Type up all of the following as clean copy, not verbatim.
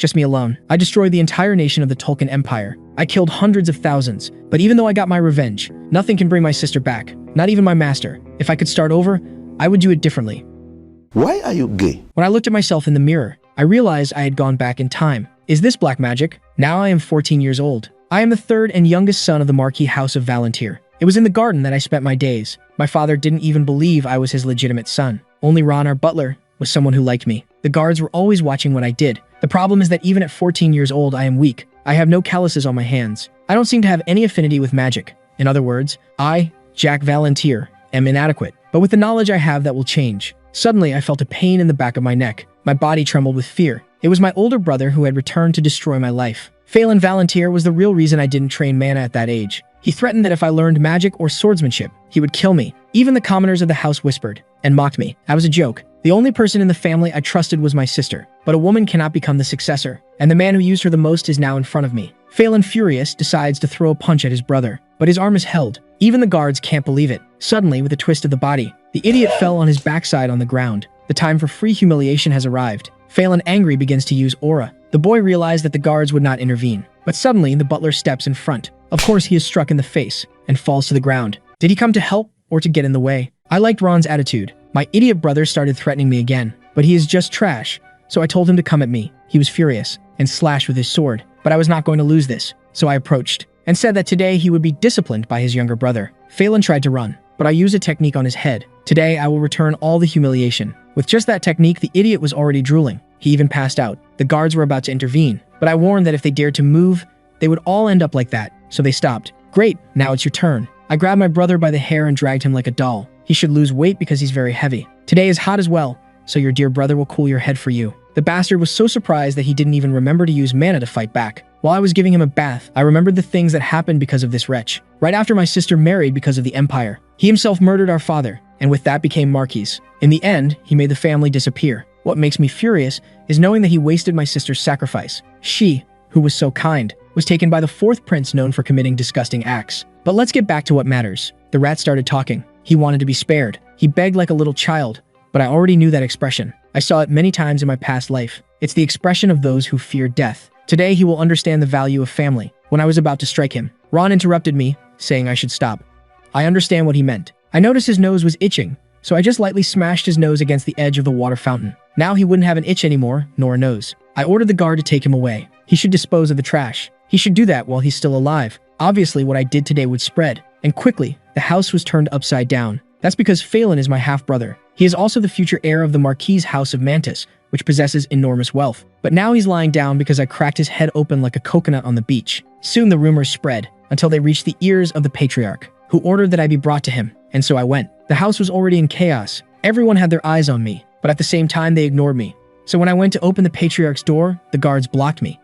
just me alone. I destroyed the entire nation of the Tolkien Empire. I killed hundreds of thousands, but even though I got my revenge, nothing can bring my sister back, not even my master. If I could start over, I would do it differently. Why are you gay? When I looked at myself in the mirror, I realized I had gone back in time. Is this black magic? Now I am 14 years old. I am the third and youngest son of the Marquis House of Valantyr. It was in the garden that I spent my days. My father didn't even believe I was his legitimate son. Only Ron, our butler, was someone who liked me. The guards were always watching what I did. The problem is that even at 14 years old, I am weak. I have no calluses on my hands. I don't seem to have any affinity with magic. In other words, I, Jack Valantyr, am inadequate. But with the knowledge I have, that will change. Suddenly, I felt a pain in the back of my neck. My body trembled with fear. It was my older brother who had returned to destroy my life. Phelan Valantyr was the real reason I didn't train mana at that age. He threatened that if I learned magic or swordsmanship, he would kill me. Even the commoners of the house whispered and mocked me. I was a joke. The only person in the family I trusted was my sister. But a woman cannot become the successor, and the man who used her the most is now in front of me. Phelan, furious, decides to throw a punch at his brother, but his arm is held. Even the guards can't believe it. Suddenly, with a twist of the body, the idiot fell on his backside on the ground. The time for free humiliation has arrived. Phelan, angry, begins to use aura. The boy realized that the guards would not intervene. But suddenly, the butler steps in front. Of course, he is struck in the face and falls to the ground. Did he come to help or to get in the way? I liked Ron's attitude. My idiot brother started threatening me again, but he is just trash, so I told him to come at me. He was furious and slashed with his sword, but I was not going to lose this, so I approached and said that today he would be disciplined by his younger brother. Phelan tried to run, but I used a technique on his head. Today, I will return all the humiliation. With just that technique, the idiot was already drooling. He even passed out. The guards were about to intervene, but I warned that if they dared to move, they would all end up like that, so they stopped. Great, now it's your turn. I grabbed my brother by the hair and dragged him like a doll. He should lose weight because he's very heavy. Today is hot as well, so your dear brother will cool your head for you. The bastard was so surprised that he didn't even remember to use mana to fight back. While I was giving him a bath, I remembered the things that happened because of this wretch. Right after my sister married because of the Empire, he himself murdered our father, and with that became Marquis. In the end, he made the family disappear. What makes me furious is knowing that he wasted my sister's sacrifice. She, who was so kind, was taken by the fourth prince known for committing disgusting acts. But let's get back to what matters. The rat started talking. He wanted to be spared. He begged like a little child, but I already knew that expression. I saw it many times in my past life. It's the expression of those who fear death. Today, he will understand the value of family. When I was about to strike him, Ron interrupted me, saying I should stop. I understand what he meant. I noticed his nose was itching, so I just lightly smashed his nose against the edge of the water fountain. Now he wouldn't have an itch anymore, nor a nose. I ordered the guard to take him away. He should dispose of the trash. He should do that while he's still alive. Obviously, what I did today would spread, and quickly, the house was turned upside down. That's because Phelan is my half-brother. He is also the future heir of the Marquis House of Mantis, which possesses enormous wealth. But now he's lying down because I cracked his head open like a coconut on the beach. Soon the rumors spread, until they reached the ears of the patriarch, who ordered that I be brought to him, and so I went. The house was already in chaos. Everyone had their eyes on me, but at the same time they ignored me. So when I went to open the patriarch's door, the guards blocked me.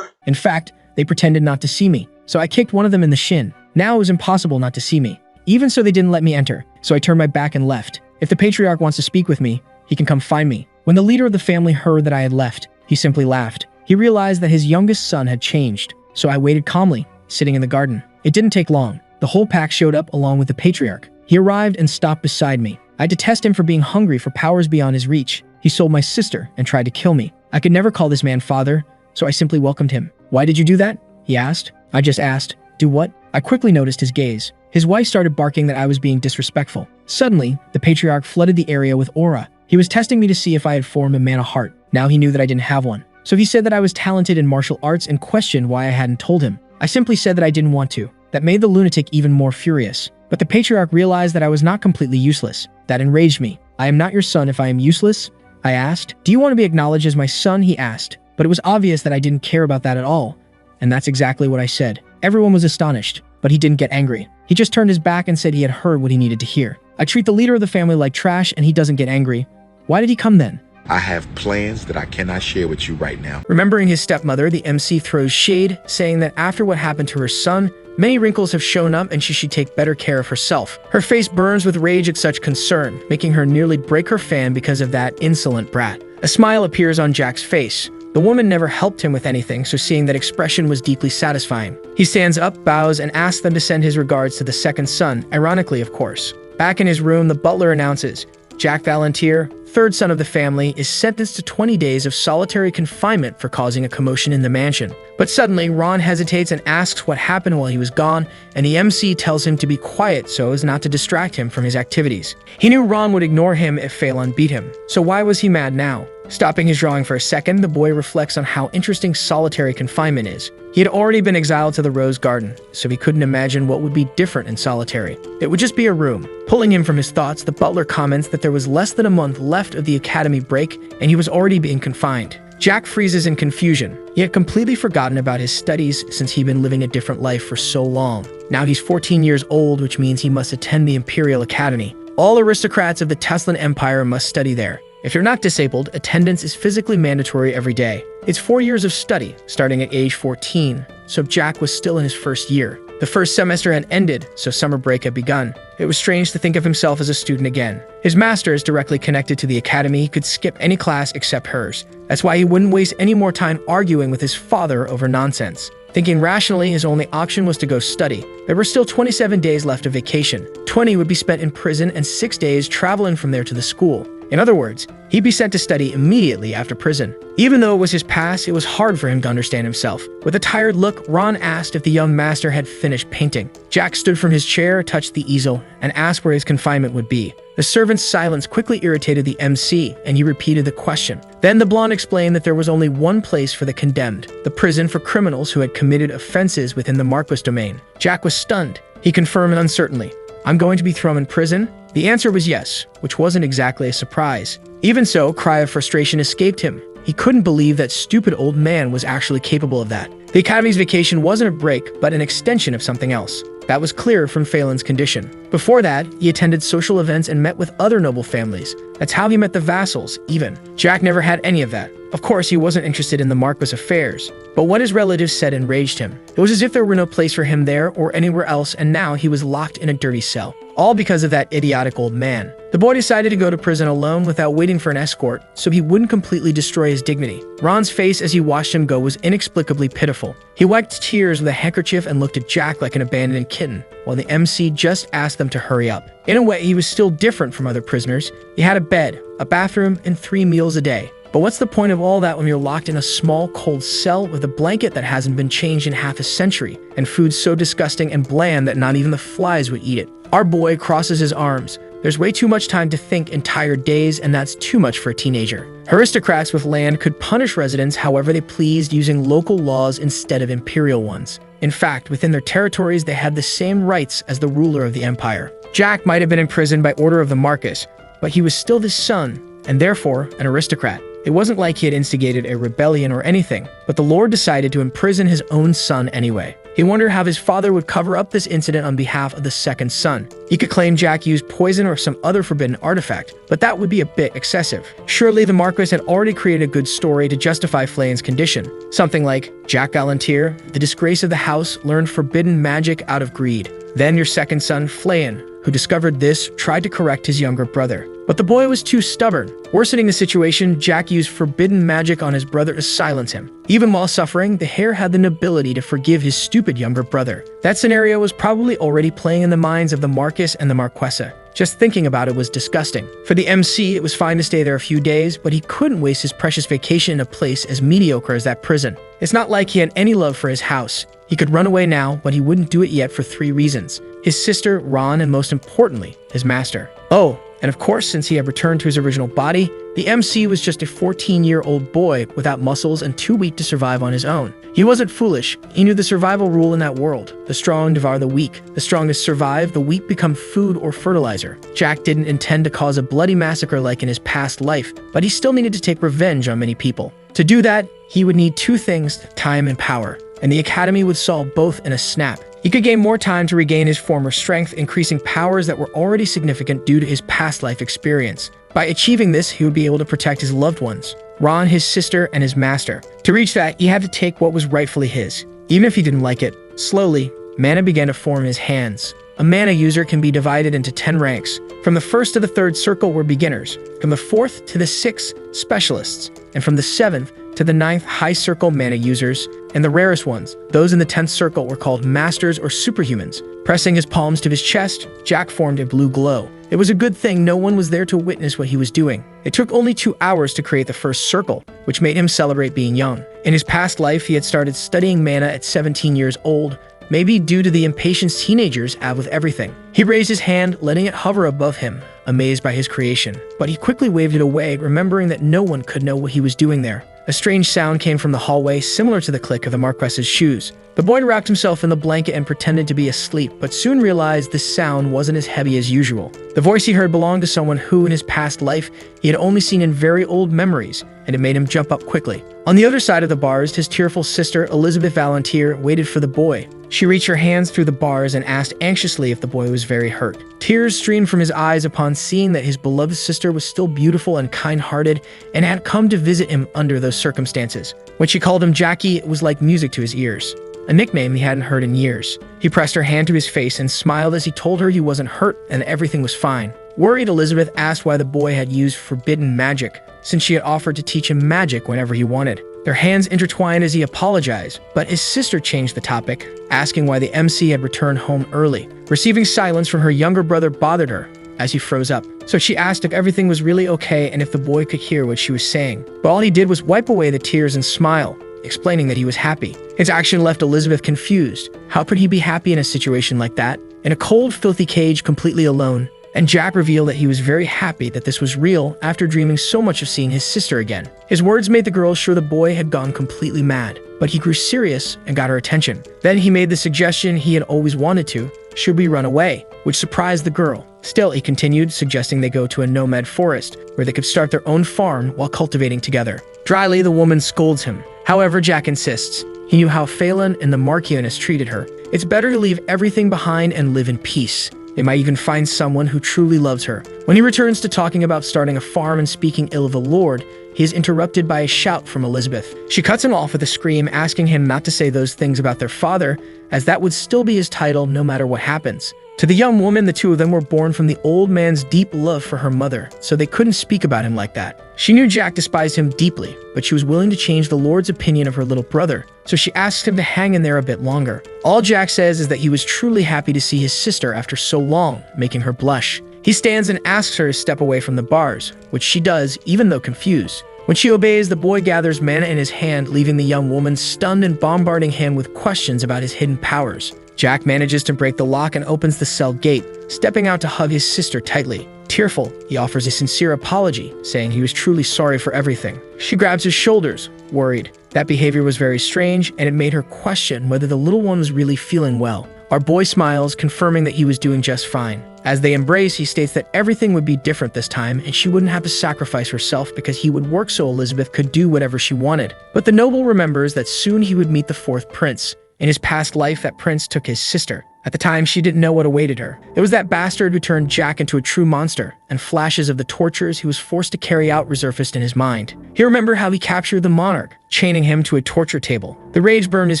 In fact, they pretended not to see me, so I kicked one of them in the shin. Now it was impossible not to see me. Even so, they didn't let me enter, so I turned my back and left. If the patriarch wants to speak with me, he can come find me. When the leader of the family heard that I had left, he simply laughed. He realized that his youngest son had changed, so I waited calmly, sitting in the garden. It didn't take long. The whole pack showed up along with the patriarch. He arrived and stopped beside me. I detest him for being hungry for powers beyond his reach. He sold my sister and tried to kill me. I could never call this man father, so I simply welcomed him. Why did you do that? He asked. I just asked. Do what? I quickly noticed his gaze. His wife started barking that I was being disrespectful. Suddenly, the patriarch flooded the area with aura. He was testing me to see if I had formed a mana heart. Now he knew that I didn't have one. So he said that I was talented in martial arts and questioned why I hadn't told him. I simply said that I didn't want to. That made the lunatic even more furious. But the patriarch realized that I was not completely useless. That enraged me. I am not your son if I am useless? I asked. Do you want to be acknowledged as my son? He asked. But it was obvious that I didn't care about that at all. And that's exactly what I said. Everyone was astonished, but he didn't get angry. He just turned his back and said he had heard what he needed to hear. I treat the leader of the family like trash and he doesn't get angry. Why did he come then? I have plans that I cannot share with you right now. Remembering his stepmother, the MC throws shade, saying that after what happened to her son, many wrinkles have shown up and she should take better care of herself. Her face burns with rage at such concern, making her nearly break her fan because of that insolent brat. A smile appears on Jack's face. The woman never helped him with anything, so seeing that expression was deeply satisfying. He stands up, bows, and asks them to send his regards to the second son, ironically of course. Back in his room, the butler announces, Jack Valantyr, third son of the family, is sentenced to 20 days of solitary confinement for causing a commotion in the mansion. But suddenly, Ron hesitates and asks what happened while he was gone, and the MC tells him to be quiet so as not to distract him from his activities. He knew Ron would ignore him if Phelan beat him, so why was he mad now? Stopping his drawing for a second, the boy reflects on how interesting solitary confinement is. He had already been exiled to the Rose Garden, so he couldn't imagine what would be different in solitary. It would just be a room. Pulling him from his thoughts, the butler comments that there was less than a month left of the academy break, and he was already being confined. Jack freezes in confusion. He had completely forgotten about his studies since he'd been living a different life for so long. Now he's 14 years old, which means he must attend the Imperial Academy. All aristocrats of the Teslan Empire must study there. If you're not disabled, attendance is physically mandatory every day. It's 4 years of study, starting at age 14, so Jack was still in his first year. The first semester had ended, so summer break had begun. It was strange to think of himself as a student again. His master is directly connected to the academy. He could skip any class except hers. That's why he wouldn't waste any more time arguing with his father over nonsense. Thinking rationally, his only option was to go study. There were still 27 days left of vacation. 20 would be spent in prison and 6 days traveling from there to the school. In other words, he'd be sent to study immediately after prison. Even though it was his past, it was hard for him to understand himself. With a tired look, Ron asked if the young master had finished painting. Jack stood from his chair, touched the easel, and asked where his confinement would be. The servant's silence quickly irritated the MC, and he repeated the question. Then the blonde explained that there was only one place for the condemned, the prison for criminals who had committed offenses within the Marquis domain. Jack was stunned. He confirmed uncertainly, "I'm going to be thrown in prison?" The answer was yes, which wasn't exactly a surprise. Even so, a cry of frustration escaped him. He couldn't believe that stupid old man was actually capable of that. The Academy's vacation wasn't a break, but an extension of something else. That was clear from Phelan's condition. Before that, he attended social events and met with other noble families. That's how he met the vassals, even. Jack never had any of that. Of course, he wasn't interested in the Marquis' affairs, but what his relatives said enraged him. It was as if there were no place for him there or anywhere else, and now he was locked in a dirty cell. All because of that idiotic old man. The boy decided to go to prison alone without waiting for an escort, so he wouldn't completely destroy his dignity. Ron's face as he watched him go was inexplicably pitiful. He wiped tears with a handkerchief and looked at Jack like an abandoned kitten, while the MC just asked them to hurry up. In a way, he was still different from other prisoners. He had a bed, a bathroom, and 3 meals a day. But what's the point of all that when you're locked in a small, cold cell with a blanket that hasn't been changed in half a century, and food so disgusting and bland that not even the flies would eat it? Our boy crosses his arms. There's way too much time to think in tired days, and that's too much for a teenager. Aristocrats with land could punish residents however they pleased using local laws instead of imperial ones. In fact, within their territories, they had the same rights as the ruler of the empire. Jack might have been imprisoned by order of the Marquis, but he was still the son, and therefore an aristocrat. It wasn't like he had instigated a rebellion or anything, but the Lord decided to imprison his own son anyway. He wondered how his father would cover up this incident on behalf of the second son. He could claim Jack used poison or some other forbidden artifact, but that would be a bit excessive. Surely the Marquis had already created a good story to justify Flayn's condition. Something like, Jack Galantier, the disgrace of the house, learned forbidden magic out of greed. Then your second son, Flayn, who discovered this, tried to correct his younger brother. But the boy was too stubborn. Worsening the situation, Jack used forbidden magic on his brother to silence him. Even while suffering, the hare had the nobility to forgive his stupid younger brother. That scenario was probably already playing in the minds of the Marquis and the Marquesa. Just thinking about it was disgusting. For the MC, it was fine to stay there a few days, but he couldn't waste his precious vacation in a place as mediocre as that prison. It's not like he had any love for his house. He could run away now, but he wouldn't do it yet for 3 reasons. His sister, Ron, and most importantly, his master. Oh, and of course, since he had returned to his original body, the MC was just a 14-year-old boy without muscles and too weak to survive on his own. He wasn't foolish. He knew the survival rule in that world. The strong devour the weak. The strongest survive, the weak become food or fertilizer. Jack didn't intend to cause a bloody massacre like in his past life, but he still needed to take revenge on many people. To do that, he would need 2 things, time and power, and the Academy would solve both in a snap. He could gain more time to regain his former strength, increasing powers that were already significant due to his past life experience. By achieving this, he would be able to protect his loved ones, Ron, his sister, and his master. To reach that, he had to take what was rightfully his, even if he didn't like it. Slowly, mana began to form in his hands. A mana user can be divided into 10 ranks. From the 1st to the 3rd circle were beginners, from the 4th to the 6th, specialists, and from the 7th to the 9th high circle mana users, and the rarest ones, those in the 10th circle, were called masters or superhumans. Pressing his palms to his chest, Jack formed a blue glow. It was a good thing no one was there to witness what he was doing. It took only 2 hours to create the first circle, which made him celebrate being young. In his past life, he had started studying mana at 17 years old, maybe due to the impatience teenagers have with everything. He raised his hand, letting it hover above him, amazed by his creation. But he quickly waved it away, remembering that no one could know what he was doing there. A strange sound came from the hallway, similar to the click of the Marquess's shoes. The boy wrapped himself in the blanket and pretended to be asleep, but soon realized this sound wasn't as heavy as usual. The voice he heard belonged to someone who, in his past life, he had only seen in very old memories, and it made him jump up quickly. On the other side of the bars, his tearful sister, Elizabeth Valentier, waited for the boy. She reached her hands through the bars and asked anxiously if the boy was very hurt. Tears streamed from his eyes upon seeing that his beloved sister was still beautiful and kind-hearted and had come to visit him under those circumstances. When she called him Jackie, it was like music to his ears, a nickname he hadn't heard in years. He pressed her hand to his face and smiled as he told her he wasn't hurt and everything was fine. Worried, Elizabeth asked why the boy had used forbidden magic, since she had offered to teach him magic whenever he wanted. Their hands intertwined as he apologized, but his sister changed the topic, asking why the MC had returned home early. Receiving silence from her younger brother bothered her, as he froze up. So she asked if everything was really okay and if the boy could hear what she was saying. But all he did was wipe away the tears and smile, explaining that he was happy. His action left Elizabeth confused. How could he be happy in a situation like that? In a cold, filthy cage, completely alone. And Jack revealed that he was very happy that this was real after dreaming so much of seeing his sister again. His words made the girl sure the boy had gone completely mad, but he grew serious and got her attention. Then he made the suggestion he had always wanted to: should we run away? Which surprised the girl. Still, he continued, suggesting they go to a nomad forest where they could start their own farm while cultivating together. Dryly, the woman scolds him. However, Jack insists. He knew how Phelan and the Marquioness treated her. It's better to leave everything behind and live in peace. They might even find someone who truly loves her. When he returns to talking about starting a farm and speaking ill of the Lord, he is interrupted by a shout from Elizabeth. She cuts him off with a scream, asking him not to say those things about their father, as that would still be his title no matter what happens. To the young woman, the two of them were born from the old man's deep love for her mother, so they couldn't speak about him like that. She knew Jack despised him deeply, but she was willing to change the Lord's opinion of her little brother, so she asked him to hang in there a bit longer. All Jack says is that he was truly happy to see his sister after so long, making her blush. He stands and asks her to step away from the bars, which she does, even though confused. When she obeys, the boy gathers mana in his hand, leaving the young woman stunned and bombarding him with questions about his hidden powers. Jack manages to break the lock and opens the cell gate, stepping out to hug his sister tightly. Tearful, he offers a sincere apology, saying he was truly sorry for everything. She grabs his shoulders, worried. That behavior was very strange, and it made her question whether the little one was really feeling well. Our boy smiles, confirming that he was doing just fine. As they embrace, he states that everything would be different this time, and she wouldn't have to sacrifice herself because he would work so Elizabeth could do whatever she wanted. But the noble remembers that soon he would meet the fourth prince. In his past life, that prince took his sister. At the time, she didn't know what awaited her. It was that bastard who turned Jack into a true monster, and flashes of the tortures he was forced to carry out resurfaced in his mind. He remembered how he captured the monarch, chaining him to a torture table. The rage burned his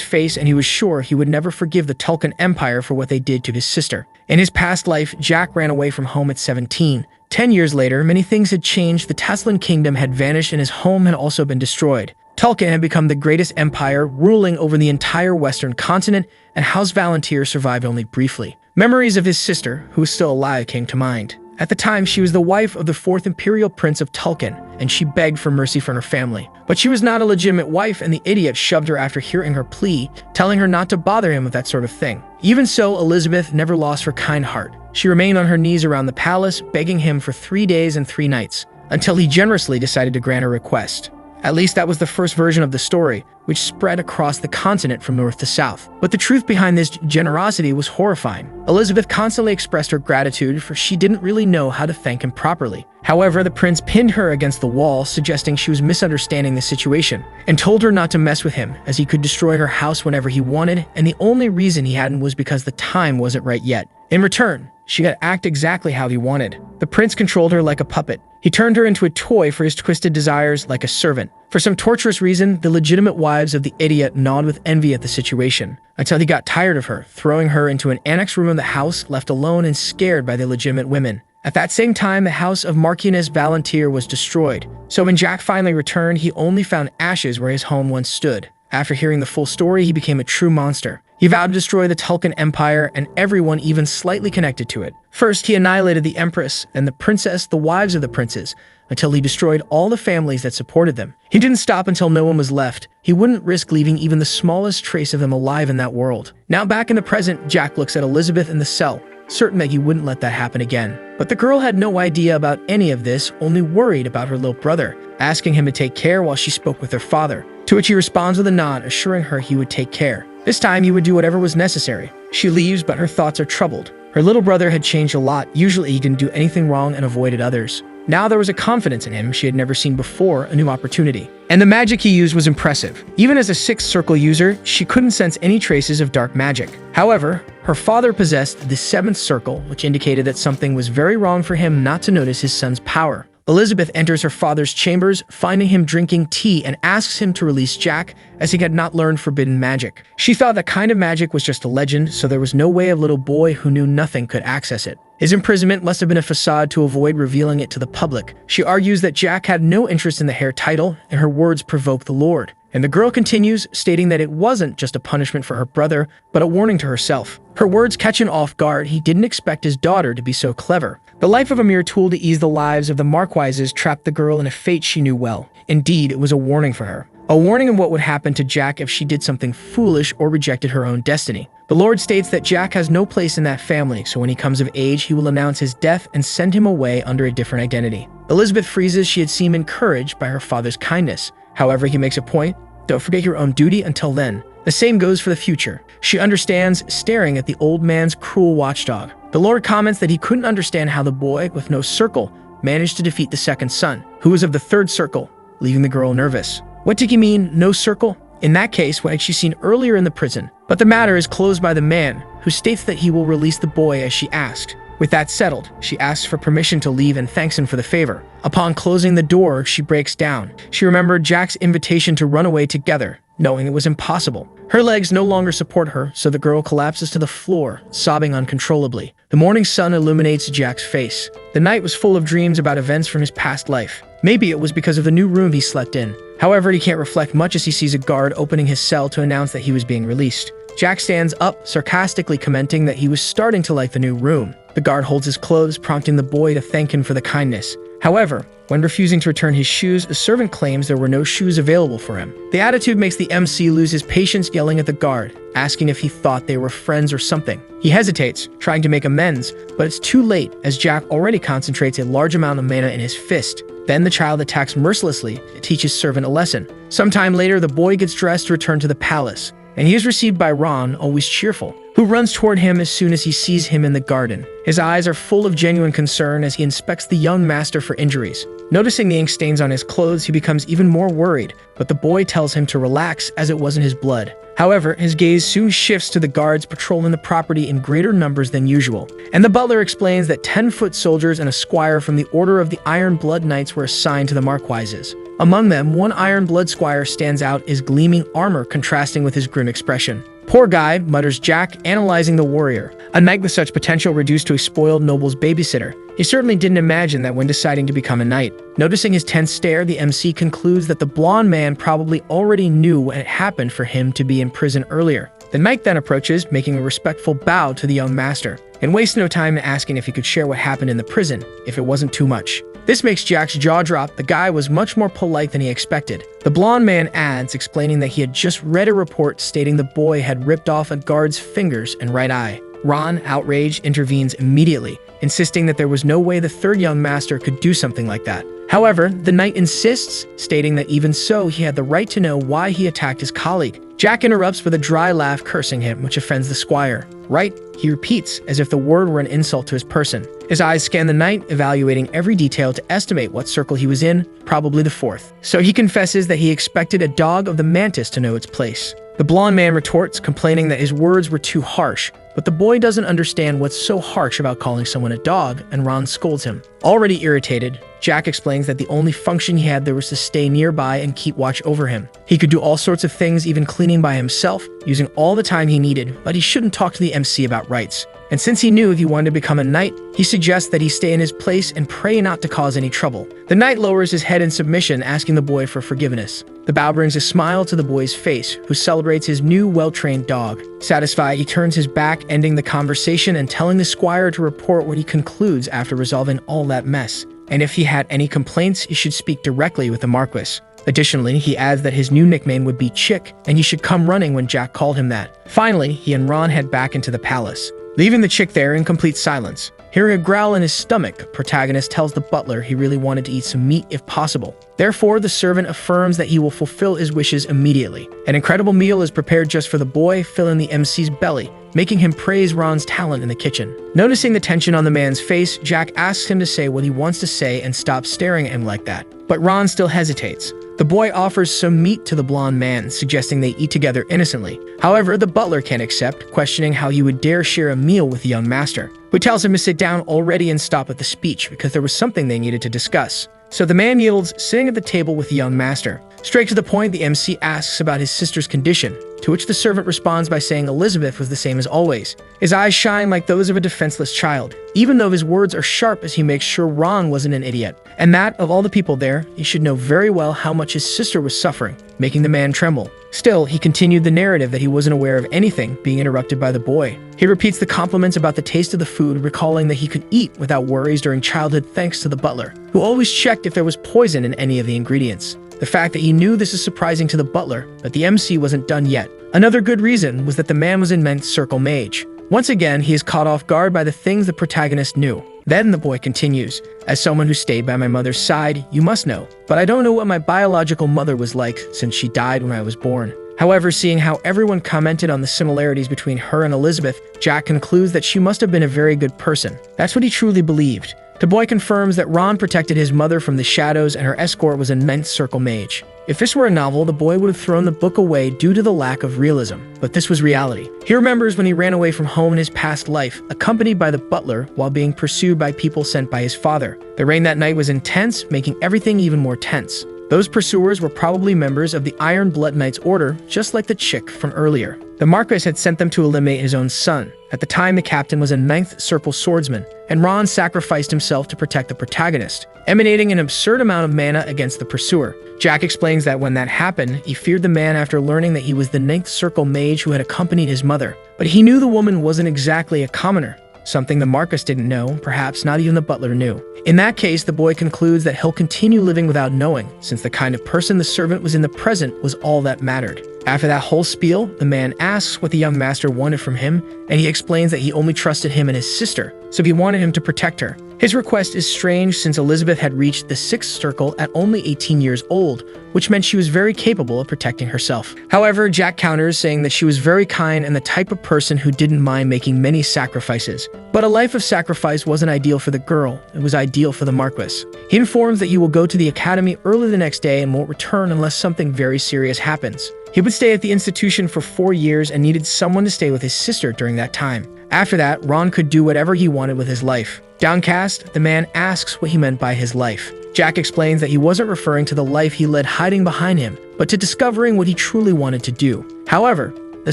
face, and he was sure he would never forgive the Tulkun Empire for what they did to his sister. In his past life, Jack ran away from home at 17. 10 years later, many things had changed. The Taslan kingdom had vanished, and his home had also been destroyed. Tulkun had become the greatest empire, ruling over the entire western continent, and House Valentier survived only briefly. Memories of his sister, who was still alive, came to mind. At the time, she was the wife of the 4th Imperial Prince of Tulkun, and she begged for mercy from her family. But she was not a legitimate wife, and the idiot shoved her after hearing her plea, telling her not to bother him with that sort of thing. Even so, Elizabeth never lost her kind heart. She remained on her knees around the palace, begging him for 3 days and 3 nights, until he generously decided to grant her request. At least that was the first version of the story, which spread across the continent from north to south. But the truth behind this generosity was horrifying. Elizabeth constantly expressed her gratitude, for she didn't really know how to thank him properly. However, the prince pinned her against the wall, suggesting she was misunderstanding the situation, and told her not to mess with him, as he could destroy her house whenever he wanted, and the only reason he hadn't was because the time wasn't right yet. In return, she got to act exactly how he wanted. The prince controlled her like a puppet. He turned her into a toy for his twisted desires, like a servant. For some torturous reason, the legitimate wives of the idiot gnawed with envy at the situation, until he got tired of her, throwing her into an annex room of the house, left alone and scared by the legitimate women. At that same time, the house of Marquioness Valentier was destroyed. So when Jack finally returned, he only found ashes where his home once stood. After hearing the full story, he became a true monster. He vowed to destroy the Tulkun Empire and everyone even slightly connected to it. First, he annihilated the Empress and the Princess, the wives of the princes, until he destroyed all the families that supported them. He didn't stop until no one was left. He wouldn't risk leaving even the smallest trace of them alive in that world. Now back in the present, Jack looks at Elizabeth in the cell, certain that he wouldn't let that happen again. But the girl had no idea about any of this, only worried about her little brother, asking him to take care while she spoke with her father, to which he responds with a nod, assuring her he would take care. This time he would do whatever was necessary. She leaves, but her thoughts are troubled. Her little brother had changed a lot. Usually he didn't do anything wrong and avoided others. Now there was a confidence in him she had never seen before, a new opportunity. And the magic he used was impressive. Even as a sixth circle user, she couldn't sense any traces of dark magic. However, her father possessed the seventh circle, which indicated that something was very wrong for him not to notice his son's power. Elizabeth enters her father's chambers, finding him drinking tea, and asks him to release Jack, as he had not learned forbidden magic. She thought that kind of magic was just a legend, so there was no way a little boy who knew nothing could access it. His imprisonment must have been a facade to avoid revealing it to the public. She argues that Jack had no interest in the heir title, and her words provoke the Lord. And the girl continues, stating that it wasn't just a punishment for her brother, but a warning to herself. Her words catch him off guard. He didn't expect his daughter to be so clever. The life of a mere tool to ease the lives of the Marquises trapped the girl in a fate she knew well. Indeed, it was a warning for her. A warning of what would happen to Jack if she did something foolish or rejected her own destiny. The Lord states that Jack has no place in that family, so when he comes of age, he will announce his death and send him away under a different identity. Elizabeth freezes. She had seemed encouraged by her father's kindness. However, he makes a point: don't forget your own duty until then. The same goes for the future. She understands, staring at the old man's cruel watchdog. The Lord comments that he couldn't understand how the boy, with no circle, managed to defeat the second son, who was of the third circle, leaving the girl nervous. What did he mean, no circle? In that case, what had she seen earlier in the prison? But the matter is closed by the man, who states that he will release the boy as she asked. With that settled, she asks for permission to leave and thanks him for the favor. Upon closing the door, she breaks down. She remembered Jack's invitation to run away together, knowing it was impossible. Her legs no longer support her, so the girl collapses to the floor, sobbing uncontrollably. The morning sun illuminates Jack's face. The night was full of dreams about events from his past life. Maybe it was because of the new room he slept in. However, he can't reflect much as he sees a guard opening his cell to announce that he was being released. Jack stands up, sarcastically commenting that he was starting to like the new room. The guard holds his clothes, prompting the boy to thank him for the kindness. However, when refusing to return his shoes, a servant claims there were no shoes available for him. The attitude makes the MC lose his patience, yelling at the guard, asking if he thought they were friends or something. He hesitates, trying to make amends, but it's too late as Jack already concentrates a large amount of mana in his fist. Then the child attacks mercilessly to teach his servant a lesson. Sometime later, the boy gets dressed to return to the palace, and he is received by Ron, always cheerful, who runs toward him as soon as he sees him in the garden. His eyes are full of genuine concern as he inspects the young master for injuries. Noticing the ink stains on his clothes, he becomes even more worried, but the boy tells him to relax as it wasn't his blood. However, his gaze soon shifts to the guards patrolling the property in greater numbers than usual, and the butler explains that 10-foot soldiers and a squire from the Order of the Iron Blood Knights were assigned to the Marquises. Among them, one Iron Blood squire stands out, his gleaming armor contrasting with his grim expression. "Poor guy," mutters Jack, analyzing the warrior. A knight with such potential reduced to a spoiled noble's babysitter. He certainly didn't imagine that when deciding to become a knight. Noticing his tense stare, the MC concludes that the blonde man probably already knew what had happened for him to be in prison earlier. The knight then approaches, making a respectful bow to the young master, and wastes no time in asking if he could share what happened in the prison, if it wasn't too much. This makes Jack's jaw drop. The guy was much more polite than he expected. The blonde man adds, explaining that he had just read a report stating the boy had ripped off a guard's fingers and right eye. Ron, outraged, intervenes immediately, insisting that there was no way the third young master could do something like that. However, the knight insists, stating that even so, he had the right to know why he attacked his colleague. Jack interrupts with a dry laugh, cursing him, which offends the squire. "Right?" he repeats, as if the word were an insult to his person. His eyes scan the knight, evaluating every detail to estimate what circle he was in, probably the fourth. So he confesses that he expected a dog of the mantis to know its place. The blonde man retorts, complaining that his words were too harsh, but the boy doesn't understand what's so harsh about calling someone a dog, and Ron scolds him. Already irritated, Jack explains that the only function he had there was to stay nearby and keep watch over him. He could do all sorts of things, even cleaning by himself, using all the time he needed, but he shouldn't talk to the MC about rights. And since he knew if he wanted to become a knight, he suggests that he stay in his place and pray not to cause any trouble. The knight lowers his head in submission, asking the boy for forgiveness. The bow brings a smile to the boy's face, who celebrates his new well-trained dog. Satisfied, he turns his back, ending the conversation and telling the squire to report what he concludes after resolving all that mess. And if he had any complaints, he should speak directly with the Marquis. Additionally, he adds that his new nickname would be Chick, and he should come running when Jack called him that. Finally, he and Ron head back into the palace, leaving the Chick there in complete silence. Hearing a growl in his stomach, protagonist tells the butler he really wanted to eat some meat if possible. Therefore, the servant affirms that he will fulfill his wishes immediately. An incredible meal is prepared just for the boy, filling the MC's belly, making him praise Ron's talent in the kitchen. Noticing the tension on the man's face, Jack asks him to say what he wants to say and stop staring at him like that. But Ron still hesitates. The boy offers some meat to the blonde man, suggesting they eat together innocently. However, the butler can't accept, questioning how he would dare share a meal with the young master, who tells him to sit down already and stop at the speech because there was something they needed to discuss. So the man yields, sitting at the table with the young master. Straight to the point, the MC asks about his sister's condition, to which the servant responds by saying Elizabeth was the same as always. His eyes shine like those of a defenseless child, even though his words are sharp as he makes sure Ron wasn't an idiot, and that, of all the people there, he should know very well how much his sister was suffering, making the man tremble. Still, he continued the narrative that he wasn't aware of anything, being interrupted by the boy. He repeats the compliments about the taste of the food, recalling that he could eat without worries during childhood thanks to the butler, who always checked if there was poison in any of the ingredients. The fact that he knew this is surprising to the butler, but the MC wasn't done yet. Another good reason was that the man was an immense circle mage. Once again, he is caught off guard by the things the protagonist knew. Then the boy continues, as someone who stayed by my mother's side, you must know, but I don't know what my biological mother was like since she died when I was born. However, seeing how everyone commented on the similarities between her and Elizabeth, Jack concludes that she must have been a very good person. That's what he truly believed. The boy confirms that Ron protected his mother from the shadows and her escort was an immense circle mage. If this were a novel, the boy would have thrown the book away due to the lack of realism. But this was reality. He remembers when he ran away from home in his past life, accompanied by the butler while being pursued by people sent by his father. The rain that night was intense, making everything even more tense. Those pursuers were probably members of the Iron Blood Knights Order, just like the chick from earlier. The Marquis had sent them to eliminate his own son. At the time, the captain was a ninth circle swordsman, and Ron sacrificed himself to protect the protagonist, emanating an absurd amount of mana against the pursuer. Jack explains that when that happened, he feared the man after learning that he was the ninth circle mage who had accompanied his mother. But he knew the woman wasn't exactly a commoner, something the Marquis didn't know, perhaps not even the butler knew. In that case, the boy concludes that he'll continue living without knowing, since the kind of person the servant was in the present was all that mattered. After that whole spiel, the man asks what the young master wanted from him, and he explains that he only trusted him and his sister, so he wanted him to protect her. His request is strange since Elizabeth had reached the sixth circle at only 18 years old, which meant she was very capable of protecting herself. However, Jack counters, saying that she was very kind and the type of person who didn't mind making many sacrifices. But a life of sacrifice wasn't ideal for the girl, it was ideal for the Marquis. He informs that he will go to the academy early the next day and won't return unless something very serious happens. He would stay at the institution for 4 years and needed someone to stay with his sister during that time. After that, Ron could do whatever he wanted with his life. Downcast, the man asks what he meant by his life. Jack explains that he wasn't referring to the life he led hiding behind him, but to discovering what he truly wanted to do. However, the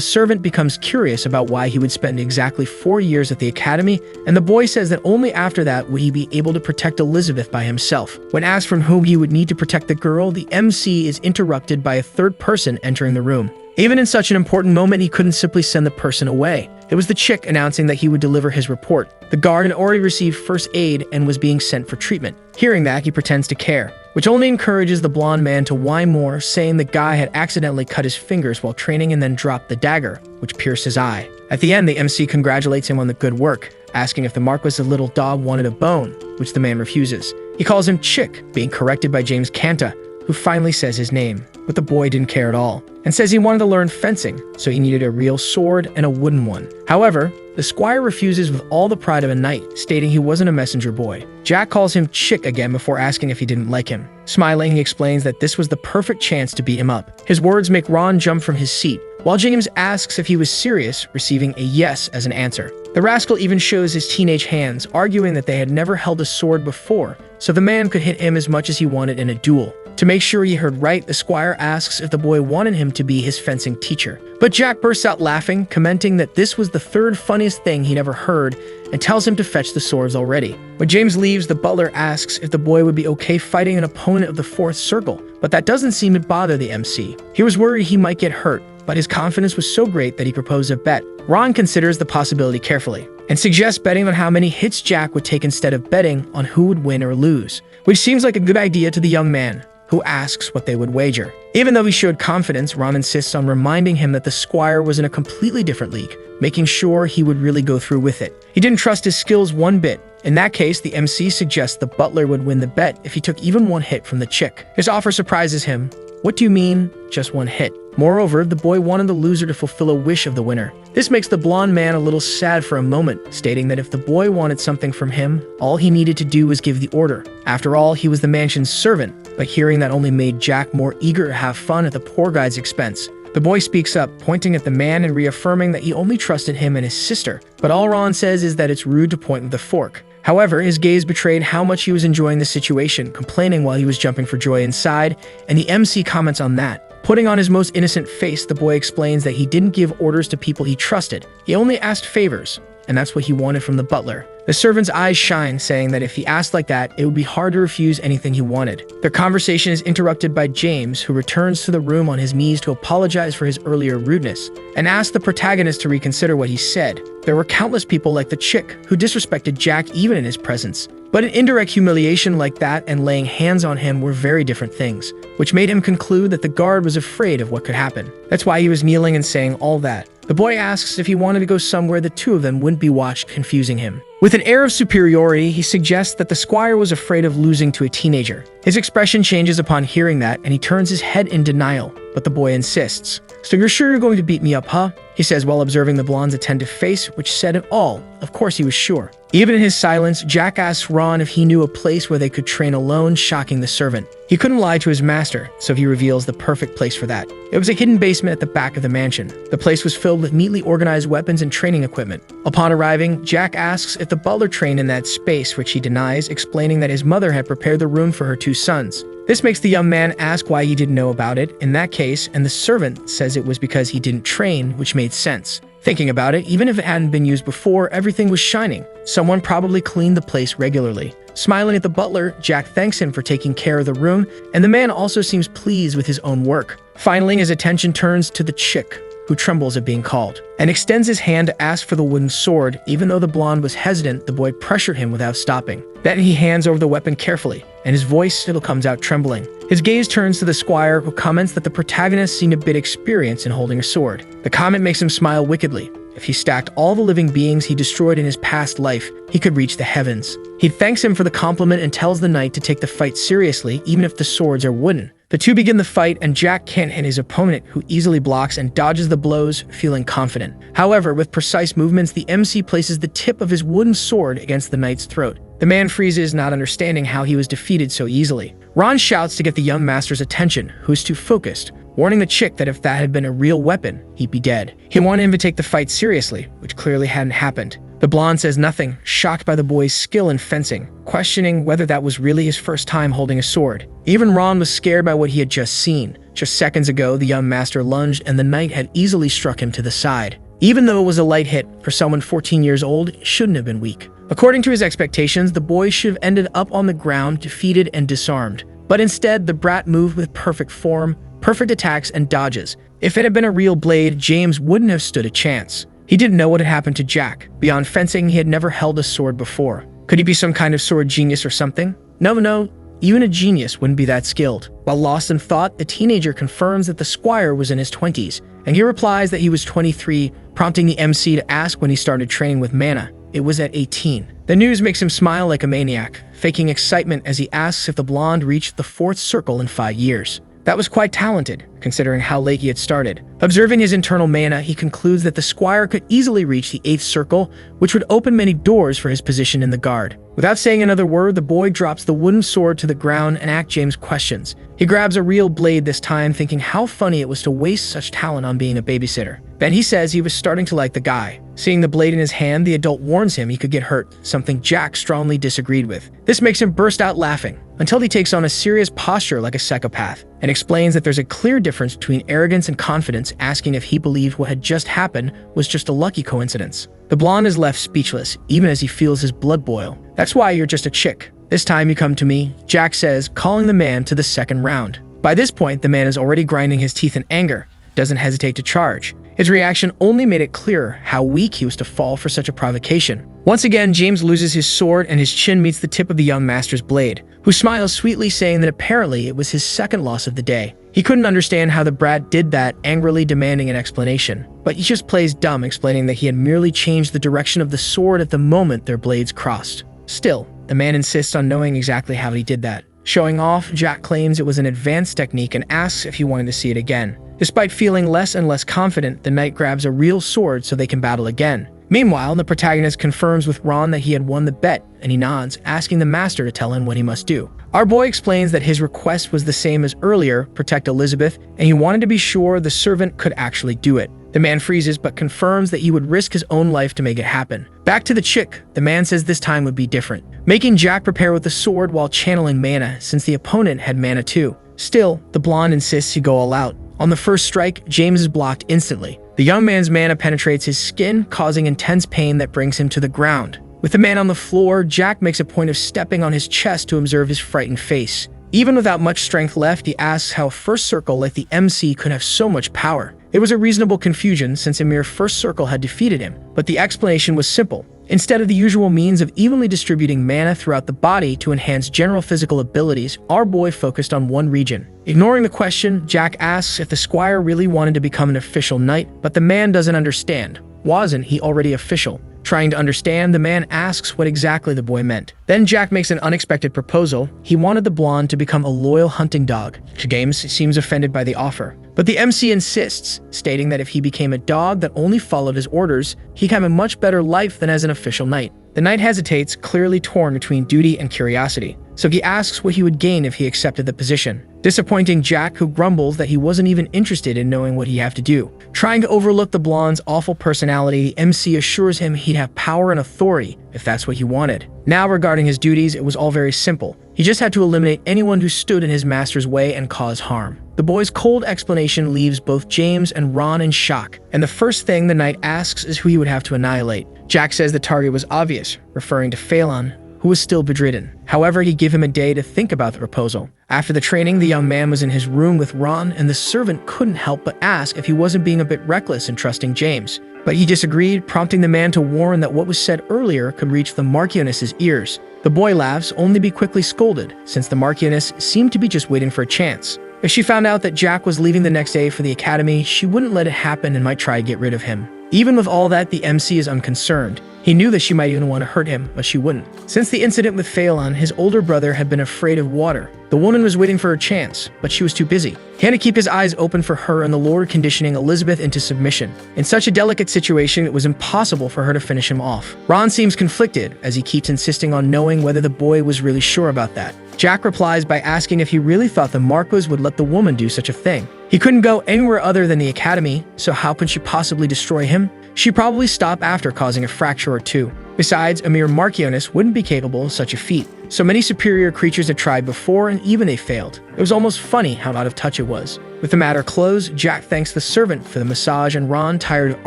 servant becomes curious about why he would spend exactly 4 years at the academy, and the boy says that only after that would he be able to protect Elizabeth by himself. When asked from whom he would need to protect the girl, the MC is interrupted by a third person entering the room. Even in such an important moment, he couldn't simply send the person away. It was the chick announcing that he would deliver his report. The guard had already received first aid and was being sent for treatment. Hearing that, he pretends to care, which only encourages the blonde man to whine more, saying the guy had accidentally cut his fingers while training and then dropped the dagger, which pierced his eye. At the end, the MC congratulates him on the good work, asking if the Marquis' little dog wanted a bone, which the man refuses. He calls him Chick, being corrected by James Canta, who finally says his name, but the boy didn't care at all, and says he wanted to learn fencing, so he needed a real sword and a wooden one. However, the squire refuses with all the pride of a knight, stating he wasn't a messenger boy. Jack calls him Chick again before asking if he didn't like him. Smiling, he explains that this was the perfect chance to beat him up. His words make Ron jump from his seat, while James asks if he was serious, receiving a yes as an answer. The rascal even shows his teenage hands, arguing that they had never held a sword before, so the man could hit him as much as he wanted in a duel. To make sure he heard right, the squire asks if the boy wanted him to be his fencing teacher. But Jack bursts out laughing, commenting that this was the third funniest thing he'd ever heard, and tells him to fetch the swords already. When James leaves, the butler asks if the boy would be okay fighting an opponent of the fourth circle, but that doesn't seem to bother the MC. He was worried he might get hurt, but his confidence was so great that he proposed a bet. Ron considers the possibility carefully and suggests betting on how many hits Jack would take instead of betting on who would win or lose, which seems like a good idea to the young man, who asks what they would wager. Even though he showed confidence, Ron insists on reminding him that the squire was in a completely different league, making sure he would really go through with it. He didn't trust his skills one bit. In that case, the MC suggests the butler would win the bet if he took even one hit from the chick. His offer surprises him. What do you mean, just one hit? Moreover, the boy wanted the loser to fulfill a wish of the winner. This makes the blonde man a little sad for a moment, stating that if the boy wanted something from him, all he needed to do was give the order. After all, he was the mansion's servant, but hearing that only made Jack more eager to have fun at the poor guy's expense. The boy speaks up, pointing at the man and reaffirming that he only trusted him and his sister, but all Ron says is that it's rude to point with a fork. However, his gaze betrayed how much he was enjoying the situation, complaining while he was jumping for joy inside, and the MC comments on that. Putting on his most innocent face, the boy explains that he didn't give orders to people he trusted. He only asked favors, and that's what he wanted from the butler. The servant's eyes shine, saying that if he asked like that, it would be hard to refuse anything he wanted. Their conversation is interrupted by James, who returns to the room on his knees to apologize for his earlier rudeness, and asks the protagonist to reconsider what he said. There were countless people like the chick who disrespected Jack even in his presence. But an indirect humiliation like that and laying hands on him were very different things, which made him conclude that the guard was afraid of what could happen. That's why he was kneeling and saying all that. The boy asks if he wanted to go somewhere the two of them wouldn't be watched, confusing him. With an air of superiority, he suggests that the squire was afraid of losing to a teenager. His expression changes upon hearing that, and he turns his head in denial, but the boy insists. "So you're sure you're going to beat me up, huh?" he says while observing the blonde's attentive face, which said it all. Of course he was sure. Even in his silence, Jack asks Ron if he knew a place where they could train alone, shocking the servant. He couldn't lie to his master, so he reveals the perfect place for that. It was a hidden basement at the back of the mansion. The place was filled with neatly organized weapons and training equipment. Upon arriving, Jack asks if the butler trained in that space, which he denies, explaining that his mother had prepared the room for her two sons. This makes the young man ask why he didn't know about it in that case, and the servant says it was because he didn't train, which made sense. Thinking about it, even if it hadn't been used before, everything was shining. Someone probably cleaned the place regularly. Smiling at the butler, Jack thanks him for taking care of the room, and the man also seems pleased with his own work. Finally, his attention turns to the chick, who trembles at being called, and extends his hand to ask for the wooden sword. Even though the blonde was hesitant, the boy pressured him without stopping. Then he hands over the weapon carefully, and his voice still comes out trembling. His gaze turns to the squire, who comments that the protagonist seemed a bit experienced in holding a sword. The comment makes him smile wickedly. If he stacked all the living beings he destroyed in his past life, he could reach the heavens. He thanks him for the compliment and tells the knight to take the fight seriously, even if the swords are wooden. The two begin the fight, and Jack can't hit his opponent, who easily blocks and dodges the blows, feeling confident. However, with precise movements, the MC places the tip of his wooden sword against the knight's throat. The man freezes, not understanding how he was defeated so easily. Ron shouts to get the young master's attention, who is too focused, warning the chick that if that had been a real weapon, he'd be dead. He wanted him to take the fight seriously, which clearly hadn't happened. The blonde says nothing, shocked by the boy's skill in fencing, questioning whether that was really his first time holding a sword. Even Ron was scared by what he had just seen. Just seconds ago, the young master lunged and the knight had easily struck him to the side. Even though it was a light hit, for someone 14 years old, it shouldn't have been weak. According to his expectations, the boy should have ended up on the ground, defeated and disarmed. But instead, the brat moved with perfect form, perfect attacks and dodges. If it had been a real blade, James wouldn't have stood a chance. He didn't know what had happened to Jack. Beyond fencing, he had never held a sword before. Could he be some kind of sword genius or something? No, even a genius wouldn't be that skilled. While lost in thought, the teenager confirms that the squire was in his 20s, and he replies that he was 23, prompting the MC to ask when he started training with mana. It was at 18. The news makes him smile like a maniac, faking excitement as he asks if the blonde reached the 4th circle in 5 years. That was quite talented, considering how late he had started. Observing his internal mana, he concludes that the squire could easily reach the 8th circle, which would open many doors for his position in the guard. Without saying another word, the boy drops the wooden sword to the ground and asks James questions. He grabs a real blade this time, thinking how funny it was to waste such talent on being a babysitter. Then he says he was starting to like the guy. Seeing the blade in his hand, the adult warns him he could get hurt, something Jack strongly disagreed with. This makes him burst out laughing, until he takes on a serious posture like a psychopath, and explains that there's a clear difference between arrogance and confidence, asking if he believed what had just happened was just a lucky coincidence. The blonde is left speechless, even as he feels his blood boil. "That's why you're just a chick. This time you come to me," Jack says, calling the man to the second round. By this point, the man is already grinding his teeth in anger. doesn't hesitate to charge. His reaction only made it clearer how weak he was to fall for such a provocation. Once again, James loses his sword and his chin meets the tip of the young master's blade, who smiles sweetly, saying that apparently it was his second loss of the day. He couldn't understand how the brat did that, angrily demanding an explanation. But he just plays dumb, explaining that he had merely changed the direction of the sword at the moment their blades crossed. Still, the man insists on knowing exactly how he did that. Showing off, Jack claims it was an advanced technique and asks if he wanted to see it again. Despite feeling less and less confident, the knight grabs a real sword so they can battle again. Meanwhile, the protagonist confirms with Ron that he had won the bet, and he nods, asking the master to tell him what he must do. Our boy explains that his request was the same as earlier, protect Elizabeth, and he wanted to be sure the servant could actually do it. The man freezes but confirms that he would risk his own life to make it happen. Back to the chick, the man says this time would be different, making Jack prepare with the sword while channeling mana, since the opponent had mana too. Still, the blonde insists he go all out. On the first strike, James is blocked instantly. The young man's mana penetrates his skin, causing intense pain that brings him to the ground. With the man on the floor, Jack makes a point of stepping on his chest to observe his frightened face. Even without much strength left, he asks how a first circle like the MC could have so much power. It was a reasonable confusion since a mere first circle had defeated him, but the explanation was simple. Instead of the usual means of evenly distributing mana throughout the body to enhance general physical abilities, our boy focused on one region. Ignoring the question, Jack asks if the squire really wanted to become an official knight, but the man doesn't understand. Wasn't he already official? Trying to understand, the man asks what exactly the boy meant. Then Jack makes an unexpected proposal. He wanted the blonde to become a loyal hunting dog. James seems offended by the offer, but the MC insists, stating that if he became a dog that only followed his orders, he'd have a much better life than as an official knight. The knight hesitates, clearly torn between duty and curiosity, so he asks what he would gain if he accepted the position. Disappointing Jack, who grumbles that he wasn't even interested in knowing what he'd have to do. Trying to overlook the blonde's awful personality, the MC assures him he'd have power and authority if that's what he wanted. Now, regarding his duties, it was all very simple. He just had to eliminate anyone who stood in his master's way and cause harm. The boy's cold explanation leaves both James and Ron in shock, and the first thing the knight asks is who he would have to annihilate. Jack says the target was obvious, referring to Phelan, who was still bedridden. However, he'd give him a day to think about the proposal. After the training, the young man was in his room with Ron, and the servant couldn't help but ask if he wasn't being a bit reckless in trusting James. But he disagreed, prompting the man to warn that what was said earlier could reach the Marchioness's ears. The boy laughs, only to be quickly scolded, since the Marchioness seemed to be just waiting for a chance. If she found out that Jack was leaving the next day for the academy, she wouldn't let it happen and might try to get rid of him. Even with all that, the MC is unconcerned. He knew that she might even want to hurt him, but she wouldn't. Since the incident with Phelan, his older brother had been afraid of water. The woman was waiting for her chance, but she was too busy. He had to keep his eyes open for her and the Lord, conditioning Elizabeth into submission. In such a delicate situation, it was impossible for her to finish him off. Ron seems conflicted, as he keeps insisting on knowing whether the boy was really sure about that. Jack replies by asking if he really thought the Marquis would let the woman do such a thing. He couldn't go anywhere other than the academy, so how could she possibly destroy him? She'd probably stop after causing a fracture or two. Besides, a mere Marchioness wouldn't be capable of such a feat. So many superior creatures had tried before, and even they failed. It was almost funny how out of touch it was. With the matter closed, Jack thanks the servant for the massage, and Ron, tired of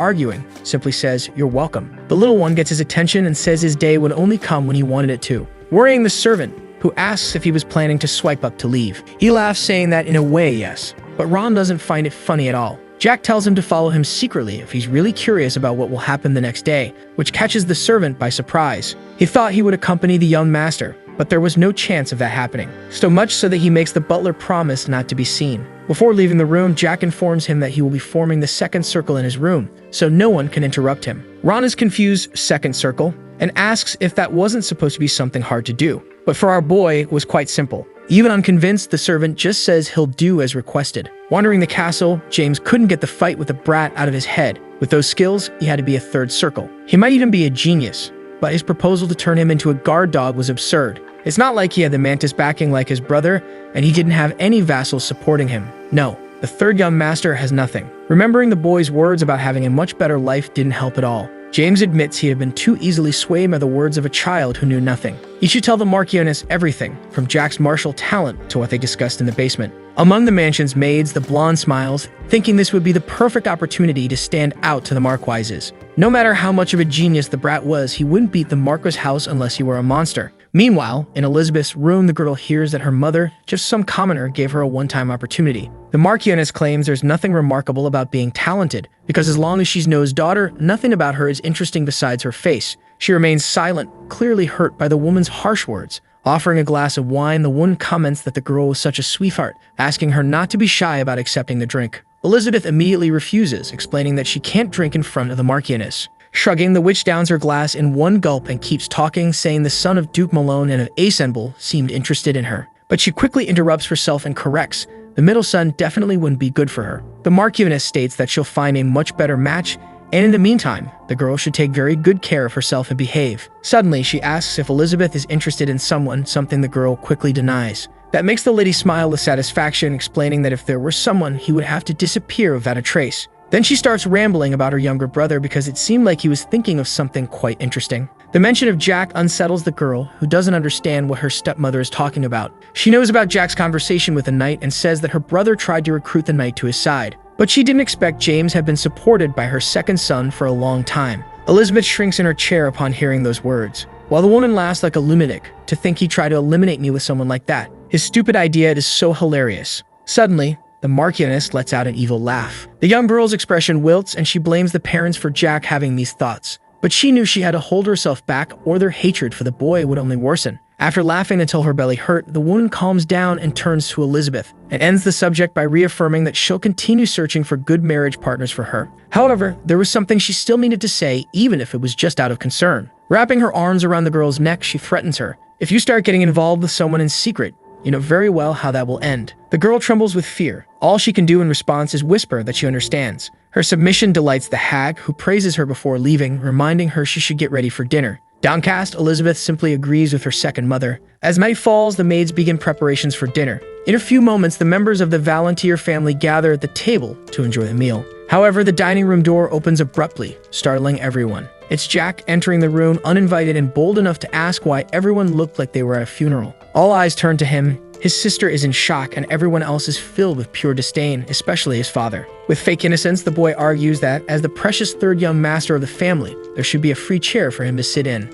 arguing, simply says, "You're welcome." The little one gets his attention and says his day would only come when he wanted it to, worrying the servant, who asks if he was planning to swipe up to leave. He laughs, saying that in a way, yes. But Ron doesn't find it funny at all. Jack tells him to follow him secretly if he's really curious about what will happen the next day, which catches the servant by surprise. He thought he would accompany the young master, but there was no chance of that happening. So much so that he makes the butler promise not to be seen. Before leaving the room, Jack informs him that he will be forming the second circle in his room, so no one can interrupt him. Ron is confused, second circle, and asks if that wasn't supposed to be something hard to do. But for our boy, it was quite simple. Even unconvinced, the servant just says he'll do as requested. Wandering the castle, James couldn't get the fight with the brat out of his head. With those skills, he had to be a third circle. He might even be a genius, but his proposal to turn him into a guard dog was absurd. It's not like he had the mantis backing like his brother, and he didn't have any vassals supporting him. No, the third young master has nothing. Remembering the boy's words about having a much better life didn't help at all. James admits he had been too easily swayed by the words of a child who knew nothing. He should tell the Marchioness everything, from Jack's martial talent to what they discussed in the basement. Among the mansion's maids, the blonde smiles, thinking this would be the perfect opportunity to stand out to the Marquises. No matter how much of a genius the brat was, he wouldn't beat the Marquis house unless he were a monster. Meanwhile, in Elizabeth's room, the girl hears that her mother, just some commoner, gave her a one-time opportunity. The Marchioness claims there's nothing remarkable about being talented, because as long as she's No's daughter, nothing about her is interesting besides her face. She remains silent, clearly hurt by the woman's harsh words. Offering a glass of wine, the woman comments that the girl was such a sweetheart, asking her not to be shy about accepting the drink. Elizabeth immediately refuses, explaining that she can't drink in front of the Marchioness. Shrugging, the witch downs her glass in one gulp and keeps talking, saying the son of Duke Malone and of Assemble seemed interested in her. But she quickly interrupts herself and corrects. The middle son definitely wouldn't be good for her. The Marchioness states that she'll find a much better match, and in the meantime, the girl should take very good care of herself and behave. Suddenly, she asks if Elizabeth is interested in someone, something the girl quickly denies. That makes the lady smile with satisfaction, explaining that if there were someone, he would have to disappear without a trace. Then she starts rambling about her younger brother because it seemed like he was thinking of something quite interesting. The mention of Jack unsettles the girl, who doesn't understand what her stepmother is talking about. She knows about Jack's conversation with the knight and says that her brother tried to recruit the knight to his side. But she didn't expect James had been supported by her second son for a long time. Elizabeth shrinks in her chair upon hearing those words, while the woman laughs like a lunatic. To think he tried to eliminate me with someone like that. His stupid idea is so hilarious. Suddenly, the Marchioness lets out an evil laugh. The young girl's expression wilts and she blames the parents for Jack having these thoughts. But she knew she had to hold herself back or their hatred for the boy would only worsen. After laughing until her belly hurt, the woman calms down and turns to Elizabeth and ends the subject by reaffirming that she'll continue searching for good marriage partners for her. However, there was something she still needed to say, even if it was just out of concern. Wrapping her arms around the girl's neck, she threatens her. If you start getting involved with someone in secret, you know very well how that will end. The girl trembles with fear. All she can do in response is whisper that she understands. Her submission delights the hag, who praises her before leaving, reminding her she should get ready for dinner. Downcast, Elizabeth simply agrees with her second mother. As night falls, the maids begin preparations for dinner. In a few moments, the members of the Valentier family gather at the table to enjoy the meal. However, the dining room door opens abruptly, startling everyone. It's Jack entering the room uninvited and bold enough to ask why everyone looked like they were at a funeral. All eyes turn to him. His sister is in shock and everyone else is filled with pure disdain, especially his father. With fake innocence, the boy argues that, as the precious third young master of the family, there should be a free chair for him to sit in.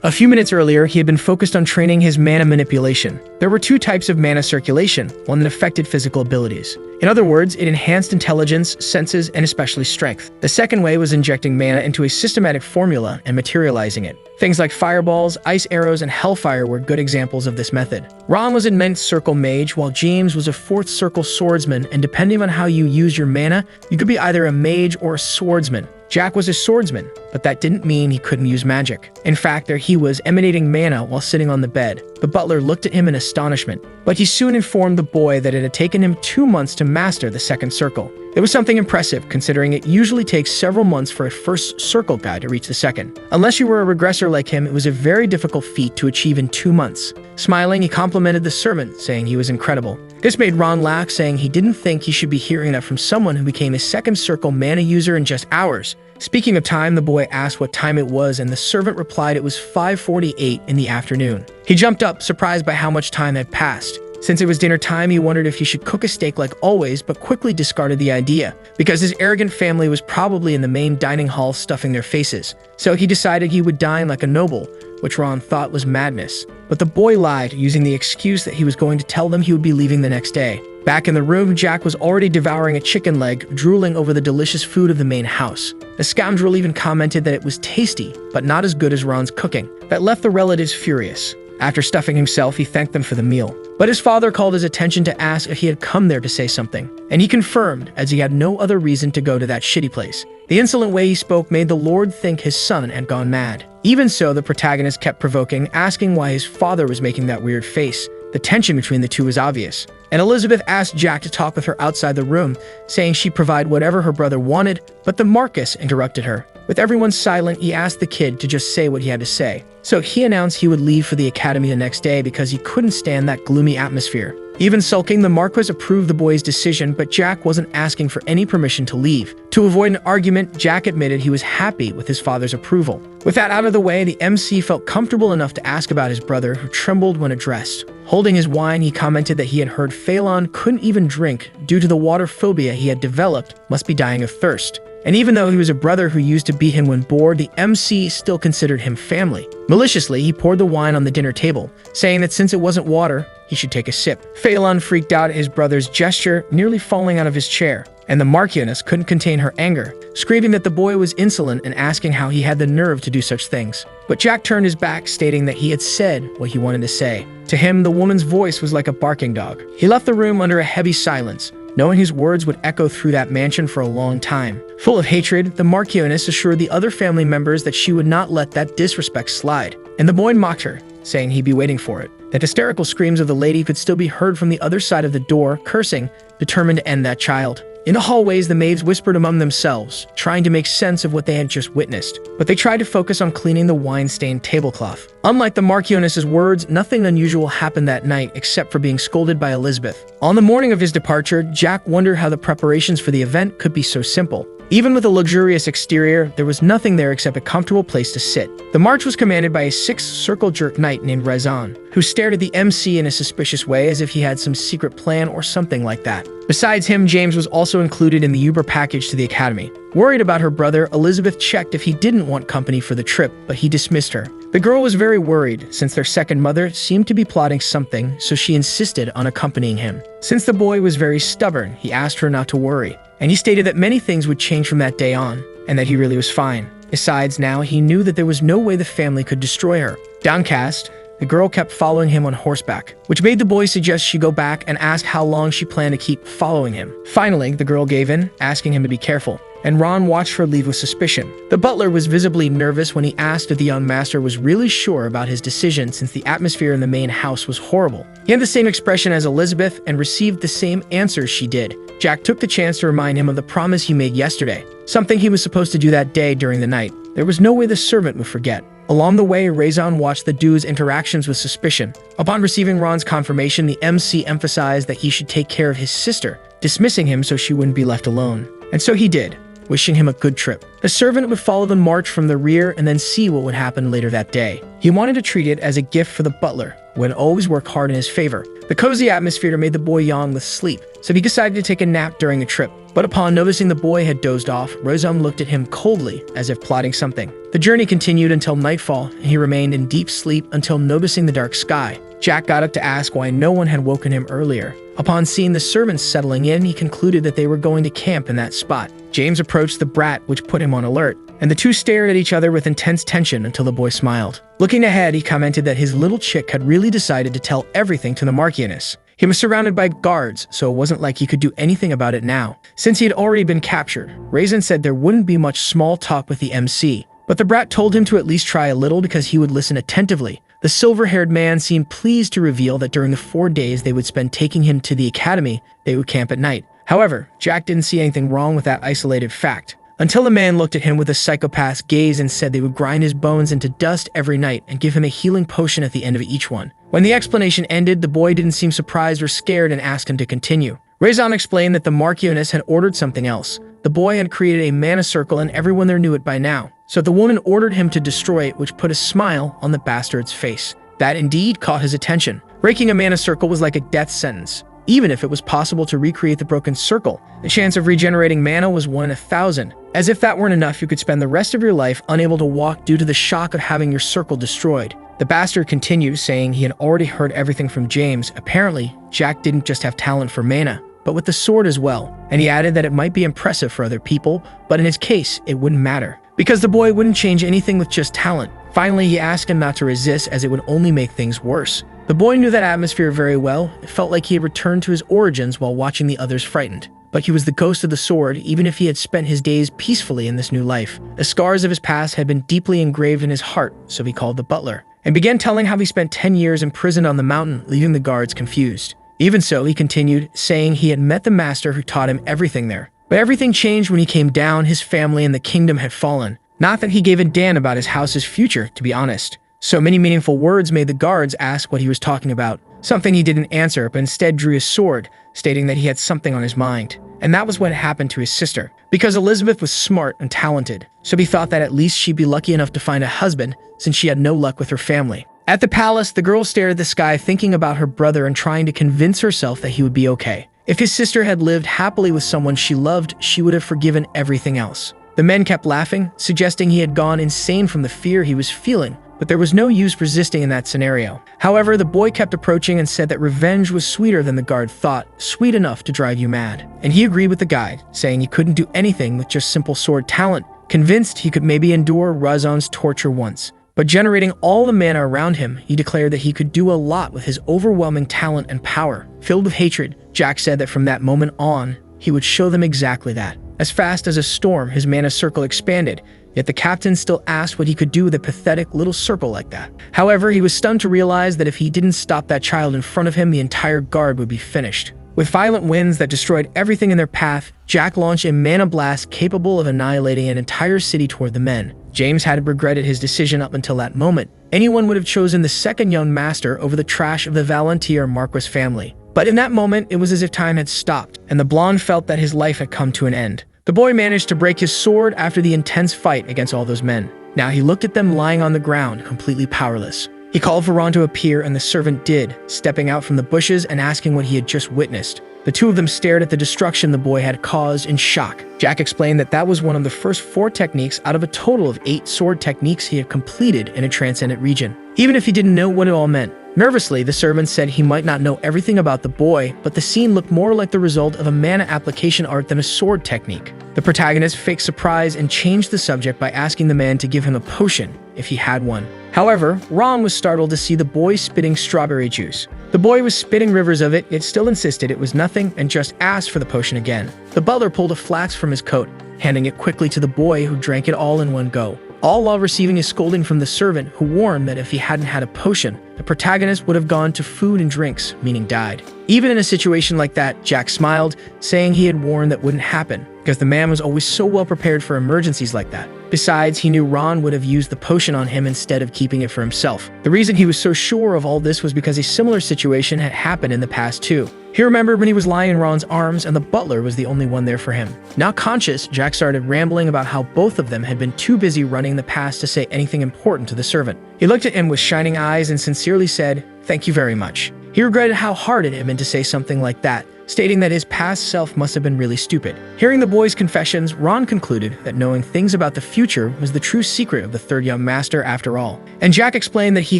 A few minutes earlier, he had been focused on training his mana manipulation. There were two types of mana circulation, one that affected physical abilities. In other words, it enhanced intelligence, senses, and especially strength. The second way was injecting mana into a systematic formula and materializing it. Things like fireballs, ice arrows, and hellfire were good examples of this method. Ron was a ninth circle mage, while James was a fourth circle swordsman, and depending on how you use your mana, you could be either a mage or a swordsman. Jack was a swordsman, but that didn't mean he couldn't use magic. In fact, there he was, emanating mana while sitting on the bed. The butler looked at him in astonishment, but he soon informed the boy that it had taken him 2 months to master the second circle. It was something impressive, considering it usually takes several months for a first circle guy to reach the second. Unless you were a regressor like him, it was a very difficult feat to achieve in 2 months. Smiling, he complimented the servant, saying he was incredible. This made Ron laugh, saying he didn't think he should be hearing that from someone who became a second circle mana user in just hours. Speaking of time, the boy asked what time it was, and the servant replied it was 5:48 in the afternoon. He jumped up, surprised by how much time had passed. Since it was dinner time, he wondered if he should cook a steak like always, but quickly discarded the idea, because his arrogant family was probably in the main dining hall stuffing their faces. So he decided he would dine like a noble, which Ron thought was madness. But the boy lied, using the excuse that he was going to tell them he would be leaving the next day. Back in the room, Jack was already devouring a chicken leg, drooling over the delicious food of the main house. The scoundrel even commented that it was tasty, but not as good as Ron's cooking. That left the relatives furious. After stuffing himself, he thanked them for the meal. But his father called his attention to ask if he had come there to say something, and he confirmed, as he had no other reason to go to that shitty place. The insolent way he spoke made the Lord think his son had gone mad. Even so, the protagonist kept provoking, asking why his father was making that weird face. The tension between the two was obvious, and Elizabeth asked Jack to talk with her outside the room, saying she'd provide whatever her brother wanted, but the Marcus interrupted her. With everyone silent, he asked the kid to just say what he had to say. So he announced he would leave for the academy the next day because he couldn't stand that gloomy atmosphere. Even sulking, the Marquis approved the boy's decision, but Jack wasn't asking for any permission to leave. To avoid an argument, Jack admitted he was happy with his father's approval. With that out of the way, the MC felt comfortable enough to ask about his brother, who trembled when addressed. Holding his wine, he commented that he had heard Phelan couldn't even drink due to the water phobia he had developed, must be dying of thirst. And even though he was a brother who used to beat him when bored, the MC still considered him family. Maliciously, he poured the wine on the dinner table, saying that since it wasn't water, he should take a sip. Phelan freaked out at his brother's gesture, nearly falling out of his chair, and the Marchioness couldn't contain her anger, screaming that the boy was insolent and asking how he had the nerve to do such things. But Jack turned his back, stating that he had said what he wanted to say. To him, the woman's voice was like a barking dog. He left the room under a heavy silence, knowing his words would echo through that mansion for a long time. Full of hatred, the Marchioness assured the other family members that she would not let that disrespect slide, and the boy mocked her, saying he'd be waiting for it. The hysterical screams of the lady could still be heard from the other side of the door, cursing, determined to end that child. In the hallways, the maids whispered among themselves, trying to make sense of what they had just witnessed, but they tried to focus on cleaning the wine-stained tablecloth. Unlike the Marchioness's words, nothing unusual happened that night except for being scolded by Elizabeth. On the morning of his departure, Jack wondered how the preparations for the event could be so simple. Even with a luxurious exterior, there was nothing there except a comfortable place to sit. The march was commanded by a six-circle jerk knight named Rezan, who stared at the MC in a suspicious way as if he had some secret plan or something like that. Besides him, James was also included in the Uber package to the academy. Worried about her brother, Elizabeth checked if he didn't want company for the trip, but he dismissed her. The girl was very worried, since their second mother seemed to be plotting something, so she insisted on accompanying him. Since the boy was very stubborn, he asked her not to worry, and he stated that many things would change from that day on, and that he really was fine. Besides, now he knew that there was no way the family could destroy her. Downcast, the girl kept following him on horseback, which made the boy suggest she go back and ask how long she planned to keep following him. Finally, the girl gave in, asking him to be careful, and Ron watched her leave with suspicion. The butler was visibly nervous when he asked if the young master was really sure about his decision, since the atmosphere in the main house was horrible. He had the same expression as Elizabeth and received the same answers she did. Jack took the chance to remind him of the promise he made yesterday, something he was supposed to do that day during the night. There was no way the servant would forget. Along the way, Rezan watched the dude's interactions with suspicion. Upon receiving Ron's confirmation, the MC emphasized that he should take care of his sister, dismissing him so she wouldn't be left alone. And so he did, wishing him a good trip. The servant would follow the march from the rear and then see what would happen later that day. He wanted to treat it as a gift for the butler, who would always work hard in his favor. The cozy atmosphere made the boy yawn with sleep, so he decided to take a nap during the trip. But upon noticing the boy had dozed off, Rezan looked at him coldly, as if plotting something. The journey continued until nightfall, and he remained in deep sleep until noticing the dark sky. Jack got up to ask why no one had woken him earlier. Upon seeing the servants settling in, he concluded that they were going to camp in that spot. James approached the brat, which put him on alert, and the two stared at each other with intense tension until the boy smiled. Looking ahead, he commented that his little chick had really decided to tell everything to the Marchioness. He was surrounded by guards, so it wasn't like he could do anything about it now. Since he had already been captured, Rezan said there wouldn't be much small talk with the MC, but the brat told him to at least try a little because he would listen attentively. The silver-haired man seemed pleased to reveal that during the 4 days they would spend taking him to the academy, they would camp at night. However, Jack didn't see anything wrong with that isolated fact, until the man looked at him with a psychopath's gaze and said they would grind his bones into dust every night and give him a healing potion at the end of each one. When the explanation ended, the boy didn't seem surprised or scared and asked him to continue. Rezan explained that the Marchioness had ordered something else. The boy had created a mana circle and everyone there knew it by now. So the woman ordered him to destroy it, which put a smile on the bastard's face. That indeed caught his attention. Breaking a mana circle was like a death sentence. Even if it was possible to recreate the broken circle, the chance of regenerating mana was 1 in 1,000. As if that weren't enough, you could spend the rest of your life unable to walk due to the shock of having your circle destroyed. The bastard continues, saying he had already heard everything from James. Apparently, Jack didn't just have talent for mana, but with the sword as well. And he added that it might be impressive for other people, but in his case, it wouldn't matter, because the boy wouldn't change anything with just talent. Finally, he asked him not to resist, as it would only make things worse. The boy knew that atmosphere very well. It felt like he had returned to his origins while watching the others frightened. But he was the ghost of the sword, even if he had spent his days peacefully in this new life. The scars of his past had been deeply engraved in his heart, so he called the butler, and began telling how he spent 10 years imprisoned on the mountain, leaving the guards confused. Even so, he continued, saying he had met the master who taught him everything there. But everything changed when he came down. His family and the kingdom had fallen. Not that he gave a damn about his house's future, to be honest. So many meaningful words made the guards ask what he was talking about. Something he didn't answer, but instead drew his sword, stating that he had something on his mind. And that was what happened to his sister. Because Elizabeth was smart and talented, so he thought that at least she'd be lucky enough to find a husband, since she had no luck with her family. At the palace, the girl stared at the sky, thinking about her brother and trying to convince herself that he would be okay. If his sister had lived happily with someone she loved, she would have forgiven everything else. The men kept laughing, suggesting he had gone insane from the fear he was feeling, but there was no use resisting in that scenario. However, the boy kept approaching and said that revenge was sweeter than the guard thought, sweet enough to drive you mad. And he agreed with the guide, saying he couldn't do anything with just simple sword talent, convinced he could maybe endure Razon's torture once. But generating all the mana around him, he declared that he could do a lot with his overwhelming talent and power. Filled with hatred, Jack said that from that moment on, he would show them exactly that. As fast as a storm, his mana circle expanded, yet the captain still asked what he could do with a pathetic little circle like that. However, he was stunned to realize that if he didn't stop that child in front of him, the entire guard would be finished. With violent winds that destroyed everything in their path, Jack launched a mana blast capable of annihilating an entire city toward the men. James had regretted his decision up until that moment. Anyone would have chosen the second young master over the trash of the Valentier Marquis family. But in that moment, it was as if time had stopped, and the blonde felt that his life had come to an end. The boy managed to break his sword after the intense fight against all those men. Now he looked at them lying on the ground, completely powerless. He called for Ron to appear, and the servant did, stepping out from the bushes and asking what he had just witnessed. The two of them stared at the destruction the boy had caused in shock. Jack explained that that was one of the first 4 techniques out of a total of 8 sword techniques he had completed in a transcendent region, even if he didn't know what it all meant. Nervously, the servant said he might not know everything about the boy, but the scene looked more like the result of a mana application art than a sword technique. The protagonist faked surprise and changed the subject by asking the man to give him a potion, if he had one. However, Ron was startled to see the boy spitting strawberry juice. The boy was spitting rivers of it, yet still insisted it was nothing and just asked for the potion again. The butler pulled a flask from his coat, handing it quickly to the boy, who drank it all in one go, all while receiving a scolding from the servant, who warned that if he hadn't had a potion, the protagonist would have gone to food and drinks, meaning died. Even in a situation like that, Jack smiled, saying he had warned that wouldn't happen, because the man was always so well prepared for emergencies like that. Besides, he knew Ron would have used the potion on him instead of keeping it for himself. The reason he was so sure of all this was because a similar situation had happened in the past too. He remembered when he was lying in Ron's arms and the butler was the only one there for him. Now conscious, Jack started rambling about how both of them had been too busy running the past to say anything important to the servant. He looked at him with shining eyes and sincerely said, "Thank you very much." He regretted how hard it had been to say something like that, stating that his past self must have been really stupid. Hearing the boy's confessions, Ron concluded that knowing things about the future was the true secret of the third young master after all. And Jack explained that he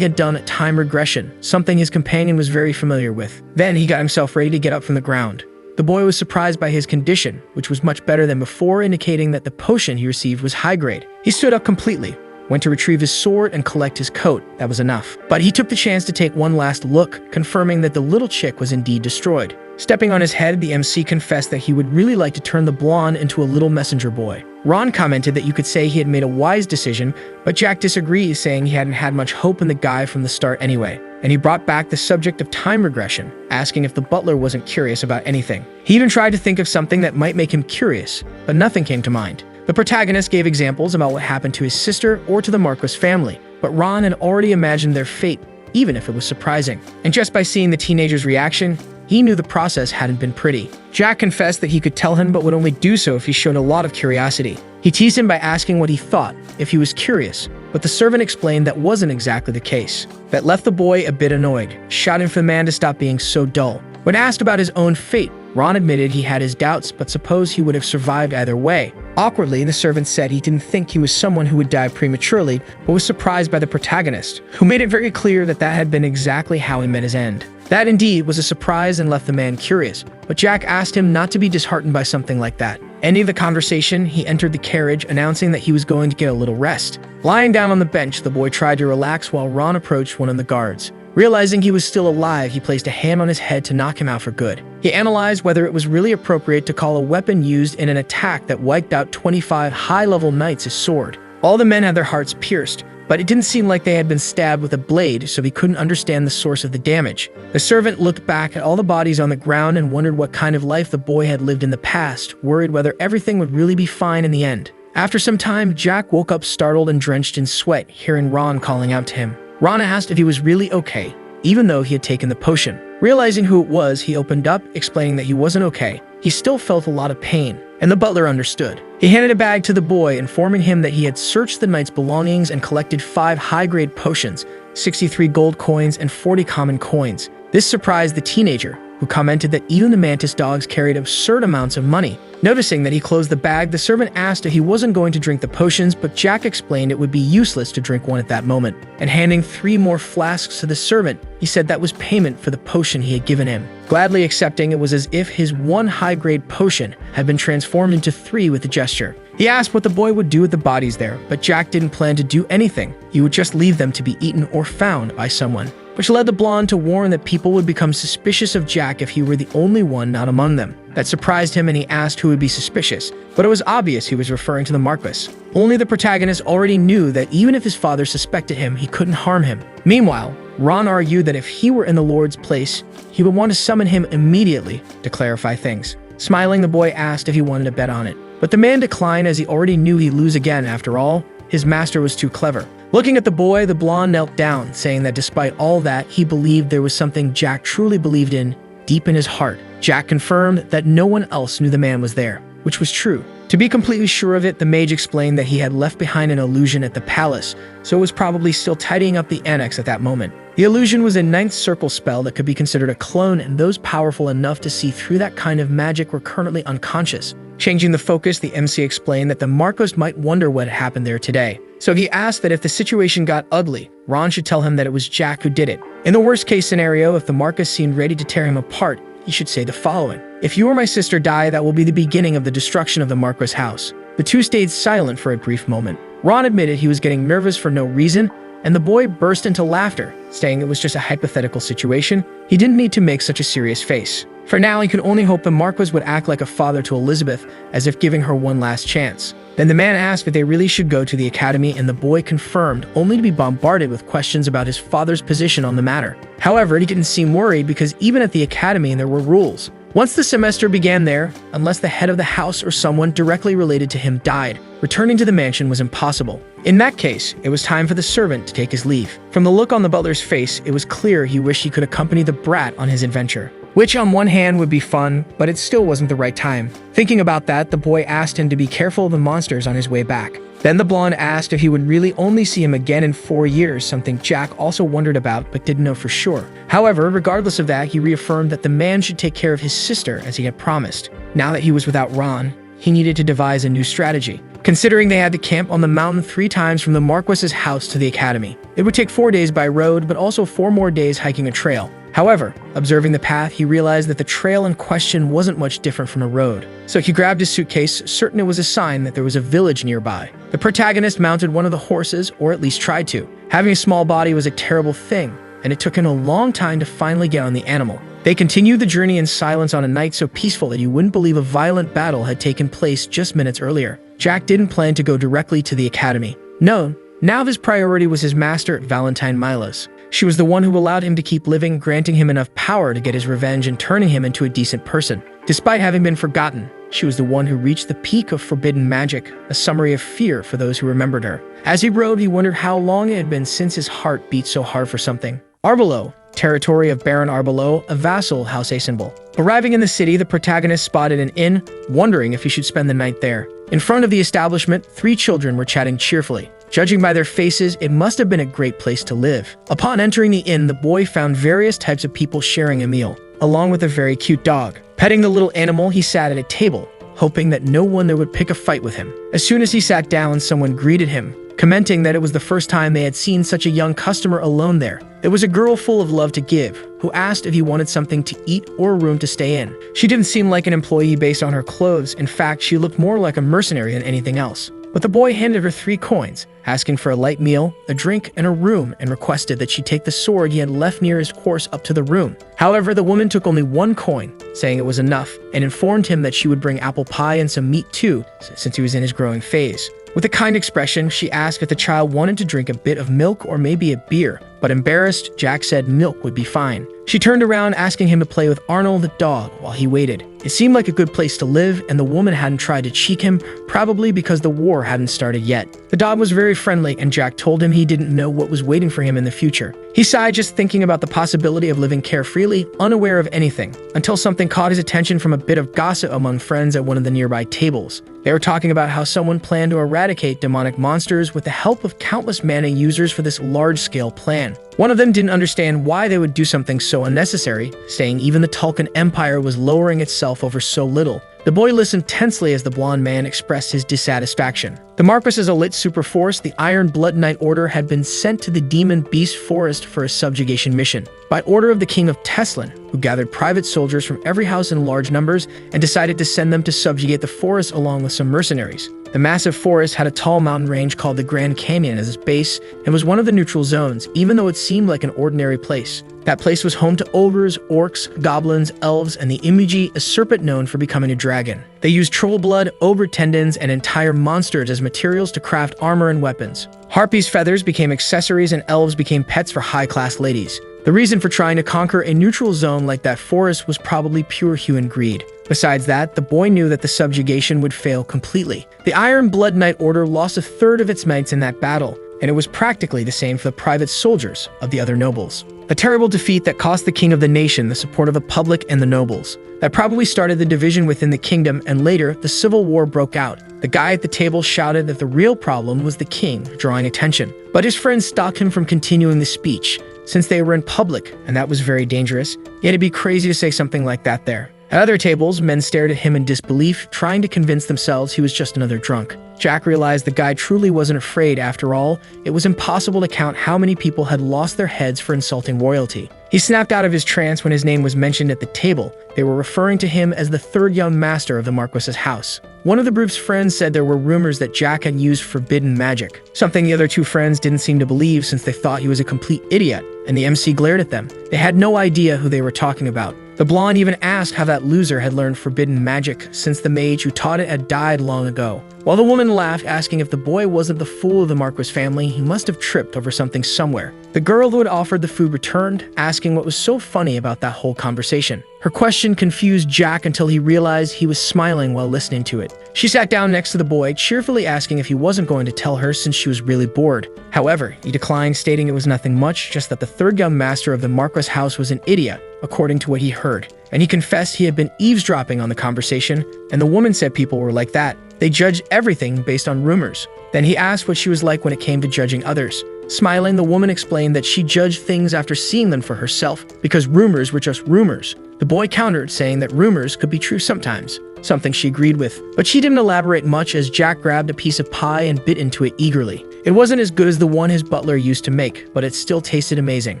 had done time regression, something his companion was very familiar with. Then he got himself ready to get up from the ground. The boy was surprised by his condition, which was much better than before, indicating that the potion he received was high grade. He stood up completely, went to retrieve his sword and collect his coat. That was enough. But he took the chance to take one last look, confirming that the little chick was indeed destroyed. Stepping on his head, the MC confessed that he would really like to turn the blonde into a little messenger boy. Ron commented that you could say he had made a wise decision, but Jack disagreed, saying he hadn't had much hope in the guy from the start anyway. And he brought back the subject of time regression, asking if the butler wasn't curious about anything. He even tried to think of something that might make him curious, but nothing came to mind. The protagonist gave examples about what happened to his sister or to the Marquis family, but Ron had already imagined their fate, even if it was surprising. And just by seeing the teenager's reaction, he knew the process hadn't been pretty. Jack confessed that he could tell him, but would only do so if he showed a lot of curiosity. He teased him by asking what he thought, if he was curious, but the servant explained that wasn't exactly the case. That left the boy a bit annoyed, shouting for the man to stop being so dull. When asked about his own fate, Ron admitted he had his doubts, but supposed he would have survived either way. Awkwardly, the servant said he didn't think he was someone who would die prematurely, but was surprised by the protagonist, who made it very clear that that had been exactly how he met his end. That indeed was a surprise and left the man curious, but Jack asked him not to be disheartened by something like that. Ending the conversation, he entered the carriage, announcing that he was going to get a little rest. Lying down on the bench, the boy tried to relax while Ron approached one of the guards. Realizing he was still alive, he placed a hand on his head to knock him out for good. He analyzed whether it was really appropriate to call a weapon used in an attack that wiped out 25 high-level knights a sword. All the men had their hearts pierced, but it didn't seem like they had been stabbed with a blade, so he couldn't understand the source of the damage. The servant looked back at all the bodies on the ground and wondered what kind of life the boy had lived in the past, worried whether everything would really be fine in the end. After some time, Jack woke up startled and drenched in sweat, hearing Ron calling out to him. Ron asked if he was really okay, even though he had taken the potion. Realizing who it was, he opened up, explaining that he wasn't okay. He still felt a lot of pain, and the butler understood. He handed a bag to the boy, informing him that he had searched the knight's belongings and collected 5 high-grade potions, 63 gold coins, and 40 common coins. This surprised the teenager, who commented that even the mantis dogs carried absurd amounts of money. Noticing that he closed the bag, the servant asked if he wasn't going to drink the potions, but Jack explained it would be useless to drink one at that moment. And handing 3 more flasks to the servant, he said that was payment for the potion he had given him. Gladly accepting, it was as if his 1 high-grade potion had been transformed into 3 with a gesture. He asked what the boy would do with the bodies there, but Jack didn't plan to do anything. He would just leave them to be eaten or found by someone, which led the blonde to warn that people would become suspicious of Jack if he were the only one not among them. That surprised him, and he asked who would be suspicious, but it was obvious he was referring to the Marquis. Only the protagonist already knew that even if his father suspected him, he couldn't harm him. Meanwhile, Ron argued that if he were in the Lord's place, he would want to summon him immediately to clarify things. Smiling, the boy asked if he wanted to bet on it, but the man declined as he already knew he'd lose again. After all, his master was too clever. Looking at the boy, the blonde knelt down, saying that despite all that, he believed there was something Jack truly believed in, deep in his heart. Jack confirmed that no one else knew the man was there, which was true. To be completely sure of it, the mage explained that he had left behind an illusion at the palace, so it was probably still tidying up the annex at that moment. The illusion was a 9th circle spell that could be considered a clone, and those powerful enough to see through that kind of magic were currently unconscious. Changing the focus, the MC explained that the Marcos might wonder what had happened there today. So he asked that if the situation got ugly, Ron should tell him that it was Jack who did it. In the worst case scenario, if the Marcos seemed ready to tear him apart, he should say the following: "If you or my sister die, that will be the beginning of the destruction of the Marquis house." The two stayed silent for a brief moment. Ron admitted he was getting nervous for no reason, and the boy burst into laughter, saying it was just a hypothetical situation. He didn't need to make such a serious face. For now, he could only hope the Marquis would act like a father to Elizabeth, as if giving her one last chance. Then the man asked if they really should go to the academy, and the boy confirmed, only to be bombarded with questions about his father's position on the matter. However, he didn't seem worried because even at the academy there were rules. Once the semester began there, unless the head of the house or someone directly related to him died, returning to the mansion was impossible. In that case, it was time for the servant to take his leave. From the look on the butler's face, it was clear he wished he could accompany the brat on his adventure. Which on one hand would be fun, but it still wasn't the right time. Thinking about that, the boy asked him to be careful of the monsters on his way back. Then the blonde asked if he would really only see him again in 4 years, something Jack also wondered about but didn't know for sure. However, regardless of that, he reaffirmed that the man should take care of his sister as he had promised. Now that he was without Ron, he needed to devise a new strategy. Considering they had to camp on the mountain 3 times from the Marquis's house to the academy, it would take 4 days by road, but also 4 more days hiking a trail. However, observing the path, he realized that the trail in question wasn't much different from a road. So he grabbed his suitcase, certain it was a sign that there was a village nearby. The protagonist mounted one of the horses, or at least tried to. Having a small body was a terrible thing, and it took him a long time to finally get on the animal. They continued the journey in silence on a night so peaceful that you wouldn't believe a violent battle had taken place just minutes earlier. Jack didn't plan to go directly to the academy. No, now his priority was his master, Valentine Milos. She was the one who allowed him to keep living, granting him enough power to get his revenge and turning him into a decent person. Despite having been forgotten, she was the one who reached the peak of forbidden magic, a summary of fear for those who remembered her. As he rode, he wondered how long it had been since his heart beat so hard for something. Arbelo, territory of Baron Arbelo, a vassal House Asenbal. Arriving in the city, the protagonist spotted an inn, wondering if he should spend the night there. In front of the establishment, 3 children were chatting cheerfully. Judging by their faces, it must have been a great place to live. Upon entering the inn, the boy found various types of people sharing a meal, along with a very cute dog. Petting the little animal, he sat at a table, hoping that no one there would pick a fight with him. As soon as he sat down, someone greeted him, commenting that it was the first time they had seen such a young customer alone there. It was a girl full of love to give, who asked if he wanted something to eat or a room to stay in. She didn't seem like an employee based on her clothes. In fact, she looked more like a mercenary than anything else. But the boy handed her 3 coins, asking for a light meal, a drink, and a room, and requested that she take the sword he had left near his horse up to the room. However, the woman took only 1 coin, saying it was enough, and informed him that she would bring apple pie and some meat too, since he was in his growing phase. With a kind expression, she asked if the child wanted to drink a bit of milk or maybe a beer, but embarrassed, Jack said milk would be fine. She turned around, asking him to play with Arnold the dog while he waited. It seemed like a good place to live, and the woman hadn't tried to cheek him, probably because the war hadn't started yet. The dog was very friendly, and Jack told him he didn't know what was waiting for him in the future. He sighed just thinking about the possibility of living carefreely, unaware of anything, until something caught his attention from a bit of gossip among friends at one of the nearby tables. They were talking about how someone planned to eradicate demonic monsters with the help of countless mana users for this large-scale plan. One of them didn't understand why they would do something so unnecessary, saying even the Tulkan Empire was lowering itself over so little. The boy listened tensely as the blonde man expressed his dissatisfaction. The Marquess's elite superforce, the Iron Blood Knight Order, had been sent to the Demon Beast Forest for a subjugation mission. By order of the King of Teslin, who gathered private soldiers from every house in large numbers and decided to send them to subjugate the forest along with some mercenaries. The massive forest had a tall mountain range called the Grand Canyon as its base and was one of the neutral zones, even though it seemed like an ordinary place. That place was home to ogres, orcs, goblins, elves, and the Imuji, a serpent known for becoming a dragon. They used troll blood, ogre tendons, and entire monsters as materials to craft armor and weapons. Harpies' feathers became accessories and elves became pets for high-class ladies. The reason for trying to conquer a neutral zone like that forest was probably pure human greed. Besides that, the boy knew that the subjugation would fail completely. The Iron Blood Knight Order lost a third of its knights in that battle, and it was practically the same for the private soldiers of the other nobles. A terrible defeat that cost the king of the nation the support of the public and the nobles. That probably started the division within the kingdom, and later, the civil war broke out. The guy at the table shouted that the real problem was the king drawing attention. But his friends stopped him from continuing the speech, since they were in public, and that was very dangerous. Yet it'd be crazy to say something like that there. At other tables, men stared at him in disbelief, trying to convince themselves he was just another drunk. Jack realized the guy truly wasn't afraid after all. It was impossible to count how many people had lost their heads for insulting royalty. He snapped out of his trance when his name was mentioned at the table. They were referring to him as the third young master of the Marquess's house. One of the group's friends said there were rumors that Jack had used forbidden magic, something the other two friends didn't seem to believe since they thought he was a complete idiot, and the MC glared at them. They had no idea who they were talking about. The blonde even asked how that loser had learned forbidden magic since the mage who taught it had died long ago. While the woman laughed, asking if the boy wasn't the fool of the Marquess family, he must have tripped over something somewhere. The girl who had offered the food returned, asking what was so funny about that whole conversation. Her question confused Jack until he realized he was smiling while listening to it. She sat down next to the boy, cheerfully asking if he wasn't going to tell her since she was really bored. However, he declined, stating it was nothing much, just that the third young master of the Marquess house was an idiot, according to what he heard. And he confessed he had been eavesdropping on the conversation, and the woman said people were like that. They judged everything based on rumors. Then he asked what she was like when it came to judging others. Smiling, the woman explained that she judged things after seeing them for herself, because rumors were just rumors. The boy countered, saying that rumors could be true sometimes, something she agreed with. But she didn't elaborate much as Jack grabbed a piece of pie and bit into it eagerly. It wasn't as good as the one his butler used to make, but it still tasted amazing.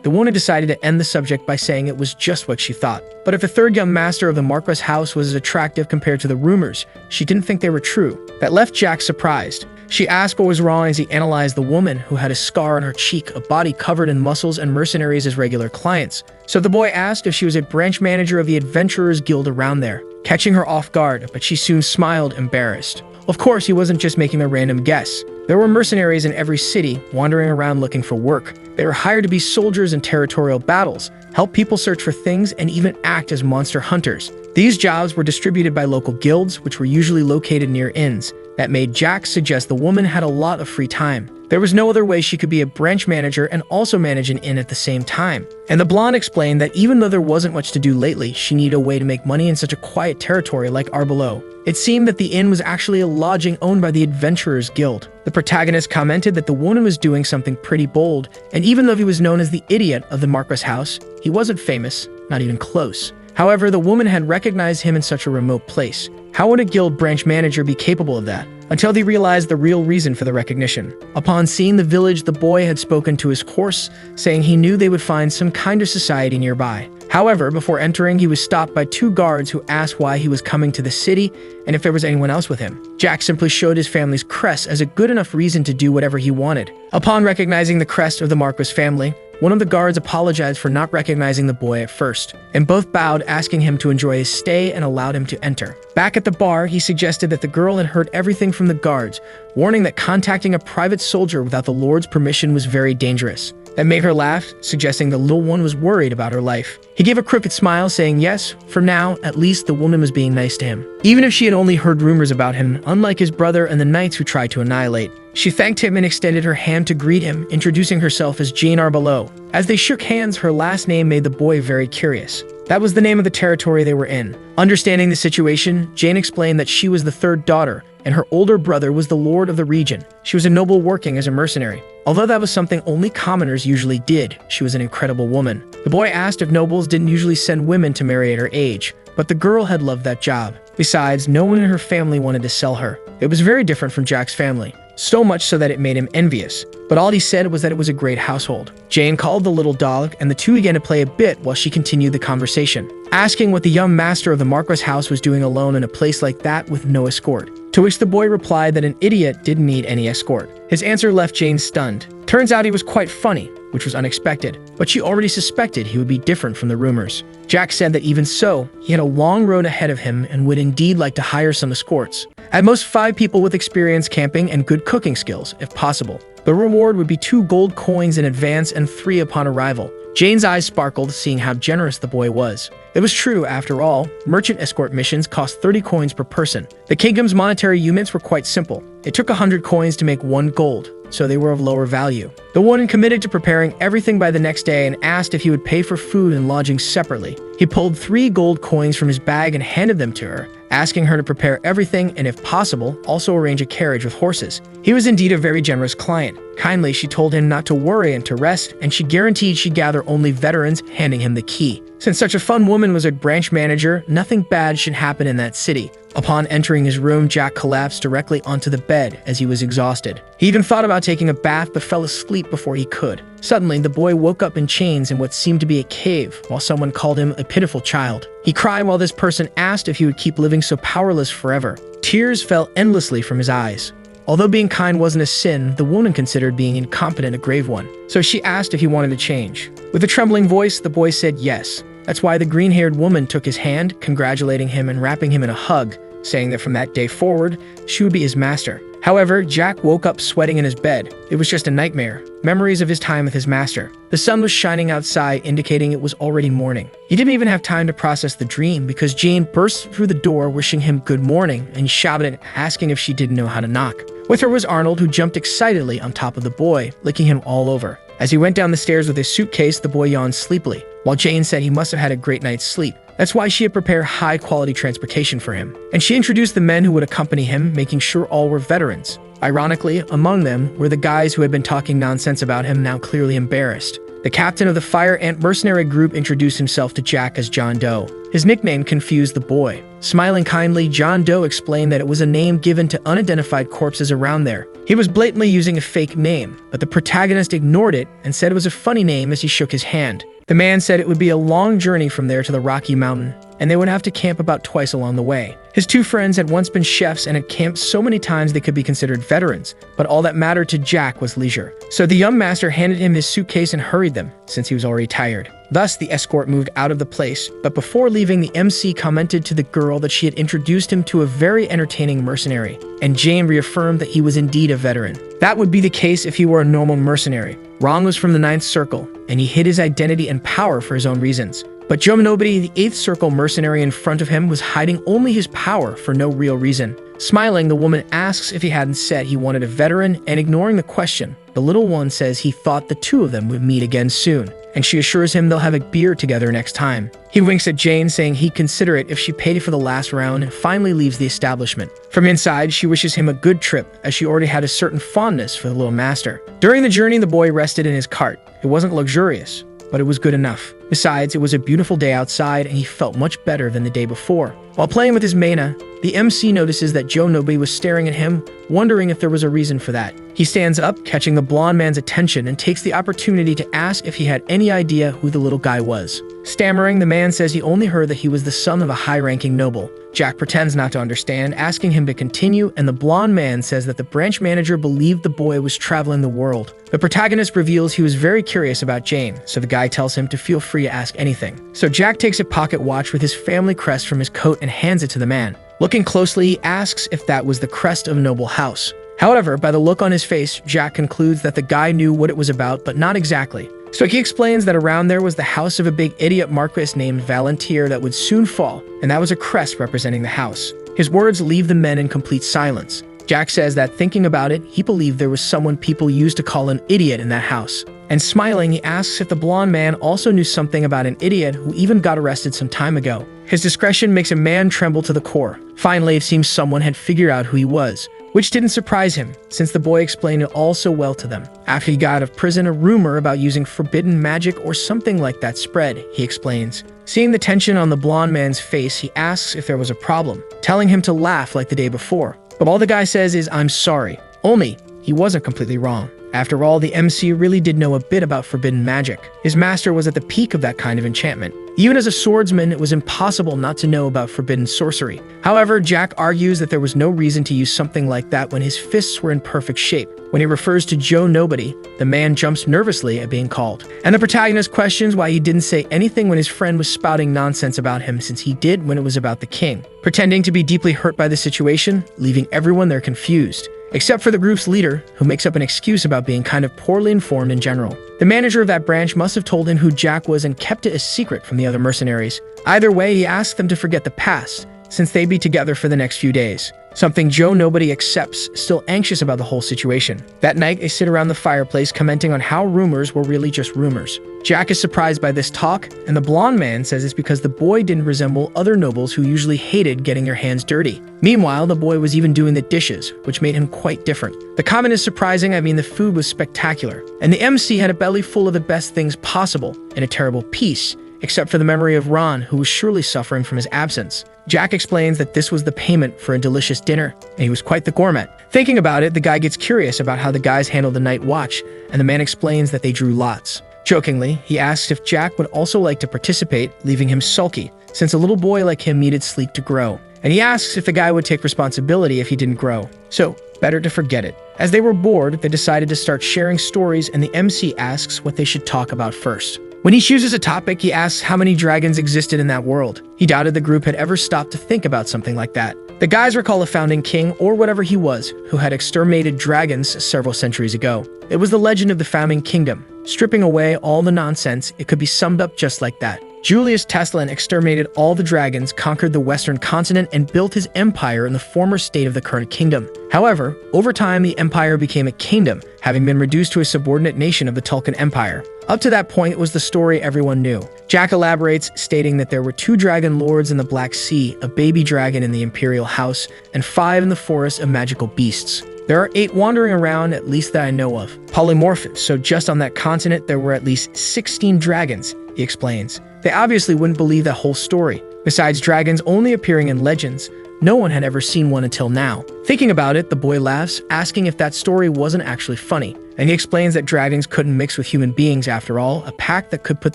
The woman decided to end the subject by saying it was just what she thought. But if the third young master of the Marquess house was as attractive compared to the rumors, she didn't think they were true. That left Jack surprised. She asked what was wrong as he analyzed the woman, who had a scar on her cheek, a body covered in muscles, and mercenaries as regular clients. So the boy asked if she was a branch manager of the Adventurers Guild around there, catching her off guard, but she soon smiled, embarrassed. Of course, he wasn't just making a random guess. There were mercenaries in every city, wandering around looking for work. They were hired to be soldiers in territorial battles, help people search for things, and even act as monster hunters. These jobs were distributed by local guilds, which were usually located near inns. That made Jack suggest the woman had a lot of free time. There was no other way she could be a branch manager and also manage an inn at the same time. And the blonde explained that even though there wasn't much to do lately, she needed a way to make money in such a quiet territory like Arbelow. It seemed that the inn was actually a lodging owned by the Adventurers Guild. The protagonist commented that the woman was doing something pretty bold, and even though he was known as the idiot of the Marquess house, he wasn't famous, not even close. However, the woman had recognized him in such a remote place. How would a guild branch manager be capable of that? Until they realized the real reason for the recognition. Upon seeing the village, the boy had spoken to his horse, saying he knew they would find some kind of society nearby. However, before entering, he was stopped by two guards who asked why he was coming to the city and if there was anyone else with him. Jack simply showed his family's crest as a good enough reason to do whatever he wanted. Upon recognizing the crest of the Marquess family, one of the guards apologized for not recognizing the boy at first, and both bowed, asking him to enjoy his stay and allowed him to enter. Back at the bar, he suggested that the girl had heard everything from the guards, warning that contacting a private soldier without the Lord's permission was very dangerous. That made her laugh, suggesting the little one was worried about her life. He gave a crooked smile, saying yes, for now, at least the woman was being nice to him. Even if she had only heard rumors about him, unlike his brother and the knights who tried to annihilate. She thanked him and extended her hand to greet him, introducing herself as Jane Arbelow. As they shook hands, her last name made the boy very curious. That was the name of the territory they were in. Understanding the situation, Jane explained that she was the third daughter, and her older brother was the lord of the region. She was a noble working as a mercenary. Although that was something only commoners usually did, she was an incredible woman. The boy asked if nobles didn't usually send women to marry at her age, but the girl had loved that job. Besides, no one in her family wanted to sell her. It was very different from Jack's family, so much so that it made him envious. But all he said was that it was a great household. Jane called the little dog, and the two began to play a bit while she continued the conversation, asking what the young master of the Marquis house was doing alone in a place like that with no escort. To which the boy replied that an idiot didn't need any escort. His answer left Jane stunned. Turns out he was quite funny, which was unexpected, but she already suspected he would be different from the rumors. Jack said that even so, he had a long road ahead of him and would indeed like to hire some escorts. At most 5 people with experience camping and good cooking skills, if possible. The reward would be 2 gold coins in advance and 3 upon arrival. Jane's eyes sparkled, seeing how generous the boy was. It was true, after all, merchant escort missions cost 30 coins per person. The kingdom's monetary units were quite simple. It took 100 coins to make 1 gold, so they were of lower value. The woman committed to preparing everything by the next day and asked if he would pay for food and lodging separately. He pulled 3 gold coins from his bag and handed them to her, asking her to prepare everything and, if possible, also arrange a carriage with horses. He was indeed a very generous client. Kindly, she told him not to worry and to rest, and she guaranteed she'd gather only veterans, handing him the key. Since such a fun woman was a branch manager, nothing bad should happen in that city. Upon entering his room, Jack collapsed directly onto the bed as he was exhausted. He even thought about taking a bath but fell asleep before he could. Suddenly, the boy woke up in chains in what seemed to be a cave, while someone called him a pitiful child. He cried while this person asked if he would keep living so powerless forever. Tears fell endlessly from his eyes. Although being kind wasn't a sin, the woman considered being incompetent a grave one. So she asked if he wanted to change. With a trembling voice, the boy said yes. That's why the green-haired woman took his hand, congratulating him and wrapping him in a hug, saying that from that day forward, she would be his master. However, Jack woke up sweating in his bed. It was just a nightmare. Memories of his time with his master. The sun was shining outside, indicating it was already morning. He didn't even have time to process the dream because Jane burst through the door wishing him good morning and shouted, asking if she didn't know how to knock. With her was Arnold, who jumped excitedly on top of the boy, licking him all over. As he went down the stairs with his suitcase, the boy yawned sleepily, while Jane said he must have had a great night's sleep. That's why she had prepared high-quality transportation for him. And she introduced the men who would accompany him, making sure all were veterans. Ironically, among them were the guys who had been talking nonsense about him, now clearly embarrassed. The captain of the Fire Ant mercenary group introduced himself to Jack as John Doe. His nickname confused the boy. Smiling kindly, John Doe explained that it was a name given to unidentified corpses around there. He was blatantly using a fake name, but the protagonist ignored it and said it was a funny name as he shook his hand. The man said it would be a long journey from there to the Rocky Mountain, and they would have to camp about twice along the way. His 2 friends had once been chefs and had camped so many times they could be considered veterans, but all that mattered to Jack was leisure. So the young master handed him his suitcase and hurried them, since he was already tired. Thus, the escort moved out of the place, but before leaving, the MC commented to the girl that she had introduced him to a very entertaining mercenary, and Jane reaffirmed that he was indeed a veteran. That would be the case if he were a normal mercenary. Ron was from the 9th Circle, and he hid his identity and power for his own reasons. But Joe Nobody, the 8th Circle mercenary in front of him, was hiding only his power for no real reason. Smiling, the woman asks if he hadn't said he wanted a veteran, and ignoring the question, the little one says he thought the 2 of them would meet again soon, and she assures him they'll have a beer together next time. He winks at Jane, saying he'd consider it if she paid for the last round, and finally leaves the establishment. From inside, she wishes him a good trip, as she already had a certain fondness for the little master. During the journey, the boy rested in his cart. It wasn't luxurious, but it was good enough. Besides, it was a beautiful day outside, and he felt much better than the day before. While playing with his mana, the MC notices that Joe Nobody was staring at him, wondering if there was a reason for that. He stands up, catching the blonde man's attention, and takes the opportunity to ask if he had any idea who the little guy was. Stammering, the man says he only heard that he was the son of a high-ranking noble. Jack pretends not to understand, asking him to continue, and the blonde man says that the branch manager believed the boy was traveling the world. The protagonist reveals he was very curious about Jane, so the guy tells him to feel free to ask anything. So Jack takes a pocket watch with his family crest from his coat and hands it to the man. Looking closely, he asks if that was the crest of a noble house. However, by the look on his face, Jack concludes that the guy knew what it was about, but not exactly. So he explains that around there was the house of a big idiot marquis named Valentir that would soon fall, and that was a crest representing the house. His words leave the men in complete silence. Jack says that thinking about it, he believed there was someone people used to call an idiot in that house. And smiling, he asks if the blonde man also knew something about an idiot who even got arrested some time ago. His discretion makes a man tremble to the core. Finally, it seems someone had figured out who he was, which didn't surprise him, since the boy explained it all so well to them. After he got out of prison, a rumor about using forbidden magic or something like that spread, he explains. Seeing the tension on the blonde man's face, he asks if there was a problem, telling him to laugh like the day before. But all the guy says is, "I'm sorry." Only, he wasn't completely wrong. After all, the MC really did know a bit about forbidden magic. His master was at the peak of that kind of enchantment. Even as a swordsman, it was impossible not to know about forbidden sorcery. However, Jack argues that there was no reason to use something like that when his fists were in perfect shape. When he refers to Joe Nobody, the man jumps nervously at being called. And the protagonist questions why he didn't say anything when his friend was spouting nonsense about him, since he did when it was about the king, pretending to be deeply hurt by the situation, leaving everyone there confused. Except for the group's leader, who makes up an excuse about being kind of poorly informed in general. The manager of that branch must have told him who Jack was and kept it a secret from the other mercenaries. Either way, he asked them to forget the past, since they'd be together for the next few days. Something Joe Nobody accepts, still anxious about the whole situation. That night, they sit around the fireplace commenting on how rumors were really just rumors. Jack is surprised by this talk, and the blonde man says it's because the boy didn't resemble other nobles who usually hated getting their hands dirty. Meanwhile, the boy was even doing the dishes, which made him quite different. The comment is surprising. The food was spectacular, and the MC had a belly full of the best things possible, and a terrible piece, except for the memory of Ron, who was surely suffering from his absence. Jack explains that this was the payment for a delicious dinner, and he was quite the gourmet. Thinking about it, the guy gets curious about how the guys handled the night watch, and the man explains that they drew lots. Jokingly, he asks if Jack would also like to participate, leaving him sulky, since a little boy like him needed sleep to grow. And he asks if the guy would take responsibility if he didn't grow. So, better to forget it. As they were bored, they decided to start sharing stories, and the MC asks what they should talk about first. When he chooses a topic, he asks how many dragons existed in that world. He doubted the group had ever stopped to think about something like that. The guys recall a founding king, or whatever he was, who had exterminated dragons several centuries ago. It was the legend of the founding kingdom. Stripping away all the nonsense, it could be summed up just like that. Julius Teslan exterminated all the dragons, conquered the western continent, and built his empire in the former state of the current kingdom. However, over time, the empire became a kingdom, having been reduced to a subordinate nation of the Tulkun Empire. Up to that point, it was the story everyone knew. Jack elaborates, stating that there were 2 dragon lords in the Black Sea, a baby dragon in the Imperial House, and 5 in the Forest of Magical Beasts. There are 8 wandering around, at least that I know of. Polymorphous, so just on that continent, there were at least 16 dragons, he explains. They obviously wouldn't believe that whole story. Besides dragons only appearing in legends, no one had ever seen one until now. Thinking about it, the boy laughs, asking if that story wasn't actually funny. And he explains that dragons couldn't mix with human beings after all, a pact that could put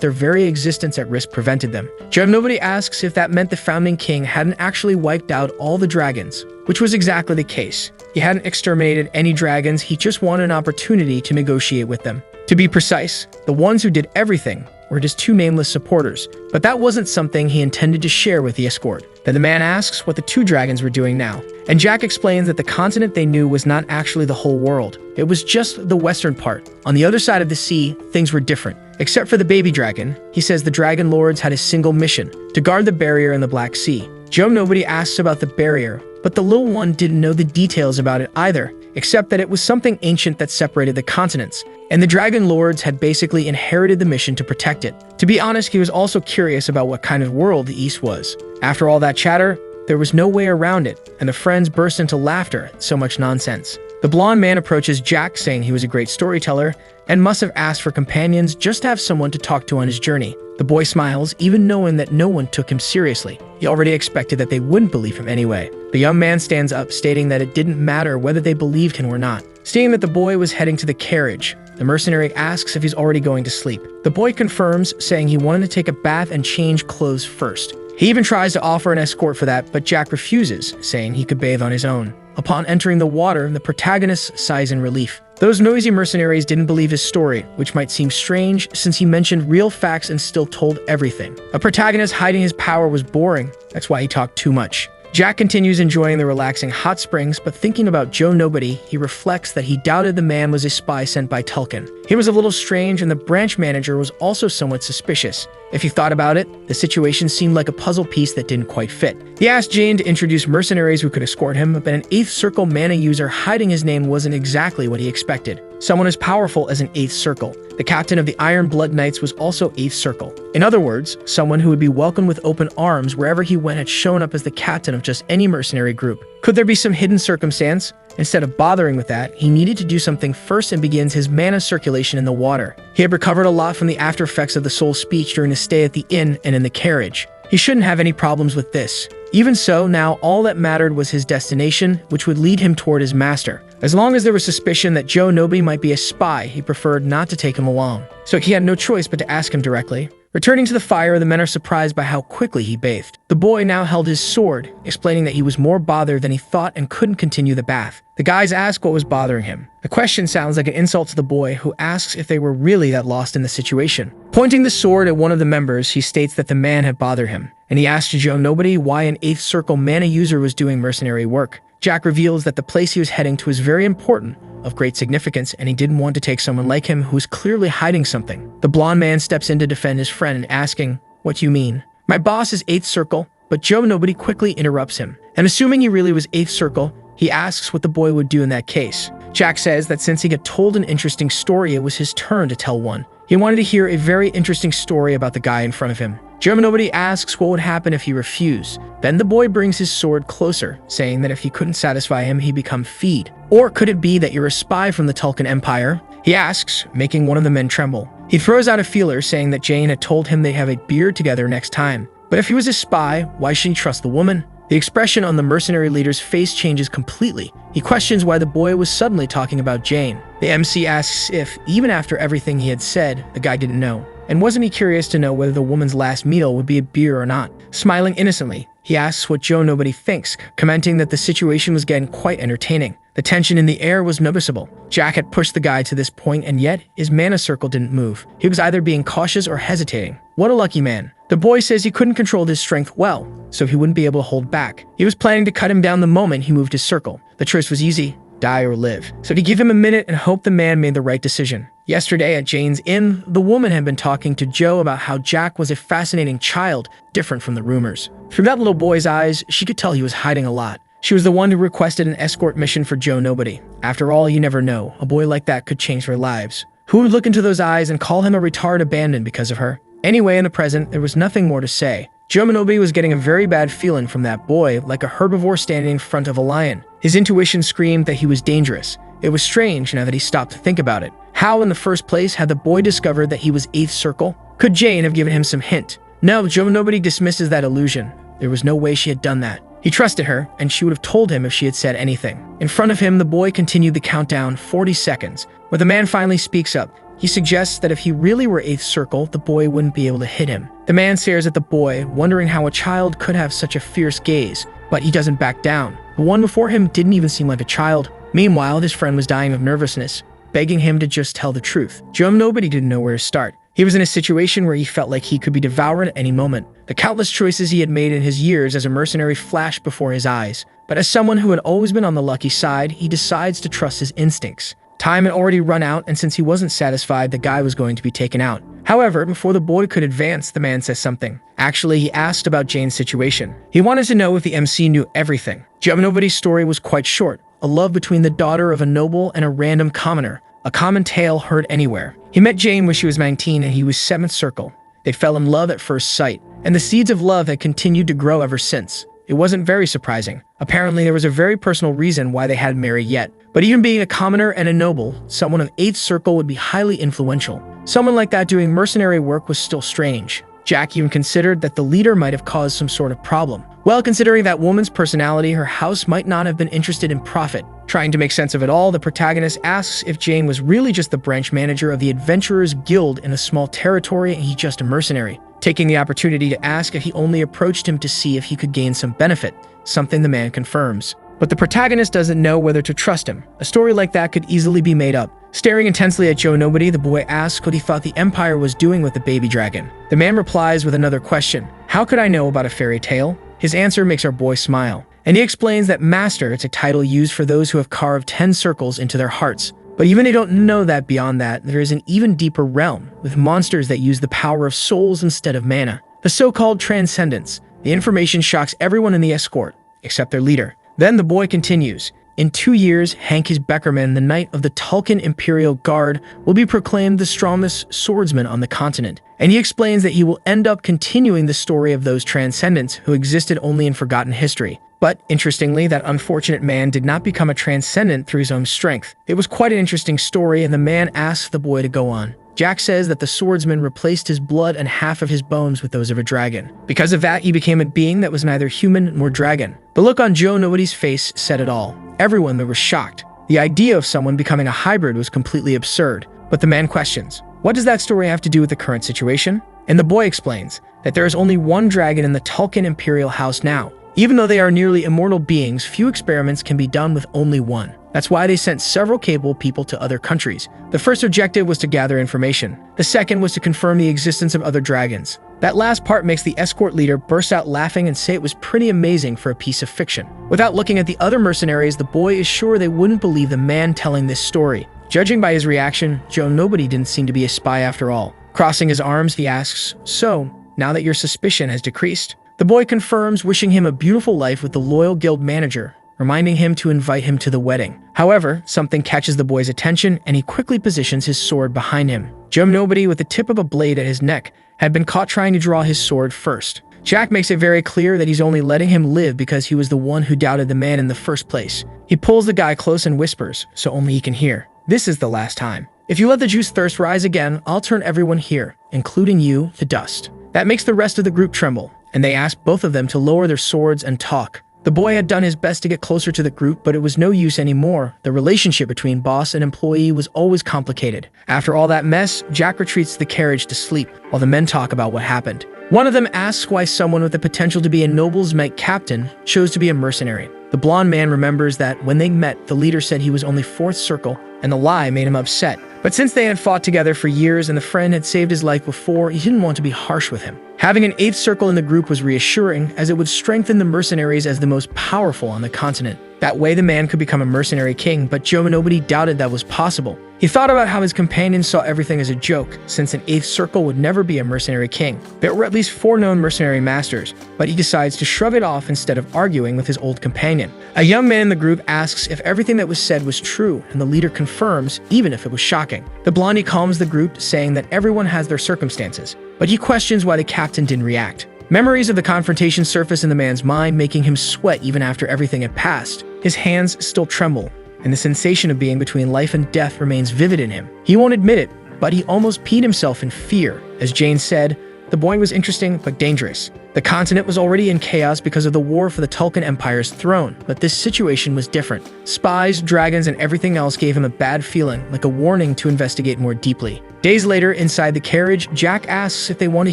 their very existence at risk prevented them. Joe Nobody asks if that meant the founding king hadn't actually wiped out all the dragons, which was exactly the case. He hadn't exterminated any dragons, he just wanted an opportunity to negotiate with them. To be precise, the ones who did everything were just 2 nameless supporters, but that wasn't something he intended to share with the escort. Then the man asks what the 2 dragons were doing now, and Jack explains that the continent they knew was not actually the whole world. It was just the western part. On the other side of the sea, things were different. Except for the baby dragon, he says the dragon lords had a single mission, to guard the barrier in the Black Sea. Joe Nobody asks about the barrier, but the little one didn't know the details about it either, except that it was something ancient that separated the continents, and the Dragon Lords had basically inherited the mission to protect it. To be honest, he was also curious about what kind of world the East was. After all that chatter, there was no way around it, and the friends burst into laughter at so much nonsense. The blonde man approaches Jack, saying he was a great storyteller, and must have asked for companions just to have someone to talk to on his journey. The boy smiles, even knowing that no one took him seriously. He already expected that they wouldn't believe him anyway. The young man stands up, stating that it didn't matter whether they believed him or not. Seeing that the boy was heading to the carriage, the mercenary asks if he's already going to sleep. The boy confirms, saying he wanted to take a bath and change clothes first. He even tries to offer an escort for that, but Jack refuses, saying he could bathe on his own. Upon entering the water, the protagonist sighs in relief. Those noisy mercenaries didn't believe his story, which might seem strange since he mentioned real facts and still told everything. A protagonist hiding his power was boring, that's why he talked too much. Jack continues enjoying the relaxing hot springs, but thinking about Joe Nobody, he reflects that he doubted the man was a spy sent by Tulkin. He was a little strange, and the branch manager was also somewhat suspicious. If you thought about it, the situation seemed like a puzzle piece that didn't quite fit. He asked Jane to introduce mercenaries who could escort him, but an 8th Circle mana user hiding his name wasn't exactly what he expected. Someone as powerful as an 8th Circle. The captain of the Iron Blood Knights was also 8th Circle. In other words, someone who would be welcomed with open arms wherever he went had shown up as the captain of just any mercenary group. Could there be some hidden circumstance? Instead of bothering with that, he needed to do something first and begins his mana circulation in the water. He had recovered a lot from the after effects of the soul speech during his stay at the inn and in the carriage. He shouldn't have any problems with this. Even so, now all that mattered was his destination, which would lead him toward his master. As long as there was suspicion that Joe Nobody might be a spy, he preferred not to take him along. So he had no choice but to ask him directly. Returning to the fire, the men are surprised by how quickly he bathed. The boy now held his sword, explaining that he was more bothered than he thought and couldn't continue the bath. The guys ask what was bothering him. The question sounds like an insult to the boy, who asks if they were really that lost in the situation. Pointing the sword at one of the members, he states that the man had bothered him, and he asks Joe Nobody why an 8th Circle mana user was doing mercenary work. Jack reveals that the place he was heading to is very important, of great significance, and he didn't want to take someone like him who was clearly hiding something. The blonde man steps in to defend his friend, asking, "What do you mean?" "My boss is 8th Circle," but Joe Nobody quickly interrupts him. And assuming he really was 8th Circle, he asks what the boy would do in that case. Jack says that since he had told an interesting story, it was his turn to tell one. He wanted to hear a very interesting story about the guy in front of him. Joe Nobody asks what would happen if he refused. Then the boy brings his sword closer, saying that if he couldn't satisfy him, he'd become feed. Or could it be that you're a spy from the Tulkin Empire? He asks, making one of the men tremble. He throws out a feeler, saying that Jane had told him they'd have a beer together next time. But if he was a spy, why should he trust the woman? The expression on the mercenary leader's face changes completely. He questions why the boy was suddenly talking about Jane. The MC asks if, even after everything he had said, the guy didn't know. And wasn't he curious to know whether the woman's last meal would be a beer or not? Smiling innocently, he asks what Joe Nobody thinks, commenting that the situation was getting quite entertaining. The tension in the air was noticeable. Jack had pushed the guy to this point, and yet his mana circle didn't move. He was either being cautious or hesitating. What a lucky man. The boy says he couldn't control his strength well, so he wouldn't be able to hold back. He was planning to cut him down the moment he moved his circle. The choice was easy: die or live. So he gave him a minute and hoped the man made the right decision. Yesterday at Jane's inn, the woman had been talking to Joe about how Jack was a fascinating child, different from the rumors. Through that little boy's eyes, she could tell he was hiding a lot. She was the one who requested an escort mission for Joe Nobody. After all, you never know. A boy like that could change their lives. Who would look into those eyes and call him a retard abandoned because of her? Anyway, in the present, there was nothing more to say. Joe Nobody was getting a very bad feeling from that boy, like a herbivore standing in front of a lion. His intuition screamed that he was dangerous. It was strange now that he stopped to think about it. How in the first place had the boy discovered that he was 8th Circle? Could Jane have given him some hint? No, Joe Nobody dismisses that illusion. There was no way she had done that. He trusted her, and she would have told him if she had said anything. In front of him, the boy continued the countdown, 40 seconds. When the man finally speaks up, he suggests that if he really were 8th Circle, the boy wouldn't be able to hit him. The man stares at the boy, wondering how a child could have such a fierce gaze, but he doesn't back down. The one before him didn't even seem like a child. Meanwhile, his friend was dying of nervousness, begging him to just tell the truth. Joe Nobody didn't know where to start. He was in a situation where he felt like he could be devoured at any moment. The countless choices he had made in his years as a mercenary flashed before his eyes. But as someone who had always been on the lucky side, he decides to trust his instincts. Time had already run out, and since he wasn't satisfied, the guy was going to be taken out. However, before the boy could advance, the man says something. Actually, he asked about Jane's situation. He wanted to know if the MC knew everything. Joe Nobody's story was quite short. A love between the daughter of a noble and a random commoner. A common tale heard anywhere. He met Jane when she was 19 and he was 7th Circle. They fell in love at first sight, and the seeds of love had continued to grow ever since. It wasn't very surprising. Apparently, there was a very personal reason why they hadn't married yet. But even being a commoner and a noble, someone of 8th Circle would be highly influential. Someone like that doing mercenary work was still strange. Jack even considered that the leader might have caused some sort of problem. Well, considering that woman's personality, her house might not have been interested in profit. Trying to make sense of it all, the protagonist asks if Jane was really just the branch manager of the Adventurers Guild in a small territory and he's just a mercenary. Taking the opportunity to ask if he only approached him to see if he could gain some benefit, something the man confirms. But the protagonist doesn't know whether to trust him. A story like that could easily be made up. Staring intensely at Joe Nobody, the boy asks what he thought the Empire was doing with the baby dragon. The man replies with another question. How could I know about a fairy tale? His answer makes our boy smile, and he explains that Master, it's a title used for those who have carved 10 circles into their hearts. But even they don't know that beyond that, there is an even deeper realm, with monsters that use the power of souls instead of mana. The so-called transcendence. The information shocks everyone in the escort, except their leader. Then the boy continues. In 2 years, Hankis Beckerman, the Knight of the Tulkan Imperial Guard, will be proclaimed the strongest swordsman on the continent. And he explains that he will end up continuing the story of those transcendents who existed only in forgotten history. But, interestingly, that unfortunate man did not become a transcendent through his own strength. It was quite an interesting story, and the man asks the boy to go on. Jack says that the swordsman replaced his blood and half of his bones with those of a dragon. Because of that, he became a being that was neither human nor dragon. The look on Joe Nobody's face said it all. Everyone there was shocked. The idea of someone becoming a hybrid was completely absurd. But the man questions, what does that story have to do with the current situation? And the boy explains that there is only one dragon in the Tulkan Imperial House now. Even though they are nearly immortal beings, few experiments can be done with only one. That's why they sent several capable people to other countries. The first objective was to gather information. The second was to confirm the existence of other dragons. That last part makes the escort leader burst out laughing and say it was pretty amazing for a piece of fiction. Without looking at the other mercenaries, the boy is sure they wouldn't believe the man telling this story. Judging by his reaction, Joe Nobody didn't seem to be a spy after all. Crossing his arms, he asks, so, now that your suspicion has decreased? The boy confirms, wishing him a beautiful life with the loyal guild manager, reminding him to invite him to the wedding. However, something catches the boy's attention and he quickly positions his sword behind him. Joe Nobody, with the tip of a blade at his neck, had been caught trying to draw his sword first. Jack makes it very clear that he's only letting him live because he was the one who doubted the man in the first place. He pulls the guy close and whispers, so only he can hear. This is the last time. If you let the juice thirst rise again, I'll turn everyone here, including you, to dust. That makes the rest of the group tremble, and they ask both of them to lower their swords and talk. The boy had done his best to get closer to the group, but it was no use anymore. The relationship between boss and employee was always complicated. After all that mess, Jack retreats to the carriage to sleep, while the men talk about what happened. One of them asks why someone with the potential to be a noble's knight captain chose to be a mercenary. The blonde man remembers that when they met, the leader said he was only fourth circle, and the lie made him upset. But since they had fought together for years and the friend had saved his life before, he didn't want to be harsh with him. Having an eighth circle in the group was reassuring, as it would strengthen the mercenaries as the most powerful on the continent. That way the man could become a mercenary king, but Joe Nobody doubted that was possible. He thought about how his companions saw everything as a joke, since an eighth circle would never be a mercenary king. There were at least 4 known mercenary masters, but he decides to shrug it off instead of arguing with his old companion. A young man in the group asks if everything that was said was true, and the leader confirms, even if it was shocking. The blondie calms the group, saying that everyone has their circumstances, but he questions why the captain didn't react. Memories of the confrontation surface in the man's mind, making him sweat even after everything had passed. His hands still tremble, and the sensation of being between life and death remains vivid in him. He won't admit it, but he almost peed himself in fear. As Jane said, the boy was interesting but dangerous. The continent was already in chaos because of the war for the Tulkan Empire's throne, but this situation was different. Spies, dragons, and everything else gave him a bad feeling, like a warning to investigate more deeply. Days later, inside the carriage, Jack asks if they want to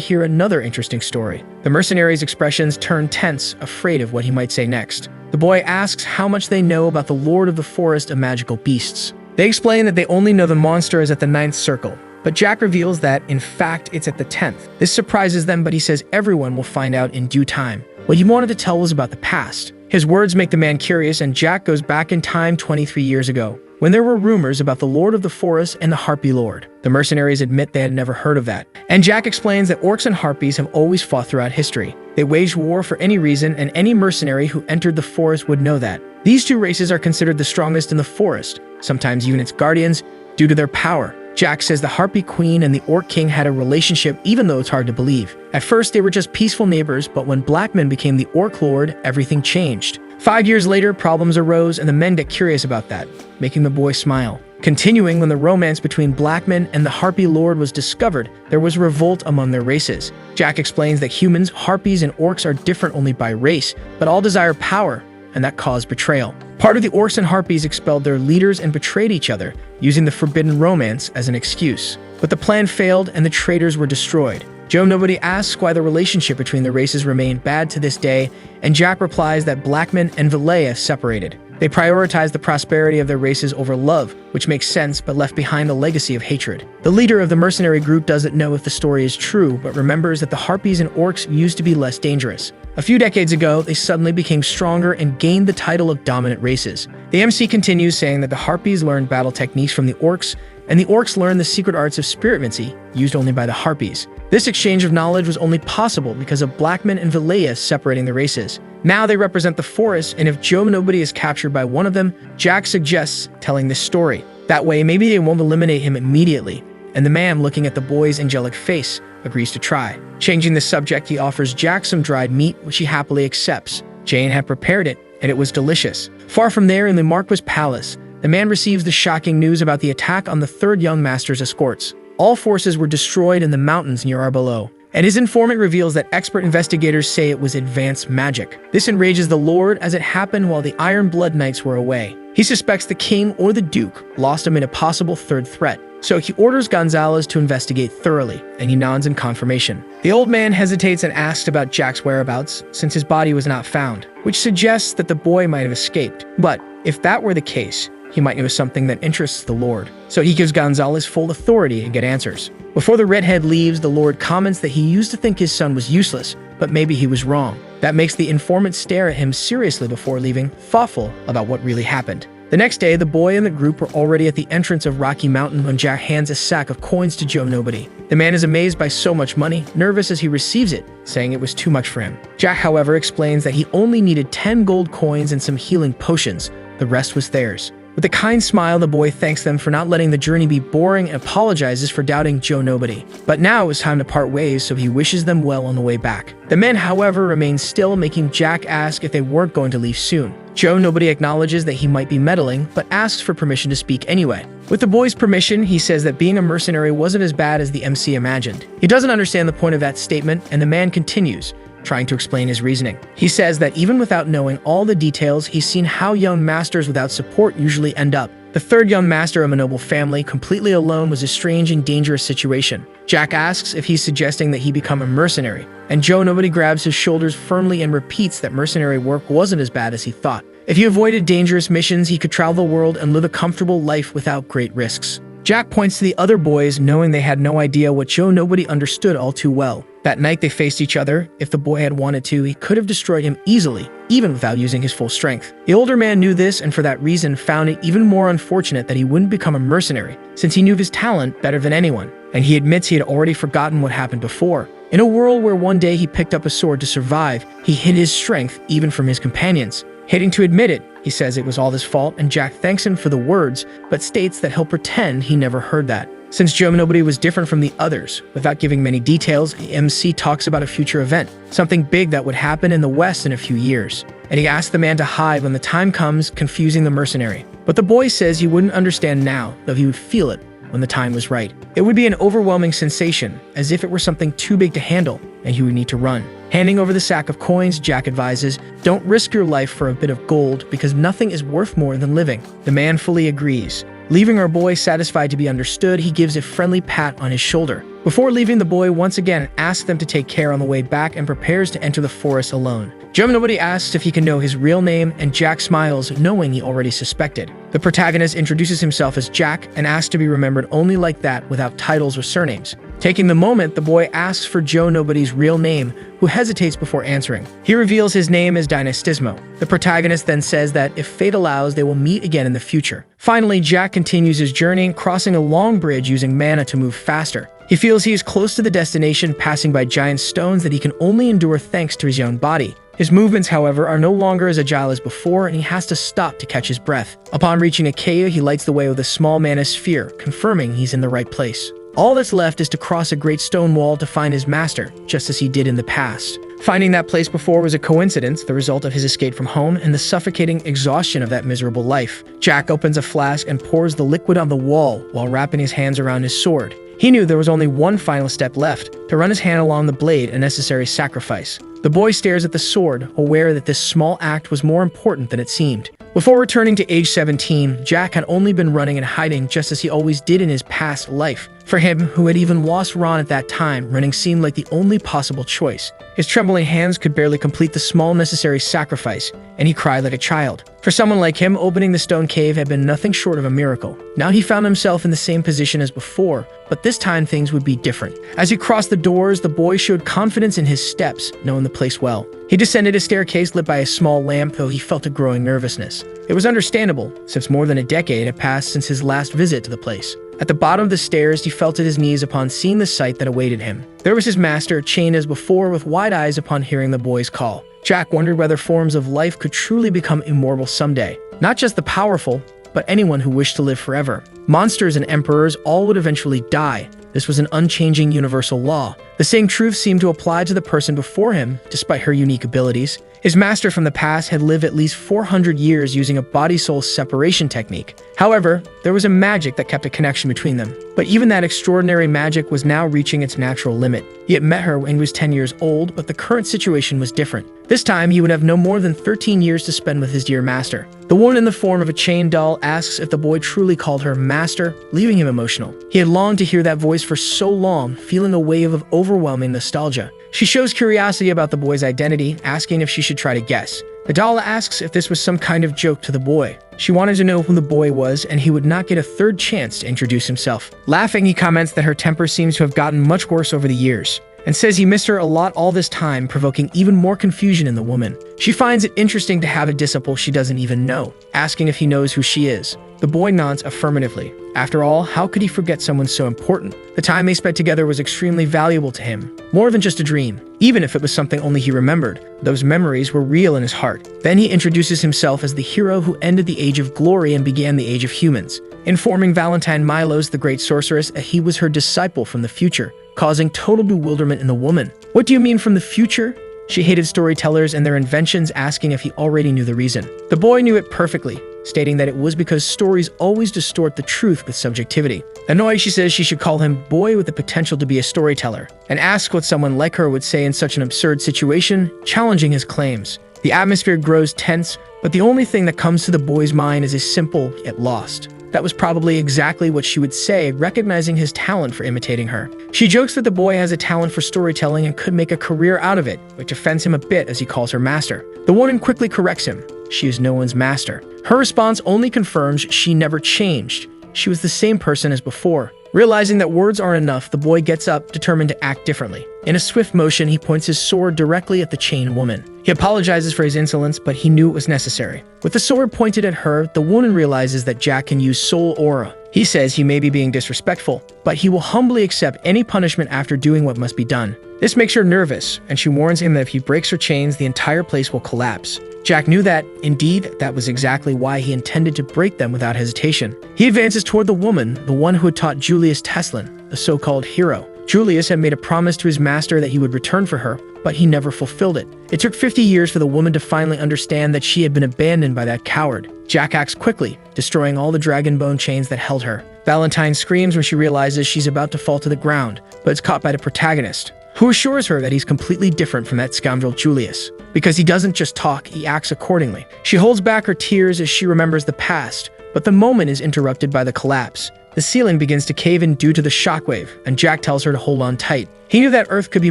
hear another interesting story. The mercenaries' expressions turn tense, afraid of what he might say next. The boy asks how much they know about the Lord of the Forest of Magical Beasts. They explain that they only know the monster is at the 9th circle, but Jack reveals that, in fact, it's at the 10th. This surprises them, but he says everyone will find out in due time. What he wanted to tell was about the past. His words make the man curious, and Jack goes back in time 23 years ago, when there were rumors about the Lord of the Forest and the Harpy Lord. The mercenaries admit they had never heard of that. And Jack explains that orcs and harpies have always fought throughout history. They waged war for any reason, and any mercenary who entered the forest would know that. These 2 races are considered the strongest in the forest, sometimes even its guardians, due to their power. Jack says the Harpy Queen and the Orc King had a relationship, even though it's hard to believe. At first, they were just peaceful neighbors, but when Blackman became the Orc Lord, everything changed. 5 years later, problems arose, and the men get curious about that, making the boy smile. Continuing, when the romance between Blackman and the Harpy Lord was discovered, there was revolt among their races. Jack explains that humans, harpies, and orcs are different only by race, but all desire power, and that caused betrayal. Part of the orcs and harpies expelled their leaders and betrayed each other, using the forbidden romance as an excuse. But the plan failed and the traitors were destroyed. Joe Nobody asks why the relationship between the races remained bad to this day, and Jack replies that Blackman and Valea separated. They prioritized the prosperity of their races over love, which makes sense, but left behind a legacy of hatred. The leader of the mercenary group doesn't know if the story is true, but remembers that the harpies and orcs used to be less dangerous. A few decades ago, they suddenly became stronger and gained the title of dominant races. The MC continues saying that the Harpies learned battle techniques from the Orcs, and the Orcs learned the secret arts of spiritmancy, used only by the Harpies. This exchange of knowledge was only possible because of Blackman and Vilea separating the races. Now they represent the forest, and if Joe Nobody is captured by one of them, Jack suggests telling this story. That way, maybe they won't eliminate him immediately. And the man, looking at the boy's angelic face, agrees to try. Changing the subject, he offers Jack some dried meat, which he happily accepts. Jane had prepared it, and it was delicious. Far from there, in the Marquis Palace, the man receives the shocking news about the attack on the third young master's escorts. All forces were destroyed in the mountains near Arbeloa, and his informant reveals that expert investigators say it was advanced magic. This enrages the Lord, as it happened while the Iron Blood Knights were away. He suspects the king or the duke lost him in a possible third threat, so he orders Gonzalez to investigate thoroughly, and he nods in confirmation. The old man hesitates and asks about Jack's whereabouts, since his body was not found, which suggests that the boy might have escaped. But if that were the case, he might know something that interests the Lord. So he gives Gonzalez full authority and get answers. Before the redhead leaves, the Lord comments that he used to think his son was useless, but maybe he was wrong. That makes the informant stare at him seriously before leaving, thoughtful about what really happened. The next day, the boy and the group are already at the entrance of Rocky Mountain when Jack hands a sack of coins to Joe Nobody. The man is amazed by so much money, nervous as he receives it, saying it was too much for him. Jack, however, explains that he only needed 10 gold coins and some healing potions. The rest was theirs. With a kind smile, the boy thanks them for not letting the journey be boring and apologizes for doubting Joe Nobody. But now it was time to part ways, so he wishes them well on the way back. The men, however, remain still, making Jack ask if they weren't going to leave soon. Joe Nobody acknowledges that he might be meddling, but asks for permission to speak anyway. With the boy's permission, he says that being a mercenary wasn't as bad as the MC imagined. He doesn't understand the point of that statement, and the man continues, trying to explain his reasoning. He says that even without knowing all the details, he's seen how young masters without support usually end up. The third young master of a noble family, completely alone, was a strange and dangerous situation. Jack asks if he's suggesting that he become a mercenary, and Joe Nobody grabs his shoulders firmly and repeats that mercenary work wasn't as bad as he thought. If he avoided dangerous missions, he could travel the world and live a comfortable life without great risks. Jack points to the other boys, knowing they had no idea what Joe Nobody understood all too well. That night they faced each other. If the boy had wanted to, he could have destroyed him easily, even without using his full strength. The older man knew this, and for that reason found it even more unfortunate that he wouldn't become a mercenary, since he knew his talent better than anyone, and he admits he had already forgotten what happened before. In a world where one day he picked up a sword to survive, he hid his strength even from his companions. Hating to admit it, he says it was all his fault, and Jack thanks him for the words, but states that he'll pretend he never heard that. Since Joe Nobody was different from the others, without giving many details, the MC talks about a future event, something big that would happen in the West in a few years. And he asks the man to hide when the time comes, confusing the mercenary. But the boy says he wouldn't understand now, though he would feel it when the time was right. It would be an overwhelming sensation, as if it were something too big to handle, and he would need to run. Handing over the sack of coins, Jack advises, don't risk your life for a bit of gold, because nothing is worth more than living. The man fully agrees. Leaving our boy satisfied to be understood, he gives a friendly pat on his shoulder. Before leaving, the boy once again asks them to take care on the way back and prepares to enter the forest alone. Joe Nobody asks if he can know his real name, and Jack smiles, knowing he already suspected. The protagonist introduces himself as Jack and asks to be remembered only like that, without titles or surnames. Taking the moment, the boy asks for Joe Nobody's real name, who hesitates before answering. He reveals his name as Dynastismo. The protagonist then says that if fate allows, they will meet again in the future. Finally, Jack continues his journey, crossing a long bridge using mana to move faster. He feels he is close to the destination, passing by giant stones that he can only endure thanks to his young body. His movements, however, are no longer as agile as before, and he has to stop to catch his breath. Upon reaching a cave, he lights the way with a small mana sphere, confirming he's in the right place. All that's left is to cross a great stone wall to find his master, just as he did in the past. Finding that place before was a coincidence, the result of his escape from home and the suffocating exhaustion of that miserable life. Jack opens a flask and pours the liquid on the wall while wrapping his hands around his sword. He knew there was only one final step left, to run his hand along the blade, a necessary sacrifice. The boy stares at the sword, aware that this small act was more important than it seemed. Before returning to age 17, Jack had only been running and hiding just as he always did in his past life, For him, who had even lost Ron at that time, running seemed like the only possible choice. His trembling hands could barely complete the small necessary sacrifice, and he cried like a child. For someone like him, opening the stone cave had been nothing short of a miracle. Now he found himself in the same position as before, but this time things would be different. As he crossed the doors, the boy showed confidence in his steps, knowing the place well. He descended a staircase lit by a small lamp, though he felt a growing nervousness. It was understandable, since more than a decade had passed since his last visit to the place. At the bottom of the stairs, he fell to his knees upon seeing the sight that awaited him. There was his master, chained as before, with wide eyes upon hearing the boy's call. Jack wondered whether forms of life could truly become immortal someday. Not just the powerful, but anyone who wished to live forever. Monsters and emperors all would eventually die. This was an unchanging universal law. The same truth seemed to apply to the person before him, despite her unique abilities. His master from the past had lived at least 400 years using a body-soul separation technique. However, there was a magic that kept a connection between them. But even that extraordinary magic was now reaching its natural limit. He had met her when he was 10 years old, but the current situation was different. This time, he would have no more than 13 years to spend with his dear master. The woman in the form of a chained doll asks if the boy truly called her master, leaving him emotional. He had longed to hear that voice for so long, feeling a wave of overwhelming nostalgia. She shows curiosity about the boy's identity, asking if she should try to guess. The doll asks if this was some kind of joke to the boy. She wanted to know who the boy was, and he would not get a third chance to introduce himself. Laughing, he comments that her temper seems to have gotten much worse over the years, and says he missed her a lot all this time, provoking even more confusion in the woman. She finds it interesting to have a disciple she doesn't even know, asking if he knows who she is. The boy nods affirmatively. After all, how could he forget someone so important? The time they spent together was extremely valuable to him, more than just a dream. Even if it was something only he remembered, those memories were real in his heart. Then he introduces himself as the hero who ended the age of glory and began the age of humans, informing Valentine Milos, the great sorceress, that he was her disciple from the future, causing total bewilderment in the woman. What do you mean from the future? She hated storytellers and their inventions, asking if he already knew the reason. The boy knew it perfectly, stating that it was because stories always distort the truth with subjectivity. Annoyed, she says she should call him boy with the potential to be a storyteller, and asks what someone like her would say in such an absurd situation, challenging his claims. The atmosphere grows tense, but the only thing that comes to the boy's mind is a simple yet lost. That was probably exactly what she would say, recognizing his talent for imitating her. She jokes that the boy has a talent for storytelling and could make a career out of it, which offends him a bit as he calls her master. The woman quickly corrects him. She is no one's master. Her response only confirms she never changed. She was the same person as before. Realizing that words aren't enough, the boy gets up, determined to act differently. In a swift motion, he points his sword directly at the chained woman. He apologizes for his insolence, but he knew it was necessary. With the sword pointed at her, the woman realizes that Jack can use soul aura. He says he may be being disrespectful, but he will humbly accept any punishment after doing what must be done. This makes her nervous, and she warns him that if he breaks her chains, the entire place will collapse. Jack knew that, indeed, that was exactly why he intended to break them without hesitation. He advances toward the woman, the one who had taught Julius Teslin, the so-called hero. Julius had made a promise to his master that he would return for her, but he never fulfilled it. It took 50 years for the woman to finally understand that she had been abandoned by that coward. Jack acts quickly, destroying all the dragon bone chains that held her. Valentine screams when she realizes she's about to fall to the ground, but is caught by the protagonist, who assures her that he's completely different from that scoundrel Julius. Because he doesn't just talk, he acts accordingly. She holds back her tears as she remembers the past, but the moment is interrupted by the collapse. The ceiling begins to cave in due to the shockwave, and Jack tells her to hold on tight. He knew that Earth could be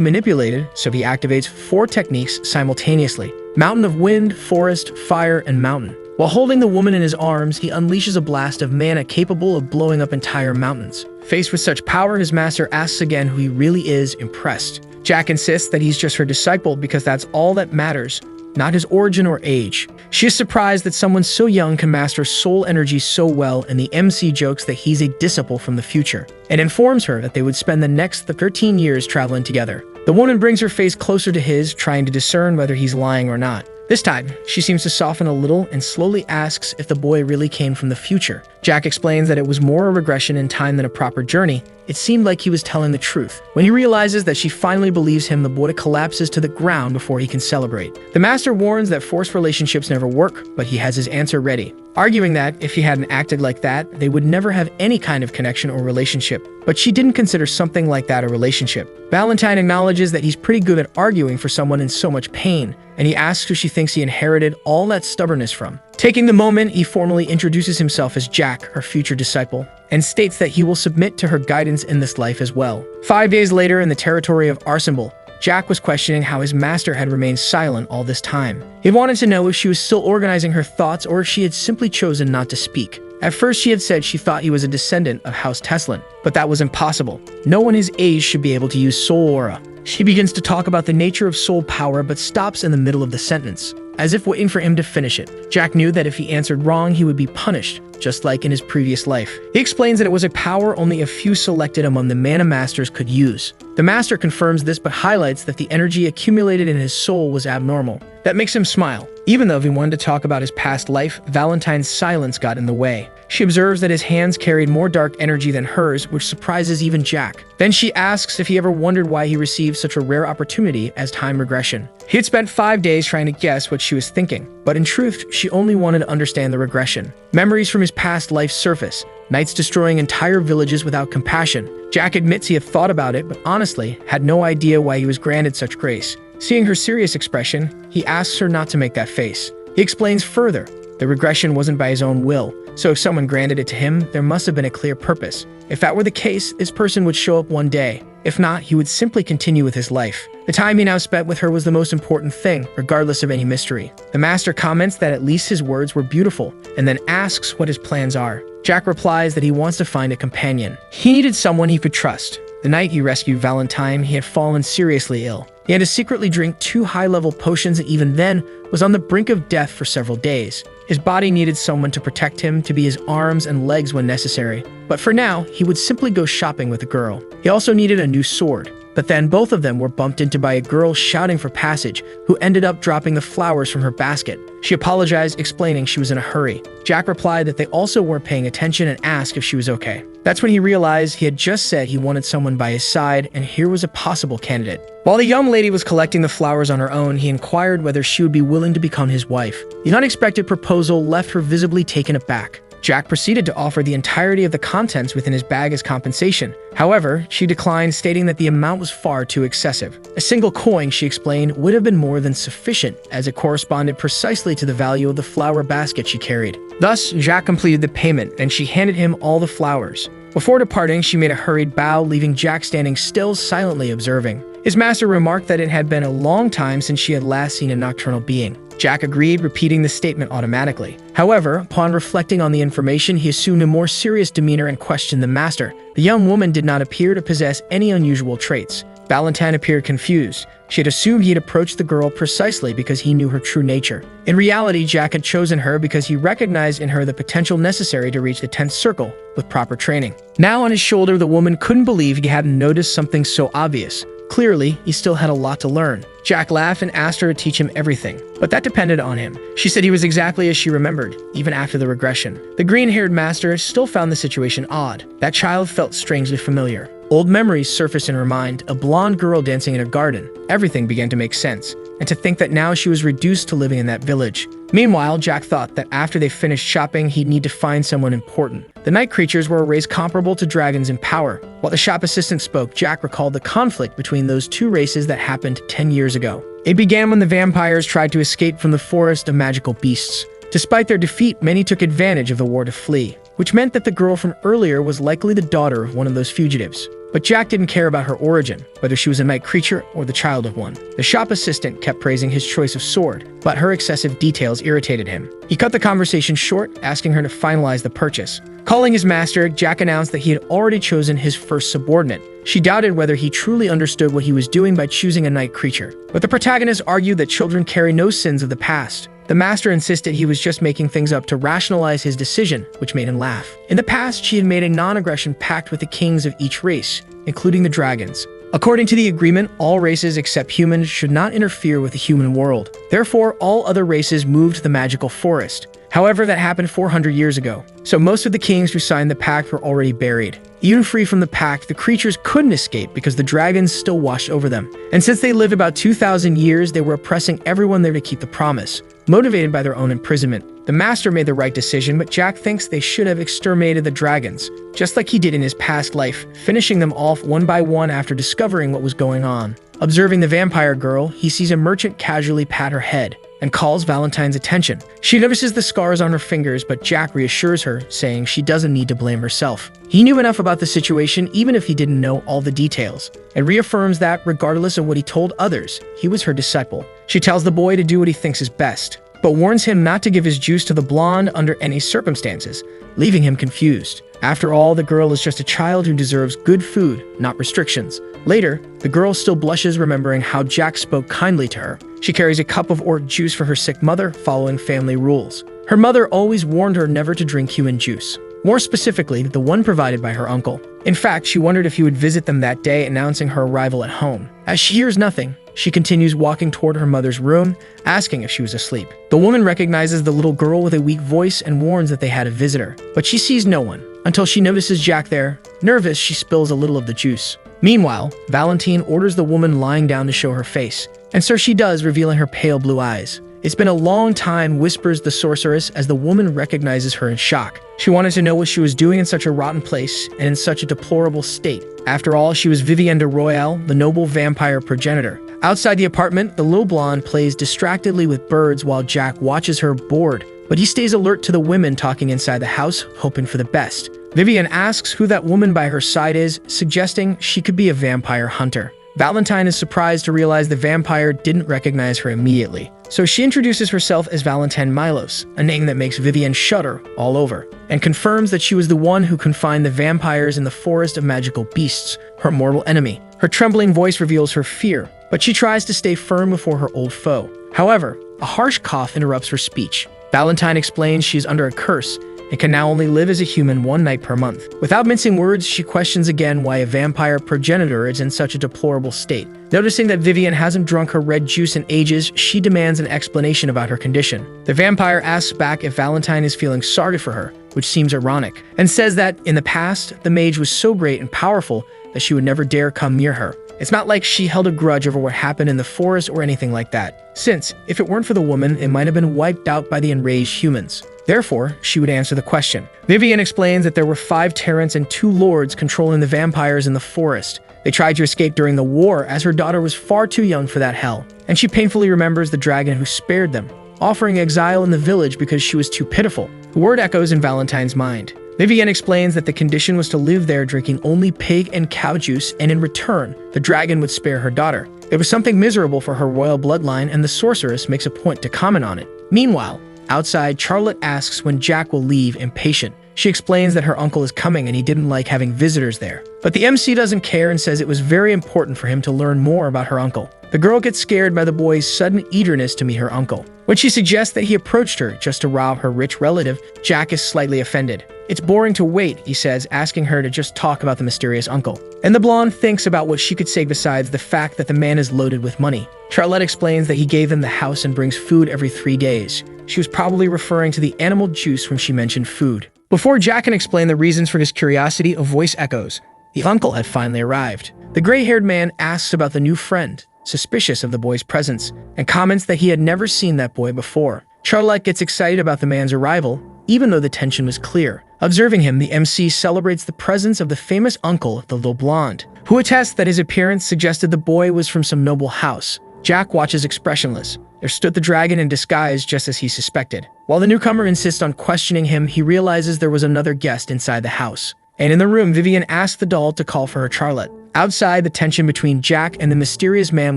manipulated, so he activates 4 techniques simultaneously: Mountain of Wind, Forest, Fire, and Mountain. While holding the woman in his arms, he unleashes a blast of mana capable of blowing up entire mountains. Faced with such power, his master asks again who he really is, impressed. Jack insists that he's just her disciple because that's all that matters, not his origin or age. She is surprised that someone so young can master soul energy so well, and the MC jokes that he's a disciple from the future, and informs her that they would spend the next 13 years traveling together. The woman brings her face closer to his, trying to discern whether he's lying or not. This time, she seems to soften a little and slowly asks if the boy really came from the future. Jack explains that it was more a regression in time than a proper journey. It seemed like he was telling the truth. When he realizes that she finally believes him, the boy collapses to the ground before he can celebrate. The master warns that forced relationships never work, but he has his answer ready, arguing that if he hadn't acted like that, they would never have any kind of connection or relationship. But she didn't consider something like that a relationship. Valentine acknowledges that he's pretty good at arguing for someone in so much pain, and he asks who she thinks he inherited all that stubbornness from. Taking the moment, he formally introduces himself as Jack, her future disciple, and states that he will submit to her guidance in this life as well. 5 days later, in the territory of Arsenal, Jack was questioning how his master had remained silent all this time. He wanted to know if she was still organizing her thoughts or if she had simply chosen not to speak. At first, she had said she thought he was a descendant of House Teslin, but that was impossible. No one his age should be able to use soul aura. She begins to talk about the nature of soul power but stops in the middle of the sentence, as if waiting for him to finish it. Jack knew that if he answered wrong, he would be punished, just like in his previous life. He explains that it was a power only a few selected among the mana masters could use. The master confirms this but highlights that the energy accumulated in his soul was abnormal. That makes him smile. Even though he wanted to talk about his past life, Valentine's silence got in the way. She observes that his hands carried more dark energy than hers, which surprises even Jack. Then she asks if he ever wondered why he received such a rare opportunity as time regression. He had spent 5 days trying to guess what she was thinking, but in truth, she only wanted to understand the regression. Memories from his past life surface, knights destroying entire villages without compassion. Jack admits he had thought about it, but honestly, had no idea why he was granted such grace. Seeing her serious expression, he asks her not to make that face. He explains further, the regression wasn't by his own will, so if someone granted it to him, there must have been a clear purpose. If that were the case, this person would show up one day. If not, he would simply continue with his life. The time he now spent with her was the most important thing, regardless of any mystery. The master comments that at least his words were beautiful, and then asks what his plans are. Jack replies that he wants to find a companion. He needed someone he could trust. The night he rescued Valentine, he had fallen seriously ill. He had to secretly drink 2 high-level potions and even then was on the brink of death for several days. His body needed someone to protect him, to be his arms and legs when necessary. But for now, he would simply go shopping with a girl. He also needed a new sword. But then both of them were bumped into by a girl shouting for passage, who ended up dropping the flowers from her basket. She apologized, explaining she was in a hurry. Jack replied that they also weren't paying attention and asked if she was okay. That's when he realized he had just said he wanted someone by his side, and here was a possible candidate. While the young lady was collecting the flowers on her own, he inquired whether she would be willing to become his wife. The unexpected proposal left her visibly taken aback. Jack proceeded to offer the entirety of the contents within his bag as compensation. However, she declined, stating that the amount was far too excessive. A single coin, she explained, would have been more than sufficient, as it corresponded precisely to the value of the flower basket she carried. Thus, Jack completed the payment, and she handed him all the flowers. Before departing, she made a hurried bow, leaving Jack standing still, silently observing. His master remarked that it had been a long time since she had last seen a nocturnal being. Jack agreed, repeating the statement automatically. However, upon reflecting on the information, he assumed a more serious demeanor and questioned the master. The young woman did not appear to possess any unusual traits. Valentine appeared confused. She had assumed he had approached the girl precisely because he knew her true nature. In reality, Jack had chosen her because he recognized in her the potential necessary to reach the 10th circle with proper training. Now on his shoulder, the woman couldn't believe he hadn't noticed something so obvious. Clearly, he still had a lot to learn. Jack laughed and asked her to teach him everything, but that depended on him. She said he was exactly as she remembered, even after the regression. The green-haired master still found the situation odd. That child felt strangely familiar. Old memories surfaced in her mind, a blonde girl dancing in a garden. Everything began to make sense, and to think that now she was reduced to living in that village. Meanwhile, Jack thought that after they finished shopping, he'd need to find someone important. The night creatures were a race comparable to dragons in power. While the shop assistant spoke, Jack recalled the conflict between those two races that happened 10 years ago. It began when the vampires tried to escape from the forest of magical beasts. Despite their defeat, many took advantage of the war to flee, which meant that the girl from earlier was likely the daughter of one of those fugitives. But Jack didn't care about her origin, whether she was a night creature or the child of one. The shop assistant kept praising his choice of sword, but her excessive details irritated him. He cut the conversation short, asking her to finalize the purchase. Calling his master, Jack announced that he had already chosen his first subordinate. She doubted whether he truly understood what he was doing by choosing a night creature. But the protagonist argued that children carry no sins of the past. The master insisted he was just making things up to rationalize his decision, which made him laugh. In the past, she had made a non-aggression pact with the kings of each race, including the dragons. According to the agreement, all races except humans should not interfere with the human world. Therefore, all other races moved to the magical forest. However, that happened 400 years ago, so most of the kings who signed the pact were already buried. Even free from the pact, the creatures couldn't escape because the dragons still watched over them. And since they lived about 2,000 years, they were oppressing everyone there to keep the promise. Motivated by their own imprisonment, the master made the right decision, but Jack thinks they should have exterminated the dragons, just like he did in his past life, finishing them off one by one after discovering what was going on. Observing the vampire girl, he sees a merchant casually pat her head. and calls Valentine's attention. She notices the scars on her fingers, but Jack reassures her, saying she doesn't need to blame herself. He knew enough about the situation even if he didn't know all the details, and reaffirms that, regardless of what he told others, he was her disciple. She tells the boy to do what he thinks is best, but warns him not to give his juice to the blonde under any circumstances, leaving him confused. After all, the girl is just a child who deserves good food, not restrictions. Later, the girl still blushes remembering how Jack spoke kindly to her. She carries a cup of orc juice for her sick mother, following family rules. Her mother always warned her never to drink human juice, more specifically, the one provided by her uncle. In fact, she wondered if he would visit them that day, announcing her arrival at home. As she hears nothing, she continues walking toward her mother's room, asking if she was asleep. The woman recognizes the little girl with a weak voice and warns that they had a visitor, but she sees no one, until she notices Jack there. Nervous, she spills a little of the juice. Meanwhile, Valentine orders the woman lying down to show her face, and so she does, revealing her pale blue eyes. "It's been a long time," whispers the sorceress as the woman recognizes her in shock. She wanted to know what she was doing in such a rotten place and in such a deplorable state. After all, she was Vivienne de Royale, the noble vampire progenitor. Outside the apartment, the little blonde plays distractedly with birds while Jack watches her, bored, but he stays alert to the women talking inside the house, hoping for the best. Vivienne asks who that woman by her side is, suggesting she could be a vampire hunter. Valentine is surprised to realize the vampire didn't recognize her immediately, so she introduces herself as Valentine Milos, a name that makes Vivienne shudder all over, and confirms that she was the one who confined the vampires in the forest of magical beasts, her mortal enemy. Her trembling voice reveals her fear, but she tries to stay firm before her old foe. However, a harsh cough interrupts her speech. Valentine explains she is under a curse and can now only live as a human one night per month. Without mincing words, she questions again why a vampire progenitor is in such a deplorable state. Noticing that Vivienne hasn't drunk her red juice in ages, she demands an explanation about her condition. The vampire asks back if Valentine is feeling sorry for her, which seems ironic, and says that, in the past, the mage was so great and powerful that she would never dare come near her. It's not like she held a grudge over what happened in the forest or anything like that, since, if it weren't for the woman, it might have been wiped out by the enraged humans. Therefore, she would answer the question. Vivienne explains that there were 5 tyrants and 2 lords controlling the vampires in the forest. They tried to escape during the war, as her daughter was far too young for that hell, and she painfully remembers the dragon who spared them, offering exile in the village because she was too pitiful. The word echoes in Valentine's mind. Vivienne explains that the condition was to live there drinking only pig and cow juice, and in return, the dragon would spare her daughter. It was something miserable for her royal bloodline, and the sorceress makes a point to comment on it. Meanwhile, outside, Charlotte asks when Jack will leave, impatient. She explains that her uncle is coming and he didn't like having visitors there. But the MC doesn't care and says it was very important for him to learn more about her uncle. The girl gets scared by the boy's sudden eagerness to meet her uncle. When she suggests that he approached her just to rob her rich relative, Jack is slightly offended. "It's boring to wait," he says, asking her to just talk about the mysterious uncle. And the blonde thinks about what she could say besides the fact that the man is loaded with money. Charlotte explains that he gave them the house and brings food every 3 days. She was probably referring to the animal juice when she mentioned food. Before Jack can explain the reasons for his curiosity, a voice echoes. The uncle had finally arrived. The gray-haired man asks about the new friend, suspicious of the boy's presence, and comments that he had never seen that boy before. Charlotte gets excited about the man's arrival, even though the tension was clear. Observing him, the MC celebrates the presence of the famous uncle, the little blonde, who attests that his appearance suggested the boy was from some noble house. Jack watches expressionless. There stood the dragon in disguise just as he suspected. While the newcomer insists on questioning him, he realizes there was another guest inside the house. And in the room, Vivienne asks the doll to call for her Charlotte. Outside, the tension between Jack and the mysterious man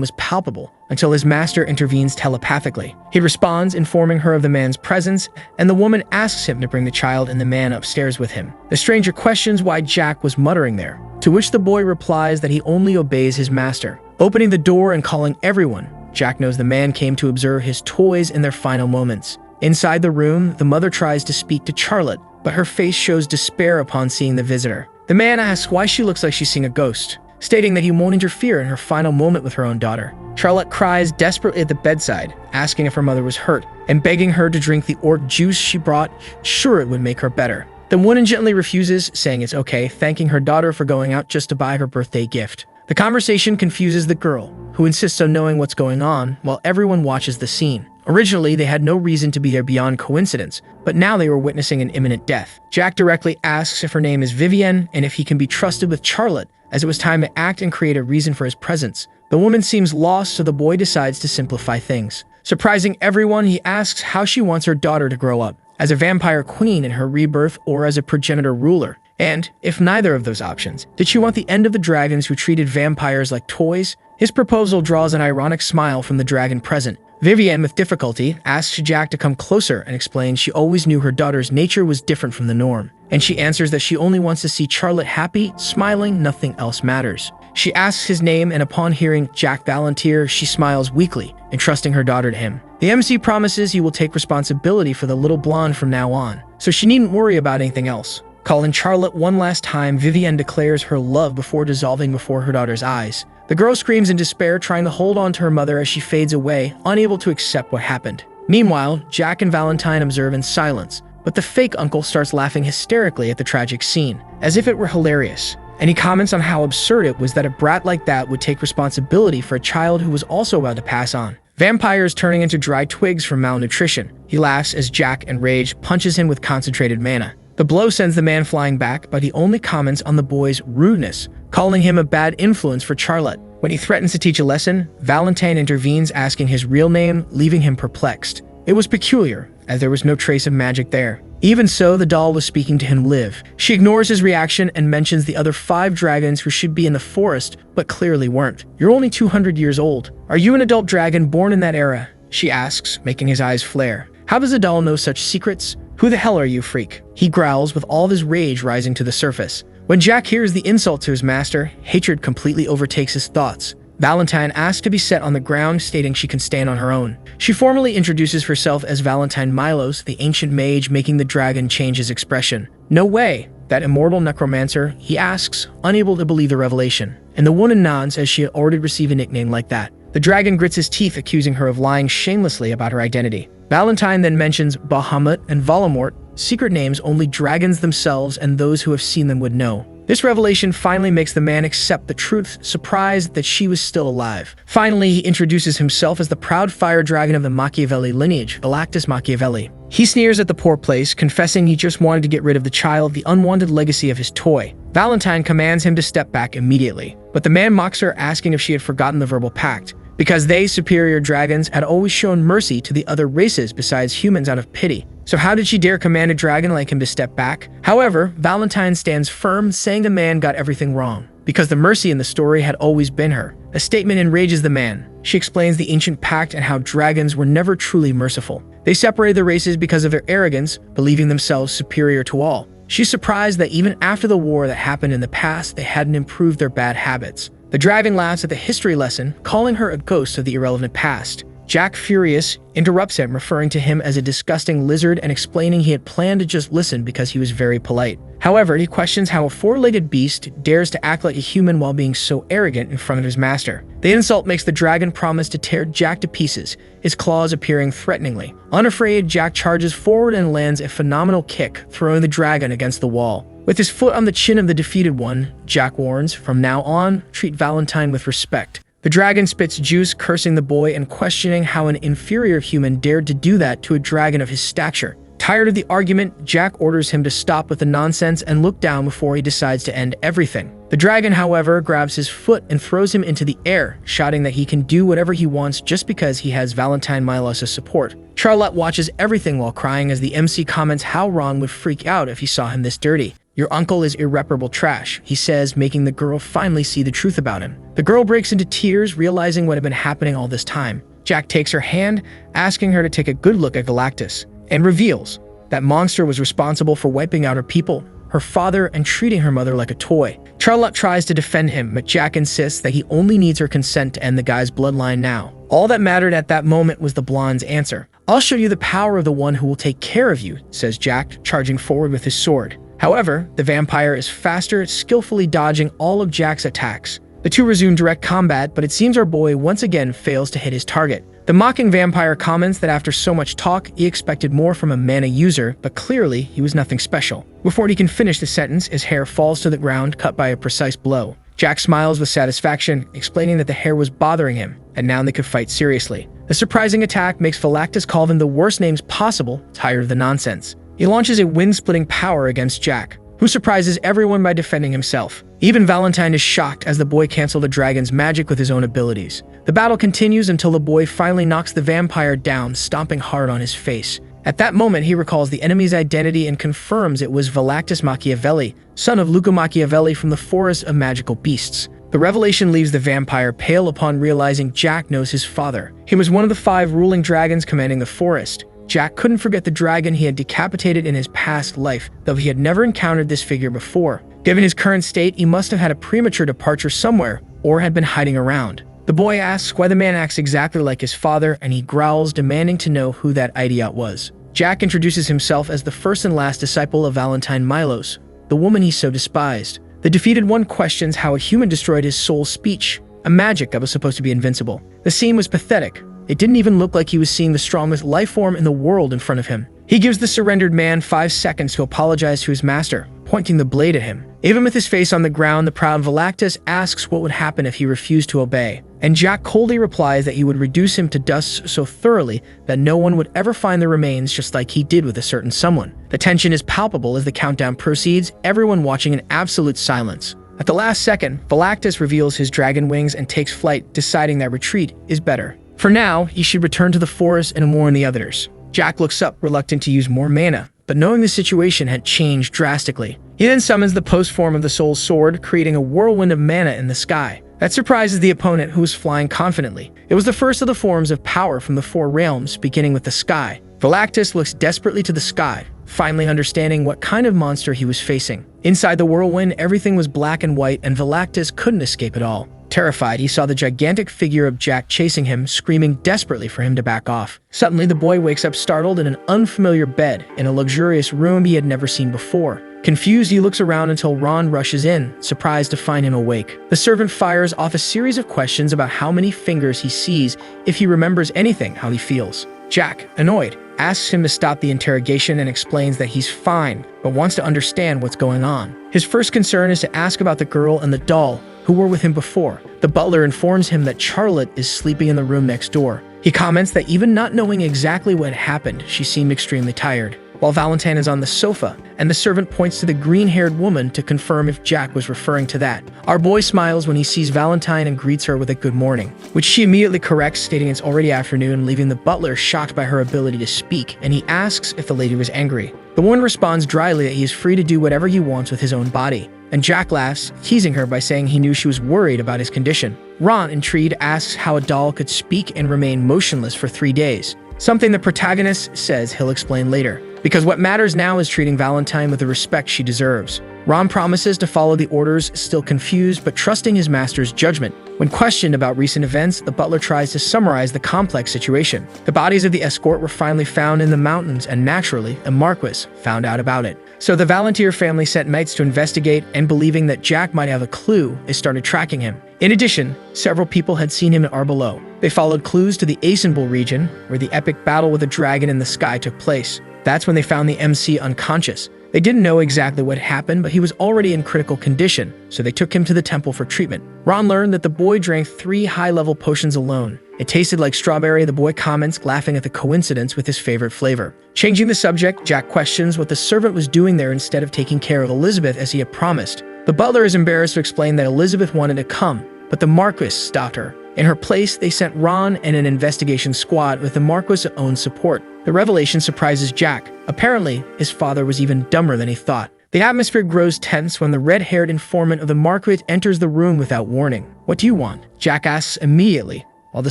was palpable until his master intervenes telepathically. He responds, informing her of the man's presence, and the woman asks him to bring the child and the man upstairs with him. The stranger questions why Jack was muttering there, to which the boy replies that he only obeys his master. Opening the door and calling everyone, Jack knows the man came to observe his toys in their final moments. Inside the room, the mother tries to speak to Charlotte, but her face shows despair upon seeing the visitor. The man asks why she looks like she's seeing a ghost, stating that he won't interfere in her final moment with her own daughter. Charlotte cries desperately at the bedside, asking if her mother was hurt, and begging her to drink the orc juice she brought, sure it would make her better. The woman gently refuses, saying it's okay, thanking her daughter for going out just to buy her birthday gift. The conversation confuses the girl, who insists on knowing what's going on, while everyone watches the scene. Originally, they had no reason to be there beyond coincidence, but now they were witnessing an imminent death. Jack directly asks if her name is Vivienne and if he can be trusted with Charlotte, as it was time to act and create a reason for his presence. The woman seems lost, so the boy decides to simplify things. Surprising everyone, he asks how she wants her daughter to grow up, as a vampire queen in her rebirth or as a progenitor ruler. And, if neither of those options, did she want the end of the dragons who treated vampires like toys? His proposal draws an ironic smile from the dragon present. Vivienne, with difficulty, asks Jack to come closer and explains she always knew her daughter's nature was different from the norm. And she answers that she only wants to see Charlotte happy, smiling, nothing else matters. She asks his name, and upon hearing Jack Valentir, she smiles weakly, entrusting her daughter to him. The MC promises he will take responsibility for the little blonde from now on, so she needn't worry about anything else. Calling Charlotte one last time, Vivienne declares her love before dissolving before her daughter's eyes. The girl screams in despair, trying to hold on to her mother as she fades away, unable to accept what happened. Meanwhile, Jack and Valentine observe in silence, but the fake uncle starts laughing hysterically at the tragic scene, as if it were hilarious. And he comments on how absurd it was that a brat like that would take responsibility for a child who was also about to pass on. Vampires turning into dry twigs from malnutrition. He laughs as Jack, enraged, punches him with concentrated mana. The blow sends the man flying back, but he only comments on the boy's rudeness, calling him a bad influence for Charlotte. When he threatens to teach a lesson, Valentine intervenes, asking his real name, leaving him perplexed. It was peculiar, as there was no trace of magic there. Even so, the doll was speaking to him live. She ignores his reaction and mentions the other 5 dragons who should be in the forest, but clearly weren't. You're only 200 years old. Are you an adult dragon born in that era? She asks, making his eyes flare. How does the doll know such secrets? Who the hell are you, freak? He growls, with all of his rage rising to the surface. When Jack hears the insult to his master, hatred completely overtakes his thoughts. Valentine asks to be set on the ground, stating she can stand on her own. She formally introduces herself as Valentine Milos, the ancient mage, making the dragon change his expression. No way! That immortal necromancer, he asks, unable to believe the revelation. And the woman nods as she had already received a nickname like that. The dragon grits his teeth, accusing her of lying shamelessly about her identity. Valentine then mentions Bahamut and Voldemort, secret names only dragons themselves and those who have seen them would know. This revelation finally makes the man accept the truth, surprised that she was still alive. Finally, he introduces himself as the proud fire dragon of the Machiavelli lineage, Galactus Machiavelli. He sneers at the poor place, confessing he just wanted to get rid of the child, the unwanted legacy of his toy. Valentine commands him to step back immediately, but the man mocks her, asking if she had forgotten the verbal pact, because they, superior dragons, had always shown mercy to the other races besides humans out of pity. So how did she dare command a dragon like him to step back? However, Valentine stands firm, saying the man got everything wrong, because the mercy in the story had always been her. A statement enrages the man. She explains the ancient pact and how dragons were never truly merciful. They separated the races because of their arrogance, believing themselves superior to all. She's surprised that even after the war that happened in the past, they hadn't improved their bad habits. The dragon laughs at the history lesson, calling her a ghost of the irrelevant past. Jack, furious, interrupts him, referring to him as a disgusting lizard and explaining he had planned to just listen because he was very polite. However, he questions how a 4-legged beast dares to act like a human while being so arrogant in front of his master. The insult makes the dragon promise to tear Jack to pieces, his claws appearing threateningly. Unafraid, Jack charges forward and lands a phenomenal kick, throwing the dragon against the wall. With his foot on the chin of the defeated one, Jack warns, from now on, treat Valentine with respect. The dragon spits juice, cursing the boy and questioning how an inferior human dared to do that to a dragon of his stature. Tired of the argument, Jack orders him to stop with the nonsense and look down before he decides to end everything. The dragon, however, grabs his foot and throws him into the air, shouting that he can do whatever he wants just because he has Valentine Milos' support. Charlotte watches everything while crying as the MC comments how Ron would freak out if he saw him this dirty. Your uncle is irreparable trash, he says, making the girl finally see the truth about him. The girl breaks into tears, realizing what had been happening all this time. Jack takes her hand, asking her to take a good look at Galactus, and reveals that monster was responsible for wiping out her people, her father, and treating her mother like a toy. Charlotte tries to defend him, but Jack insists that he only needs her consent to end the guy's bloodline now. All that mattered at that moment was the blonde's answer. I'll show you the power of the one who will take care of you, says Jack, charging forward with his sword. However, the vampire is faster, skillfully dodging all of Jack's attacks. The two resume direct combat, but it seems our boy once again fails to hit his target. The mocking vampire comments that after so much talk, he expected more from a mana user, but clearly he was nothing special. Before he can finish the sentence, his hair falls to the ground, cut by a precise blow. Jack smiles with satisfaction, explaining that the hair was bothering him, and now they could fight seriously. The surprising attack makes Galactus call them the worst names possible, tired of the nonsense. He launches a wind-splitting power against Jack. who surprises everyone by defending himself. Even Valentine is shocked as the boy cancels the dragon's magic with his own abilities. The battle continues until the boy finally knocks the vampire down, stomping hard on his face. At that moment, he recalls the enemy's identity and confirms it was Valactus Machiavelli, son of Luca Machiavelli from the Forest of Magical Beasts. The revelation leaves the vampire pale upon realizing Jack knows his father. He was one of the 5 ruling dragons commanding the forest. Jack couldn't forget the dragon he had decapitated in his past life, though he had never encountered this figure before. Given his current state, he must have had a premature departure somewhere, or had been hiding around. The boy asks why the man acts exactly like his father, and he growls, demanding to know who that idiot was. Jack introduces himself as the first and last disciple of Valentine Milos, the woman he so despised. The defeated one questions how a human destroyed his soul's speech, a magic that was supposed to be invincible. The scene was pathetic. It didn't even look like he was seeing the strongest life form in the world in front of him. He gives the surrendered man 5 seconds to apologize to his master, pointing the blade at him. Even with his face on the ground, the proud Valactus asks what would happen if he refused to obey, and Jack coldly replies that he would reduce him to dust so thoroughly that no one would ever find the remains, just like he did with a certain someone. The tension is palpable as the countdown proceeds, everyone watching in absolute silence. At the last second, Valactus reveals his dragon wings and takes flight, deciding that retreat is better. For now, he should return to the forest and warn the others. Jack looks up, reluctant to use more mana, but knowing the situation had changed drastically. He then summons the post form of the Soul's Sword, creating a whirlwind of mana in the sky. That surprises the opponent, who was flying confidently. It was the first of the forms of power from the 4 realms, beginning with the sky. Valactus looks desperately to the sky, finally understanding what kind of monster he was facing. Inside the whirlwind, everything was black and white, and Valactus couldn't escape at all. Terrified, he saw the gigantic figure of Jack chasing him, screaming desperately for him to back off. Suddenly, the boy wakes up startled in an unfamiliar bed in a luxurious room he had never seen before. Confused, he looks around until Ron rushes in, surprised to find him awake. The servant fires off a series of questions about how many fingers he sees, if he remembers anything, how he feels. Jack, annoyed, asks him to stop the interrogation and explains that he's fine, but wants to understand what's going on. His first concern is to ask about the girl and the doll, who were with him before. The butler informs him that Charlotte is sleeping in the room next door. He comments that even not knowing exactly what happened, she seemed extremely tired. While Valentine is on the sofa, and the servant points to the green-haired woman to confirm if Jack was referring to that. Our boy smiles when he sees Valentine and greets her with a good morning, which she immediately corrects, stating it's already afternoon, leaving the butler shocked by her ability to speak, and he asks if the lady was angry. The woman responds dryly that he is free to do whatever he wants with his own body, and Jack laughs, teasing her by saying he knew she was worried about his condition. Ron, intrigued, asks how a doll could speak and remain motionless for 3 days, something the protagonist says he'll explain later, because what matters now is treating Valentine with the respect she deserves. Ron promises to follow the orders, still confused but trusting his master's judgment. When questioned about recent events, the butler tries to summarize the complex situation. The bodies of the escort were finally found in the mountains, and naturally, a marquis found out about it. So the Valentier family sent knights to investigate, and believing that Jack might have a clue, they started tracking him. In addition, several people had seen him in Arbelo. They followed clues to the Asenbul region, where the epic battle with a dragon in the sky took place. That's when they found the MC unconscious. They didn't know exactly what happened, but he was already in critical condition, so they took him to the temple for treatment. Ron learned that the boy drank 3 high-level potions alone. It tasted like strawberry, the boy comments, laughing at the coincidence with his favorite flavor. Changing the subject, Jack questions what the servant was doing there instead of taking care of Elizabeth as he had promised. The butler is embarrassed to explain that Elizabeth wanted to come, but the Marquis stopped her. In her place, they sent Ron and an investigation squad with the Marquis' own support. The revelation surprises Jack. Apparently, his father was even dumber than he thought. The atmosphere grows tense when the red-haired informant of the Marquis enters the room without warning. "What do you want?" Jack asks immediately, while the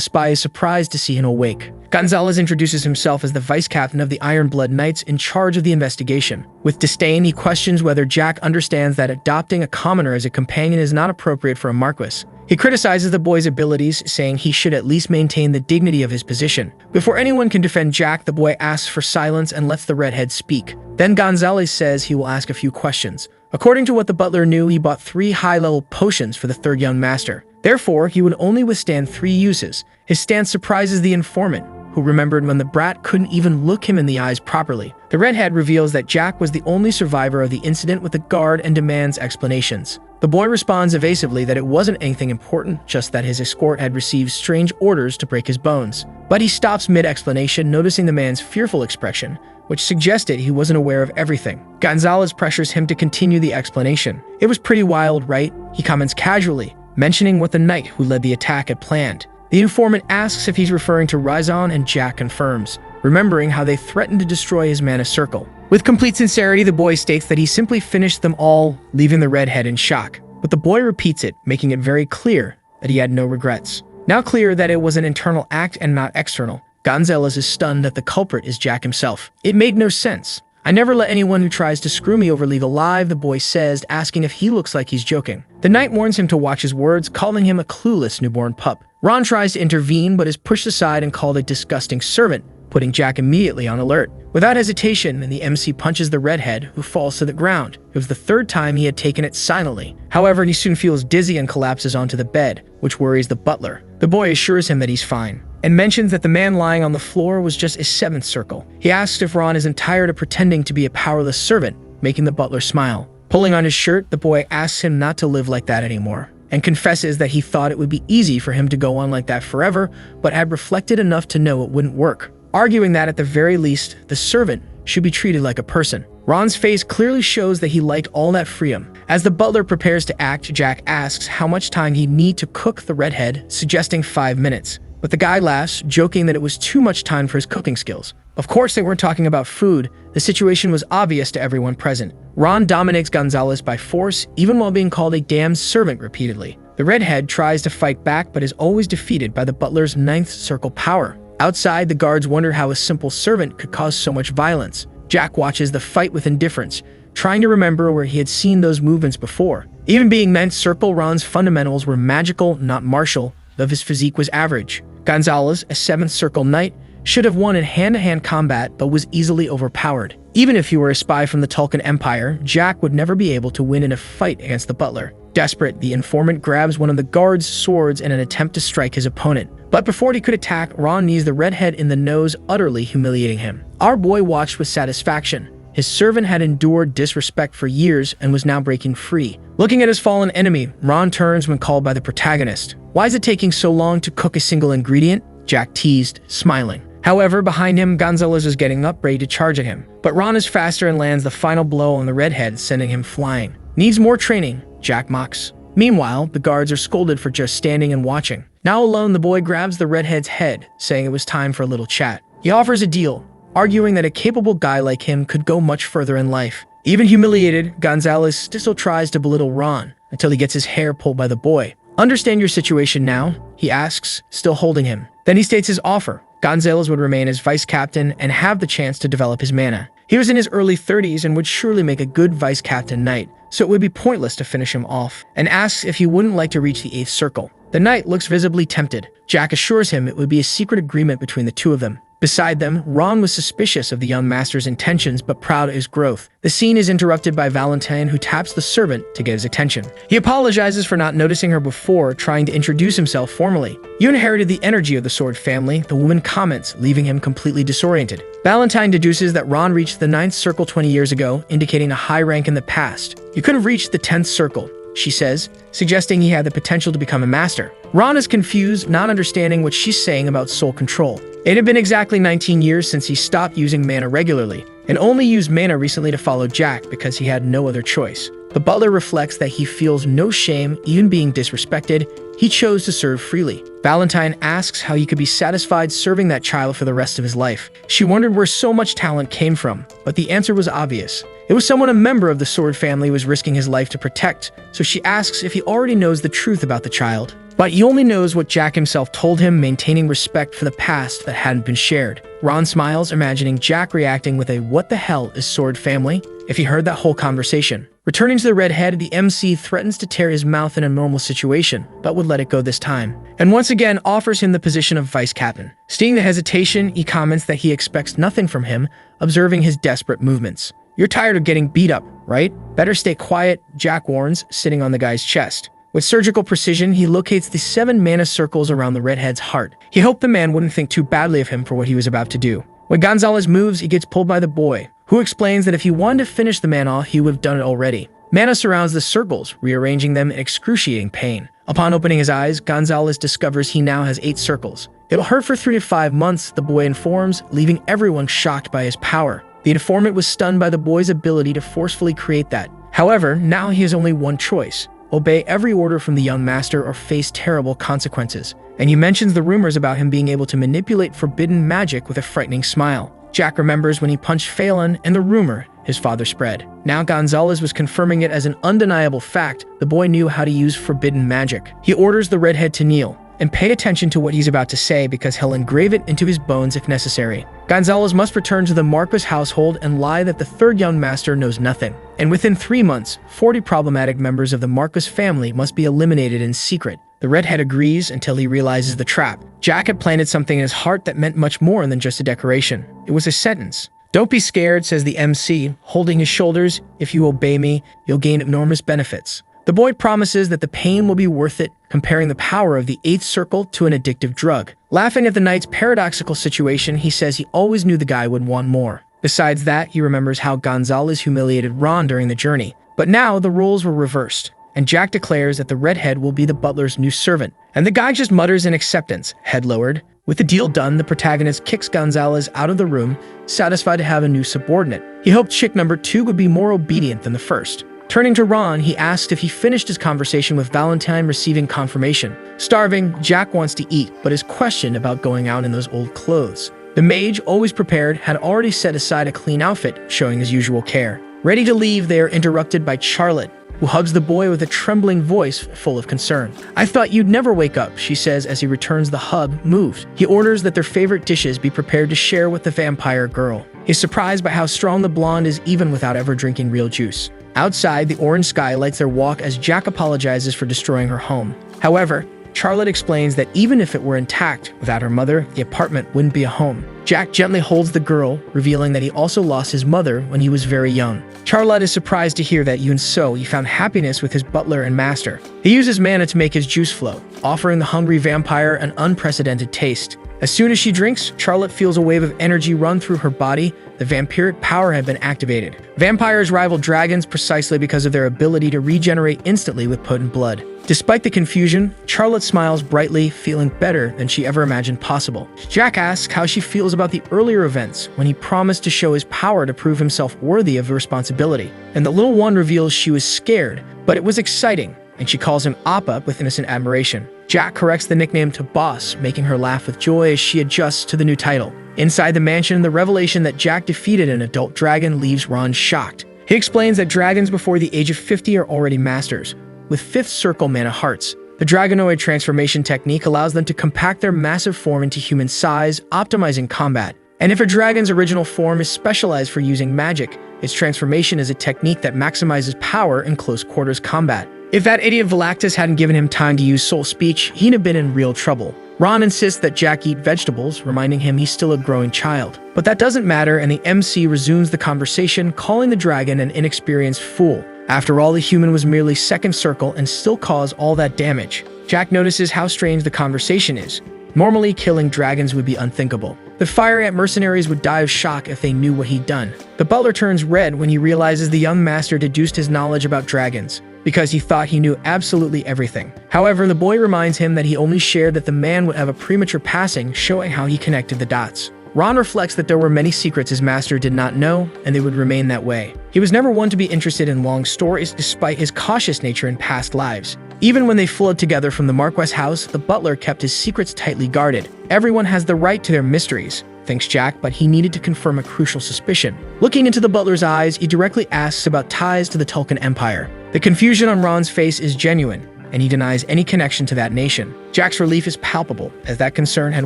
spy is surprised to see him awake. Gonzalez introduces himself as the vice-captain of the Iron Blood Knights in charge of the investigation. With disdain, he questions whether Jack understands that adopting a commoner as a companion is not appropriate for a Marquis. He criticizes the boy's abilities, saying he should at least maintain the dignity of his position. Before anyone can defend Jack, the boy asks for silence and lets the redhead speak. Then Gonzalez says he will ask a few questions. According to what the butler knew, he bought 3 high-level potions for the 3rd young master. Therefore, he would only withstand 3 uses. His stance surprises the informant, who remembered when the brat couldn't even look him in the eyes properly. The redhead reveals that Jack was the only survivor of the incident with the guard and demands explanations. The boy responds evasively that it wasn't anything important, just that his escort had received strange orders to break his bones. But he stops mid-explanation, noticing the man's fearful expression, which suggested he wasn't aware of everything. Gonzalez pressures him to continue the explanation. It was pretty wild, right? He comments casually, mentioning what the knight who led the attack had planned. The informant asks if he's referring to Rizon, and Jack confirms, remembering how they threatened to destroy his mana circle. With complete sincerity, the boy states that he simply finished them all, leaving the redhead in shock. But the boy repeats it, making it very clear that he had no regrets. Now clear that it was an internal act and not external, Gonzalez is stunned that the culprit is Jack himself. It made no sense. I never let anyone who tries to screw me over leave alive, the boy says, asking if he looks like he's joking. The knight warns him to watch his words, calling him a clueless newborn pup. Ron tries to intervene, but is pushed aside and called a disgusting servant, putting Jack immediately on alert. Without hesitation, the MC punches the redhead, who falls to the ground. It was the third time he had taken it silently. However, he soon feels dizzy and collapses onto the bed, which worries the butler. The boy assures him that he's fine, and mentions that the man lying on the floor was just a seventh circle. He asks if Ron isn't tired of pretending to be a powerless servant, making the butler smile. Pulling on his shirt, the boy asks him not to live like that anymore, and confesses that he thought it would be easy for him to go on like that forever, but had reflected enough to know it wouldn't work, arguing that at the very least, the servant should be treated like a person. Ron's face clearly shows that he liked all that freedom. As the butler prepares to act, Jack asks how much time he'd need to cook the redhead, suggesting 5 minutes. But the guy laughs, joking that it was too much time for his cooking skills. Of course they weren't talking about food. The situation was obvious to everyone present. Ron dominates Gonzalez by force, even while being called a damn servant repeatedly. The redhead tries to fight back, but is always defeated by the butler's ninth circle power. Outside, the guards wonder how a simple servant could cause so much violence. Jack watches the fight with indifference, trying to remember where he had seen those movements before. Even being ninth circle, Ron's fundamentals were magical, not martial, though his physique was average. Gonzalez, a seventh circle knight, should have won in hand-to-hand combat, but was easily overpowered. Even if he were a spy from the Tulkun Empire, Jack would never be able to win in a fight against the butler. Desperate, the informant grabs one of the guards' swords in an attempt to strike his opponent. But before he could attack, Ron knees the redhead in the nose, utterly humiliating him. Our boy watched with satisfaction. His servant had endured disrespect for years and was now breaking free. Looking at his fallen enemy, Ron turns when called by the protagonist. "Why is it taking so long to cook a single ingredient?" Jack teased, smiling. However, behind him, Gonzalez is getting up, ready to charge at him. But Ron is faster and lands the final blow on the redhead, sending him flying. "Needs more training," Jack mocks. Meanwhile, the guards are scolded for just standing and watching. Now alone, the boy grabs the redhead's head, saying it was time for a little chat. He offers a deal, arguing that a capable guy like him could go much further in life. Even humiliated, Gonzalez still tries to belittle Ron until he gets his hair pulled by the boy. "Understand your situation now?" he asks, still holding him. Then he states his offer. Gonzalez would remain as vice captain and have the chance to develop his mana. He was in his early 30s and would surely make a good vice captain knight, so it would be pointless to finish him off, and asks if he wouldn't like to reach the 8th circle. The knight looks visibly tempted. Jack assures him it would be a secret agreement between the two of them. Beside them, Ron was suspicious of the young master's intentions but proud of his growth. The scene is interrupted by Valentine, who taps the servant to get his attention. He apologizes for not noticing her before, trying to introduce himself formally. "You inherited the energy of the sword family," the woman comments, leaving him completely disoriented. Valentine deduces that Ron reached the 9th circle 20 years ago, indicating a high rank in the past. "You could have reached the 10th circle," she says, suggesting he had the potential to become a master. Ron is confused, not understanding what she's saying about soul control. It had been exactly 19 years since he stopped using mana regularly, and only used mana recently to follow Jack because he had no other choice. The butler reflects that he feels no shame, even being disrespected. He chose to serve freely. Valentine asks how he could be satisfied serving that child for the rest of his life. She wondered where so much talent came from, but the answer was obvious. It was someone a member of the sword family was risking his life to protect, so she asks if he already knows the truth about the child. But he only knows what Jack himself told him, maintaining respect for the past that hadn't been shared. Ron smiles, imagining Jack reacting with a "what the hell is sword family?" if he heard that whole conversation. Returning to the redhead, the MC threatens to tear his mouth in a normal situation, but would let it go this time, and once again offers him the position of vice captain. Seeing the hesitation, he comments that he expects nothing from him, observing his desperate movements. "You're tired of getting beat up, right? Better stay quiet," Jack warns, sitting on the guy's chest. With surgical precision, he locates the 7 mana circles around the redhead's heart. He hoped the man wouldn't think too badly of him for what he was about to do. When Gonzalez moves, he gets pulled by the boy, who explains that if he wanted to finish the man off, he would have done it already. Mana surrounds the circles, rearranging them in excruciating pain. Upon opening his eyes, Gonzalez discovers he now has 8 circles. "It'll hurt for 3 to 5 months," the boy informs, leaving everyone shocked by his power. The informant was stunned by the boy's ability to forcefully create that. However, now he has only one choice: obey every order from the young master or face terrible consequences. And he mentions the rumors about him being able to manipulate forbidden magic with a frightening smile. Jack remembers when he punched Phelan and the rumor his father spread. Now Gonzalez was confirming it as an undeniable fact. The boy knew how to use forbidden magic. He orders the redhead to kneel and pay attention to what he's about to say, because he'll engrave it into his bones if necessary. Gonzalez must return to the Marquis household and lie that the third young master knows nothing. And within 3 months, 40 problematic members of the Marquis family must be eliminated in secret. The redhead agrees until he realizes the trap. Jack had planted something in his heart that meant much more than just a decoration. It was a sentence. "Don't be scared," says the MC, holding his shoulders. "If you obey me, you'll gain enormous benefits." The boy promises that the pain will be worth it, comparing the power of the 8th circle to an addictive drug. Laughing at the knight's paradoxical situation, he says he always knew the guy would want more. Besides that, he remembers how Gonzalez humiliated Ron during the journey. But now the roles were reversed, and Jack declares that the redhead will be the butler's new servant. And the guy just mutters in acceptance, head lowered. With the deal done, the protagonist kicks Gonzalez out of the room, satisfied to have a new subordinate. He hoped chick number 2 would be more obedient than the first. Turning to Ron, he asked if he finished his conversation with Valentine, receiving confirmation. Starving, Jack wants to eat, but is questioned about going out in those old clothes. The mage, always prepared, had already set aside a clean outfit, showing his usual care. Ready to leave, they are interrupted by Charlotte, who hugs the boy with a trembling voice full of concern. "I thought you'd never wake up," she says as he returns the hug, moved. He orders that their favorite dishes be prepared to share with the vampire girl. He's surprised by how strong the blonde is even without ever drinking real juice. Outside, the orange sky lights their walk as Jack apologizes for destroying her home. However, Charlotte explains that even if it were intact, without her mother, the apartment wouldn't be a home. Jack gently holds the girl, revealing that he also lost his mother when he was very young. Charlotte is surprised to hear that even so, he found happiness with his butler and master. He uses mana to make his juice flow, offering the hungry vampire an unprecedented taste. As soon as she drinks, Charlotte feels a wave of energy run through her body. The vampiric power had been activated. Vampires rival dragons precisely because of their ability to regenerate instantly with potent blood. Despite the confusion, Charlotte smiles brightly, feeling better than she ever imagined possible. Jack asks how she feels about the earlier events when he promised to show his power to prove himself worthy of responsibility. And the little one reveals she was scared, but it was exciting, and she calls him Appa with innocent admiration. Jack corrects the nickname to Boss, making her laugh with joy as she adjusts to the new title. Inside the mansion, the revelation that Jack defeated an adult dragon leaves Ron shocked. He explains that dragons before the age of 50 are already masters, with 5th circle mana hearts. The Dragonoid transformation technique allows them to compact their massive form into human size, optimizing combat. And if a dragon's original form is specialized for using magic, its transformation is a technique that maximizes power in close quarters combat. If that idiot Velactus hadn't given him time to use soul speech, he'd have been in real trouble. Ron insists that Jack eat vegetables, reminding him he's still a growing child. But that doesn't matter, and the MC resumes the conversation, calling the dragon an inexperienced fool. After all, the human was merely 2nd circle and still caused all that damage. Jack notices how strange the conversation is. Normally, killing dragons would be unthinkable. The fire ant mercenaries would die of shock if they knew what he'd done. The butler turns red when he realizes the young master deduced his knowledge about dragons, because he thought he knew absolutely everything. However, the boy reminds him that he only shared that the man would have a premature passing, showing how he connected the dots. Ron reflects that there were many secrets his master did not know, and they would remain that way. He was never one to be interested in long stories, despite his cautious nature in past lives. Even when they fled together from the Marquis house, the butler kept his secrets tightly guarded. Everyone has the right to their mysteries, thinks Jack, but he needed to confirm a crucial suspicion. Looking into the butler's eyes, he directly asks about ties to the Tulkun Empire. The confusion on Ron's face is genuine, and he denies any connection to that nation. Jack's relief is palpable, as that concern had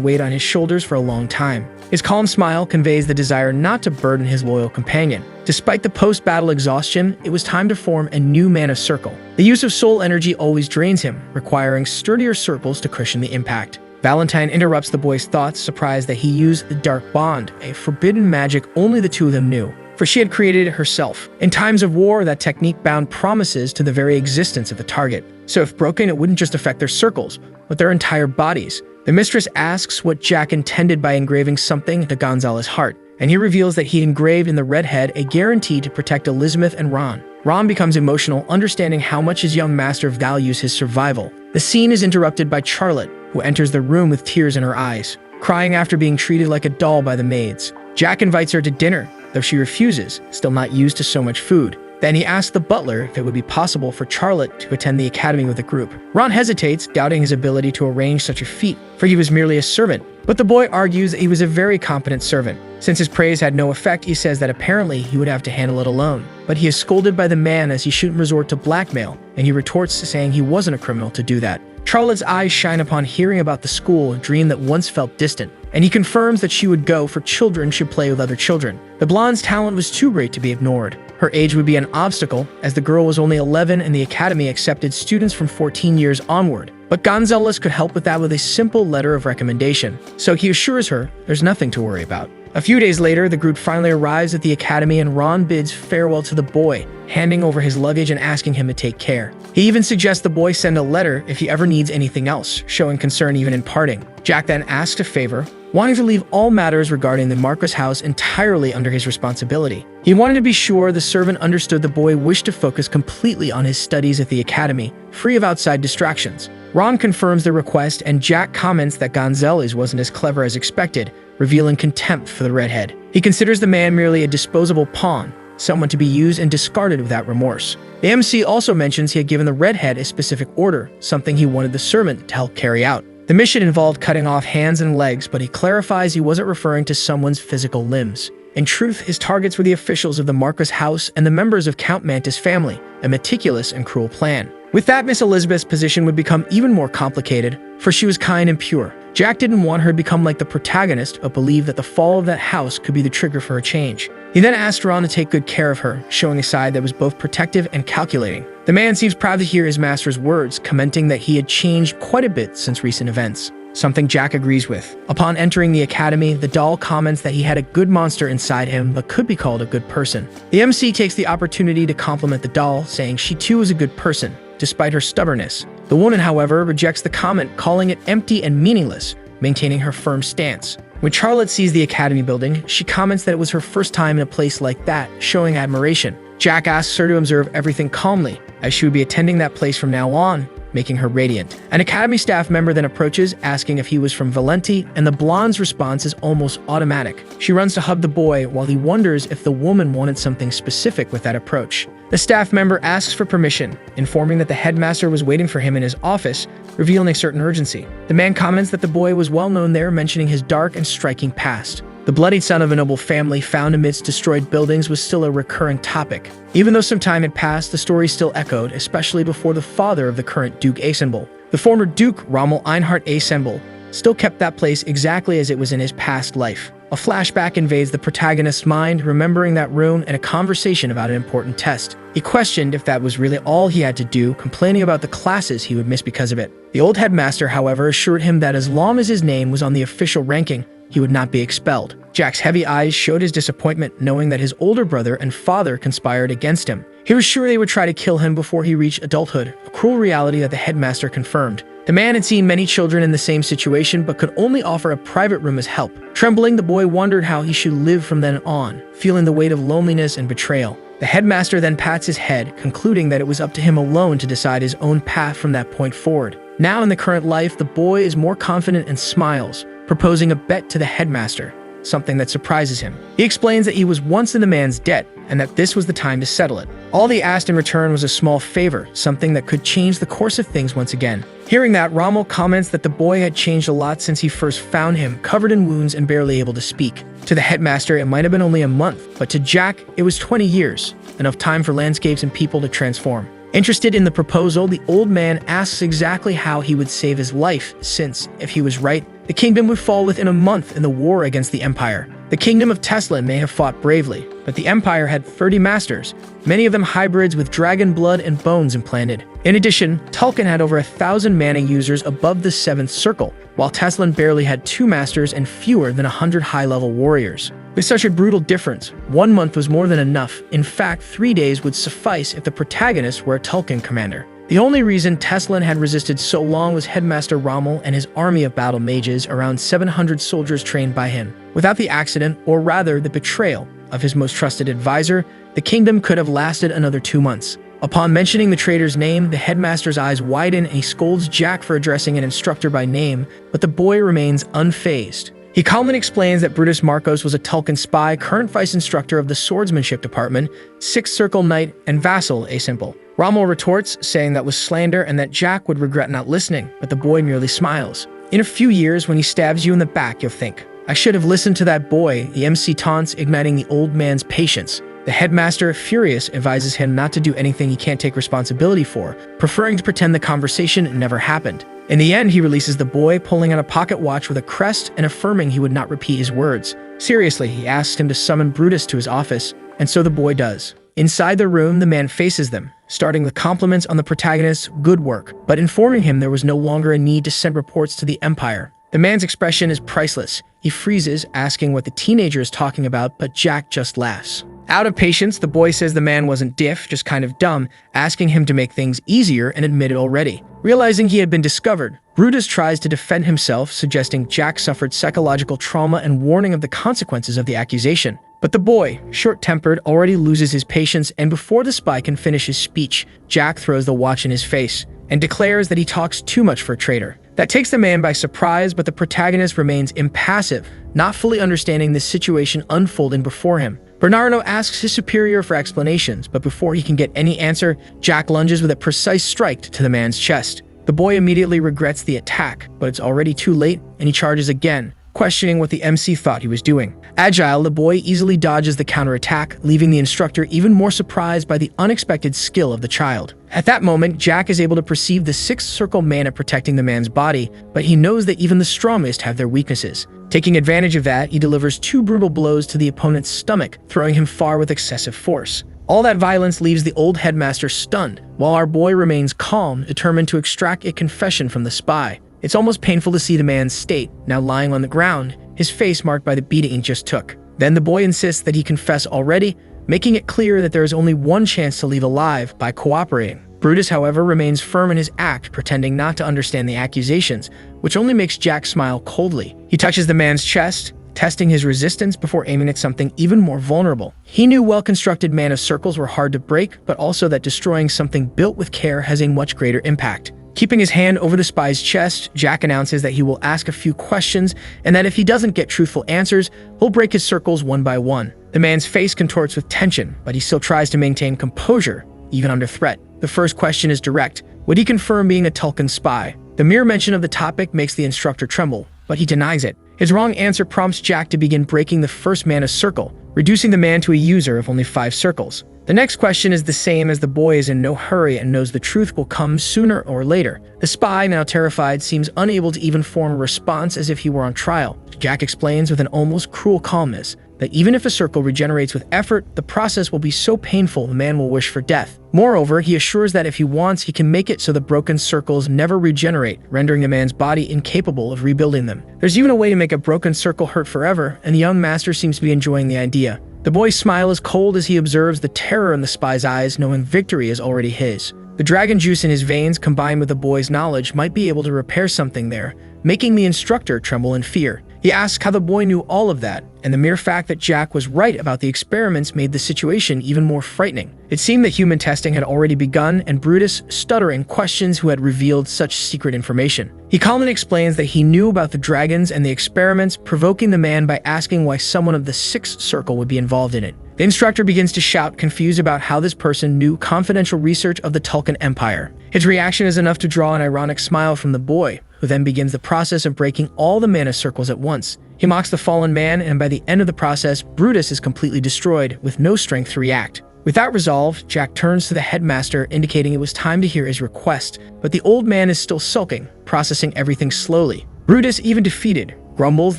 weighed on his shoulders for a long time. His calm smile conveys the desire not to burden his loyal companion. Despite the post-battle exhaustion, it was time to form a new mana circle. The use of soul energy always drains him, requiring sturdier circles to cushion the impact. Valentine interrupts the boy's thoughts, surprised that he used the Dark Bond, a forbidden magic only the two of them knew, for she had created it herself. In times of war, that technique bound promises to the very existence of the target. So if broken, it wouldn't just affect their circles, but their entire bodies. The mistress asks what Jack intended by engraving something into Gonzalez's heart, and he reveals that he'd engraved in the redhead a guarantee to protect Elizabeth and Ron. Ron becomes emotional, understanding how much his young master values his survival. The scene is interrupted by Charlotte, who enters the room with tears in her eyes, crying after being treated like a doll by the maids. Jack invites her to dinner, though she refuses, still not used to so much food. Then he asks the butler if it would be possible for Charlotte to attend the academy with the group. Ron hesitates, doubting his ability to arrange such a feat, for he was merely a servant. But the boy argues that he was a very competent servant. Since his praise had no effect, he says that apparently he would have to handle it alone. But he is scolded by the man as he shouldn't resort to blackmail, and he retorts saying he wasn't a criminal to do that. Charlotte's eyes shine upon hearing about the school, a dream that once felt distant, and he confirms that she would go for children should play with other children. The blonde's talent was too great to be ignored. Her age would be an obstacle, as the girl was only 11 and the academy accepted students from 14 years onward. But Gonzalez could help with that with a simple letter of recommendation, so he assures her there's nothing to worry about. A few days later, the group finally arrives at the academy and Ron bids farewell to the boy, handing over his luggage and asking him to take care. He even suggests the boy send a letter if he ever needs anything else, showing concern even in parting. Jack then asks a favor, wanting to leave all matters regarding the Marcos house entirely under his responsibility. He wanted to be sure the servant understood the boy wished to focus completely on his studies at the academy, free of outside distractions. Ron confirms the request and Jack comments that Gonzalez wasn't as clever as expected, revealing contempt for the redhead. He considers the man merely a disposable pawn, someone to be used and discarded without remorse. The MC also mentions he had given the redhead a specific order, something he wanted the servant to help carry out. The mission involved cutting off hands and legs, but he clarifies he wasn't referring to someone's physical limbs. In truth, his targets were the officials of the Marcos house and the members of Count Mantis' family, a meticulous and cruel plan. With that, Miss Elizabeth's position would become even more complicated, for she was kind and pure. Jack didn't want her to become like the protagonist, but believed that the fall of that house could be the trigger for her change. He then asked Ron to take good care of her, showing a side that was both protective and calculating. The man seems proud to hear his master's words, commenting that he had changed quite a bit since recent events, something Jack agrees with. Upon entering the academy, the doll comments that he had a good monster inside him, but could be called a good person. The MC takes the opportunity to compliment the doll, saying she too is a good person, despite her stubbornness. The woman, however, rejects the comment, calling it empty and meaningless, maintaining her firm stance. When Charlotte sees the academy building, she comments that it was her first time in a place like that, showing admiration. Jack asks her to observe everything calmly, as she would be attending that place from now on, making her radiant. An academy staff member then approaches, asking if he was from Valenti, and the blonde's response is almost automatic. She runs to hug the boy, while he wonders if the woman wanted something specific with that approach. The staff member asks for permission, informing that the headmaster was waiting for him in his office, revealing a certain urgency. The man comments that the boy was well known there, mentioning his dark and striking past. The bloodied son of a noble family found amidst destroyed buildings was still a recurring topic. Even though some time had passed, the story still echoed, especially before the father of the current Duke Assemble. The former Duke, Rommel Einhard Assemble, still kept that place exactly as it was in his past life. A flashback invades the protagonist's mind, remembering that room and a conversation about an important test. He questioned if that was really all he had to do, complaining about the classes he would miss because of it. The old headmaster, however, assured him that as long as his name was on the official ranking, he would not be expelled. Jack's heavy eyes showed his disappointment, knowing that his older brother and father conspired against him. He was sure they would try to kill him before he reached adulthood, a cruel reality that the headmaster confirmed. The man had seen many children in the same situation, but could only offer a private room as help. Trembling, the boy wondered how he should live from then on, feeling the weight of loneliness and betrayal. The headmaster then pats his head, concluding that it was up to him alone to decide his own path from that point forward. Now in the current life, the boy is more confident and smiles, proposing a bet to the headmaster, something that surprises him. He explains that he was once in the man's debt, and that this was the time to settle it. All he asked in return was a small favor, something that could change the course of things once again. Hearing that, Rommel comments that the boy had changed a lot since he first found him, covered in wounds and barely able to speak. To the headmaster, it might have been only a month, but to Jack, it was 20 years, enough time for landscapes and people to transform. Interested in the proposal, the old man asks exactly how he would save his life, since, if he was right, the kingdom would fall within a month in the war against the Empire. The kingdom of Tesla may have fought bravely, but the Empire had 30 masters, many of them hybrids with dragon blood and bones implanted. In addition, Tulkin had over 1,000 mana users above the 7th circle, while Teslan barely had 2 masters and fewer than 100 high-level warriors. With such a brutal difference, 1 month was more than enough. In fact, 3 days would suffice if the protagonist were a Tulkin commander. The only reason Teslan had resisted so long was Headmaster Rommel and his army of battle mages, around 700 soldiers trained by him. Without the accident, or rather the betrayal, of his most trusted advisor, the kingdom could have lasted another 2 months. Upon mentioning the traitor's name, the headmaster's eyes widen and he scolds Jack for addressing an instructor by name, but the boy remains unfazed. He calmly explains that Brutus Marcos was a Tulkun spy, current vice instructor of the swordsmanship department, Sixth Circle Knight, and vassal Asimple. Rommel retorts, saying that was slander and that Jack would regret not listening, but the boy merely smiles. In a few years, when he stabs you in the back, you'll think, "I should have listened to that boy," the MC taunts, igniting the old man's patience. The headmaster, furious, advises him not to do anything he can't take responsibility for, preferring to pretend the conversation never happened. In the end, he releases the boy, pulling out a pocket watch with a crest and affirming he would not repeat his words. Seriously, he asks him to summon Brutus to his office, and so the boy does. Inside the room, the man faces them, starting with compliments on the protagonist's good work, but informing him there was no longer a need to send reports to the Empire. The man's expression is priceless. He freezes, asking what the teenager is talking about, but Jack just laughs. Out of patience, the boy says the man wasn't diff, just kind of dumb, asking him to make things easier and admit it already. Realizing he had been discovered, Brutus tries to defend himself, suggesting Jack suffered psychological trauma and warning of the consequences of the accusation. But the boy, short-tempered, already loses his patience, and before the spy can finish his speech, Jack throws the watch in his face and declares that he talks too much for a traitor. That takes the man by surprise, but the protagonist remains impassive, not fully understanding the situation unfolding before him. Bernardo asks his superior for explanations, but before he can get any answer, Jack lunges with a precise strike to the man's chest. The boy immediately regrets the attack, but it's already too late, and he charges again, questioning what the MC thought he was doing. Agile, the boy easily dodges the counterattack, leaving the instructor even more surprised by the unexpected skill of the child. At that moment, Jack is able to perceive the Sixth Circle mana protecting the man's body, but he knows that even the strongest have their weaknesses. Taking advantage of that, he delivers 2 brutal blows to the opponent's stomach, throwing him far with excessive force. All that violence leaves the old headmaster stunned, while our boy remains calm, determined to extract a confession from the spy. It's almost painful to see the man's state, now lying on the ground, his face marked by the beating he just took. Then the boy insists that he confess already, making it clear that there is only one chance to leave alive by cooperating. Brutus, however, remains firm in his act, pretending not to understand the accusations, which only makes Jack smile coldly. He touches the man's chest, testing his resistance before aiming at something even more vulnerable. He knew well-constructed mana circles were hard to break, but also that destroying something built with care has a much greater impact. Keeping his hand over the spy's chest, Jack announces that he will ask a few questions, and that if he doesn't get truthful answers, he'll break his circles one by one. The man's face contorts with tension, but he still tries to maintain composure, even under threat. The first question is direct. Would he confirm being a Tulkun spy? The mere mention of the topic makes the instructor tremble, but he denies it. His wrong answer prompts Jack to begin breaking the first mana circle, reducing the man to a user of only 5 circles. The next question is the same, as the boy is in no hurry and knows the truth will come sooner or later. The spy, now terrified, seems unable to even form a response, as if he were on trial. Jack explains with an almost cruel calmness that even if a circle regenerates with effort, the process will be so painful the man will wish for death. Moreover, he assures that if he wants, he can make it so the broken circles never regenerate, rendering the man's body incapable of rebuilding them. There's even a way to make a broken circle hurt forever, and the young master seems to be enjoying the idea. The boy's smile is cold as he observes the terror in the spy's eyes, knowing victory is already his. The dragon juice in his veins, combined with the boy's knowledge, might be able to repair something there, making the instructor tremble in fear. He asks how the boy knew all of that, and the mere fact that Jack was right about the experiments made the situation even more frightening. It seemed that human testing had already begun, and Brutus, stuttering, questions who had revealed such secret information. He calmly explains that he knew about the dragons and the experiments, provoking the man by asking why someone of the Sixth Circle would be involved in it. The instructor begins to shout, confused about how this person knew confidential research of the Tulkun Empire. His reaction is enough to draw an ironic smile from the boy, who then begins the process of breaking all the mana circles at once. He mocks the fallen man, and by the end of the process, Brutus is completely destroyed, with no strength to react. With that resolve, Jack turns to the headmaster, indicating it was time to hear his request, but the old man is still sulking, processing everything slowly. Brutus, even defeated, grumbles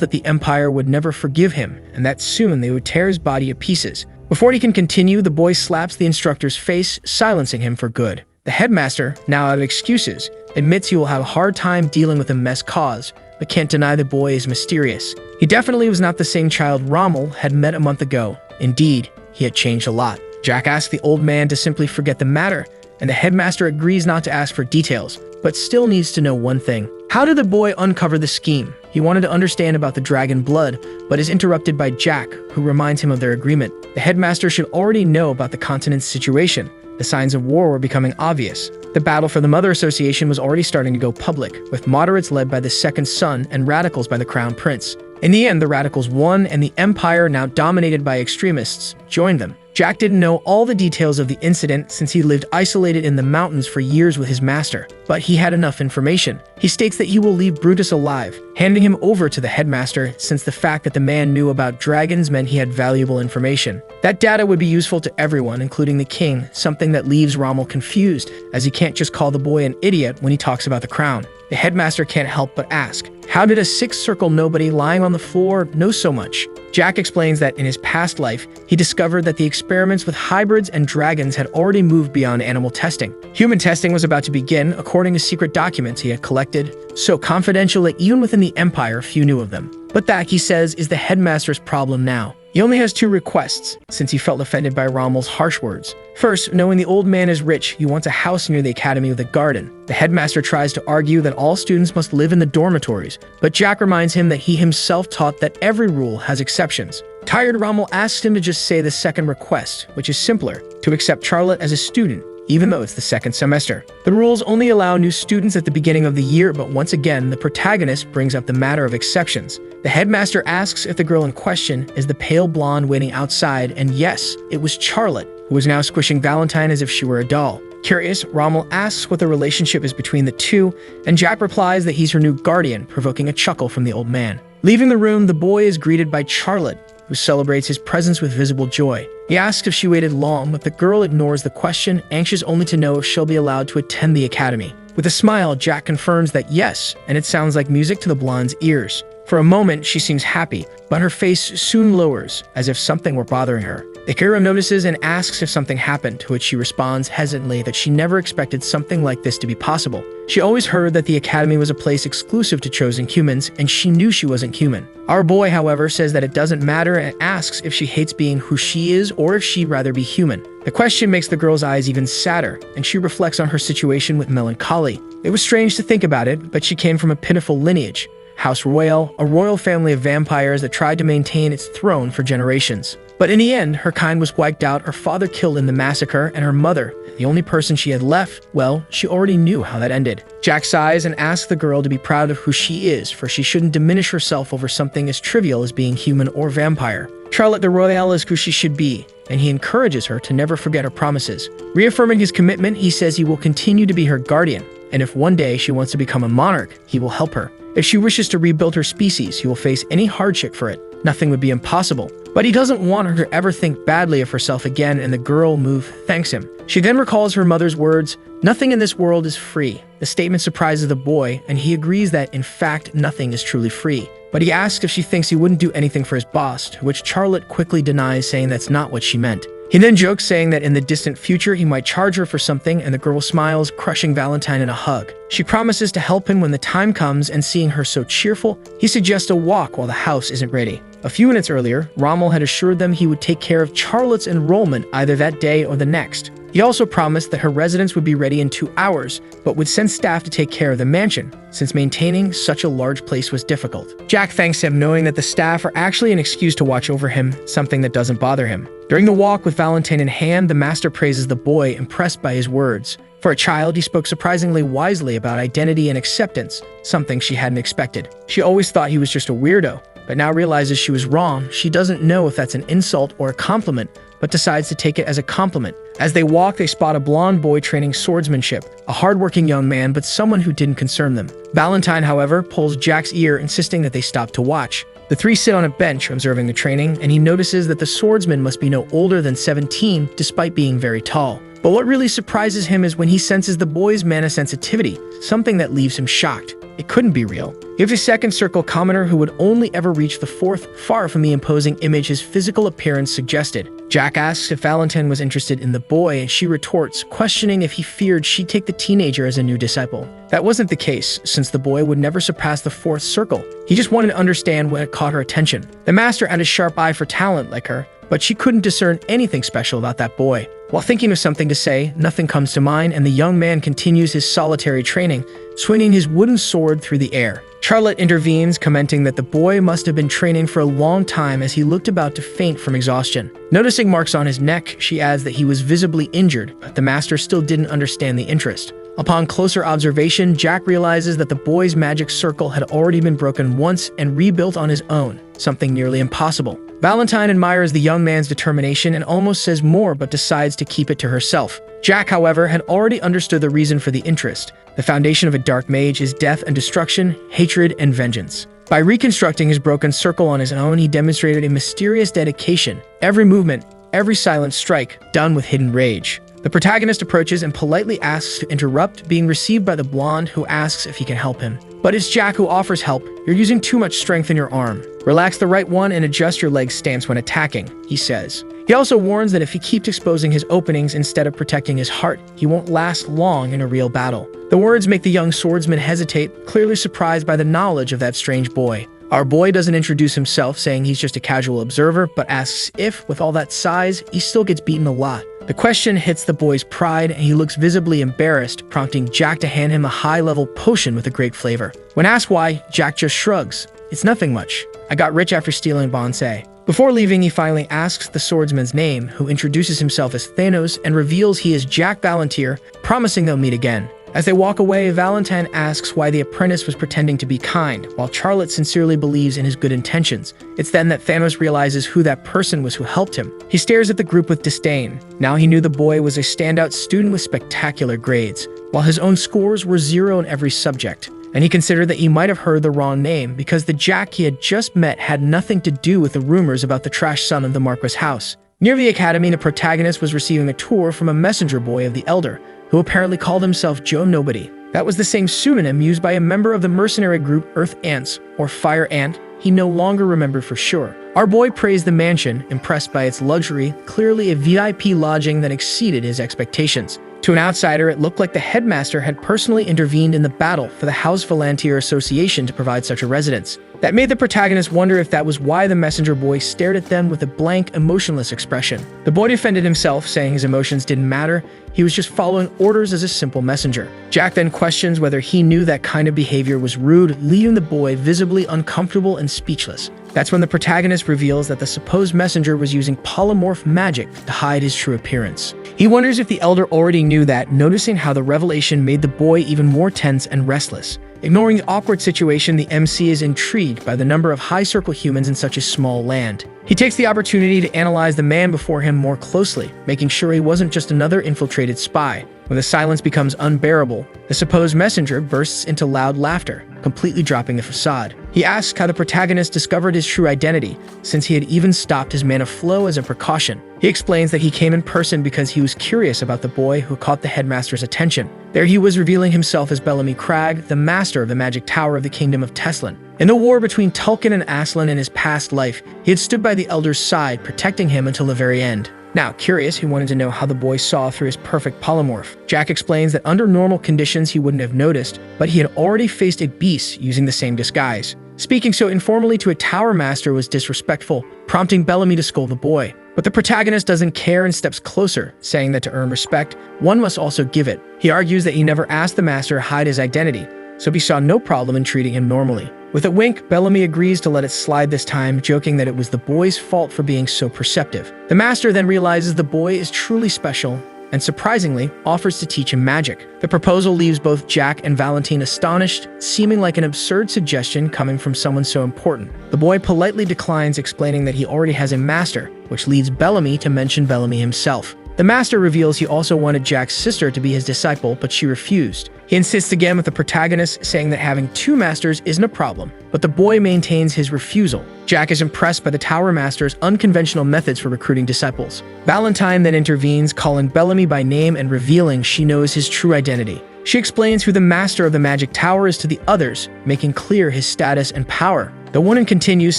that the Empire would never forgive him, and that soon they would tear his body to pieces. Before he can continue, the boy slaps the instructor's face, silencing him for good. The headmaster, now out of excuses, admits he will have a hard time dealing with the mess caused, but can't deny the boy is mysterious. He definitely was not the same child Rommel had met a month ago. Indeed, he had changed a lot. Jack asks the old man to simply forget the matter, and the headmaster agrees not to ask for details, but still needs to know one thing. How did the boy uncover the scheme? He wanted to understand about the dragon blood, but is interrupted by Jack, who reminds him of their agreement. The headmaster should already know about the continent's situation. The signs of war were becoming obvious. The battle for the Mother Association was already starting to go public, with moderates led by the second son and radicals by the crown prince. In the end, the radicals won, and the empire, now dominated by extremists, joined them. Jack didn't know all the details of the incident since he lived isolated in the mountains for years with his master, but he had enough information. He states that he will leave Brutus alive, handing him over to the headmaster since the fact that the man knew about dragons meant he had valuable information. That data would be useful to everyone, including the king, something that leaves Rommel confused, as he can't just call the boy an idiot when he talks about the crown. The headmaster can't help but ask, how did a six-circle nobody lying on the floor know so much? Jack explains that in his past life, he discovered that the experiments with hybrids and dragons had already moved beyond animal testing. Human testing was about to begin, according to secret documents he had collected, so confidential that even within the Empire, few knew of them. But that, he says, is the headmaster's problem now. He only has two requests, since he felt offended by Rommel's harsh words. First, knowing the old man is rich, he wants a house near the academy with a garden. The headmaster tries to argue that all students must live in the dormitories, but Jack reminds him that he himself taught that every rule has exceptions. Tired, Rommel asks him to just say the second request, which is simpler, to accept Charlotte as a student, even though it's the second semester. The rules only allow new students at the beginning of the year, but once again, the protagonist brings up the matter of exceptions. The headmaster asks if the girl in question is the pale blonde waiting outside, and yes, it was Charlotte, who was now squishing Valentine as if she were a doll. Curious, Rommel asks what the relationship is between the two, and Jack replies that he's her new guardian, provoking a chuckle from the old man. Leaving the room, the boy is greeted by Charlotte, who celebrates his presence with visible joy. He asks if she waited long, but the girl ignores the question, anxious only to know if she'll be allowed to attend the academy. With a smile, Jack confirms that yes, and it sounds like music to the blonde's ears. For a moment, she seems happy, but her face soon lowers, as if something were bothering her. The hero notices and asks if something happened, to which she responds hesitantly that she never expected something like this to be possible. She always heard that the academy was a place exclusive to chosen humans, and she knew she wasn't human. Our boy, however, says that it doesn't matter and asks if she hates being who she is or if she'd rather be human. The question makes the girl's eyes even sadder, and she reflects on her situation with melancholy. It was strange to think about it, but she came from a pitiful lineage. House Royal, a royal family of vampires that tried to maintain its throne for generations. But in the end, her kind was wiped out, her father killed in the massacre, and her mother, the only person she had left, well, she already knew how that ended. Jack sighs and asks the girl to be proud of who she is, for she shouldn't diminish herself over something as trivial as being human or vampire. Charlotte de Royale is who she should be, and he encourages her to never forget her promises. Reaffirming his commitment, he says he will continue to be her guardian, and if one day she wants to become a monarch, he will help her. If she wishes to rebuild her species, he will face any hardship for it. Nothing would be impossible. But he doesn't want her to ever think badly of herself again, and the girl thanks him. She then recalls her mother's words, "Nothing in this world is free." The statement surprises the boy, and he agrees that, in fact, nothing is truly free. But he asks if she thinks he wouldn't do anything for his boss, to which Charlotte quickly denies, saying that's not what she meant. He then jokes, saying that in the distant future he might charge her for something, and the girl smiles, crushing Valentine in a hug. She promises to help him when the time comes, and seeing her so cheerful, he suggests a walk while the house isn't ready. A few minutes earlier, Rommel had assured them he would take care of Charlotte's enrollment either that day or the next. He also promised that her residence would be ready in 2 hours, but would send staff to take care of the mansion, since maintaining such a large place was difficult. Jack thanks him, knowing that the staff are actually an excuse to watch over him, something that doesn't bother him. During the walk with Valentine in hand, the master praises the boy, impressed by his words. For a child, he spoke surprisingly wisely about identity and acceptance, something she hadn't expected. She always thought he was just a weirdo, but now realizes she was wrong. She doesn't know if that's an insult or a compliment, but decides to take it as a compliment. As they walk, they spot a blonde boy training swordsmanship, a hardworking young man, but someone who didn't concern them. Valentine, however, pulls Jack's ear, insisting that they stop to watch. The three sit on a bench observing the training, and he notices that the swordsman must be no older than 17, despite being very tall. But what really surprises him is when he senses the boy's mana sensitivity, something that leaves him shocked. It couldn't be real. If a second circle commoner who would only ever reach the fourth, far from the imposing image his physical appearance suggested. Jack asks if Valentine was interested in the boy, and she retorts, questioning if he feared she'd take the teenager as a new disciple. That wasn't the case, since the boy would never surpass the fourth circle. He just wanted to understand what had caught her attention. The master had a sharp eye for talent like her, but she couldn't discern anything special about that boy. While thinking of something to say, nothing comes to mind, and the young man continues his solitary training, swinging his wooden sword through the air. Charlotte intervenes, commenting that the boy must have been training for a long time, as he looked about to faint from exhaustion. Noticing marks on his neck, she adds that he was visibly injured, but the master still didn't understand the interest. Upon closer observation, Jack realizes that the boy's magic circle had already been broken once and rebuilt on his own, something nearly impossible. Valentine admires the young man's determination and almost says more but decides to keep it to herself. Jack, however, had already understood the reason for the interest. The foundation of a dark mage is death and destruction, hatred and vengeance. By reconstructing his broken circle on his own, he demonstrated a mysterious dedication. Every movement, every silent strike, done with hidden rage. The protagonist approaches and politely asks to interrupt, being received by the blonde, who asks if he can help him. But it's Jack who offers help. "You're using too much strength in your arm. Relax the right one and adjust your leg stance when attacking," he says. He also warns that if he keeps exposing his openings instead of protecting his heart, he won't last long in a real battle. The words make the young swordsman hesitate, clearly surprised by the knowledge of that strange boy. Our boy doesn't introduce himself, saying he's just a casual observer, but asks if, with all that size, he still gets beaten a lot. The question hits the boy's pride, and he looks visibly embarrassed, prompting Jack to hand him a high-level potion with a great flavor. When asked why, Jack just shrugs. "It's nothing much. I got rich after stealing bonsai." Before leaving, he finally asks the swordsman's name, who introduces himself as Thanos and reveals he is Jack Valantier, promising they'll meet again. As they walk away, Valentine asks why the apprentice was pretending to be kind, while Charlotte sincerely believes in his good intentions. It's then that Thanos realizes who that person was who helped him. He stares at the group with disdain. Now he knew the boy was a standout student with spectacular grades, while his own scores were 0 in every subject. And he considered that he might have heard the wrong name because the Jack he had just met had nothing to do with the rumors about the trash son of the Marquis house. Near the academy, the protagonist was receiving a tour from a messenger boy of the Elder, who apparently called himself Joe Nobody. That was the same pseudonym used by a member of the mercenary group Earth Ants, or Fire Ant. He no longer remembered for sure. Our boy praised the mansion, impressed by its luxury, clearly a VIP lodging that exceeded his expectations. To an outsider, it looked like the headmaster had personally intervened in the battle for the House Valantier Association to provide such a residence. That made the protagonist wonder if that was why the messenger boy stared at them with a blank, emotionless expression. The boy defended himself, saying his emotions didn't matter. He was just following orders as a simple messenger. Jack then questions whether he knew that kind of behavior was rude, leaving the boy visibly uncomfortable and speechless. That's when the protagonist reveals that the supposed messenger was using polymorph magic to hide his true appearance. He wonders if the Elder already knew that, noticing how the revelation made the boy even more tense and restless. Ignoring the awkward situation, the MC is intrigued by the number of high-circle humans in such a small land. He takes the opportunity to analyze the man before him more closely, making sure he wasn't just another infiltrated spy. When the silence becomes unbearable, the supposed messenger bursts into loud laughter, completely dropping the facade. He asks how the protagonist discovered his true identity, since he had even stopped his mana flow as a precaution. He explains that he came in person because he was curious about the boy who caught the headmaster's attention. There he was revealing himself as Bellamy Cragg, the master of the magic tower of the kingdom of Teslin. In the war between Tulkin and Aslan in his past life, he had stood by the Elder's side, protecting him until the very end. Now, curious, he wanted to know how the boy saw through his perfect polymorph. Jack explains that under normal conditions he wouldn't have noticed, but he had already faced a beast using the same disguise. Speaking so informally to a tower master was disrespectful, prompting Bellamy to scold the boy. But the protagonist doesn't care and steps closer, saying that to earn respect, one must also give it. He argues that he never asked the master to hide his identity, so he saw no problem in treating him normally. With a wink, Bellamy agrees to let it slide this time, joking that it was the boy's fault for being so perceptive. The master then realizes the boy is truly special, and surprisingly, offers to teach him magic. The proposal leaves both Jack and Valentine astonished, seeming like an absurd suggestion coming from someone so important. The boy politely declines, explaining that he already has a master, which leads Bellamy to mention Bellamy himself. The master reveals he also wanted Jack's sister to be his disciple, but she refused. He insists again with the protagonist, saying that having two masters isn't a problem, but the boy maintains his refusal. Jack is impressed by the Tower Master's unconventional methods for recruiting disciples. Valentine then intervenes, calling Bellamy by name and revealing she knows his true identity. She explains who the master of the Magic Tower is to the others, making clear his status and power. The woman continues,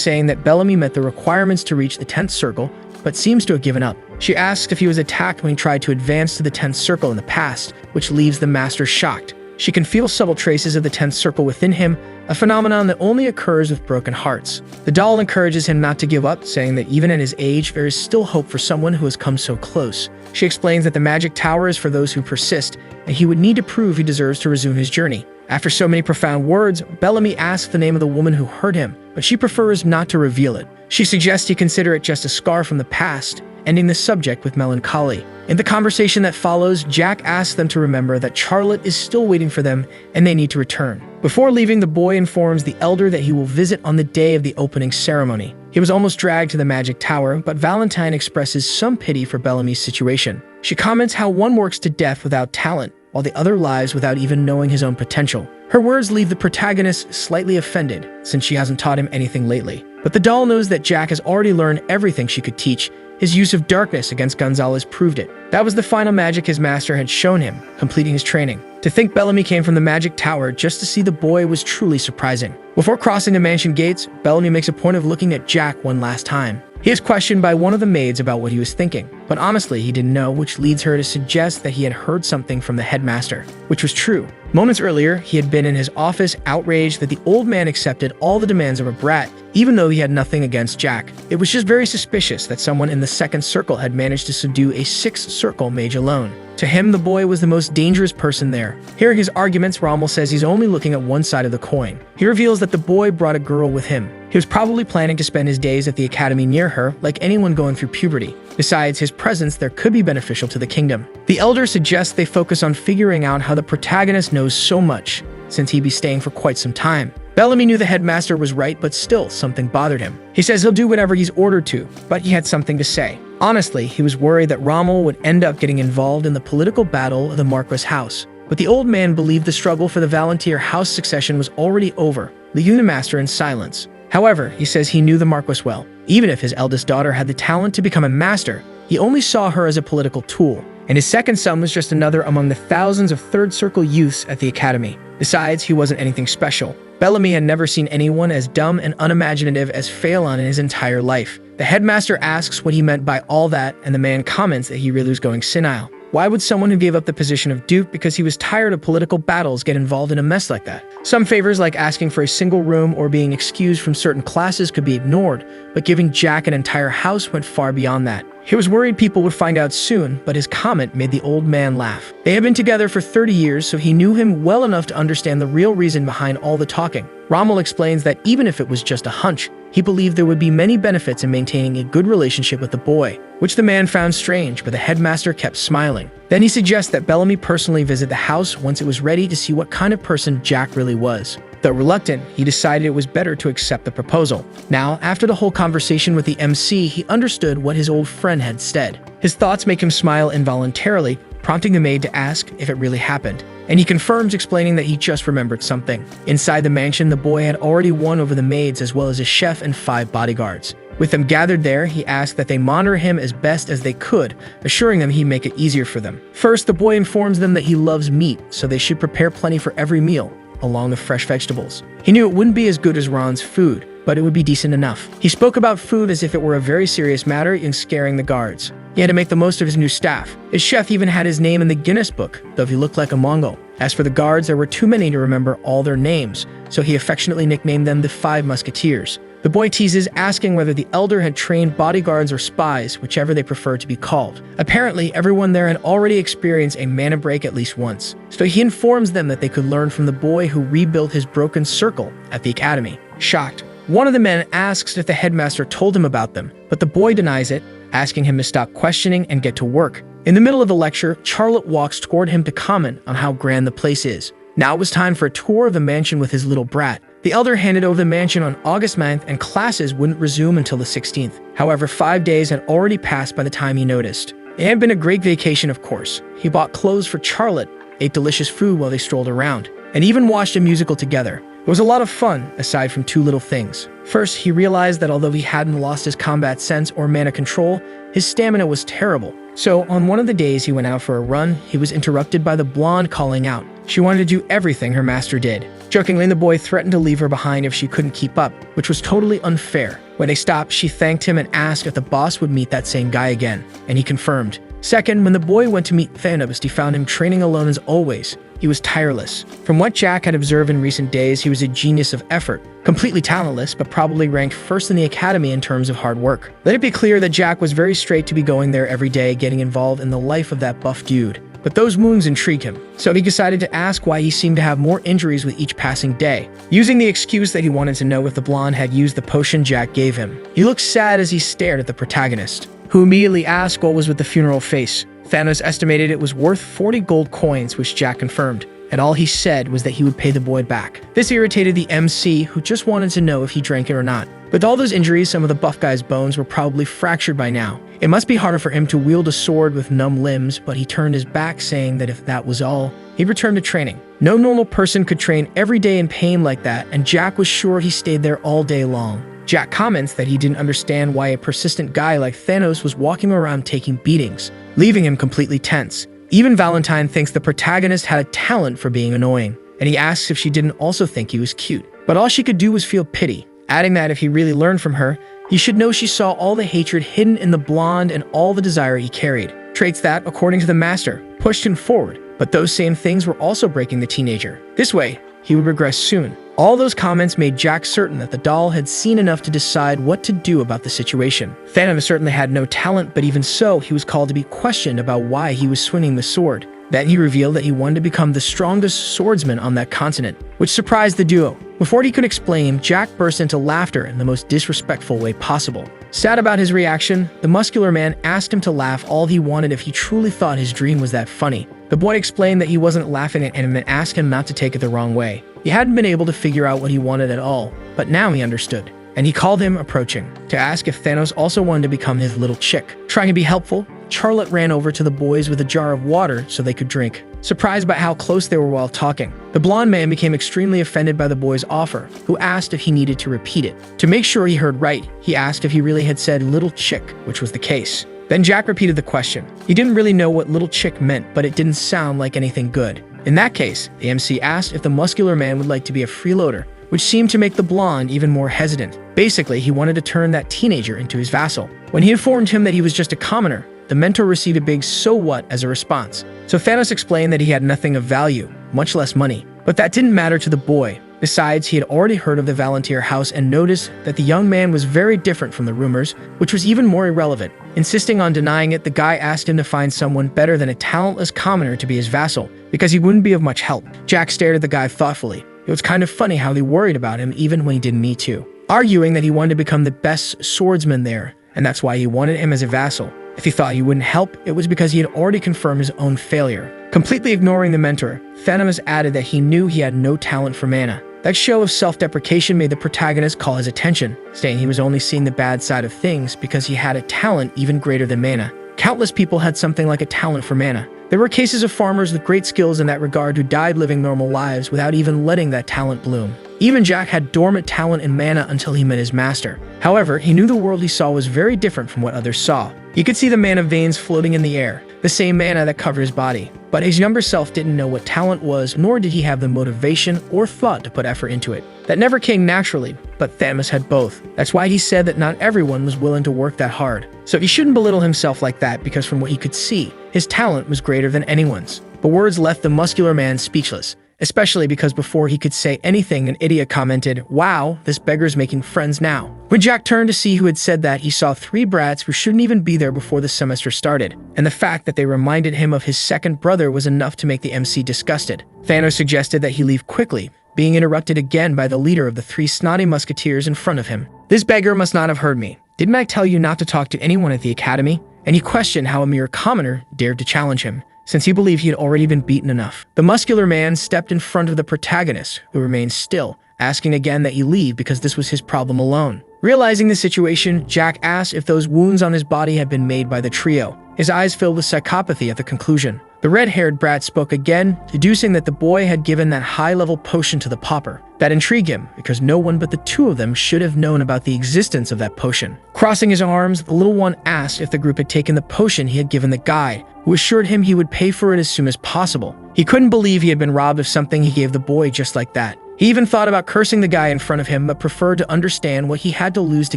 saying that Bellamy met the requirements to reach the 10th circle, but seems to have given up. She asks if he was attacked when he tried to advance to the 10th circle in the past, which leaves the master shocked. She can feel subtle traces of the 10th circle within him, a phenomenon that only occurs with broken hearts. The doll encourages him not to give up, saying that even at his age, there is still hope for someone who has come so close. She explains that the Magic Tower is for those who persist, and he would need to prove he deserves to resume his journey. After so many profound words, Bellamy asks the name of the woman who hurt him, but she prefers not to reveal it. She suggests he consider it just a scar from the past, ending the subject with melancholy. In the conversation that follows, Jack asks them to remember that Charlotte is still waiting for them and they need to return. Before leaving, the boy informs the elder that he will visit on the day of the opening ceremony. He was almost dragged to the magic tower, but Valentine expresses some pity for Bellamy's situation. She comments how one works to death without talent, while the other lives without even knowing his own potential. Her words leave the protagonist slightly offended, since she hasn't taught him anything lately. But the doll knows that Jack has already learned everything she could teach. His use of darkness against Gonzalez proved it. That was the final magic his master had shown him, completing his training. To think Bellamy came from the magic tower just to see the boy was truly surprising. Before crossing the mansion gates, Bellamy makes a point of looking at Jack one last time. He is questioned by one of the maids about what he was thinking, but honestly he didn't know, which leads her to suggest that he had heard something from the headmaster, which was true. Moments earlier, he had been in his office outraged that the old man accepted all the demands of a brat, even though he had nothing against Jack. It was just very suspicious that someone in the second circle had managed to subdue a sixth circle mage alone. To him, the boy was the most dangerous person there. Hearing his arguments, Rommel says he's only looking at one side of the coin. He reveals that the boy brought a girl with him. He was probably planning to spend his days at the academy near her, like anyone going through puberty. Besides, his presence there could be beneficial to the kingdom. The elder suggests they focus on figuring out how the protagonist knows so much, since he'd be staying for quite some time. Bellamy knew the headmaster was right, but still, something bothered him. He says he'll do whatever he's ordered to, but he had something to say. Honestly, he was worried that Rommel would end up getting involved in the political battle of the Marquis house. But the old man believed the struggle for the Valentier house succession was already over, leaving the master in silence. However, he says he knew the Marquis well. Even if his eldest daughter had the talent to become a master, he only saw her as a political tool, and his second son was just another among the thousands of third circle youths at the academy. Besides, he wasn't anything special. Bellamy had never seen anyone as dumb and unimaginative as Phelan in his entire life. The headmaster asks what he meant by all that, and the man comments that he really was going senile. Why would someone who gave up the position of duke because he was tired of political battles get involved in a mess like that? Some favors like asking for a single room or being excused from certain classes could be ignored, but giving Jack an entire house went far beyond that. He was worried people would find out soon, but his comment made the old man laugh. They had been together for 30 years, so he knew him well enough to understand the real reason behind all the talking. Rommel explains that even if it was just a hunch, he believed there would be many benefits in maintaining a good relationship with the boy, which the man found strange, but the headmaster kept smiling. Then he suggests that Bellamy personally visit the house once it was ready to see what kind of person Jack really was. Though reluctant, he decided it was better to accept the proposal. Now, after the whole conversation with the MC, he understood what his old friend had said. His thoughts make him smile involuntarily, prompting the maid to ask if it really happened. And he confirms, explaining that he just remembered something. Inside the mansion, the boy had already won over the maids as well as a chef and 5 bodyguards. With them gathered there, he asked that they monitor him as best as they could, assuring them he'd make it easier for them. First, the boy informs them that he loves meat, so they should prepare plenty for every meal, along with fresh vegetables. He knew it wouldn't be as good as Ron's food, but it would be decent enough. He spoke about food as if it were a very serious matter in scaring the guards. He had to make the most of his new staff. His chef even had his name in the Guinness book, though he looked like a Mongol. As for the guards, there were too many to remember all their names, so he affectionately nicknamed them the 5 Musketeers. The boy teases, asking whether the elder had trained bodyguards or spies, whichever they preferred to be called. Apparently, everyone there had already experienced a mana break at least once, so he informs them that they could learn from the boy who rebuilt his broken circle at the academy. Shocked, one of the men asks if the headmaster told him about them, but the boy denies it, asking him to stop questioning and get to work. In the middle of the lecture, Charlotte walks toward him to comment on how grand the place is. Now it was time for a tour of the mansion with his little brat. The elder handed over the mansion on August 9th, and classes wouldn't resume until the 16th. However, 5 days had already passed by the time he noticed. It had been a great vacation, of course. He bought clothes for Charlotte, ate delicious food while they strolled around, and even watched a musical together. It was a lot of fun, aside from 2 little things. First, he realized that although he hadn't lost his combat sense or mana control, his stamina was terrible. So, on one of the days he went out for a run, he was interrupted by the blonde calling out. She wanted to do everything her master did. Jokingly, the boy threatened to leave her behind if she couldn't keep up, which was totally unfair. When they stopped, she thanked him and asked if the boss would meet that same guy again, and he confirmed. Second, when the boy went to meet Thanos, he found him training alone as always. He was tireless. From what Jack had observed in recent days, he was a genius of effort. Completely talentless, but probably ranked first in the academy in terms of hard work. Let it be clear that Jack was very straight to be going there every day, getting involved in the life of that buff dude. But those wounds intrigued him, so he decided to ask why he seemed to have more injuries with each passing day, using the excuse that he wanted to know if the blonde had used the potion Jack gave him. He looked sad as he stared at the protagonist. who immediately asked what was with the funeral face. Thanos estimated it was worth 40 gold coins, which Jack confirmed, and all he said was that he would pay the boy back. This irritated the MC, who just wanted to know if he drank it or not. With all those injuries, some of the buff guy's bones were probably fractured by now. It must be harder for him to wield a sword with numb limbs, but he turned his back, saying that if that was all, he'd return to training. No normal person could train every day in pain like that, and Jack was sure he stayed there all day long. Jack comments that he didn't understand why a persistent guy like Thanos was walking around taking beatings, leaving him completely tense. Even Valentine thinks the protagonist had a talent for being annoying, and he asks if she didn't also think he was cute. But all she could do was feel pity, adding that if he really learned from her, he should know she saw all the hatred hidden in the blonde and all the desire he carried. Traits that, according to the master, pushed him forward, but those same things were also breaking the teenager. This way, he would regress soon. All those comments made Jack certain that the doll had seen enough to decide what to do about the situation. Thanos certainly had no talent, but even so, he was called to be questioned about why he was swinging the sword. Then he revealed that he wanted to become the strongest swordsman on that continent, which surprised the duo. Before he could explain, Jack burst into laughter in the most disrespectful way possible. Sad about his reaction, the muscular man asked him to laugh all he wanted if he truly thought his dream was that funny. The boy explained that he wasn't laughing at him and asked him not to take it the wrong way. He hadn't been able to figure out what he wanted at all, but now he understood, and he called him approaching to ask if Thanos also wanted to become his little chick. Trying to be helpful, Charlotte ran over to the boys with a jar of water so they could drink. Surprised by how close they were while talking, the blonde man became extremely offended by the boy's offer, who asked if he needed to repeat it. To make sure he heard right, he asked if he really had said little chick, which was the case. Then Jack repeated the question. He didn't really know what little chick meant, but it didn't sound like anything good. In that case, the MC asked if the muscular man would like to be a freeloader, which seemed to make the blonde even more hesitant. Basically, he wanted to turn that teenager into his vassal. When he informed him that he was just a commoner, the mentor received a big "so what" as a response. So Thanos explained that he had nothing of value, much less money. But that didn't matter to the boy. Besides, he had already heard of the Volunteer House and noticed that the young man was very different from the rumors, which was even more irrelevant. Insisting on denying it, the guy asked him to find someone better than a talentless commoner to be his vassal, because he wouldn't be of much help. Jack stared at the guy thoughtfully. It was kind of funny how they worried about him even when he didn't need to, arguing that he wanted to become the best swordsman there, and that's why he wanted him as a vassal. If he thought he wouldn't help, it was because he had already confirmed his own failure. Completely ignoring the mentor, Thanos added that he knew he had no talent for mana. That show of self-deprecation made the protagonist call his attention, saying he was only seeing the bad side of things because he had a talent even greater than mana. Countless people had something like a talent for mana. There were cases of farmers with great skills in that regard who died living normal lives without even letting that talent bloom. Even Jack had dormant talent in mana until he met his master. However, he knew the world he saw was very different from what others saw. He could see the mana veins floating in the air, the same mana that covered his body. But his younger self didn't know what talent was, nor did he have the motivation or thought to put effort into it. That never came naturally, but Thanos had both. That's why he said that not everyone was willing to work that hard. So he shouldn't belittle himself like that, because from what he could see, his talent was greater than anyone's. The words left the muscular man speechless, especially because before he could say anything, an idiot commented, "Wow, this beggar's making friends now." When Jack turned to see who had said that, he saw three brats who shouldn't even be there before the semester started, and the fact that they reminded him of his second brother was enough to make the MC disgusted. Thanos suggested that he leave quickly, being interrupted again by the leader of the three snotty musketeers in front of him. "This beggar must not have heard me. Didn't I tell you not to talk to anyone at the academy?" And he questioned how a mere commoner dared to challenge him, since he believed he had already been beaten enough. The muscular man stepped in front of the protagonist, who remained still, asking again that he leave because this was his problem alone. Realizing the situation, Jack asked if those wounds on his body had been made by the trio. His eyes filled with psychopathy at the conclusion. The red-haired brat spoke again, deducing that the boy had given that high-level potion to the pauper. That intrigued him, because no one but the two of them should have known about the existence of that potion. Crossing his arms, the little one asked if the group had taken the potion he had given the guy, who assured him he would pay for it as soon as possible. He couldn't believe he had been robbed of something he gave the boy just like that. He even thought about cursing the guy in front of him, but preferred to understand what he had to lose to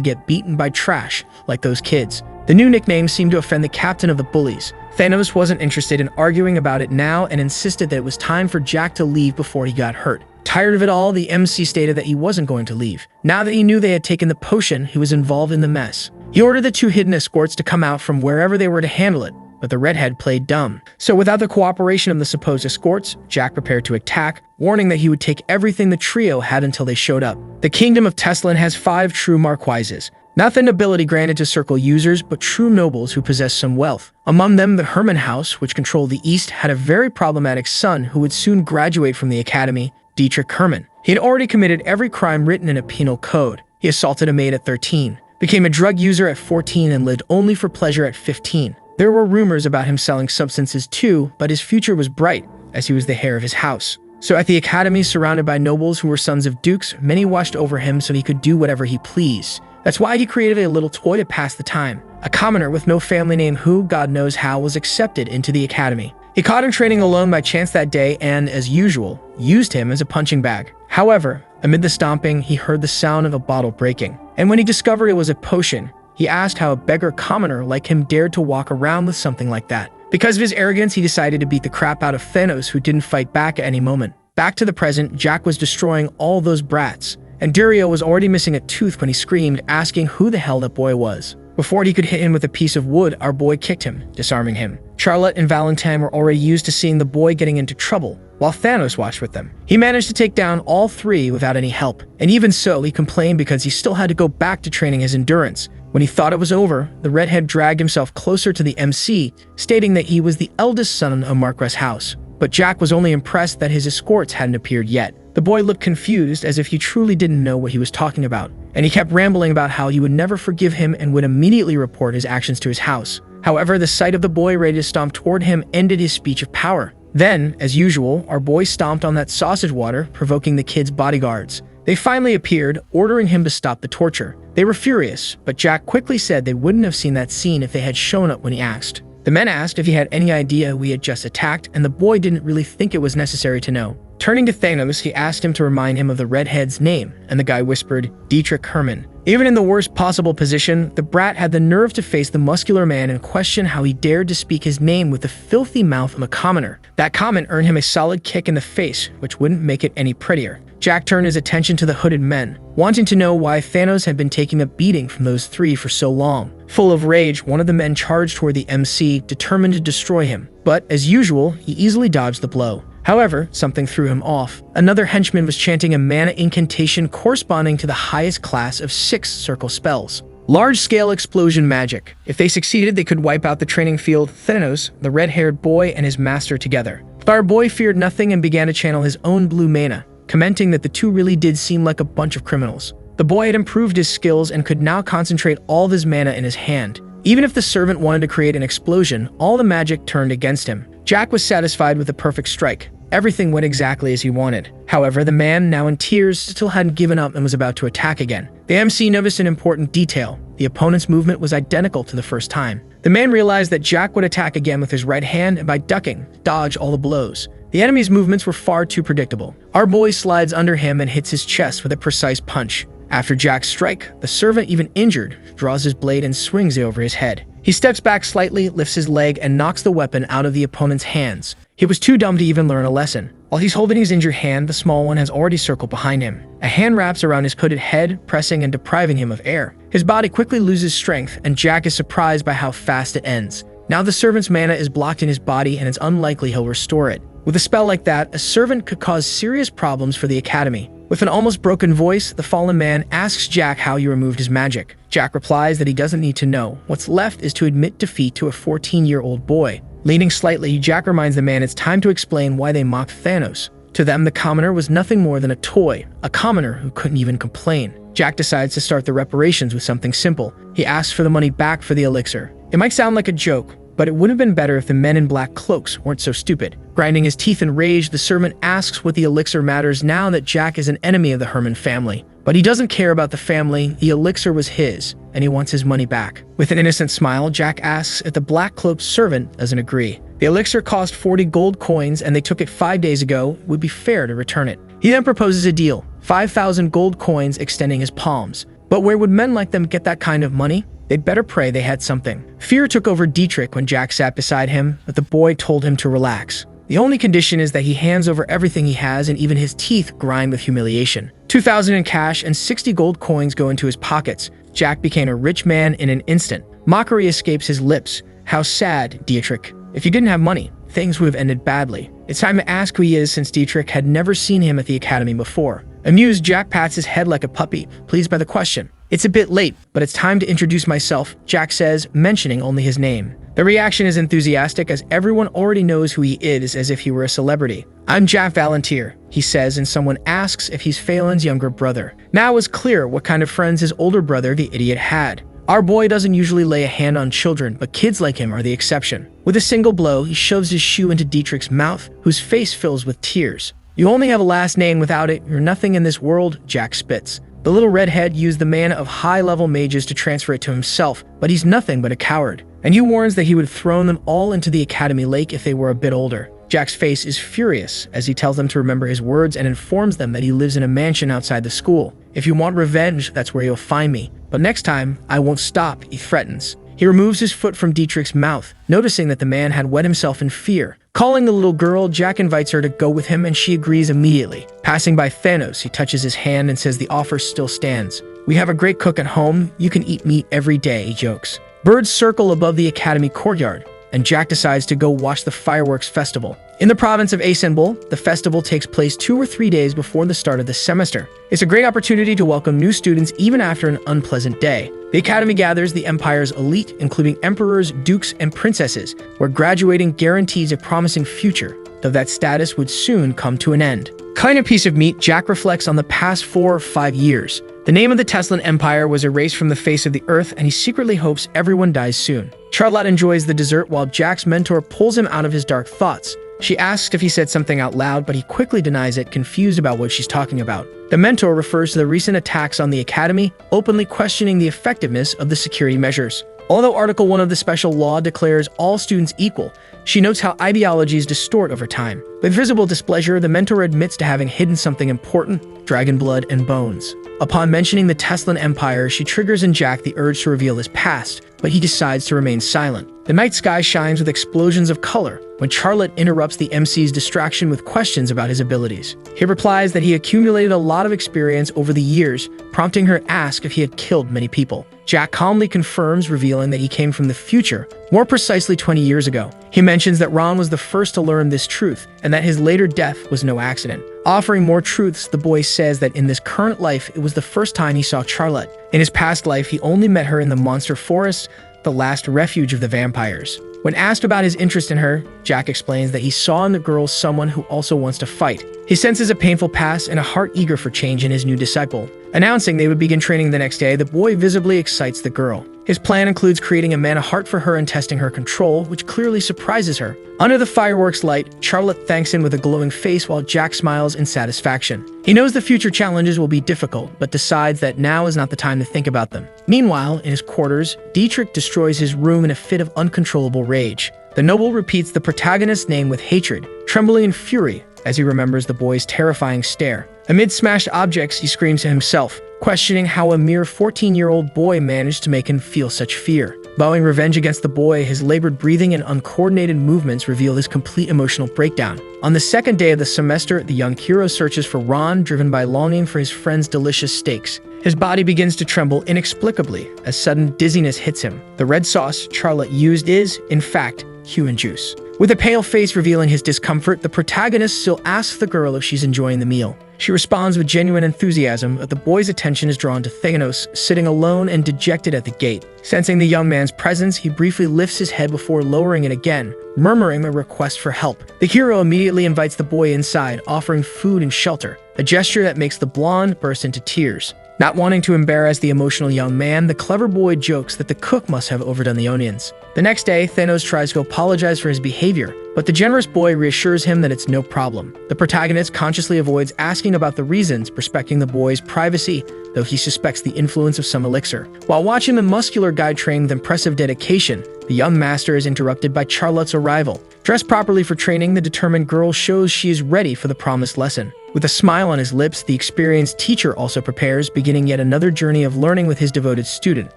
get beaten by trash, like those kids. The new nickname seemed to offend the captain of the bullies. Thanos wasn't interested in arguing about it now and insisted that it was time for Jack to leave before he got hurt. Tired of it all, the MC stated that he wasn't going to leave. Now that he knew they had taken the potion, he was involved in the mess. He ordered the two hidden escorts to come out from wherever they were to handle it, but the redhead played dumb. So without the cooperation of the supposed escorts, Jack prepared to attack, warning that he would take everything the trio had until they showed up. The kingdom of Teslin has 5 true Marquises. Not the nobility granted to circle users, but true nobles who possessed some wealth. Among them, the Hermann house, which controlled the East, had a very problematic son who would soon graduate from the academy, Dietrich Hermann. He had already committed every crime written in a penal code. He assaulted a maid at 13, became a drug user at 14, and lived only for pleasure at 15. There were rumors about him selling substances too, but his future was bright, as he was the heir of his house. So at the academy, surrounded by nobles who were sons of dukes, many watched over him so he could do whatever he pleased. That's why he created a little toy to pass the time. A commoner with no family name who, God knows how, was accepted into the academy. He caught him training alone by chance that day and, as usual, used him as a punching bag. However, amid the stomping, he heard the sound of a bottle breaking. And when he discovered it was a potion, he asked how a beggar commoner like him dared to walk around with something like that. Because of his arrogance, he decided to beat the crap out of Thanos, who didn't fight back at any moment. Back to the present, Jack was destroying all those brats, and Durio was already missing a tooth when he screamed, asking who the hell that boy was. Before he could hit him with a piece of wood, our boy kicked him, disarming him. Charlotte and Valentine were already used to seeing the boy getting into trouble, while Thanos watched with them. He managed to take down all three without any help, and even so, he complained because he still had to go back to training his endurance. When he thought it was over, the redhead dragged himself closer to the MC, stating that he was the eldest son of Marquess House. But Jack was only impressed that his escorts hadn't appeared yet. The boy looked confused, as if he truly didn't know what he was talking about, and he kept rambling about how he would never forgive him and would immediately report his actions to his house. However, the sight of the boy ready to stomp toward him ended his speech of power. Then, as usual, our boy stomped on that sausage water, provoking the kid's bodyguards. They finally appeared, ordering him to stop the torture. They were furious, but Jack quickly said they wouldn't have seen that scene if they had shown up when he asked. The men asked if he had any idea we had just attacked, and the boy didn't really think it was necessary to know. Turning to Thanos, he asked him to remind him of the redhead's name, and the guy whispered, Dietrich Hermann. Even in the worst possible position, the brat had the nerve to face the muscular man and question how he dared to speak his name with the filthy mouth of a commoner. That comment earned him a solid kick in the face, which wouldn't make it any prettier. Jack turned his attention to the hooded men, wanting to know why Thanos had been taking a beating from those three for so long. Full of rage, one of the men charged toward the MC, determined to destroy him. But, as usual, he easily dodged the blow. However, something threw him off. Another henchman was chanting a mana incantation corresponding to the highest class of 6 circle spells. Large-scale explosion magic. If they succeeded, they could wipe out the training field, Thanos, the red-haired boy, and his master together. But our boy feared nothing and began to channel his own blue mana, commenting that the two really did seem like a bunch of criminals. The boy had improved his skills and could now concentrate all of his mana in his hand. Even if the servant wanted to create an explosion, all the magic turned against him. Jack was satisfied with the perfect strike. Everything went exactly as he wanted. However, the man, now in tears, still hadn't given up and was about to attack again. The MC noticed an important detail. The opponent's movement was identical to the first time. The man realized that Jack would attack again with his right hand and by ducking, dodge all the blows. The enemy's movements were far too predictable. Our boy slides under him and hits his chest with a precise punch. After Jack's strike, the servant, even injured, draws his blade and swings it over his head. He steps back slightly, lifts his leg, and knocks the weapon out of the opponent's hands. He was too dumb to even learn a lesson. While he's holding his injured hand, the small one has already circled behind him. A hand wraps around his hooded head, pressing and depriving him of air. His body quickly loses strength, and Jack is surprised by how fast it ends. Now the servant's mana is blocked in his body, and it's unlikely he'll restore it. With a spell like that, a servant could cause serious problems for the academy. With an almost broken voice, the fallen man asks Jack how he removed his magic. Jack replies that he doesn't need to know. What's left is to admit defeat to a 14-year-old boy. Leaning slightly, Jack reminds the man it's time to explain why they mocked Thanos. To them, the commoner was nothing more than a toy, a commoner who couldn't even complain. Jack decides to start the reparations with something simple. He asks for the money back for the elixir. It might sound like a joke, but it would have been better if the men in black cloaks weren't so stupid. Grinding his teeth in rage, the servant asks what the elixir matters now that Jack is an enemy of the Hermann family. But he doesn't care about the family. The elixir was his, and he wants his money back. With an innocent smile, Jack asks if the black-cloaked servant doesn't agree. The elixir cost 40 gold coins, and they took it 5 days ago. It would be fair to return it. He then proposes a deal, 5,000 gold coins extending his palms. But where would men like them get that kind of money? They'd better pray they had something. Fear took over Dietrich when Jack sat beside him, but the boy told him to relax. The only condition is that he hands over everything he has, and even his teeth grind with humiliation. 2,000 in cash and 60 gold coins go into his pockets. Jack became a rich man in an instant. Mockery escapes his lips. How sad, Dietrich. If you didn't have money, things would have ended badly. It's time to ask who he is, since Dietrich had never seen him at the academy before. Amused, Jack pats his head like a puppy, pleased by the question. It's a bit late, but it's time to introduce myself, Jack says, mentioning only his name. The reaction is enthusiastic as everyone already knows who he is as if he were a celebrity. I'm Jack Valentir, he says, and someone asks if he's Phelan's younger brother. Now it's clear what kind of friends his older brother, the idiot, had. Our boy doesn't usually lay a hand on children, but kids like him are the exception. With a single blow, he shoves his shoe into Dietrich's mouth, whose face fills with tears. You only have a last name. Without it, you're nothing in this world, Jack spits. The little redhead used the mana of high-level mages to transfer it to himself, but he's nothing but a coward. And he warns that he would have thrown them all into the Academy Lake if they were a bit older. Jack's face is furious as he tells them to remember his words and informs them that he lives in a mansion outside the school. If you want revenge, that's where you'll find me. But next time, I won't stop, he threatens. He removes his foot from Dietrich's mouth, noticing that the man had wet himself in fear. Calling the little girl, Jack invites her to go with him and she agrees immediately. Passing by Thanos, he touches his hand and says the offer still stands. We have a great cook at home. You can eat meat every day, he jokes. Birds circle above the Academy courtyard, and Jack decides to go watch the fireworks festival. In the province of Asenbol, the festival takes place 2 or 3 days before the start of the semester. It's a great opportunity to welcome new students even after an unpleasant day. The Academy gathers the Empire's elite, including emperors, dukes, and princesses, where graduating guarantees a promising future, though that status would soon come to an end. Cutting a piece of meat, Jack reflects on the past 4 or 5 years. The name of the Teslan Empire was erased from the face of the earth, and he secretly hopes everyone dies soon. Charlotte enjoys the dessert while Jack's mentor pulls him out of his dark thoughts. She asks if he said something out loud, but he quickly denies it, confused about what she's talking about. The mentor refers to the recent attacks on the Academy, openly questioning the effectiveness of the security measures. Although Article 1 of the special law declares all students equal, she notes how ideologies distort over time. With visible displeasure, the mentor admits to having hidden something important: dragon blood and bones. Upon mentioning the Teslan Empire, she triggers in Jack the urge to reveal his past, but he decides to remain silent. The night sky shines with explosions of color when Charlotte interrupts the MC's distraction with questions about his abilities. He replies that he accumulated a lot of experience over the years, prompting her to ask if he had killed many people. Jack calmly confirms, revealing that he came from the future, more precisely 20 years ago. He mentions that Ron was the first to learn this truth, and that his later death was no accident. Offering more truths, the boy says that in this current life, it was the first time he saw Charlotte. In his past life, he only met her in the monster forest, the last refuge of the vampires. When asked about his interest in her, Jack explains that he saw in the girl someone who also wants to fight. He senses a painful past and a heart eager for change in his new disciple. Announcing they would begin training the next day, the boy visibly excites the girl. His plan includes creating a mana heart for her and testing her control, which clearly surprises her. Under the fireworks light, Charlotte thanks him with a glowing face while Jack smiles in satisfaction. He knows the future challenges will be difficult, but decides that now is not the time to think about them. Meanwhile, in his quarters, Dietrich destroys his room in a fit of uncontrollable rage. The noble repeats the protagonist's name with hatred, trembling in fury as he remembers the boy's terrifying stare. Amid smashed objects, he screams to himself, questioning how a mere 14-year-old boy managed to make him feel such fear. Vowing revenge against the boy, his labored breathing and uncoordinated movements reveal his complete emotional breakdown. On the second day of the semester, the young hero searches for Ron, driven by longing for his friend's delicious steaks. His body begins to tremble inexplicably as sudden dizziness hits him. The red sauce Charlotte used is, in fact, human juice. With a pale face revealing his discomfort, the protagonist still asks the girl if she's enjoying the meal. She responds with genuine enthusiasm, but the boy's attention is drawn to Thanos, sitting alone and dejected at the gate. Sensing the young man's presence, he briefly lifts his head before lowering it again, murmuring a request for help. The hero immediately invites the boy inside, offering food and shelter, a gesture that makes the blonde burst into tears. Not wanting to embarrass the emotional young man, the clever boy jokes that the cook must have overdone the onions. The next day, Thanos tries to apologize for his behavior, but the generous boy reassures him that it's no problem. The protagonist consciously avoids asking about the reasons, respecting the boy's privacy, though he suspects the influence of some elixir. While watching the muscular guy train with impressive dedication, the young master is interrupted by Charlotte's arrival. Dressed properly for training, the determined girl shows she is ready for the promised lesson. With a smile on his lips, the experienced teacher also prepares, beginning yet another journey of learning with his devoted student.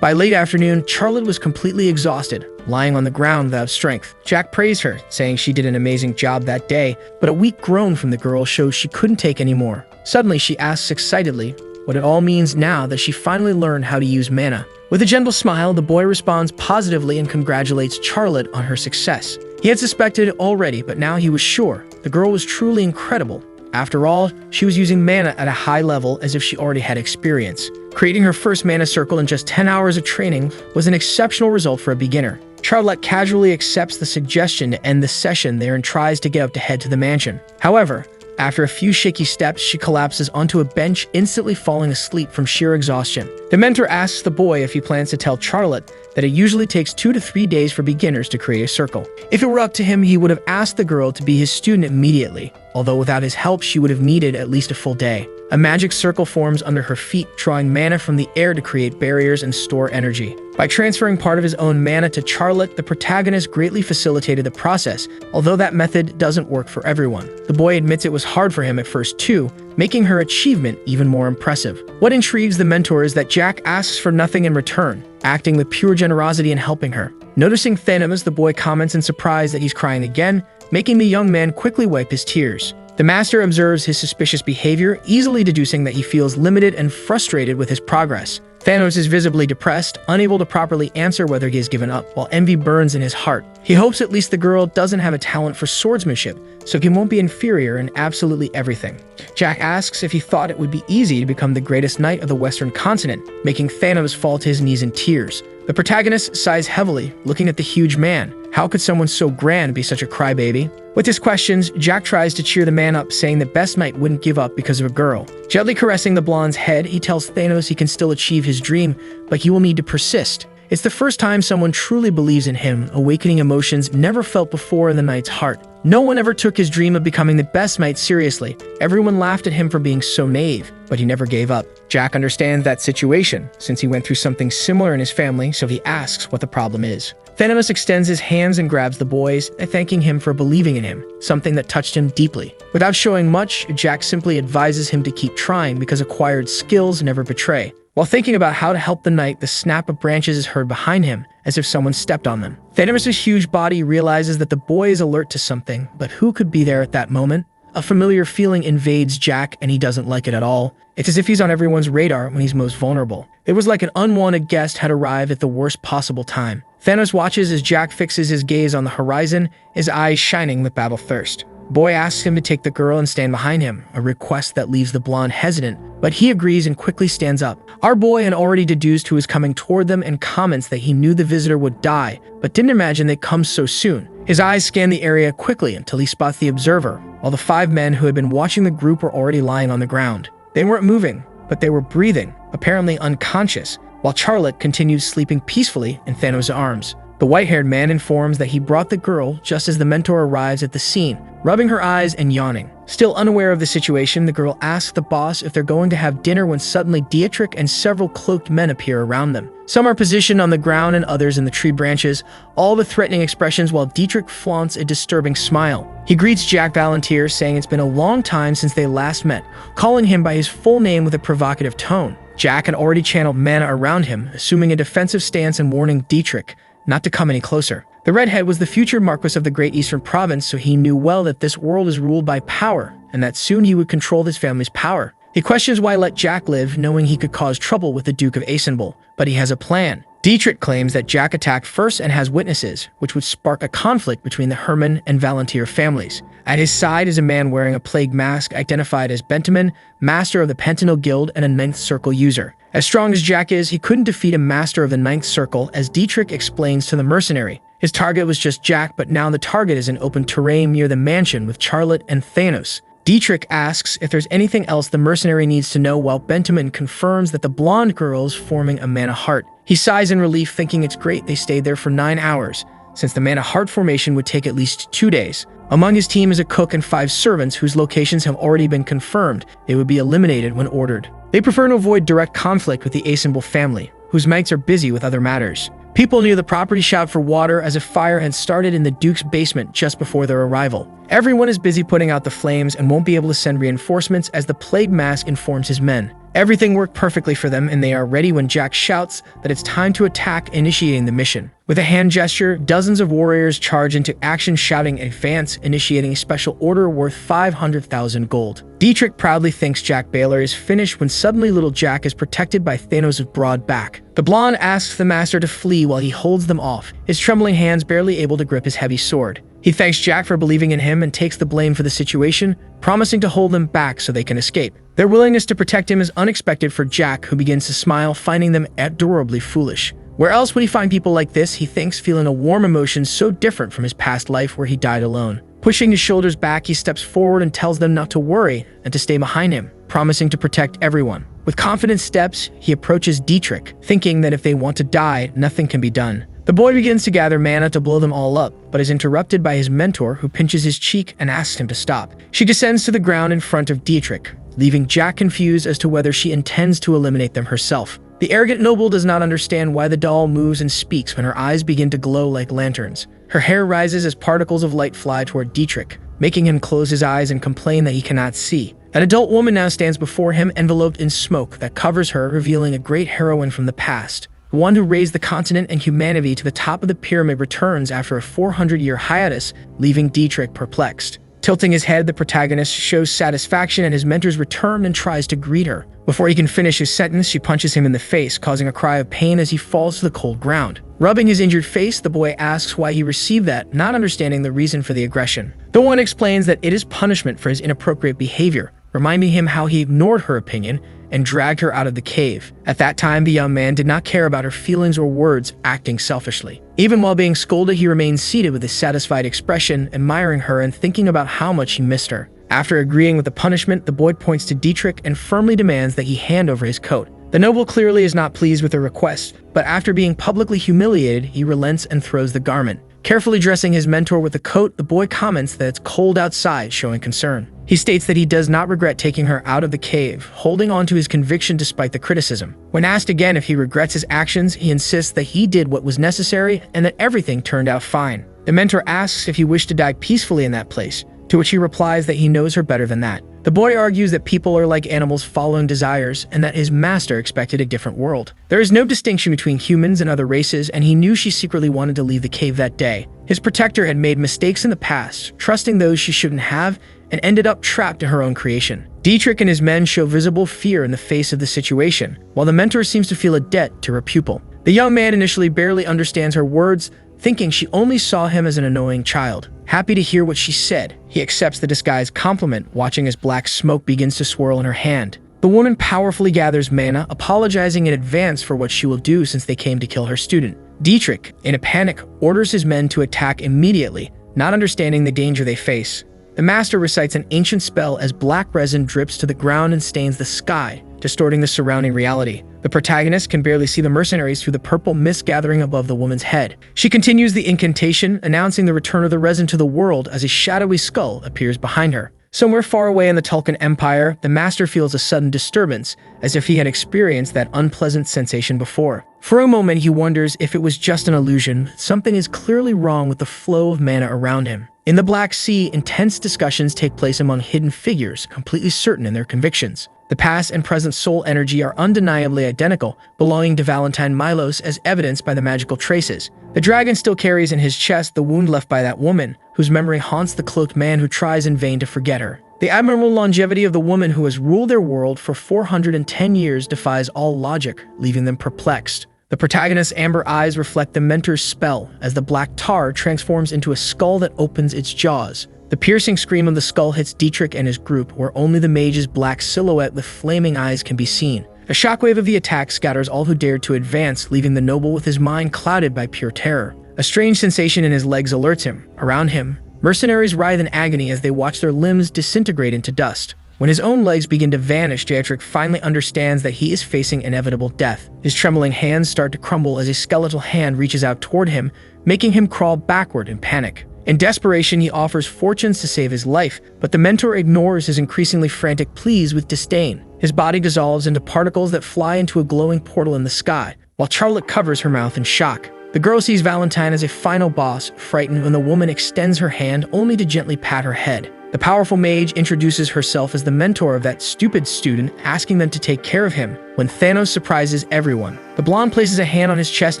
By late afternoon, Charlotte was completely exhausted, lying on the ground without strength. Jack praised her, saying she did an amazing job that day, but a weak groan from the girl shows she couldn't take any more. Suddenly, she asks excitedly what it all means now that she finally learned how to use mana. With a gentle smile, the boy responds positively and congratulates Charlotte on her success. He had suspected it already, but now he was sure. The girl was truly incredible. After all, she was using mana at a high level as if she already had experience. Creating her first mana circle in just 10 hours of training was an exceptional result for a beginner. Charlotte casually accepts the suggestion to end the session there and tries to get up to head to the mansion. However, after a few shaky steps, she collapses onto a bench, instantly falling asleep from sheer exhaustion. The mentor asks the boy if he plans to tell Charlotte that it usually takes 2 to 3 days for beginners to create a circle. If it were up to him, he would have asked the girl to be his student immediately, although without his help, she would have needed at least a full day. A magic circle forms under her feet, drawing mana from the air to create barriers and store energy. By transferring part of his own mana to Charlotte, the protagonist greatly facilitated the process, although that method doesn't work for everyone. The boy admits it was hard for him at first too, making her achievement even more impressive. What intrigues the mentor is that Jack asks for nothing in return, acting with pure generosity and helping her. Noticing Thanos, the boy comments in surprise that he's crying again, making the young man quickly wipe his tears. The master observes his suspicious behavior, easily deducing that he feels limited and frustrated with his progress. Thanos is visibly depressed, unable to properly answer whether he has given up, while envy burns in his heart. He hopes at least the girl doesn't have a talent for swordsmanship, so he won't be inferior in absolutely everything. Jack asks if he thought it would be easy to become the greatest knight of the Western continent, making Thanos fall to his knees in tears. The protagonist sighs heavily, looking at the huge man. How could someone so grand be such a crybaby? With his questions, Jack tries to cheer the man up, saying that Best Knight wouldn't give up because of a girl. Gently caressing the blonde's head, he tells Thanos he can still achieve his dream, but he will need to persist. It's the first time someone truly believes in him, awakening emotions never felt before in the knight's heart. No one ever took his dream of becoming the best knight seriously. Everyone laughed at him for being so naive, but he never gave up. Jack understands that situation, since he went through something similar in his family, so he asks what the problem is. Thanos extends his hands and grabs the boy's, thanking him for believing in him, something that touched him deeply. Without showing much, Jack simply advises him to keep trying because acquired skills never betray. While thinking about how to help the knight, the snap of branches is heard behind him, as if someone stepped on them. Thanos' huge body realizes that the boy is alert to something, but who could be there at that moment? A familiar feeling invades Jack, and he doesn't like it at all. It's as if he's on everyone's radar when he's most vulnerable. It was like an unwanted guest had arrived at the worst possible time. Thanos watches as Jack fixes his gaze on the horizon, his eyes shining with battle thirst. Boy asks him to take the girl and stand behind him, a request that leaves the blonde hesitant, but he agrees and quickly stands up. Our boy had already deduced who was coming toward them and comments that he knew the visitor would die, but didn't imagine they'd come so soon. His eyes scan the area quickly until he spots the observer, while the 5 men who had been watching the group were already lying on the ground. They weren't moving, but they were breathing, apparently unconscious, while Charlotte continued sleeping peacefully in Thanos' arms. The white-haired man informs that he brought the girl just as the mentor arrives at the scene, rubbing her eyes and yawning. Still unaware of the situation, the girl asks the boss if they're going to have dinner when suddenly Dietrich and several cloaked men appear around them. Some are positioned on the ground and others in the tree branches, all with threatening expressions while Dietrich flaunts a disturbing smile. He greets Jack Valentier, saying it's been a long time since they last met, calling him by his full name with a provocative tone. Jack had already channeled mana around him, assuming a defensive stance and warning Dietrich not to come any closer. The redhead was the future Marquis of the Great Eastern Province, so he knew well that this world is ruled by power, and that soon he would control his family's power. He questions why let Jack live, knowing he could cause trouble with the Duke of Asenbul, but he has a plan. Dietrich claims that Jack attacked first and has witnesses, which would spark a conflict between the Hermann and Valentier families. At his side is a man wearing a plague mask identified as Bentaman, master of the Pentanil Guild and a Ninth Circle user. As strong as Jack is, he couldn't defeat a master of the Ninth Circle, as Dietrich explains to the mercenary. His target was just Jack, but now the target is in open terrain near the mansion with Charlotte and Thanos. Dietrich asks if there's anything else the mercenary needs to know, while Bentaman confirms that the blonde girl is forming a mana heart. He sighs in relief, thinking it's great they stayed there for 9 hours, since the mana heart formation would take at least 2 days. Among his team is a cook and 5 servants whose locations have already been confirmed. They would be eliminated when ordered. They prefer to avoid direct conflict with the Asenbul family, whose knights are busy with other matters. People near the property shout for water as if fire had started in the Duke's basement just before their arrival. Everyone is busy putting out the flames and won't be able to send reinforcements as the plague mask informs his men. Everything worked perfectly for them, and they are ready when Jack shouts that it's time to attack, initiating the mission. With a hand gesture, dozens of warriors charge into action, shouting advance, initiating a special order worth 500,000 gold. Dietrich proudly thinks Jack Baylor is finished when suddenly little Jack is protected by Thanos' broad back. The blonde asks the master to flee while he holds them off, his trembling hands barely able to grip his heavy sword. He thanks Jack for believing in him and takes the blame for the situation, promising to hold them back so they can escape. Their willingness to protect him is unexpected for Jack, who begins to smile, finding them adorably foolish. Where else would he find people like this, he thinks, feeling a warm emotion so different from his past life where he died alone. Pushing his shoulders back, he steps forward and tells them not to worry and to stay behind him, promising to protect everyone. With confident steps, he approaches Dietrich, thinking that if they want to die, nothing can be done. The boy begins to gather mana to blow them all up, but is interrupted by his mentor, who pinches his cheek and asks him to stop. She descends to the ground in front of Dietrich, leaving Jack confused as to whether she intends to eliminate them herself. The arrogant noble does not understand why the doll moves and speaks when her eyes begin to glow like lanterns. Her hair rises as particles of light fly toward Dietrich, making him close his eyes and complain that he cannot see. An adult woman now stands before him, enveloped in smoke that covers her, revealing a great heroine from the past. The one who raised the continent and humanity to the top of the pyramid returns after a 400-year hiatus, leaving Dietrich perplexed. Tilting his head, the protagonist shows satisfaction at his mentor's return and tries to greet her. Before he can finish his sentence, she punches him in the face, causing a cry of pain as he falls to the cold ground. Rubbing his injured face, the boy asks why he received that, not understanding the reason for the aggression. The one explains that it is punishment for his inappropriate behavior, reminding him how he ignored her opinion and dragged her out of the cave. At that time, the young man did not care about her feelings or words, acting selfishly. Even while being scolded, he remained seated with a satisfied expression, admiring her and thinking about how much he missed her. After agreeing with the punishment, the boy points to Dietrich and firmly demands that he hand over his coat. The noble clearly is not pleased with the request, but after being publicly humiliated, he relents and throws the garment. Carefully dressing his mentor with the coat, the boy comments that it's cold outside, showing concern. He states that he does not regret taking her out of the cave, holding on to his conviction despite the criticism. When asked again if he regrets his actions, he insists that he did what was necessary and that everything turned out fine. The mentor asks if he wished to die peacefully in that place, to which he replies that he knows her better than that. The boy argues that people are like animals following desires and that his master expected a different world. There is no distinction between humans and other races, and he knew she secretly wanted to leave the cave that day. His protector had made mistakes in the past, trusting those she shouldn't have, and ended up trapped in her own creation. Dietrich and his men show visible fear in the face of the situation, while the mentor seems to feel a debt to her pupil. The young man initially barely understands her words, thinking she only saw him as an annoying child. Happy to hear what she said, he accepts the disguised compliment, watching as black smoke begins to swirl in her hand. The woman powerfully gathers mana, apologizing in advance for what she will do since they came to kill her student. Dietrich, in a panic, orders his men to attack immediately, not understanding the danger they face. The master recites an ancient spell as black resin drips to the ground and stains the sky, distorting the surrounding reality. The protagonist can barely see the mercenaries through the purple mist gathering above the woman's head. She continues the incantation, announcing the return of the resin to the world as a shadowy skull appears behind her. Somewhere far away in the Tulkun Empire, the master feels a sudden disturbance, as if he had experienced that unpleasant sensation before. For a moment, he wonders if it was just an illusion. Something is clearly wrong with the flow of mana around him. In the Black Sea, intense discussions take place among hidden figures, completely certain in their convictions. The past and present soul energy are undeniably identical, belonging to Valentine Milos as evidenced by the magical traces. The dragon still carries in his chest the wound left by that woman, whose memory haunts the cloaked man who tries in vain to forget her. The admirable longevity of the woman who has ruled their world for 410 years defies all logic, leaving them perplexed. The protagonist's amber eyes reflect the mentor's spell as the black tar transforms into a skull that opens its jaws. The piercing scream of the skull hits Dietrich and his group, where only the mage's black silhouette with flaming eyes can be seen. A shockwave of the attack scatters all who dared to advance, leaving the noble with his mind clouded by pure terror. A strange sensation in his legs alerts him. Around him, mercenaries writhe in agony as they watch their limbs disintegrate into dust. When his own legs begin to vanish, Dietrich finally understands that he is facing inevitable death. His trembling hands start to crumble as a skeletal hand reaches out toward him, making him crawl backward in panic. In desperation, he offers fortunes to save his life, but the mentor ignores his increasingly frantic pleas with disdain. His body dissolves into particles that fly into a glowing portal in the sky, while Charlotte covers her mouth in shock. The girl sees Valentine as a final boss, frightened when the woman extends her hand only to gently pat her head. The powerful mage introduces herself as the mentor of that stupid student, asking them to take care of him, when Thanos surprises everyone. The blonde places a hand on his chest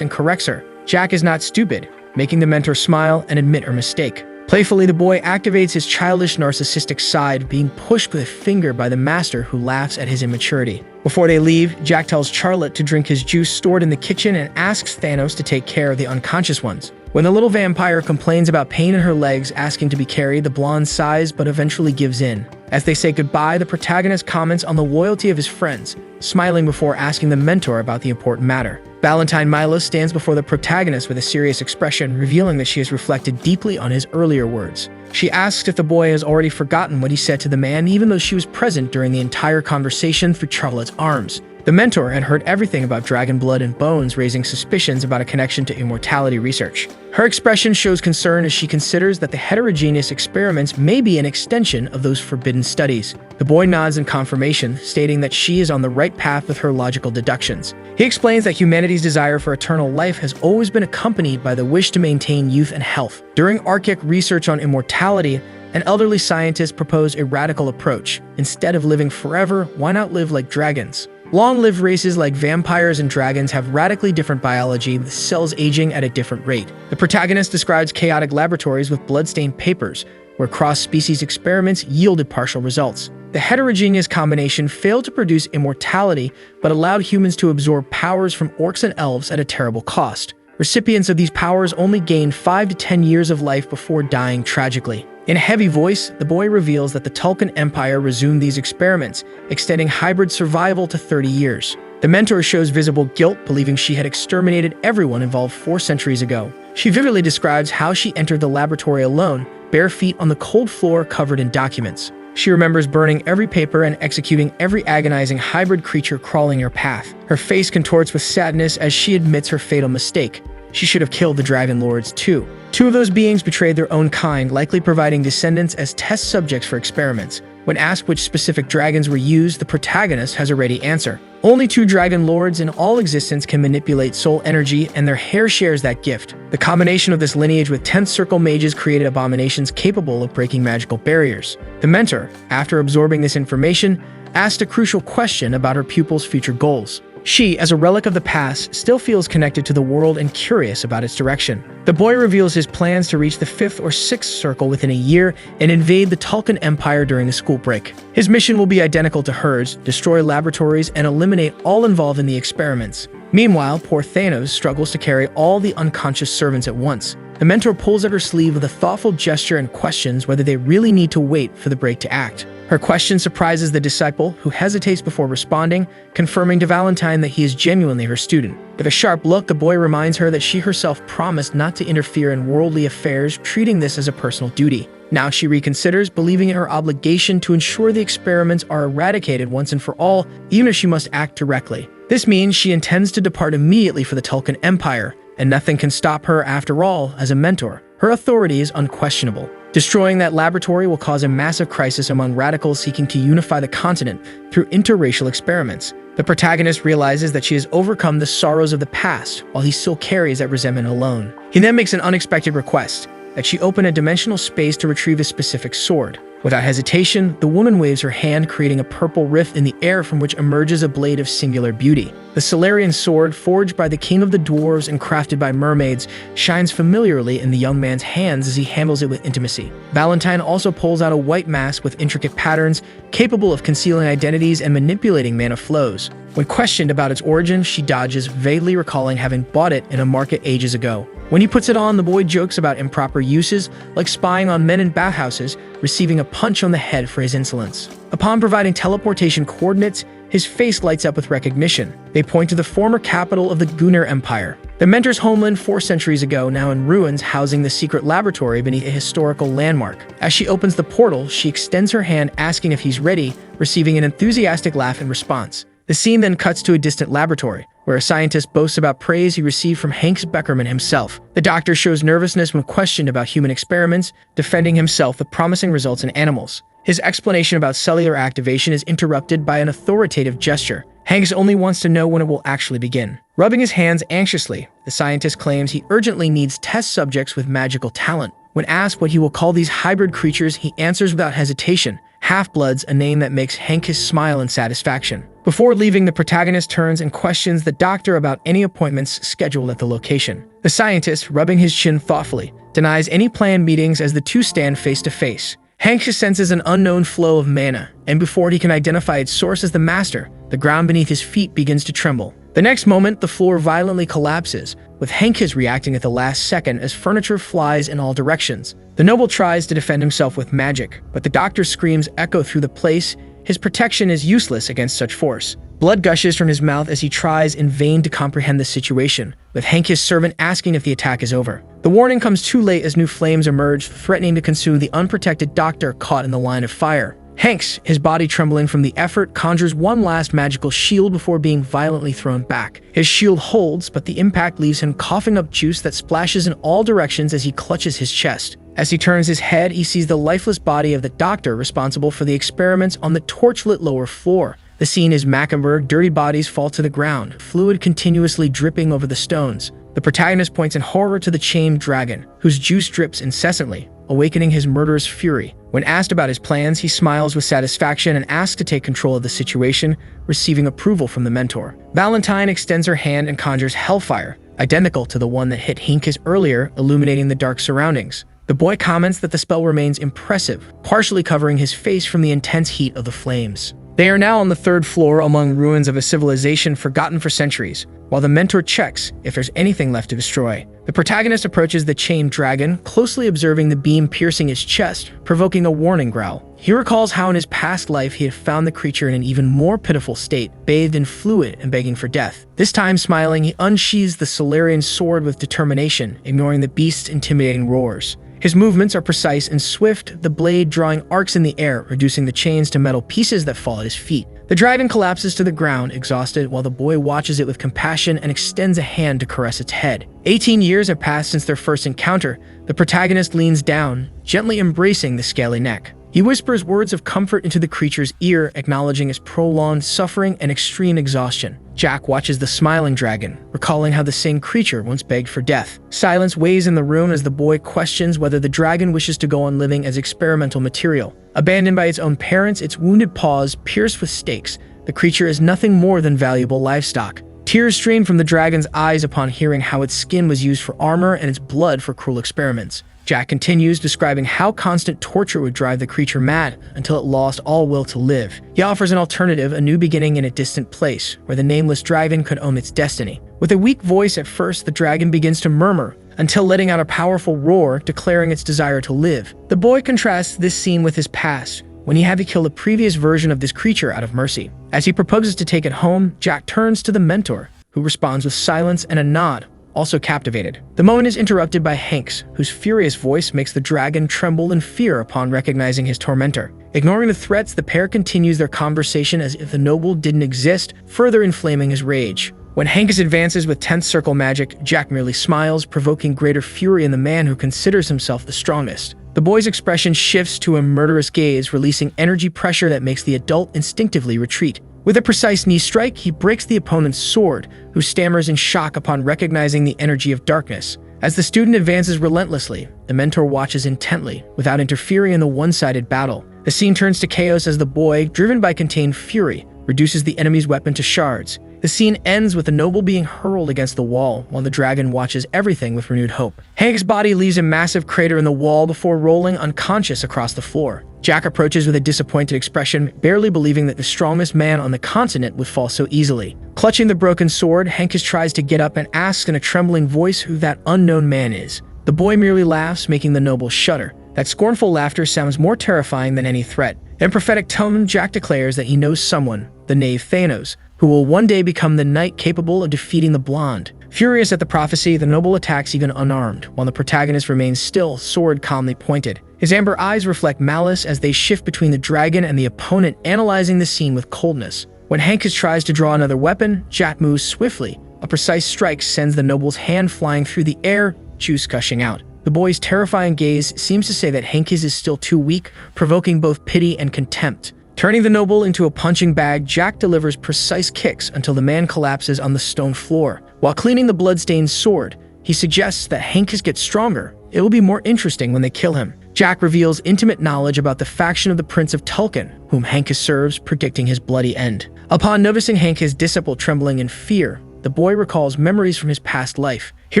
and corrects her. Jack is not stupid, making the mentor smile and admit her mistake. Playfully, the boy activates his childish narcissistic side, being pushed with a finger by the master, who laughs at his immaturity. Before they leave, Jack tells Charlotte to drink his juice stored in the kitchen and asks Thanos to take care of the unconscious ones. When the little vampire complains about pain in her legs, asking to be carried, the blonde sighs but eventually gives in. As they say goodbye, the protagonist comments on the loyalty of his friends, smiling before asking the mentor about the important matter. Valentine Milo stands before the protagonist with a serious expression, revealing that she has reflected deeply on his earlier words. She asks if the boy has already forgotten what he said to the man, even though she was present during the entire conversation through Charlotte's arms. The mentor had heard everything about dragon blood and bones, raising suspicions about a connection to immortality research. Her expression shows concern as she considers that the heterogeneous experiments may be an extension of those forbidden studies. The boy nods in confirmation, stating that she is on the right path with her logical deductions. He explains that humanity's desire for eternal life has always been accompanied by the wish to maintain youth and health. During archaic research on immortality, an elderly scientist proposed a radical approach. Instead of living forever, why not live like dragons? Long-lived races like vampires and dragons have radically different biology, with cells aging at a different rate. The protagonist describes chaotic laboratories with blood-stained papers, where cross-species experiments yielded partial results. The heterogeneous combination failed to produce immortality, but allowed humans to absorb powers from orcs and elves at a terrible cost. Recipients of these powers only gained 5 to 10 years of life before dying tragically. In a heavy voice, the boy reveals that the Tulkun Empire resumed these experiments, extending hybrid survival to 30 years. The mentor shows visible guilt, believing she had exterminated everyone involved 4 centuries ago. She vividly describes how she entered the laboratory alone, bare feet on the cold floor covered in documents. She remembers burning every paper and executing every agonizing hybrid creature crawling her path. Her face contorts with sadness as she admits her fatal mistake. She should have killed the Dragon Lords too. 2 of those beings betrayed their own kind, likely providing descendants as test subjects for experiments. When asked which specific dragons were used, the protagonist has a ready answer. Only 2 Dragon Lords in all existence can manipulate soul energy, and their hair shares that gift. The combination of this lineage with 10th Circle mages created abominations capable of breaking magical barriers. The mentor, after absorbing this information, asked a crucial question about her pupil's future goals. She, as a relic of the past, still feels connected to the world and curious about its direction. The boy reveals his plans to reach the 5th or 6th circle within a year and invade the Tulkun Empire during the school break. His mission will be identical to hers: destroy laboratories and eliminate all involved in the experiments. Meanwhile, poor Thanos struggles to carry all the unconscious servants at once. The mentor pulls at her sleeve with a thoughtful gesture and questions whether they really need to wait for the break to act. Her question surprises the disciple, who hesitates before responding, confirming to Valentine that he is genuinely her student. With a sharp look, the boy reminds her that she herself promised not to interfere in worldly affairs, treating this as a personal duty. Now she reconsiders, believing in her obligation to ensure the experiments are eradicated once and for all, even if she must act directly. This means she intends to depart immediately for the Tulkun Empire, and nothing can stop her after all. As a mentor, her authority is unquestionable. Destroying that laboratory will cause a massive crisis among radicals seeking to unify the continent through interracial experiments. The protagonist realizes that she has overcome the sorrows of the past, while he still carries that resentment alone. He then makes an unexpected request, that she open a dimensional space to retrieve a specific sword. Without hesitation, the woman waves her hand, creating a purple rift in the air from which emerges a blade of singular beauty. The Solarian sword, forged by the king of the dwarves and crafted by mermaids, shines familiarly in the young man's hands as he handles it with intimacy. Valentine also pulls out a white mask with intricate patterns, capable of concealing identities and manipulating mana flows. When questioned about its origin, she dodges, vaguely recalling having bought it in a market ages ago. When he puts it on, the boy jokes about improper uses, like spying on men in bathhouses, receiving a punch on the head for his insolence. Upon providing teleportation coordinates, his face lights up with recognition. They point to the former capital of the Gunnar Empire, the mentor's homeland 4 centuries ago, now in ruins, housing the secret laboratory beneath a historical landmark. As she opens the portal, she extends her hand, asking if he's ready, receiving an enthusiastic laugh in response. The scene then cuts to a distant laboratory, where a scientist boasts about praise he received from Hanks Beckerman himself. The doctor shows nervousness when questioned about human experiments, defending himself with promising results in animals. His explanation about cellular activation is interrupted by an authoritative gesture. Hanks only wants to know when it will actually begin. Rubbing his hands anxiously, the scientist claims he urgently needs test subjects with magical talent. When asked what he will call these hybrid creatures, he answers without hesitation: Half-Bloods, a name that makes Hanks smile in satisfaction. Before leaving, the protagonist turns and questions the doctor about any appointments scheduled at the location. The scientist, rubbing his chin thoughtfully, denies any planned meetings as the two stand face to face. Hanks senses an unknown flow of mana, and before he can identify its source as the master, the ground beneath his feet begins to tremble. The next moment, the floor violently collapses, with Henkis reacting at the last second as furniture flies in all directions. The noble tries to defend himself with magic, but the doctor's screams echo through the place. His protection is useless against such force. Blood gushes from his mouth as he tries in vain to comprehend the situation, with Henkis' servant asking if the attack is over. The warning comes too late as new flames emerge, threatening to consume the unprotected doctor caught in the line of fire. Hanks, his body trembling from the effort, conjures one last magical shield before being violently thrown back. His shield holds, but the impact leaves him coughing up juice that splashes in all directions as he clutches his chest. As he turns his head, he sees the lifeless body of the doctor responsible for the experiments on the torchlit lower floor. The scene is macabre. Dirty bodies fall to the ground, fluid continuously dripping over the stones. The protagonist points in horror to the chained dragon, whose juice drips incessantly, awakening his murderous fury. When asked about his plans, he smiles with satisfaction and asks to take control of the situation, receiving approval from the mentor. Valentine extends her hand and conjures hellfire, identical to the one that hit Henkis earlier, illuminating the dark surroundings. The boy comments that the spell remains impressive, partially covering his face from the intense heat of the flames. They are now on the third floor among ruins of a civilization forgotten for centuries, while the mentor checks if there's anything left to destroy. The protagonist approaches the chained dragon, closely observing the beam piercing his chest, provoking a warning growl. He recalls how in his past life he had found the creature in an even more pitiful state, bathed in fluid and begging for death. This time, smiling, he unsheathes the Solarian sword with determination, ignoring the beast's intimidating roars. His movements are precise and swift, the blade drawing arcs in the air, reducing the chains to metal pieces that fall at his feet. The dragon collapses to the ground, exhausted, while the boy watches it with compassion and extends a hand to caress its head. 18 years have passed since their first encounter. The protagonist leans down, gently embracing the scaly neck. He whispers words of comfort into the creature's ear, acknowledging its prolonged suffering and extreme exhaustion. Jack watches the smiling dragon, recalling how the same creature once begged for death. Silence weighs in the room as the boy questions whether the dragon wishes to go on living as experimental material. Abandoned by its own parents, its wounded paws pierced with stakes, the creature is nothing more than valuable livestock. Tears stream from the dragon's eyes upon hearing how its skin was used for armor and its blood for cruel experiments. Jack continues, describing how constant torture would drive the creature mad until it lost all will to live. He offers an alternative, a new beginning in a distant place, where the nameless dragon could own its destiny. With a weak voice at first, the dragon begins to murmur, until letting out a powerful roar, declaring its desire to live. The boy contrasts this scene with his past, when he had to kill the previous version of this creature out of mercy. As he proposes to take it home, Jack turns to the mentor, who responds with silence and a nod, also captivated. The moment is interrupted by Hanks, whose furious voice makes the dragon tremble in fear upon recognizing his tormentor. Ignoring the threats, the pair continues their conversation as if the noble didn't exist, further inflaming his rage. When Hanks advances with 10th circle magic, Jack merely smiles, provoking greater fury in the man who considers himself the strongest. The boy's expression shifts to a murderous gaze, releasing energy pressure that makes the adult instinctively retreat. With a precise knee strike, he breaks the opponent's sword, who stammers in shock upon recognizing the energy of darkness. As the student advances relentlessly, the mentor watches intently, without interfering in the one-sided battle. The scene turns to chaos as the boy, driven by contained fury, reduces the enemy's weapon to shards. The scene ends with the noble being hurled against the wall, while the dragon watches everything with renewed hope. Hank's body leaves a massive crater in the wall before rolling unconscious across the floor. Jack approaches with a disappointed expression, barely believing that the strongest man on the continent would fall so easily. Clutching the broken sword, Hankus tries to get up and asks in a trembling voice who that unknown man is. The boy merely laughs, making the noble shudder. That scornful laughter sounds more terrifying than any threat. In prophetic tone, Jack declares that he knows someone, the knave Thanos, who will one day become the knight capable of defeating the blonde. Furious at the prophecy, the noble attacks even unarmed, while the protagonist remains still, sword calmly pointed. His amber eyes reflect malice as they shift between the dragon and the opponent, analyzing the scene with coldness. When Hankus tries to draw another weapon, Jack moves swiftly. A precise strike sends the noble's hand flying through the air, juice gushing out. The boy's terrifying gaze seems to say that Hankus is still too weak, provoking both pity and contempt. Turning the noble into a punching bag, Jack delivers precise kicks until the man collapses on the stone floor. While cleaning the blood-stained sword, he suggests that Hankus gets stronger. It will be more interesting when they kill him. Jack reveals intimate knowledge about the faction of the Prince of Tulkin, whom Hankus serves, predicting his bloody end. Upon noticing Hankus' disciple trembling in fear, the boy recalls memories from his past life. He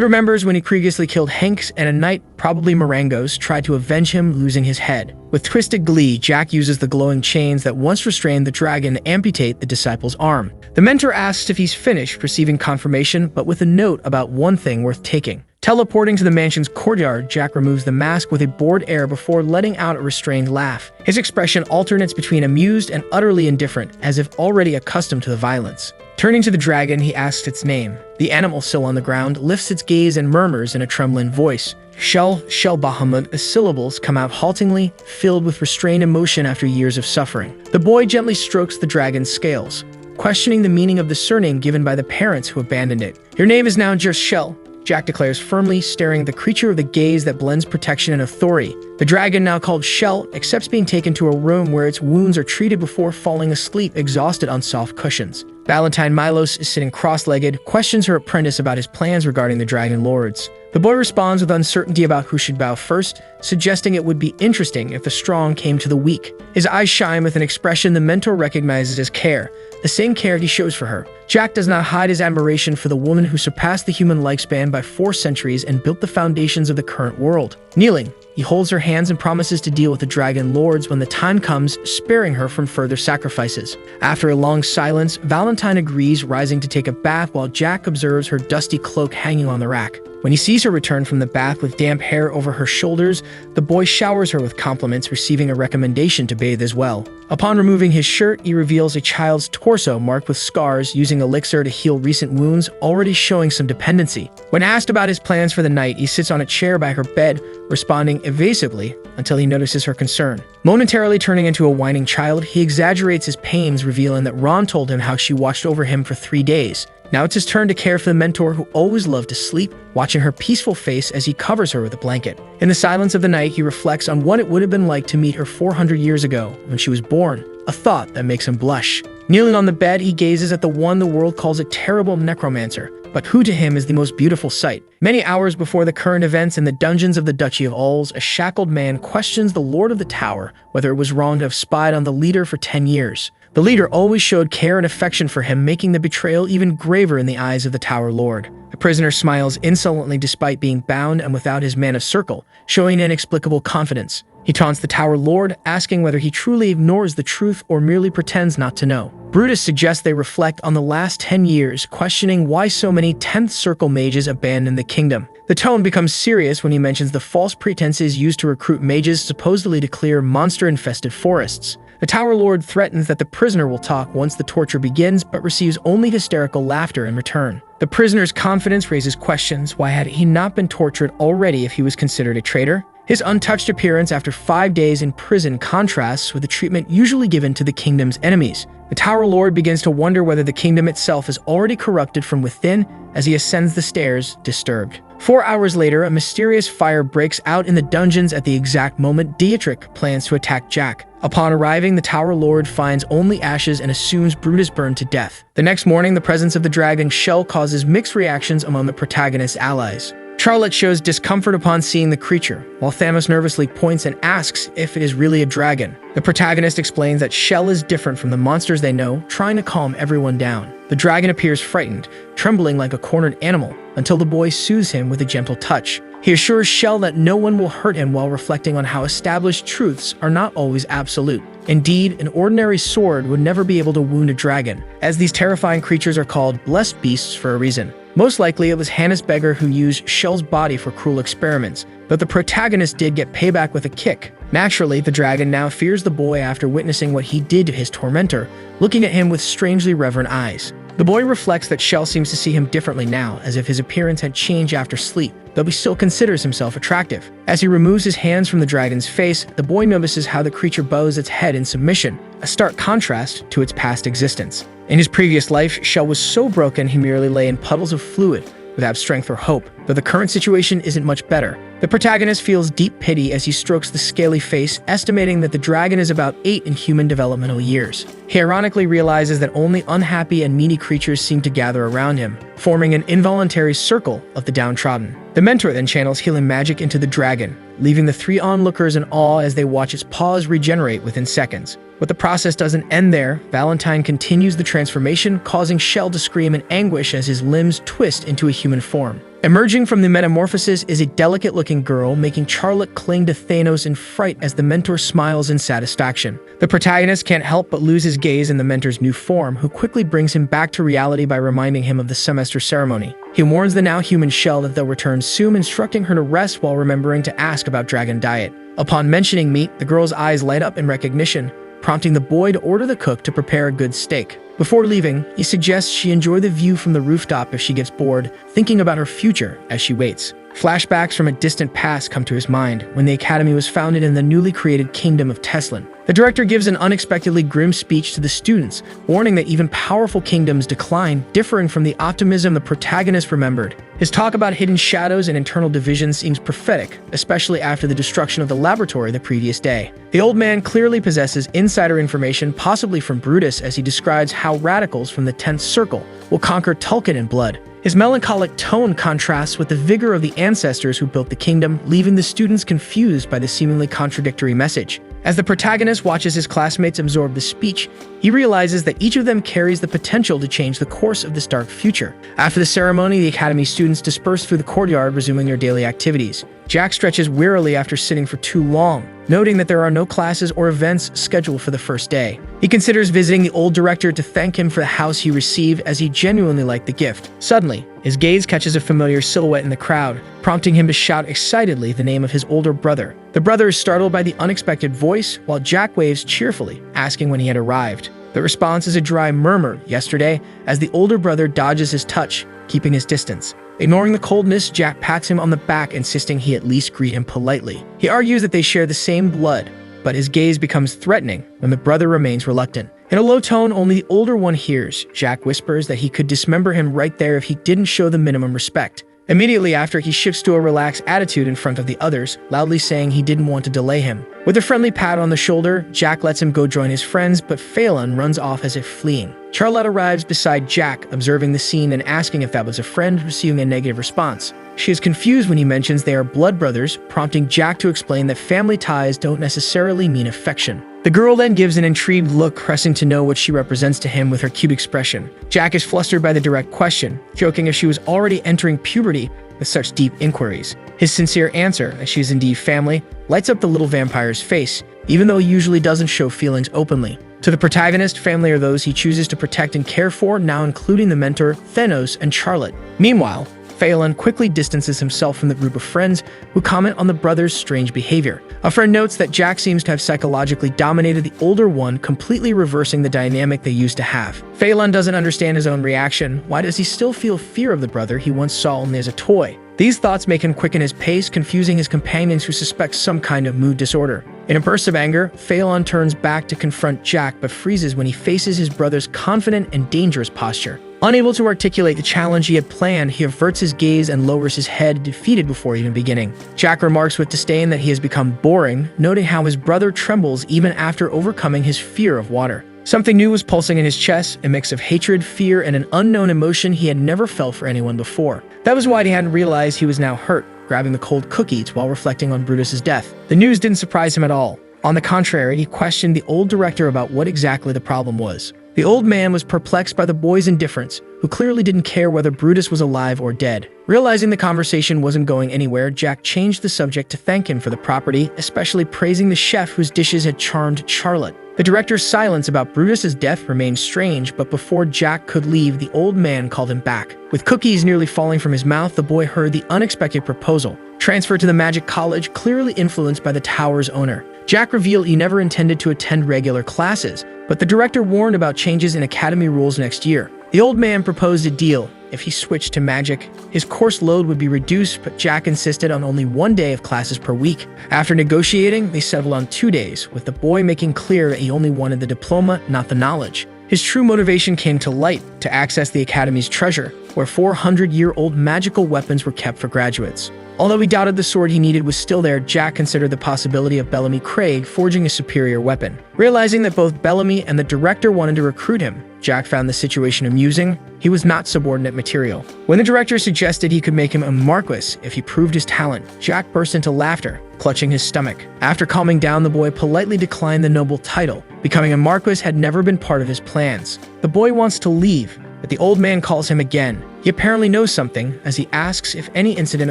remembers when he previously killed Hanks and a knight, probably Marangos, tried to avenge him, losing his head. With twisted glee, Jack uses the glowing chains that once restrained the dragon to amputate the disciple's arm. The mentor asks if he's finished, receiving confirmation, but with a note about one thing worth taking. Teleporting to the mansion's courtyard, Jack removes the mask with a bored air before letting out a restrained laugh. His expression alternates between amused and utterly indifferent, as if already accustomed to the violence. Turning to the dragon, he asks its name. The animal, still on the ground, lifts its gaze and murmurs in a trembling voice. Shell Bahamut, the syllables come out haltingly, filled with restrained emotion after years of suffering. The boy gently strokes the dragon's scales, questioning the meaning of the surname given by the parents who abandoned it. Your name is now just Shell, Jack declares firmly, staring at the creature with a gaze that blends protection and authority. The dragon, now called Shell, accepts being taken to a room where its wounds are treated before falling asleep, exhausted on soft cushions. Valentine Milos is sitting cross-legged, questions her apprentice about his plans regarding the Dragon Lords. The boy responds with uncertainty about who should bow first, suggesting it would be interesting if the strong came to the weak. His eyes shine with an expression the mentor recognizes as care, the same care he shows for her. Jack does not hide his admiration for the woman who surpassed the human lifespan by 4 centuries and built the foundations of the current world. Kneeling, he holds her hands and promises to deal with the Dragon Lords when the time comes, sparing her from further sacrifices. After a long silence, Valentine agrees, rising to take a bath while Jack observes her dusty cloak hanging on the rack. When he sees her return from the bath with damp hair over her shoulders, the boy showers her with compliments, receiving a recommendation to bathe as well. Upon removing his shirt, he reveals a child's torso marked with scars, using elixir to heal recent wounds, already showing some dependency. When asked about his plans for the night, he sits on a chair by her bed, responding evasively until he notices her concern. Momentarily turning into a whining child, he exaggerates his pains, revealing that Ron told him how she watched over him for 3 days. Now it's his turn to care for the mentor who always loved to sleep, watching her peaceful face as he covers her with a blanket. In the silence of the night, he reflects on what it would have been like to meet her 400 years ago when she was born, a thought that makes him blush. Kneeling on the bed, he gazes at the one the world calls a terrible necromancer, but who to him is the most beautiful sight. Many hours before the current events in the dungeons of the Duchy of Ulz, a shackled man questions the Lord of the Tower whether it was wrong to have spied on the leader for 10 years. The leader always showed care and affection for him, making the betrayal even graver in the eyes of the Tower Lord. The prisoner smiles insolently despite being bound and without his man of circle, showing inexplicable confidence. He taunts the Tower Lord, asking whether he truly ignores the truth or merely pretends not to know. Brutus suggests they reflect on the last 10 years, questioning why so many 10th Circle mages abandoned the kingdom. The tone becomes serious when he mentions the false pretenses used to recruit mages supposedly to clear monster-infested forests. The Tower Lord threatens that the prisoner will talk once the torture begins, but receives only hysterical laughter in return. The prisoner's confidence raises questions. Why had he not been tortured already if he was considered a traitor? His untouched appearance after 5 days in prison contrasts with the treatment usually given to the kingdom's enemies. The Tower Lord begins to wonder whether the kingdom itself is already corrupted from within as he ascends the stairs, disturbed. 4 hours later, a mysterious fire breaks out in the dungeons at the exact moment Dietrich plans to attack Jack. Upon arriving, the Tower Lord finds only ashes and assumes Brutus burned to death. The next morning, the presence of the dragon Shell causes mixed reactions among the protagonist's allies. Charlotte shows discomfort upon seeing the creature, while Thanos nervously points and asks if it is really a dragon. The protagonist explains that Shell is different from the monsters they know, trying to calm everyone down. The dragon appears frightened, trembling like a cornered animal, until the boy soothes him with a gentle touch. He assures Shell that no one will hurt him while reflecting on how established truths are not always absolute. Indeed, an ordinary sword would never be able to wound a dragon, as these terrifying creatures are called blessed beasts for a reason. Most likely, it was Hannes Beggar who used Shell's body for cruel experiments, but the protagonist did get payback with a kick. Naturally, the dragon now fears the boy after witnessing what he did to his tormentor, looking at him with strangely reverent eyes. The boy reflects that Shell seems to see him differently now, as if his appearance had changed after sleep, though he still considers himself attractive. As he removes his hands from the dragon's face, the boy notices how the creature bows its head in submission, a stark contrast to its past existence. In his previous life, Shell was so broken he merely lay in puddles of fluid, without strength or hope, though the current situation isn't much better. The protagonist feels deep pity as he strokes the scaly face, estimating that the dragon is about 8 in human developmental years. He ironically realizes that only unhappy and needy creatures seem to gather around him, forming an involuntary circle of the downtrodden. The mentor then channels healing magic into the dragon, leaving the 3 onlookers in awe as they watch its paws regenerate within seconds. But the process doesn't end there. Valentine continues the transformation, causing Shell to scream in anguish as his limbs twist into a human form. Emerging from the metamorphosis is a delicate-looking girl, making Charlotte cling to Thanos in fright as the mentor smiles in satisfaction. The protagonist can't help but lose his gaze in the mentor's new form, who quickly brings him back to reality by reminding him of the semester ceremony. He warns the now human Shell that they'll return soon, instructing her to rest while remembering to ask about dragon diet. Upon mentioning meat, the girl's eyes light up in recognition, prompting the boy to order the cook to prepare a good steak. Before leaving, he suggests she enjoy the view from the rooftop if she gets bored, thinking about her future as she waits. Flashbacks from a distant past come to his mind when the Academy was founded in the newly created kingdom of Teslan. The director gives an unexpectedly grim speech to the students, warning that even powerful kingdoms decline, differing from the optimism the protagonist remembered. His talk about hidden shadows and internal divisions seems prophetic, especially after the destruction of the laboratory the previous day. The old man clearly possesses insider information, possibly from Brutus, as he describes how radicals from the 10th Circle will conquer Tulkun in blood. His melancholic tone contrasts with the vigor of the ancestors who built the kingdom, leaving the students confused by the seemingly contradictory message. As the protagonist watches his classmates absorb the speech, he realizes that each of them carries the potential to change the course of this dark future. After the ceremony, the Academy students disperse through the courtyard, resuming their daily activities. Jack stretches wearily after sitting for too long, noting that there are no classes or events scheduled for the first day. He considers visiting the old director to thank him for the house he received, as he genuinely liked the gift. Suddenly, his gaze catches a familiar silhouette in the crowd, prompting him to shout excitedly the name of his older brother. The brother is startled by the unexpected voice, while Jack waves cheerfully, asking when he had arrived. The response is a dry murmur, "Yesterday," as the older brother dodges his touch, keeping his distance. Ignoring the coldness, Jack pats him on the back, insisting he at least greet him politely. He argues that they share the same blood, but his gaze becomes threatening when the brother remains reluctant. In a low tone only the older one hears, Jack whispers that he could dismember him right there if he didn't show the minimum respect. Immediately after, he shifts to a relaxed attitude in front of the others, loudly saying he didn't want to delay him. With a friendly pat on the shoulder, Jack lets him go join his friends, but Phelan runs off as if fleeing. Charlotte arrives beside Jack, observing the scene and asking if that was a friend, receiving a negative response. She is confused when he mentions they are blood brothers, prompting Jack to explain that family ties don't necessarily mean affection. The girl then gives an intrigued look, pressing to know what she represents to him with her cute expression. Jack is flustered by the direct question, joking if she was already entering puberty with such deep inquiries. His sincere answer, as she is indeed family, lights up the little vampire's face, even though he usually doesn't show feelings openly. To the protagonist, family are those he chooses to protect and care for, now including the mentor, Thanos, and Charlotte. Meanwhile, Phelan quickly distances himself from the group of friends who comment on the brother's strange behavior. A friend notes that Jack seems to have psychologically dominated the older one, completely reversing the dynamic they used to have. Phelan doesn't understand his own reaction. Why does he still feel fear of the brother he once saw only as a toy? These thoughts make him quicken his pace, confusing his companions who suspect some kind of mood disorder. In a burst of anger, Phelan turns back to confront Jack, but freezes when he faces his brother's confident and dangerous posture. Unable to articulate the challenge he had planned, he averts his gaze and lowers his head, defeated before even beginning. Jack remarks with disdain that he has become boring, noting how his brother trembles even after overcoming his fear of water. Something new was pulsing in his chest, a mix of hatred, fear, and an unknown emotion he had never felt for anyone before. That was why he hadn't realized he was now hurt, grabbing the cold cookies while reflecting on Brutus's death. The news didn't surprise him at all. On the contrary, he questioned the old director about what exactly the problem was. The old man was perplexed by the boy's indifference, who clearly didn't care whether Brutus was alive or dead. Realizing the conversation wasn't going anywhere, Jack changed the subject to thank him for the property, especially praising the chef whose dishes had charmed Charlotte. The director's silence about Brutus's death remained strange, but before Jack could leave, the old man called him back. With cookies nearly falling from his mouth, the boy heard the unexpected proposal: transfer to the Magic College, clearly influenced by the tower's owner. Jack revealed he never intended to attend regular classes, but the director warned about changes in academy rules next year. The old man proposed a deal. If he switched to magic, his course load would be reduced, but Jack insisted on only 1 day of classes per week. After negotiating, they settled on 2 days, with the boy making clear that he only wanted the diploma, not the knowledge. His true motivation came to light: to access the academy's treasure, where 400-year-old magical weapons were kept for graduates. Although he doubted the sword he needed was still there, Jack considered the possibility of Bellamy Craig forging a superior weapon. Realizing that both Bellamy and the director wanted to recruit him, Jack found the situation amusing. He was not subordinate material. When the director suggested he could make him a marquis if he proved his talent, Jack burst into laughter, clutching his stomach. After calming down, the boy politely declined the noble title. Becoming a marquis had never been part of his plans. The boy wants to leave, but the old man calls him again. He apparently knows something, as he asks if any incident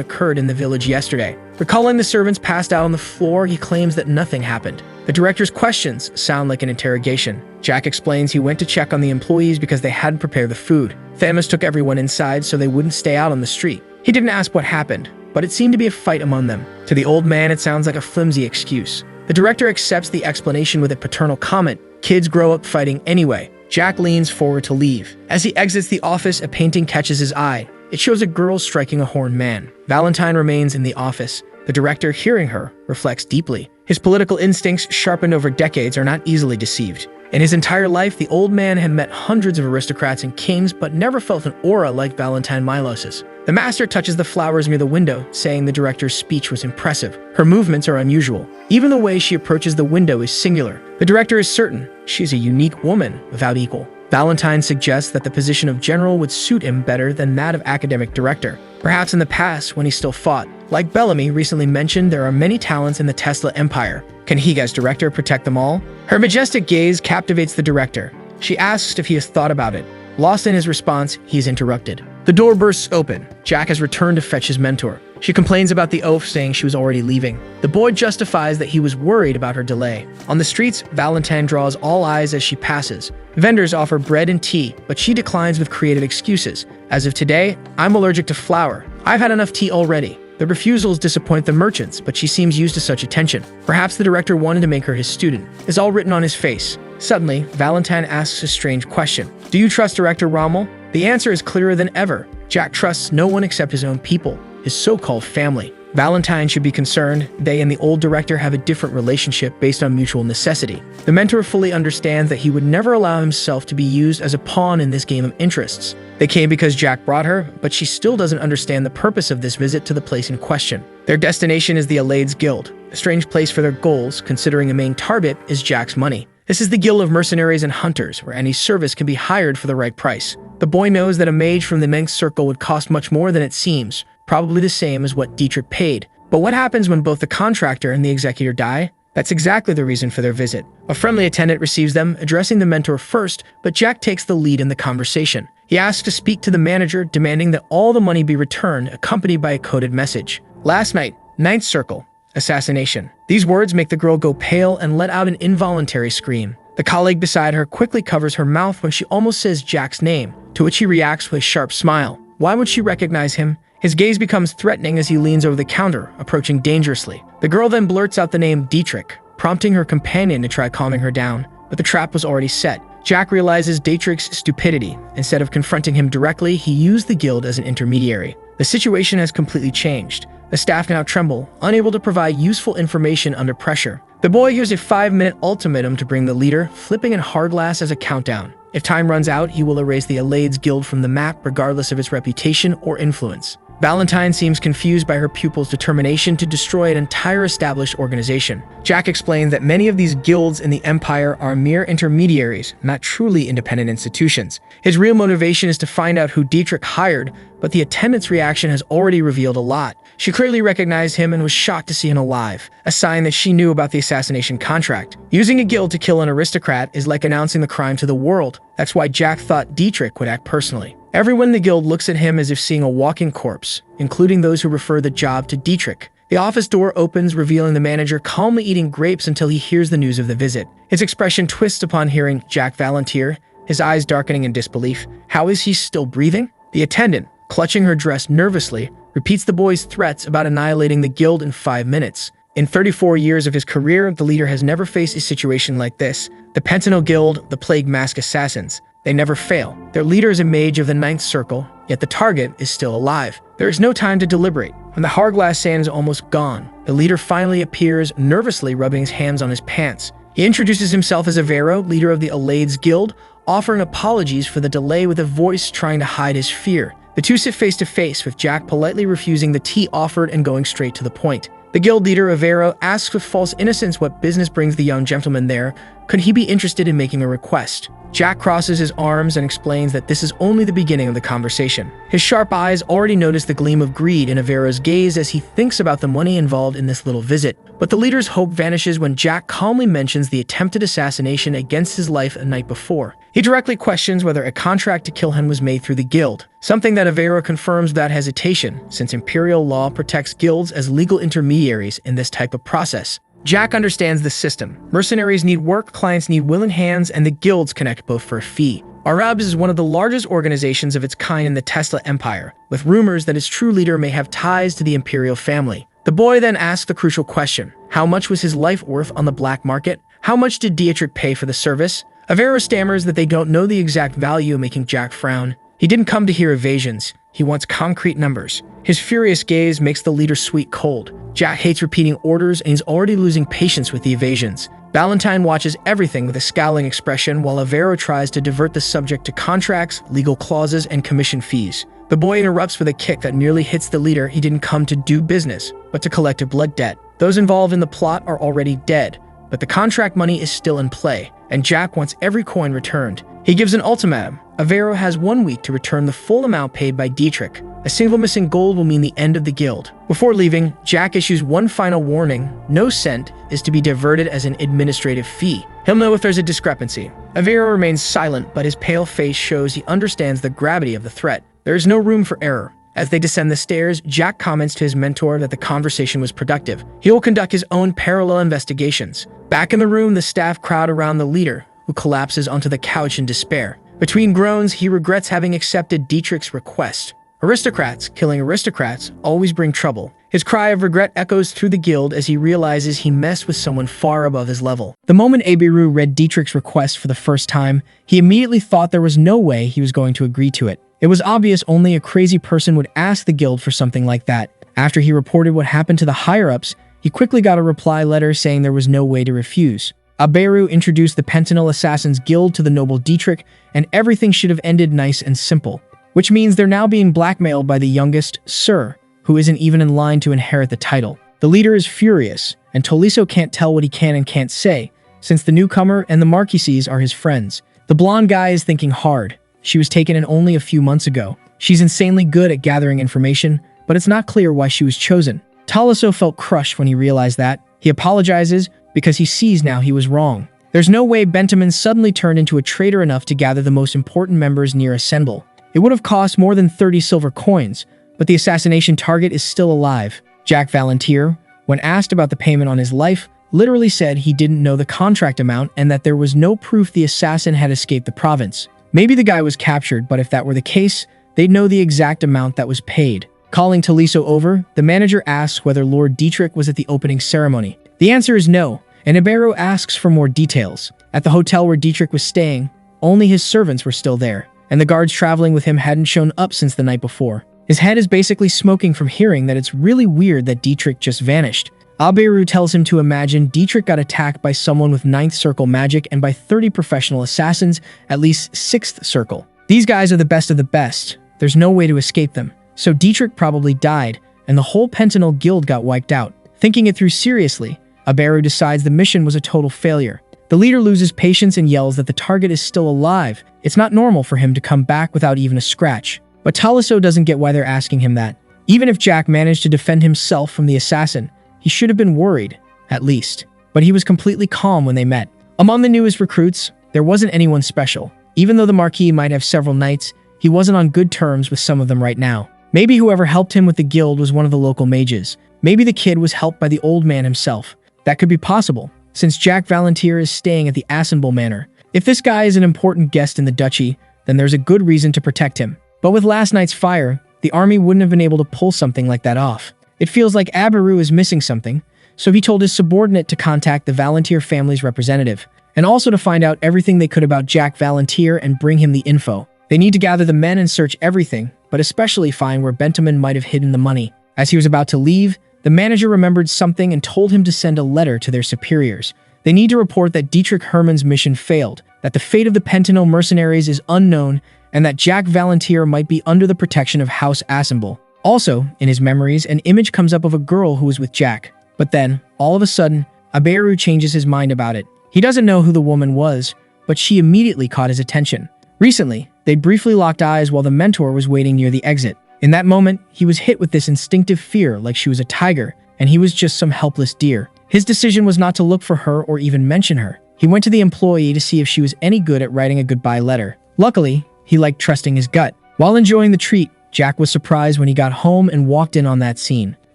occurred in the village yesterday. Recalling the servants passed out on the floor, he claims that nothing happened. The director's questions sound like an interrogation. Jack explains he went to check on the employees because they hadn't prepared the food. Thamus took everyone inside so they wouldn't stay out on the street. He didn't ask what happened, but it seemed to be a fight among them. To the old man, it sounds like a flimsy excuse. The director accepts the explanation with a paternal comment. Kids grow up fighting anyway. Jack leans forward to leave. As he exits the office, a painting catches his eye. It shows a girl striking a horned man. Valentine remains in the office. The director, hearing her, reflects deeply. His political instincts, sharpened over decades, are not easily deceived. In his entire life, the old man had met hundreds of aristocrats and kings, but never felt an aura like Valentine Milos's. The master touches the flowers near the window, saying the director's speech was impressive. Her movements are unusual. Even the way she approaches the window is singular. The director is certain she's a unique woman without equal. Valentine suggests that the position of general would suit him better than that of academic director. Perhaps in the past, when he still fought. Like Bellamy recently mentioned, there are many talents in the Tesla empire. Can he, as director, protect them all? Her majestic gaze captivates the director. She asks if he has thought about it. Lost in his response, he is interrupted. The door bursts open. Jack has returned to fetch his mentor. She complains about the oaf, saying she was already leaving. The boy justifies that he was worried about her delay. On the streets, Valentine draws all eyes as she passes. Vendors offer bread and tea, but she declines with creative excuses. As of today, I'm allergic to flour. I've had enough tea already. The refusals disappoint the merchants, but she seems used to such attention. Perhaps the director wanted to make her his student. It's all written on his face. Suddenly, Valentine asks a strange question. Do you trust Director Rommel? The answer is clearer than ever. Jack trusts no one except his own people, his so-called family. Valentine should be concerned. They and the old director have a different relationship based on mutual necessity. The mentor fully understands that he would never allow himself to be used as a pawn in this game of interests. They came because Jack brought her, but she still doesn't understand the purpose of this visit to the place in question. Their destination is the Alades Guild, a strange place for their goals, considering the main target is Jack's money. This is the guild of mercenaries and hunters, where any service can be hired for the right price. The boy knows that a mage from the Manx circle would cost much more than it seems, probably the same as what Dietrich paid. But what happens when both the contractor and the executor die? That's exactly the reason for their visit. A friendly attendant receives them, addressing the mentor first, but Jack takes the lead in the conversation. He asks to speak to the manager, demanding that all the money be returned, accompanied by a coded message. Last night, Ninth Circle. Assassination. These words make the girl go pale and let out an involuntary scream. The colleague beside her quickly covers her mouth when she almost says Jack's name, to which he reacts with a sharp smile. Why would she recognize him? His gaze becomes threatening as he leans over the counter, approaching dangerously. The girl then blurts out the name Dietrich, prompting her companion to try calming her down, but the trap was already set. Jack realizes Dietrich's stupidity. Instead of confronting him directly, he used the guild as an intermediary. The situation has completely changed. The staff now tremble, unable to provide useful information under pressure. The boy gives a 5-minute ultimatum to bring the leader, flipping in Hardglass as a countdown. If time runs out, he will erase the Alades Guild from the map regardless of its reputation or influence. Valentine seems confused by her pupil's determination to destroy an entire established organization. Jack explains that many of these guilds in the Empire are mere intermediaries, not truly independent institutions. His real motivation is to find out who Dietrich hired, but the attendant's reaction has already revealed a lot. She clearly recognized him and was shocked to see him alive, a sign that she knew about the assassination contract. Using a guild to kill an aristocrat is like announcing the crime to the world. That's why Jack thought Dietrich would act personally. Everyone in the guild looks at him as if seeing a walking corpse, including those who refer the job to Dietrich. The office door opens, revealing the manager calmly eating grapes until he hears the news of the visit. His expression twists upon hearing Jack Valentir, his eyes darkening in disbelief. How is he still breathing? The attendant, clutching her dress nervously, repeats the boy's threats about annihilating the guild in 5 minutes. In 34 years of his career, the leader has never faced a situation like this. The Pentanal Guild, the Plague Mask Assassins. They never fail. Their leader is a mage of the Ninth Circle, yet the target is still alive. There is no time to deliberate. When the Hardglass sand is almost gone, the leader finally appears, nervously rubbing his hands on his pants. He introduces himself as Avero, leader of the Alades Guild, offering apologies for the delay with a voice trying to hide his fear. The two sit face to face, with Jack politely refusing the tea offered and going straight to the point. The guild leader, Avero, asks with false innocence what business brings the young gentleman there, Could he be interested in making a request? Jack crosses his arms and explains that this is only the beginning of the conversation. His sharp eyes already notice the gleam of greed in Avero's gaze as he thinks about the money involved in this little visit. But the leader's hope vanishes when Jack calmly mentions the attempted assassination against his life a night before. He directly questions whether a contract to kill him was made through the guild, something that Avero confirms without hesitation, since imperial law protects guilds as legal intermediaries in this type of process. Jack understands the system. Mercenaries need work, clients need willing hands, and the guilds connect both for a fee. Arabs is one of the largest organizations of its kind in the Tesla Empire, with rumors that its true leader may have ties to the imperial family. The boy then asks the crucial question: how much was his life worth on the black market? How much did Dietrich pay for the service? Avero stammers that they don't know the exact value, making Jack frown. He didn't come to hear evasions. He wants concrete numbers. His furious gaze makes the leader sweet cold. Jack hates repeating orders and he's already losing patience with the evasions. Valentine watches everything with a scowling expression while Avero tries to divert the subject to contracts, legal clauses, and commission fees. The boy interrupts with a kick that nearly hits the leader. He didn't come to do business, but to collect a blood debt. Those involved in the plot are already dead, but the contract money is still in play, and Jack wants every coin returned. He gives an ultimatum. Avero has 1 week to return the full amount paid by Dietrich. A single missing gold will mean the end of the guild. Before leaving, Jack issues one final warning: no cent is to be diverted as an administrative fee. He'll know if there's a discrepancy. Avero remains silent, but his pale face shows he understands the gravity of the threat. There is no room for error. As they descend the stairs, Jack comments to his mentor that the conversation was productive. He will conduct his own parallel investigations. Back in the room, the staff crowd around the leader, who collapses onto the couch in despair. Between groans, he regrets having accepted Dietrich's request. Aristocrats killing aristocrats always bring trouble. His cry of regret echoes through the guild as he realizes he messed with someone far above his level. The moment Abiru read Dietrich's request for the first time, he immediately thought there was no way he was going to agree to it. It was obvious only a crazy person would ask the guild for something like that. After he reported what happened to the higher-ups, he quickly got a reply letter saying there was no way to refuse. Aberu introduced the Pentanal Assassins Guild to the noble Dietrich, and everything should have ended nice and simple. Which means they're now being blackmailed by the youngest, Sir, who isn't even in line to inherit the title. The leader is furious, and Tolisso can't tell what he can and can't say, since the newcomer and the Marquises are his friends. The blonde guy is thinking hard. She was taken in only a few months ago. She's insanely good at gathering information, but it's not clear why she was chosen. Tolisso felt crushed when he realized that. He apologizes because he sees now he was wrong. There's no way Bentaman suddenly turned into a traitor enough to gather the most important members near Assemble. It would have cost more than 30 silver coins, but the assassination target is still alive. Jack Valentier, when asked about the payment on his life, literally said he didn't know the contract amount and that there was no proof the assassin had escaped the province. Maybe the guy was captured, but if that were the case, they'd know the exact amount that was paid. Calling Tolisso over, the manager asks whether Lord Dietrich was at the opening ceremony. The answer is no, and Ibero asks for more details. At the hotel where Dietrich was staying, only his servants were still there, and the guards traveling with him hadn't shown up since the night before. His head is basically smoking from hearing that it's really weird that Dietrich just vanished. Alberu tells him to imagine Dietrich got attacked by someone with 9th circle magic and by 30 professional assassins, at least 6th circle. These guys are the best of the best. There's no way to escape them. So Dietrich probably died, and the whole Pentanal guild got wiped out. Thinking it through seriously, Alberu decides the mission was a total failure. The leader loses patience and yells that the target is still alive. It's not normal for him to come back without even a scratch. But Tolisso doesn't get why they're asking him that. Even if Jack managed to defend himself from the assassin, he should have been worried, at least. But he was completely calm when they met. Among the newest recruits, there wasn't anyone special. Even though the Marquis might have several knights, he wasn't on good terms with some of them right now. Maybe whoever helped him with the guild was one of the local mages. Maybe the kid was helped by the old man himself. That could be possible, since Jack Valentier is staying at the Assemble Manor. If this guy is an important guest in the duchy, then there's a good reason to protect him. But with last night's fire, the army wouldn't have been able to pull something like that off. It feels like Aberu is missing something, so he told his subordinate to contact the Valentier family's representative, and also to find out everything they could about Jack Valentier and bring him the info. They need to gather the men and search everything, but especially find where Bentaman might have hidden the money. As he was about to leave, the manager remembered something and told him to send a letter to their superiors. They need to report that Dietrich Hermann's mission failed, that the fate of the Pentanal mercenaries is unknown, and that Jack Valentier might be under the protection of House Assemble. Also, in his memories, an image comes up of a girl who was with Jack. But then, all of a sudden, Aberu changes his mind about it. He doesn't know who the woman was, but she immediately caught his attention. Recently, they briefly locked eyes while the mentor was waiting near the exit. In that moment, he was hit with this instinctive fear like she was a tiger, and he was just some helpless deer. His decision was not to look for her or even mention her. He went to the employee to see if she was any good at writing a goodbye letter. Luckily, he liked trusting his gut. While enjoying the treat, Jack was surprised when he got home and walked in on that scene.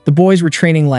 The boys were training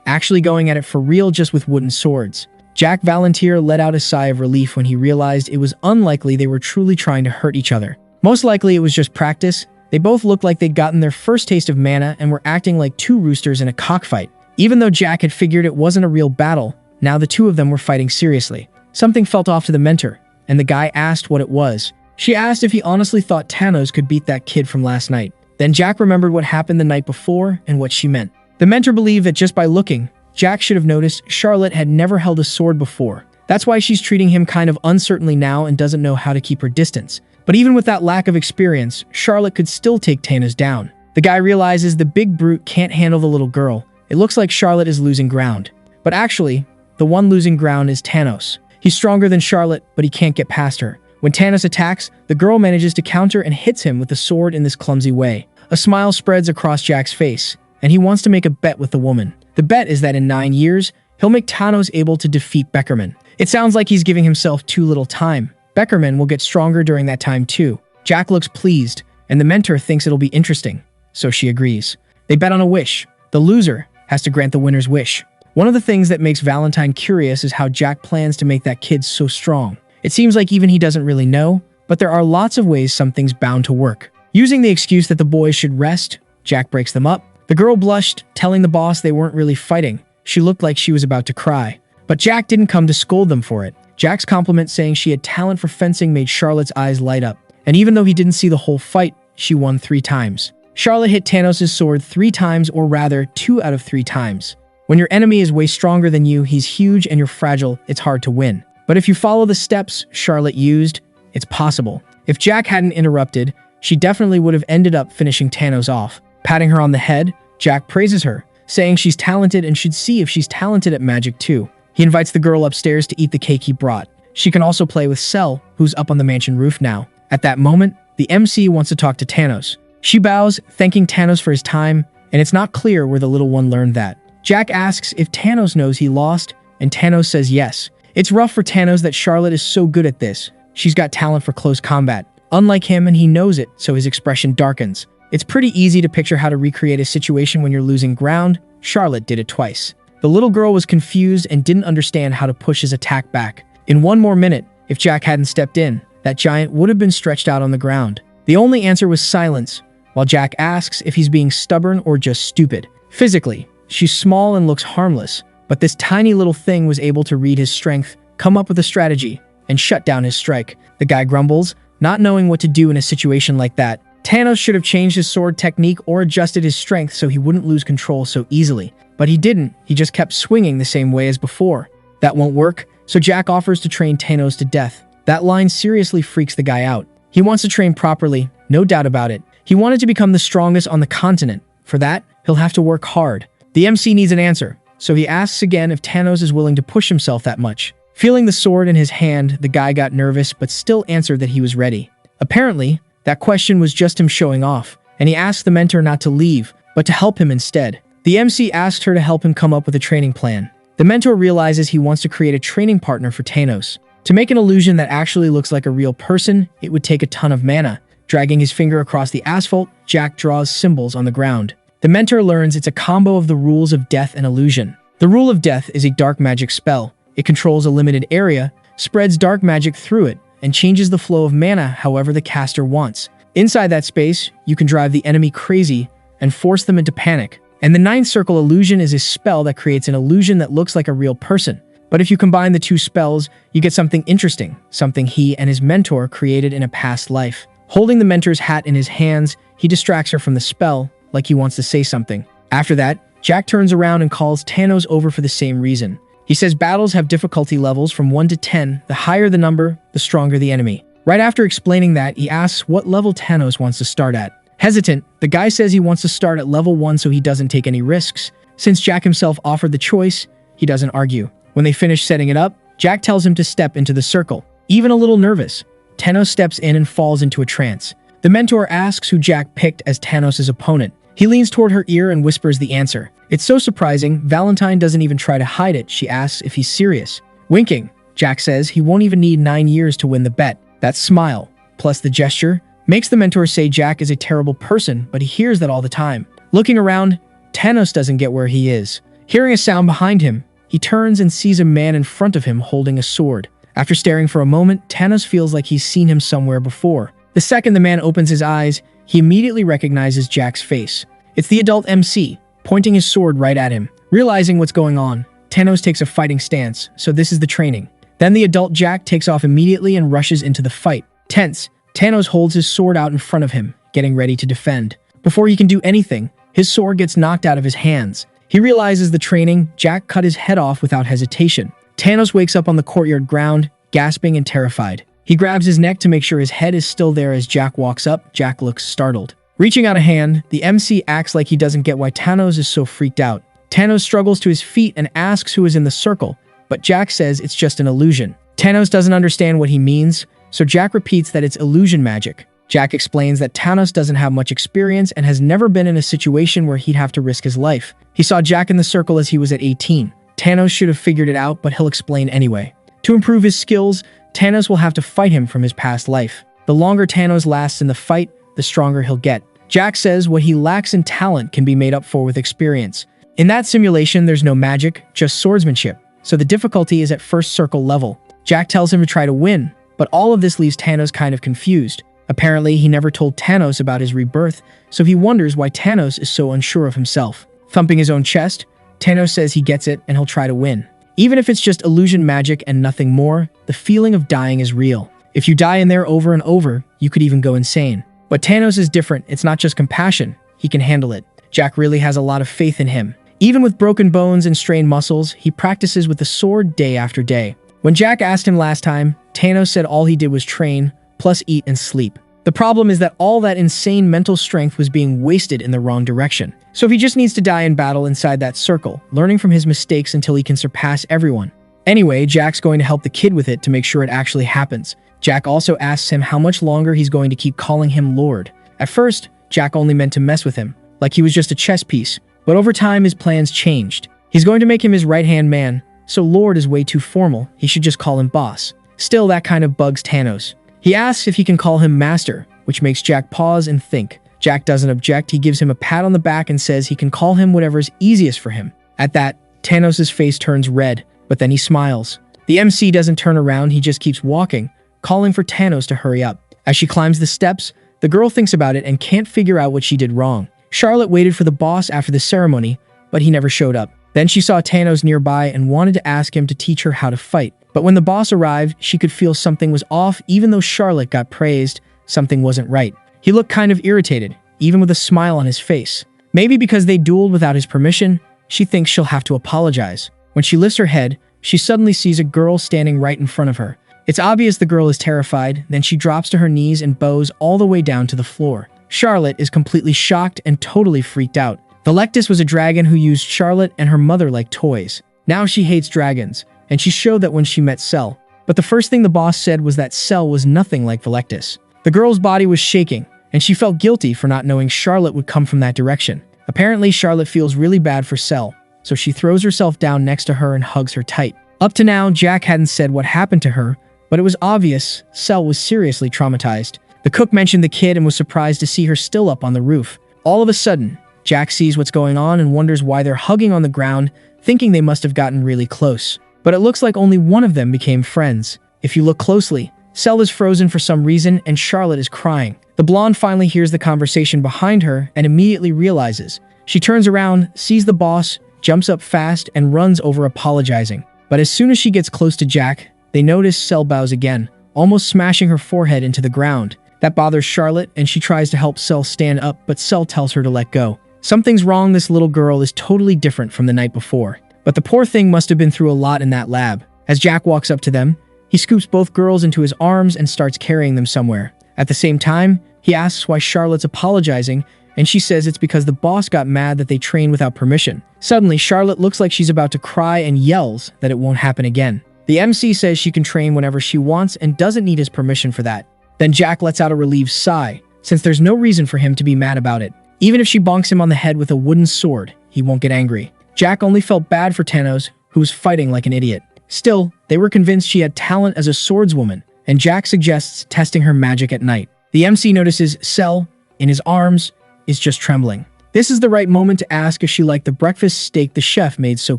actually going at it for real just with wooden swords. Jack Valentir let out a sigh of relief when he realized it was unlikely they were truly trying to hurt each other. Most likely it was just practice. They both looked like they'd gotten their first taste of mana and were acting like two roosters in a cockfight. Even though Jack had figured it wasn't a real battle, now the two of them were fighting seriously. Something felt off to the mentor, and the guy asked what it was. She asked if he honestly thought Thanos could beat that kid from last night. Then Jack remembered what happened the night before and what she meant. The mentor believed that just by looking, Jack should have noticed Charlotte had never held a sword before. That's why she's treating him kind of uncertainly now and doesn't know how to keep her distance. But even with that lack of experience, Charlotte could still take Thanos down. The guy realizes the big brute can't handle the little girl. It looks like Charlotte is losing ground. But actually, the one losing ground is Thanos. He's stronger than Charlotte, but he can't get past her. When Thanos attacks, the girl manages to counter and hits him with the sword in this clumsy way. A smile spreads across Jack's face, and he wants to make a bet with the woman. The bet is that in 9 years, he'll make Thanos able to defeat Beckerman. It sounds like he's giving himself too little time. Beckerman will get stronger during that time too. Jack looks pleased, and the mentor thinks it'll be interesting, so she agrees. They bet on a wish. The loser has to grant the winner's wish. One of the things that makes Valentine curious is how Jack plans to make that kid so strong. It seems like even he doesn't really know, but there are lots of ways something's bound to work. Using the excuse that the boys should rest, Jack breaks them up. The girl blushed, telling the boss they weren't really fighting. She looked like she was about to cry. But Jack didn't come to scold them for it. Jack's compliment saying she had talent for fencing made Charlotte's eyes light up. And even though he didn't see the whole fight, she won 3 times. Charlotte hit Thanos' sword 3 times, or rather 2 out of 3 times. When your enemy is way stronger than you, he's huge and you're fragile, it's hard to win. But if you follow the steps Charlotte used, it's possible. If Jack hadn't interrupted, she definitely would have ended up finishing Thanos off. Patting her on the head, Jack praises her, saying she's talented and should see if she's talented at magic too. He invites the girl upstairs to eat the cake he brought. She can also play with Cell, who's up on the mansion roof now. At that moment, the MC wants to talk to Thanos. She bows, thanking Thanos for his time, and it's not clear where the little one learned that. Jack asks if Thanos knows he lost, and Thanos says yes. It's rough for Thanos that Charlotte is so good at this. She's got talent for close combat. Unlike him, and he knows it, so his expression darkens. It's pretty easy to picture how to recreate a situation when you're losing ground. Charlotte did it twice. The little girl was confused and didn't understand how to push his attack back. In 1 more minute, if Jack hadn't stepped in, that giant would have been stretched out on the ground. The only answer was silence, while Jack asks if he's being stubborn or just stupid. Physically, she's small and looks harmless, but this tiny little thing was able to read his strength, come up with a strategy, and shut down his strike. The guy grumbles, not knowing what to do in a situation like that. Thanos should have changed his sword technique or adjusted his strength so he wouldn't lose control so easily. But he didn't, he just kept swinging the same way as before. That won't work, so Jack offers to train Thanos to death. That line seriously freaks the guy out. He wants to train properly, no doubt about it. He wanted to become the strongest on the continent. For that, he'll have to work hard. The MC needs an answer, so he asks again if Thanos is willing to push himself that much. Feeling the sword in his hand, the guy got nervous but still answered that he was ready. Apparently, that question was just him showing off, and he asked the mentor not to leave, but to help him instead. The MC asked her to help him come up with a training plan. The mentor realizes he wants to create a training partner for Thanos. To make an illusion that actually looks like a real person, it would take a ton of mana. Dragging his finger across the asphalt, Jack draws symbols on the ground. The mentor learns it's a combo of the rules of death and illusion. The rule of death is a dark magic spell. It controls a limited area, spreads dark magic through it, and changes the flow of mana however the caster wants. Inside that space, you can drive the enemy crazy and force them into panic. And the 9th circle illusion is a spell that creates an illusion that looks like a real person. But if you combine the 2 spells, you get something interesting, something he and his mentor created in a past life. Holding the mentor's hat in his hands, he distracts her from the spell, like he wants to say something. After that, Jack turns around and calls Thanos over for the same reason. He says battles have difficulty levels from 1 to 10. The higher the number, the stronger the enemy. Right after explaining that, he asks what level Thanos wants to start at. Hesitant, the guy says he wants to start at level 1 so he doesn't take any risks. Since Jack himself offered the choice, he doesn't argue. When they finish setting it up, Jack tells him to step into the circle. Even a little nervous, Thanos steps in and falls into a trance. The mentor asks who Jack picked as Thanos' opponent. He leans toward her ear and whispers the answer. It's so surprising, Valentine doesn't even try to hide it. She asks if he's serious. Winking, Jack says he won't even need 9 years to win the bet. That smile, plus the gesture, makes the mentor say Jack is a terrible person, but he hears that all the time. Looking around, Thanos doesn't get where he is. Hearing a sound behind him, he turns and sees a man in front of him holding a sword. After staring for a moment, Thanos feels like he's seen him somewhere before. The second the man opens his eyes, he immediately recognizes Jack's face. It's the adult MC, pointing his sword right at him. Realizing what's going on, Thanos takes a fighting stance, so this is the training. Then the adult Jack takes off immediately and rushes into the fight. Tense, Thanos holds his sword out in front of him, getting ready to defend. Before he can do anything, his sword gets knocked out of his hands. He realizes the training, Jack cut his head off without hesitation. Thanos wakes up on the courtyard ground, gasping and terrified. He grabs his neck to make sure his head is still there as Jack walks up. Jack looks startled. Reaching out a hand, the MC acts like he doesn't get why Thanos is so freaked out. Thanos struggles to his feet and asks who is in the circle, but Jack says it's just an illusion. Thanos doesn't understand what he means, so Jack repeats that it's illusion magic. Jack explains that Thanos doesn't have much experience and has never been in a situation where he'd have to risk his life. He saw Jack in the circle as he was at 18. Thanos should have figured it out, but he'll explain anyway. To improve his skills, Thanos will have to fight him from his past life. The longer Thanos lasts in the fight, the stronger he'll get. Jack says what he lacks in talent can be made up for with experience. In that simulation, there's no magic, just swordsmanship, so the difficulty is at first circle level. Jack tells him to try to win, but all of this leaves Thanos kind of confused. Apparently, he never told Thanos about his rebirth, so he wonders why Thanos is so unsure of himself. Thumping his own chest, Thanos says he gets it and he'll try to win. Even if it's just illusion magic and nothing more, the feeling of dying is real. If you die in there over and over, you could even go insane. But Thanos is different. It's not just compassion. He can handle it. Jack really has a lot of faith in him. Even with broken bones and strained muscles, he practices with the sword day after day. When Jack asked him last time, Thanos said all he did was train, plus eat and sleep. The problem is that all that insane mental strength was being wasted in the wrong direction. So he just needs to die in battle inside that circle, learning from his mistakes until he can surpass everyone. Anyway, Jack's going to help the kid with it to make sure it actually happens. Jack also asks him how much longer he's going to keep calling him Lord. At first, Jack only meant to mess with him, like he was just a chess piece, but over time his plans changed. He's going to make him his right-hand man, so Lord is way too formal, he should just call him boss. Still, that kind of bugs Thanos. He asks if he can call him master, which makes Jack pause and think. Jack doesn't object, he gives him a pat on the back and says he can call him whatever's easiest for him. At that, Thanos' face turns red, but then he smiles. The MC doesn't turn around, he just keeps walking, calling for Thanos to hurry up. As she climbs the steps, the girl thinks about it and can't figure out what she did wrong. Charlotte waited for the boss after the ceremony, but he never showed up. Then she saw Thanos nearby and wanted to ask him to teach her how to fight. But when the boss arrived, she could feel something was off. Even though Charlotte got praised, something wasn't right. He looked kind of irritated, even with a smile on his face. Maybe because they dueled without his permission, she thinks she'll have to apologize. When she lifts her head, she suddenly sees a girl standing right in front of her. It's obvious the girl is terrified, then she drops to her knees and bows all the way down to the floor. Charlotte is completely shocked and totally freaked out. Velectus was a dragon who used Charlotte and her mother like toys. Now she hates dragons, and she showed that when she met Cell. But the first thing the boss said was that Cell was nothing like Velectus. The girl's body was shaking, and she felt guilty for not knowing Charlotte would come from that direction. Apparently, Charlotte feels really bad for Cell, so she throws herself down next to her and hugs her tight. Up to now, Jack hadn't said what happened to her, but it was obvious Cell was seriously traumatized. The cook mentioned the kid and was surprised to see her still up on the roof. All of a sudden, Jack sees what's going on and wonders why they're hugging on the ground, thinking they must have gotten really close. But it looks like only one of them became friends. If you look closely, Cell is frozen for some reason and Charlotte is crying. The blonde finally hears the conversation behind her and immediately realizes. She turns around, sees the boss, jumps up fast, and runs over apologizing. But as soon as she gets close to Jack, they notice Cell bows again, almost smashing her forehead into the ground. That bothers Charlotte, and she tries to help Cell stand up, but Cell tells her to let go. Something's wrong, this little girl is totally different from the night before. But the poor thing must have been through a lot in that lab. As Jack walks up to them, he scoops both girls into his arms and starts carrying them somewhere. At the same time, he asks why Charlotte's apologizing, and she says it's because the boss got mad that they trained without permission. Suddenly, Charlotte looks like she's about to cry and yells that it won't happen again. The MC says she can train whenever she wants and doesn't need his permission for that. Then Jack lets out a relieved sigh, since there's no reason for him to be mad about it. Even if she bonks him on the head with a wooden sword, he won't get angry. Jack only felt bad for Thanos, who was fighting like an idiot. Still, they were convinced she had talent as a swordswoman, and Jack suggests testing her magic at night. The MC notices Cell, in his arms, is just trembling. This is the right moment to ask if she liked the breakfast steak the chef made so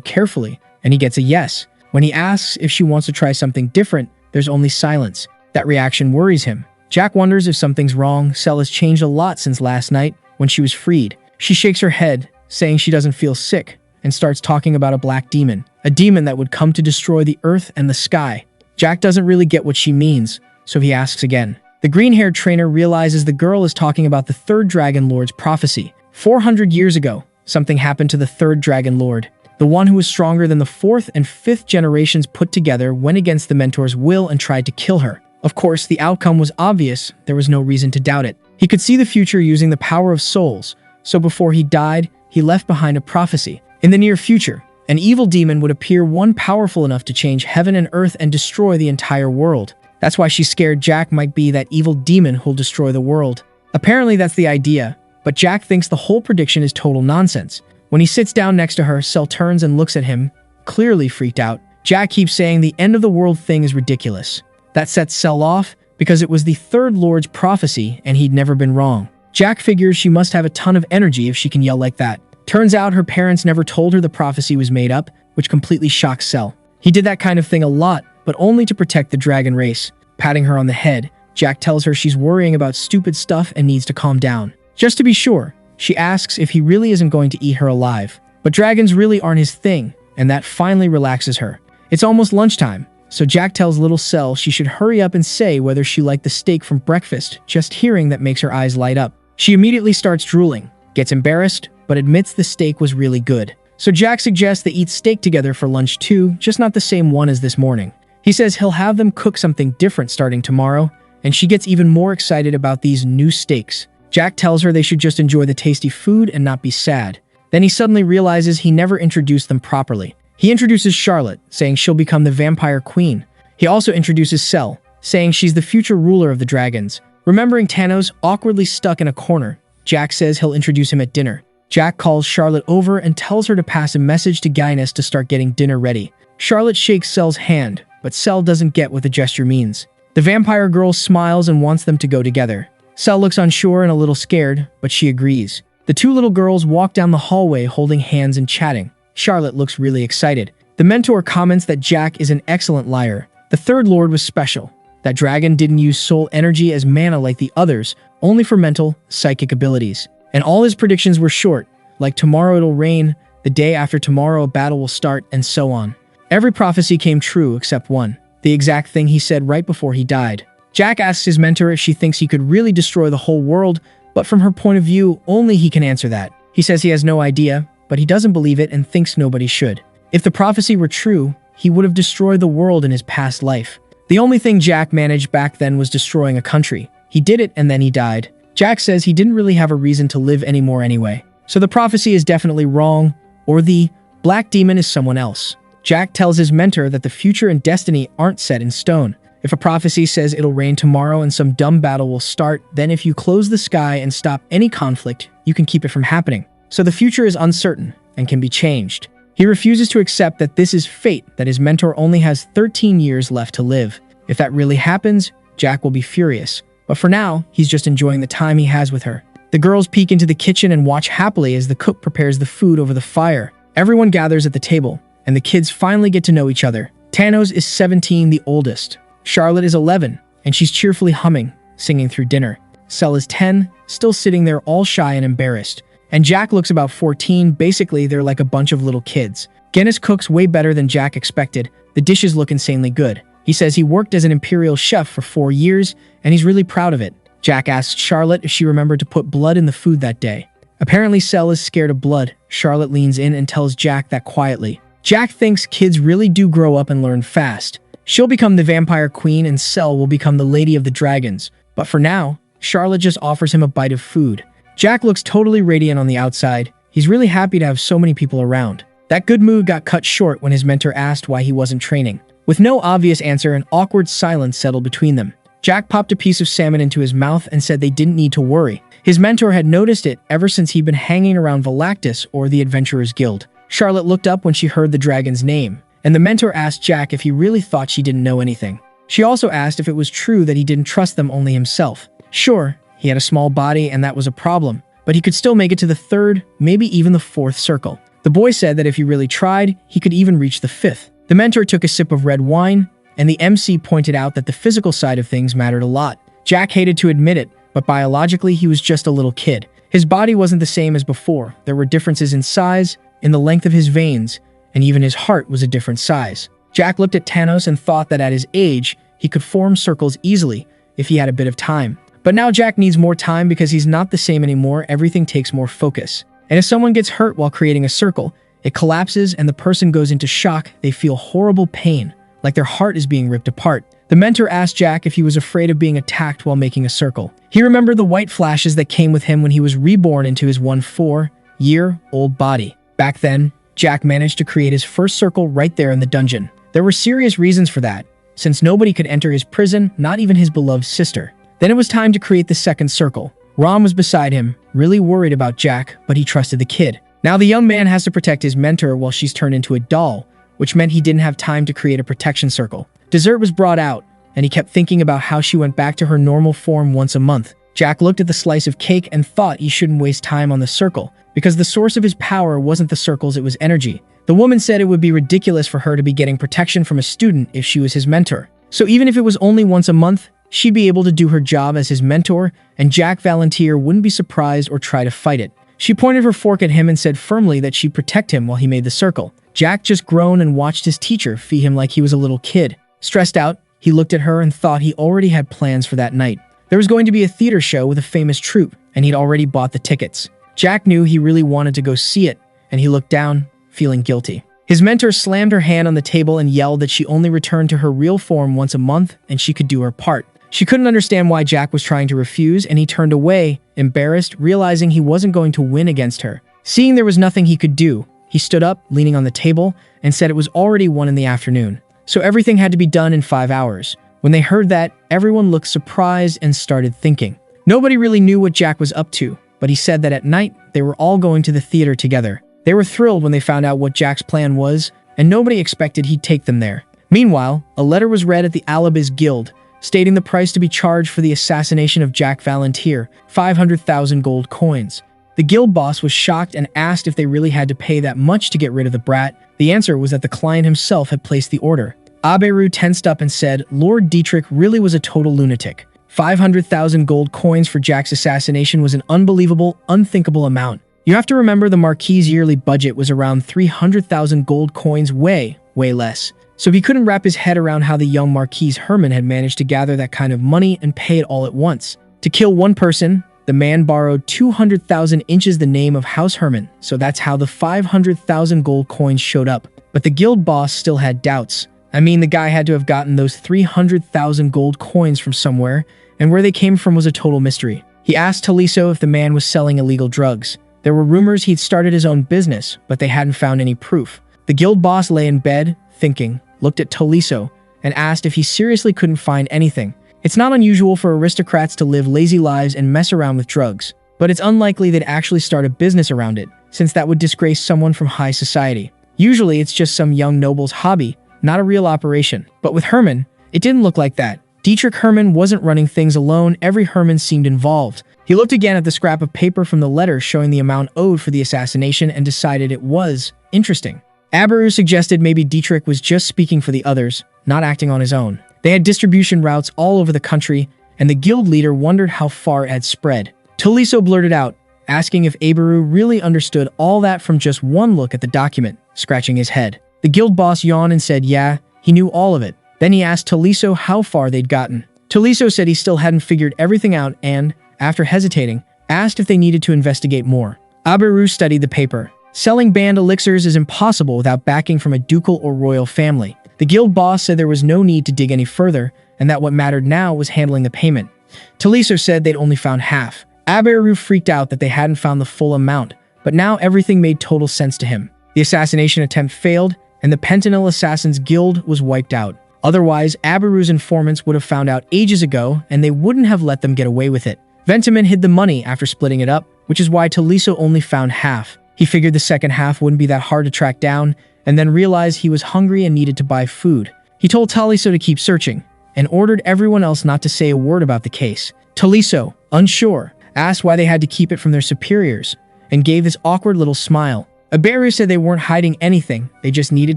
carefully, and he gets a yes. When he asks if she wants to try something different, there's only silence. That reaction worries him. Jack wonders if something's wrong. Cell has changed a lot since last night, when she was freed. She shakes her head, saying she doesn't feel sick, and starts talking about a black demon, a demon that would come to destroy the earth and the sky. Jack doesn't really get what she means, so he asks again. The green-haired trainer realizes the girl is talking about the third Dragon Lord's prophecy. 400 years ago, something happened to the third Dragon Lord. The one who was stronger than the fourth and fifth generations put together went against the mentor's will and tried to kill her. Of course, the outcome was obvious. There was no reason to doubt it. He could see the future using the power of souls, so before he died, he left behind a prophecy. In the near future, an evil demon would appear, one powerful enough to change heaven and earth and destroy the entire world. That's why she's scared Jack might be that evil demon who'll destroy the world. Apparently that's the idea, but Jack thinks the whole prediction is total nonsense. When he sits down next to her, Cell turns and looks at him, clearly freaked out. Jack keeps saying the end of the world thing is ridiculous. That sets Cell off, because it was the third Lord's prophecy and he'd never been wrong. Jack figures she must have a ton of energy if she can yell like that. Turns out her parents never told her the prophecy was made up, which completely shocks Cell. He did that kind of thing a lot, but only to protect the dragon race. Patting her on the head, Jack tells her she's worrying about stupid stuff and needs to calm down. Just to be sure, she asks if he really isn't going to eat her alive. But dragons really aren't his thing, and that finally relaxes her. It's almost lunchtime, so Jack tells little Cell she should hurry up and say whether she liked the steak from breakfast. Just hearing that makes her eyes light up. She immediately starts drooling, gets embarrassed, but admits the steak was really good. So Jack suggests they eat steak together for lunch too, just not the same one as this morning. He says he'll have them cook something different starting tomorrow, and she gets even more excited about these new steaks. Jack tells her they should just enjoy the tasty food and not be sad. Then he suddenly realizes he never introduced them properly. He introduces Charlotte, saying she'll become the vampire queen. He also introduces Cell, saying she's the future ruler of the dragons. Remembering Thanos awkwardly stuck in a corner, Jack says he'll introduce him at dinner. Jack calls Charlotte over and tells her to pass a message to Guinness to start getting dinner ready. Charlotte shakes Cell's hand, but Cell doesn't get what the gesture means. The vampire girl smiles and wants them to go together. Cell looks unsure and a little scared, but she agrees. The two little girls walk down the hallway holding hands and chatting. Charlotte looks really excited. The mentor comments that Jack is an excellent liar. The third lord was special. That dragon didn't use soul energy as mana like the others, only for mental, psychic abilities. And all his predictions were short, like tomorrow it'll rain, the day after tomorrow a battle will start, and so on. Every prophecy came true except one, the exact thing he said right before he died. Jack asks his mentor if she thinks he could really destroy the whole world, but from her point of view, only he can answer that. He says he has no idea, but he doesn't believe it and thinks nobody should. If the prophecy were true, he would have destroyed the world in his past life. The only thing Jack managed back then was destroying a country. He did it and then he died. Jack says he didn't really have a reason to live anymore anyway. So the prophecy is definitely wrong, or the black demon is someone else. Jack tells his mentor that the future and destiny aren't set in stone. If a prophecy says it'll rain tomorrow and some dumb battle will start, then if you close the sky and stop any conflict, you can keep it from happening. So the future is uncertain and can be changed. He refuses to accept that this is fate, that his mentor only has 13 years left to live. If that really happens, Jack will be furious. But for now, he's just enjoying the time he has with her. The girls peek into the kitchen and watch happily as the cook prepares the food over the fire. Everyone gathers at the table, and the kids finally get to know each other. Thanos is 17, the oldest. Charlotte is 11, and she's cheerfully humming, singing through dinner. Cell is 10, still sitting there all shy and embarrassed. And Jack looks about 14, basically they're like a bunch of little kids. Guinness cooks way better than Jack expected. The dishes look insanely good. He says he worked as an imperial chef for 4 years, and he's really proud of it. Jack asks Charlotte if she remembered to put blood in the food that day. Apparently Cell is scared of blood. Charlotte leans in and tells Jack that quietly. Jack thinks kids really do grow up and learn fast. She'll become the vampire queen and Cell will become the lady of the dragons. But for now, Charlotte just offers him a bite of food. Jack looks totally radiant on the outside. He's really happy to have so many people around. That good mood got cut short when his mentor asked why he wasn't training. With no obvious answer, an awkward silence settled between them. Jack popped a piece of salmon into his mouth and said they didn't need to worry. His mentor had noticed it ever since he'd been hanging around Valactus or the Adventurers Guild. Charlotte looked up when she heard the dragon's name, and the mentor asked Jack if he really thought she didn't know anything. She also asked if it was true that he didn't trust them, only himself. Sure, he had a small body and that was a problem, but he could still make it to the third, maybe even the fourth circle. The boy said that if he really tried, he could even reach the fifth. The mentor took a sip of red wine, and the MC pointed out that the physical side of things mattered a lot. Jack hated to admit it, but biologically he was just a little kid. His body wasn't the same as before. There were differences in size, in the length of his veins, and even his heart was a different size. Jack looked at Thanos and thought that at his age, he could form circles easily if he had a bit of time. But now Jack needs more time because he's not the same anymore. Everything takes more focus. And if someone gets hurt while creating a circle, it collapses and the person goes into shock. They feel horrible pain, like their heart is being ripped apart. The mentor asked Jack if he was afraid of being attacked while making a circle. He remembered the white flashes that came with him when he was reborn into his 4-year-old body. Back then, Jack managed to create his first circle right there in the dungeon. There were serious reasons for that, since nobody could enter his prison, not even his beloved sister. Then it was time to create the second circle. Rom was beside him, really worried about Jack, but he trusted the kid. Now the young man has to protect his mentor while she's turned into a doll, which meant he didn't have time to create a protection circle. Dessert was brought out, and he kept thinking about how she went back to her normal form once a month. Jack looked at the slice of cake and thought he shouldn't waste time on the circle, because the source of his power wasn't the circles, it was energy. The woman said it would be ridiculous for her to be getting protection from a student if she was his mentor. So even if it was only once a month, she'd be able to do her job as his mentor, and Jack Valantier wouldn't be surprised or try to fight it. She pointed her fork at him and said firmly that she'd protect him while he made the circle. Jack just groaned and watched his teacher feed him like he was a little kid. Stressed out, he looked at her and thought he already had plans for that night. There was going to be a theater show with a famous troupe, and he'd already bought the tickets. Jack knew he really wanted to go see it, and he looked down, feeling guilty. His mentor slammed her hand on the table and yelled that she only returned to her real form once a month and she could do her part. She couldn't understand why Jack was trying to refuse, and he turned away, embarrassed, realizing he wasn't going to win against her. Seeing there was nothing he could do, he stood up, leaning on the table, and said it was already 1 in the afternoon. So everything had to be done in 5 hours. When they heard that, everyone looked surprised and started thinking. Nobody really knew what Jack was up to, but he said that at night, they were all going to the theater together. They were thrilled when they found out what Jack's plan was, and nobody expected he'd take them there. Meanwhile, a letter was read at the Alibis Guild, stating the price to be charged for the assassination of Jack Valantier, 500,000 gold coins. The guild boss was shocked and asked if they really had to pay that much to get rid of the brat. The answer was that the client himself had placed the order. Aberu tensed up and said Lord Dietrich really was a total lunatic. 500,000 gold coins for Jack's assassination was an unbelievable, unthinkable amount. You have to remember the Marquis' yearly budget was around 300,000 gold coins, way less. So he couldn't wrap his head around how the young Marquis Herman had managed to gather that kind of money and pay it all at once. To kill one person, the man borrowed 200,000 inches the name of House Herman, so that's how the 500,000 gold coins showed up. But the guild boss still had doubts. I mean, the guy had to have gotten those 300,000 gold coins from somewhere, and where they came from was a total mystery. He asked Taliso if the man was selling illegal drugs. There were rumors he'd started his own business, but they hadn't found any proof. The guild boss lay in bed, thinking, looked at Taliso, and asked if he seriously couldn't find anything. It's not unusual for aristocrats to live lazy lives and mess around with drugs, but it's unlikely they'd actually start a business around it, since that would disgrace someone from high society. Usually it's just some young noble's hobby, not a real operation. But with Herman, it didn't look like that. Dietrich Herman wasn't running things alone, every Herman seemed involved. He looked again at the scrap of paper from the letter showing the amount owed for the assassination and decided it was interesting. Aberu suggested maybe Dietrich was just speaking for the others, not acting on his own. They had distribution routes all over the country, and the guild leader wondered how far it had spread. Taliso blurted out, asking if Aberu really understood all that from just one look at the document, scratching his head. The guild boss yawned and said yeah, he knew all of it. Then he asked Taliso how far they'd gotten. Taliso said he still hadn't figured everything out and, after hesitating, asked if they needed to investigate more. Aberu studied the paper. Selling banned elixirs is impossible without backing from a ducal or royal family. The guild boss said there was no need to dig any further, and that what mattered now was handling the payment. Taliso said they'd only found half. Aberu freaked out that they hadn't found the full amount, but now everything made total sense to him. The assassination attempt failed, and the Pentanil Assassins Guild was wiped out. Otherwise, Abiru's informants would have found out ages ago, and they wouldn't have let them get away with it. Ventiman hid the money after splitting it up, which is why Taliso only found half. He figured the second half wouldn't be that hard to track down, and then realized he was hungry and needed to buy food. He told Taliso to keep searching, and ordered everyone else not to say a word about the case. Taliso, unsure, asked why they had to keep it from their superiors, and gave this awkward little smile. Aberu said they weren't hiding anything, they just needed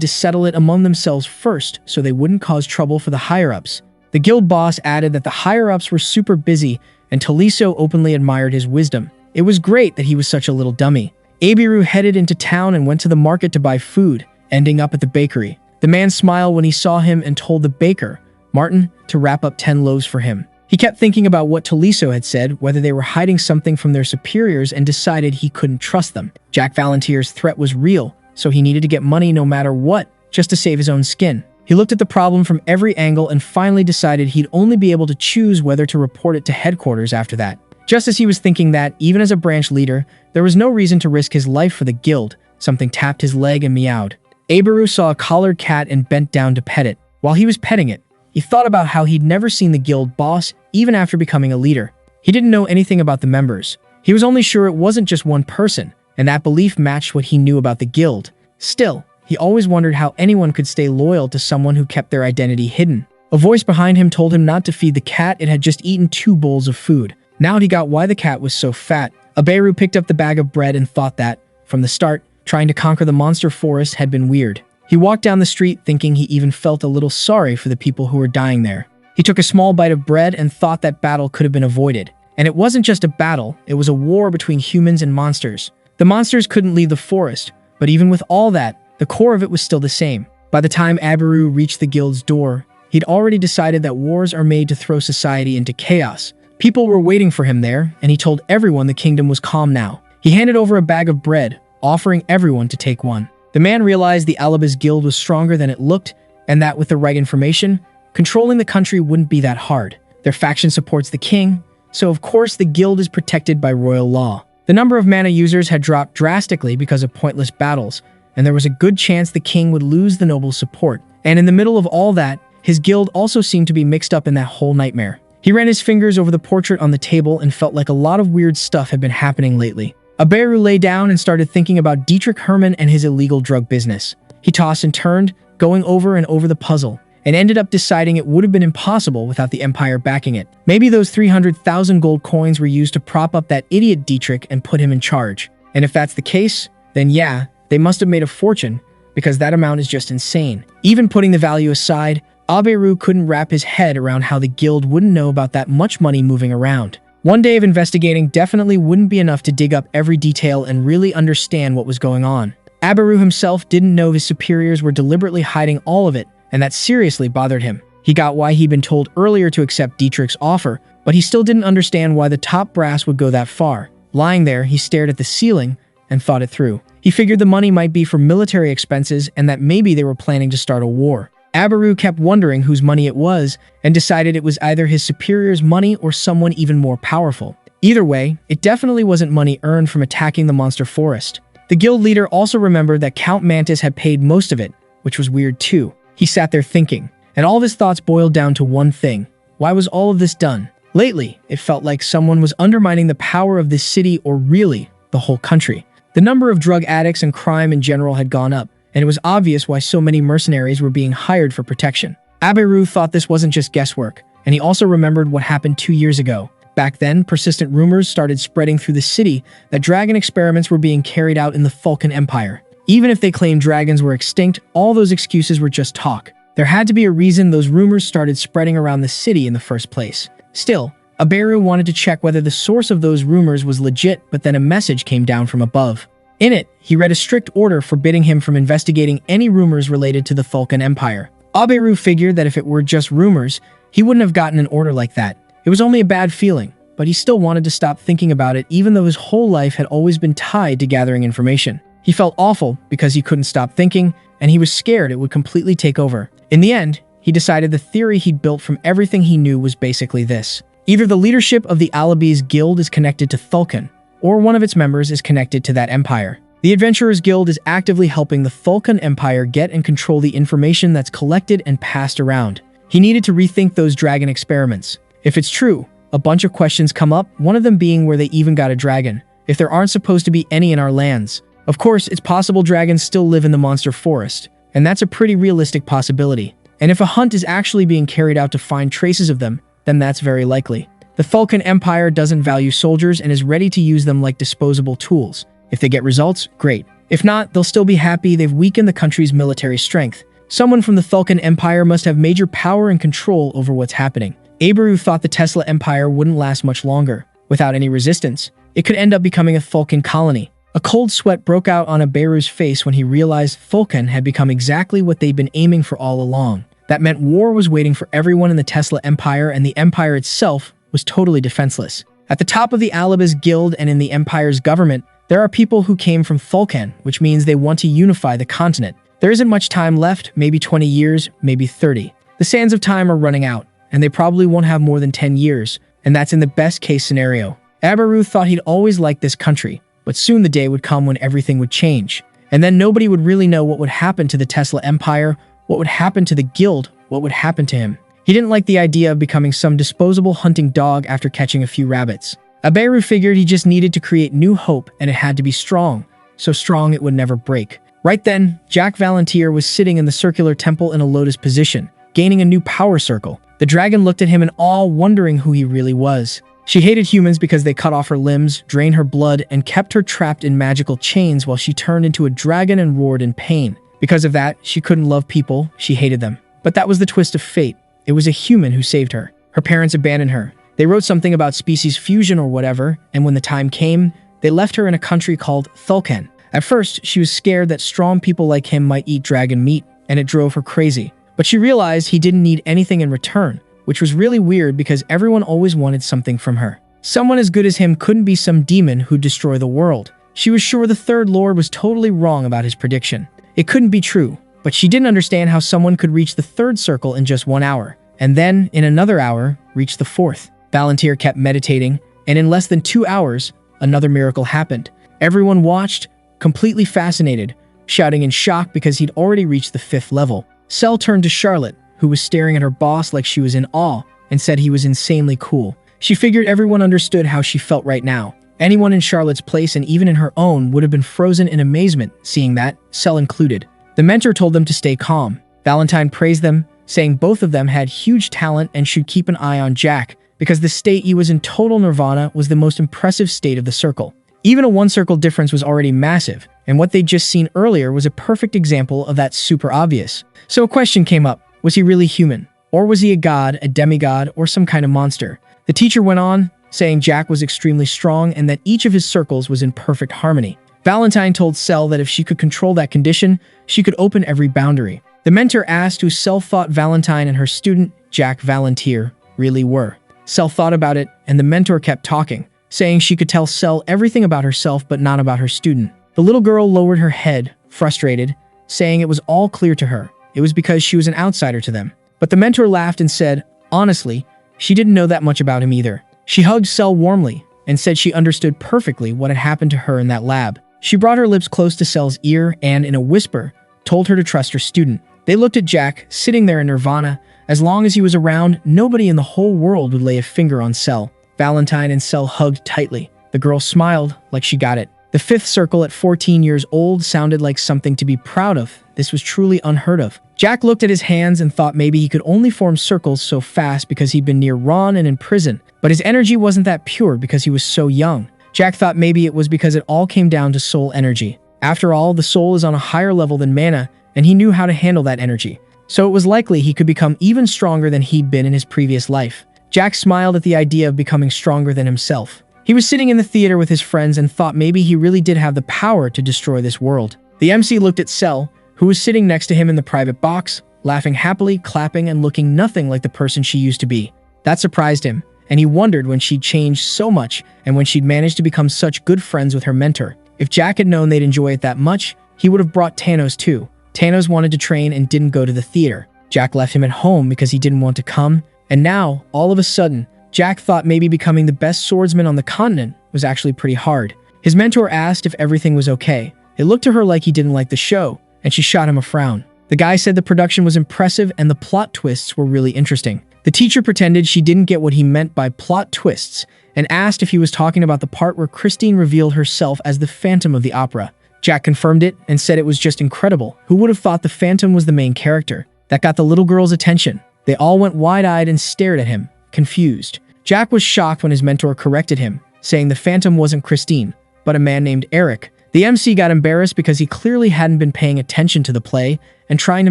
to settle it among themselves first so they wouldn't cause trouble for the higher-ups. The guild boss added that the higher-ups were super busy, and Taliso openly admired his wisdom. It was great that he was such a little dummy. Abiru headed into town and went to the market to buy food, ending up at the bakery. The man smiled when he saw him and told the baker, Martin, to wrap up 10 loaves for him. He kept thinking about what Taliso had said, whether they were hiding something from their superiors, and decided he couldn't trust them. Jack Valentier's threat was real, so he needed to get money no matter what, just to save his own skin. He looked at the problem from every angle and finally decided he'd only be able to choose whether to report it to headquarters after that. Just as he was thinking that, even as a branch leader, there was no reason to risk his life for the guild, something tapped his leg and meowed. Abiru saw a collared cat and bent down to pet it. While he was petting it, he thought about how he'd never seen the guild boss even after becoming a leader. He didn't know anything about the members. He was only sure it wasn't just one person, and that belief matched what he knew about the guild. Still, he always wondered how anyone could stay loyal to someone who kept their identity hidden. A voice behind him told him not to feed the cat. It had just eaten 2 bowls of food. Now he got why the cat was so fat. Aberu picked up the bag of bread and thought that, from the start, trying to conquer the monster forest had been weird. He walked down the street thinking he even felt a little sorry for the people who were dying there. He took a small bite of bread and thought that battle could have been avoided. And it wasn't just a battle, it was a war between humans and monsters. The monsters couldn't leave the forest, but even with all that, the core of it was still the same. By the time Abiru reached the guild's door, he'd already decided that wars are made to throw society into chaos. People were waiting for him there, and he told everyone the kingdom was calm now. He handed over a bag of bread, offering everyone to take one. The man realized the Alibis guild was stronger than it looked, and that with the right information, controlling the country wouldn't be that hard. Their faction supports the king, so of course the guild is protected by royal law. The number of mana users had dropped drastically because of pointless battles, and there was a good chance the king would lose the noble's support. And in the middle of all that, his guild also seemed to be mixed up in that whole nightmare. He ran his fingers over the portrait on the table and felt like a lot of weird stuff had been happening lately. Aberu lay down and started thinking about Dietrich Hermann and his illegal drug business. He tossed and turned, going over and over the puzzle, and ended up deciding it would have been impossible without the Empire backing it. Maybe those 300,000 gold coins were used to prop up that idiot Dietrich and put him in charge. And if that's the case, then yeah, they must have made a fortune, because that amount is just insane. Even putting the value aside, Aberu couldn't wrap his head around how the guild wouldn't know about that much money moving around. One day of investigating definitely wouldn't be enough to dig up every detail and really understand what was going on. Aberu himself didn't know his superiors were deliberately hiding all of it, and that seriously bothered him. He got why he'd been told earlier to accept Dietrich's offer, but he still didn't understand why the top brass would go that far. Lying there, he stared at the ceiling and thought it through. He figured the money might be for military expenses and that maybe they were planning to start a war. Aberu kept wondering whose money it was and decided it was either his superior's money or someone even more powerful. Either way, it definitely wasn't money earned from attacking the monster forest. The guild leader also remembered that Count Mantis had paid most of it, which was weird too. He sat there thinking, and all of his thoughts boiled down to one thing. Why was all of this done? Lately, it felt like someone was undermining the power of this city, or really, the whole country. The number of drug addicts and crime in general had gone up, and it was obvious why so many mercenaries were being hired for protection. Aberu thought this wasn't just guesswork, and he also remembered what happened 2 years ago. Back then, persistent rumors started spreading through the city that dragon experiments were being carried out in the Falcon Empire. Even if they claimed dragons were extinct, all those excuses were just talk. There had to be a reason those rumors started spreading around the city in the first place. Still, Aberu wanted to check whether the source of those rumors was legit, but then a message came down from above. In it, he read a strict order forbidding him from investigating any rumors related to the Falcon Empire. Aberu figured that if it were just rumors, he wouldn't have gotten an order like that. It was only a bad feeling, but he still wanted to stop thinking about it even though his whole life had always been tied to gathering information. He felt awful because he couldn't stop thinking, and he was scared it would completely take over. In the end, he decided the theory he'd built from everything he knew was basically this. Either the leadership of the Alibis Guild is connected to Thulkan, or one of its members is connected to that empire. The Adventurers Guild is actively helping the Thulkan Empire get and control the information that's collected and passed around. He needed to rethink those dragon experiments. If it's true, a bunch of questions come up, one of them being where they even got a dragon, if there aren't supposed to be any in our lands. Of course, it's possible dragons still live in the monster forest, and that's a pretty realistic possibility. And if a hunt is actually being carried out to find traces of them, then that's very likely. The Thulkan Empire doesn't value soldiers and is ready to use them like disposable tools. If they get results, great. If not, they'll still be happy they've weakened the country's military strength. Someone from the Thulkan Empire must have major power and control over what's happening. Abaru thought the Tesla Empire wouldn't last much longer. Without any resistance, it could end up becoming a Thulkan colony. A cold sweat broke out on Abaru's face when he realized Thulkan had become exactly what they'd been aiming for all along. That meant war was waiting for everyone in the Tesla Empire, and the Empire itself was totally defenseless. At the top of the Alibis Guild and in the Empire's government, there are people who came from Thulkan, which means they want to unify the continent. There isn't much time left, maybe 20 years, maybe 30. The sands of time are running out, and they probably won't have more than 10 years, and that's in the best case scenario. Abaru thought he'd always liked this country, but soon the day would come when everything would change. And then nobody would really know what would happen to the Tesla Empire, what would happen to the guild, what would happen to him. He didn't like the idea of becoming some disposable hunting dog after catching a few rabbits. Abaru figured he just needed to create new hope, and it had to be strong, so strong it would never break. Right then, Jack Valantier was sitting in the circular temple in a lotus position, gaining a new power circle. The dragon looked at him in awe, wondering who he really was. She hated humans because they cut off her limbs, drained her blood, and kept her trapped in magical chains while she turned into a dragon and roared in pain. Because of that, she couldn't love people, she hated them. But that was the twist of fate. It was a human who saved her. Her parents abandoned her. They wrote something about species fusion or whatever, and when the time came, they left her in a country called Thulkan. At first, she was scared that strong people like him might eat dragon meat, and it drove her crazy. But she realized he didn't need anything in return, which was really weird because everyone always wanted something from her. Someone as good as him couldn't be some demon who'd destroy the world. She was sure the Third Lord was totally wrong about his prediction. It couldn't be true, but she didn't understand how someone could reach the third circle in just 1 hour, and then, in another hour, reach the fourth. Valantier kept meditating, and in less than 2 hours, another miracle happened. Everyone watched, completely fascinated, shouting in shock because he'd already reached the 5th level. Cell turned to Charlotte, who was staring at her boss like she was in awe, and said he was insanely cool. She figured everyone understood how she felt right now. Anyone in Charlotte's place and even in her own would have been frozen in amazement, seeing that, Cell included. The mentor told them to stay calm. Valentine praised them, saying both of them had huge talent and should keep an eye on Jack, because the state he was in total nirvana was the most impressive state of the circle. Even a 1 circle difference was already massive, and what they'd just seen earlier was a perfect example of that super obvious. So a question came up, was he really human? Or was he a god, a demigod, or some kind of monster? The teacher went on, saying Jack was extremely strong and that each of his circles was in perfect harmony. Valentine told Cell that if she could control that condition, she could open every boundary. The mentor asked who Cell thought Valentine and her student, Jack Valantier, really were. Cell thought about it, and the mentor kept talking, saying she could tell Cell everything about herself but not about her student. The little girl lowered her head, frustrated, saying it was all clear to her. It was because she was an outsider to them. But the mentor laughed and said, honestly, she didn't know that much about him either. She hugged Cell warmly and said she understood perfectly what had happened to her in that lab. She brought her lips close to Cell's ear and, in a whisper, told her to trust her student. They looked at Jack, sitting there in nirvana. As long as he was around, nobody in the whole world would lay a finger on Cell. Valentine and Cell hugged tightly. The girl smiled like she got it. The 5th circle at 14 years old sounded like something to be proud of. This was truly unheard of. Jack looked at his hands and thought maybe he could only form circles so fast because he'd been near Ron and in prison. But his energy wasn't that pure because he was so young. Jack thought maybe it was because it all came down to soul energy. After all, the soul is on a higher level than mana, and he knew how to handle that energy. So it was likely he could become even stronger than he'd been in his previous life. Jack smiled at the idea of becoming stronger than himself. He was sitting in the theater with his friends and thought maybe he really did have the power to destroy this world. The MC looked at Cell, who was sitting next to him in the private box, laughing happily, clapping, and looking nothing like the person she used to be. That surprised him, and he wondered when she'd changed so much and when she'd managed to become such good friends with her mentor. If Jack had known they'd enjoy it that much, he would have brought Thanos too. Thanos wanted to train and didn't go to the theater. Jack left him at home because he didn't want to come, and now, all of a sudden, Jack thought maybe becoming the best swordsman on the continent was actually pretty hard. His mentor asked if everything was okay, It looked to her like he didn't like the show, and she shot him a frown. The guy said the production was impressive and the plot twists were really interesting. The teacher pretended she didn't get what he meant by plot twists and asked if he was talking about the part where Christine revealed herself as the Phantom of the opera. Jack confirmed it and said it was just incredible. Who would have thought the Phantom was the main character? That got the little girl's attention. They all went wide-eyed and stared at him, confused. Jack was shocked when his mentor corrected him, saying the Phantom wasn't Christine, but a man named Eric. The MC got embarrassed because he clearly hadn't been paying attention to the play, and trying to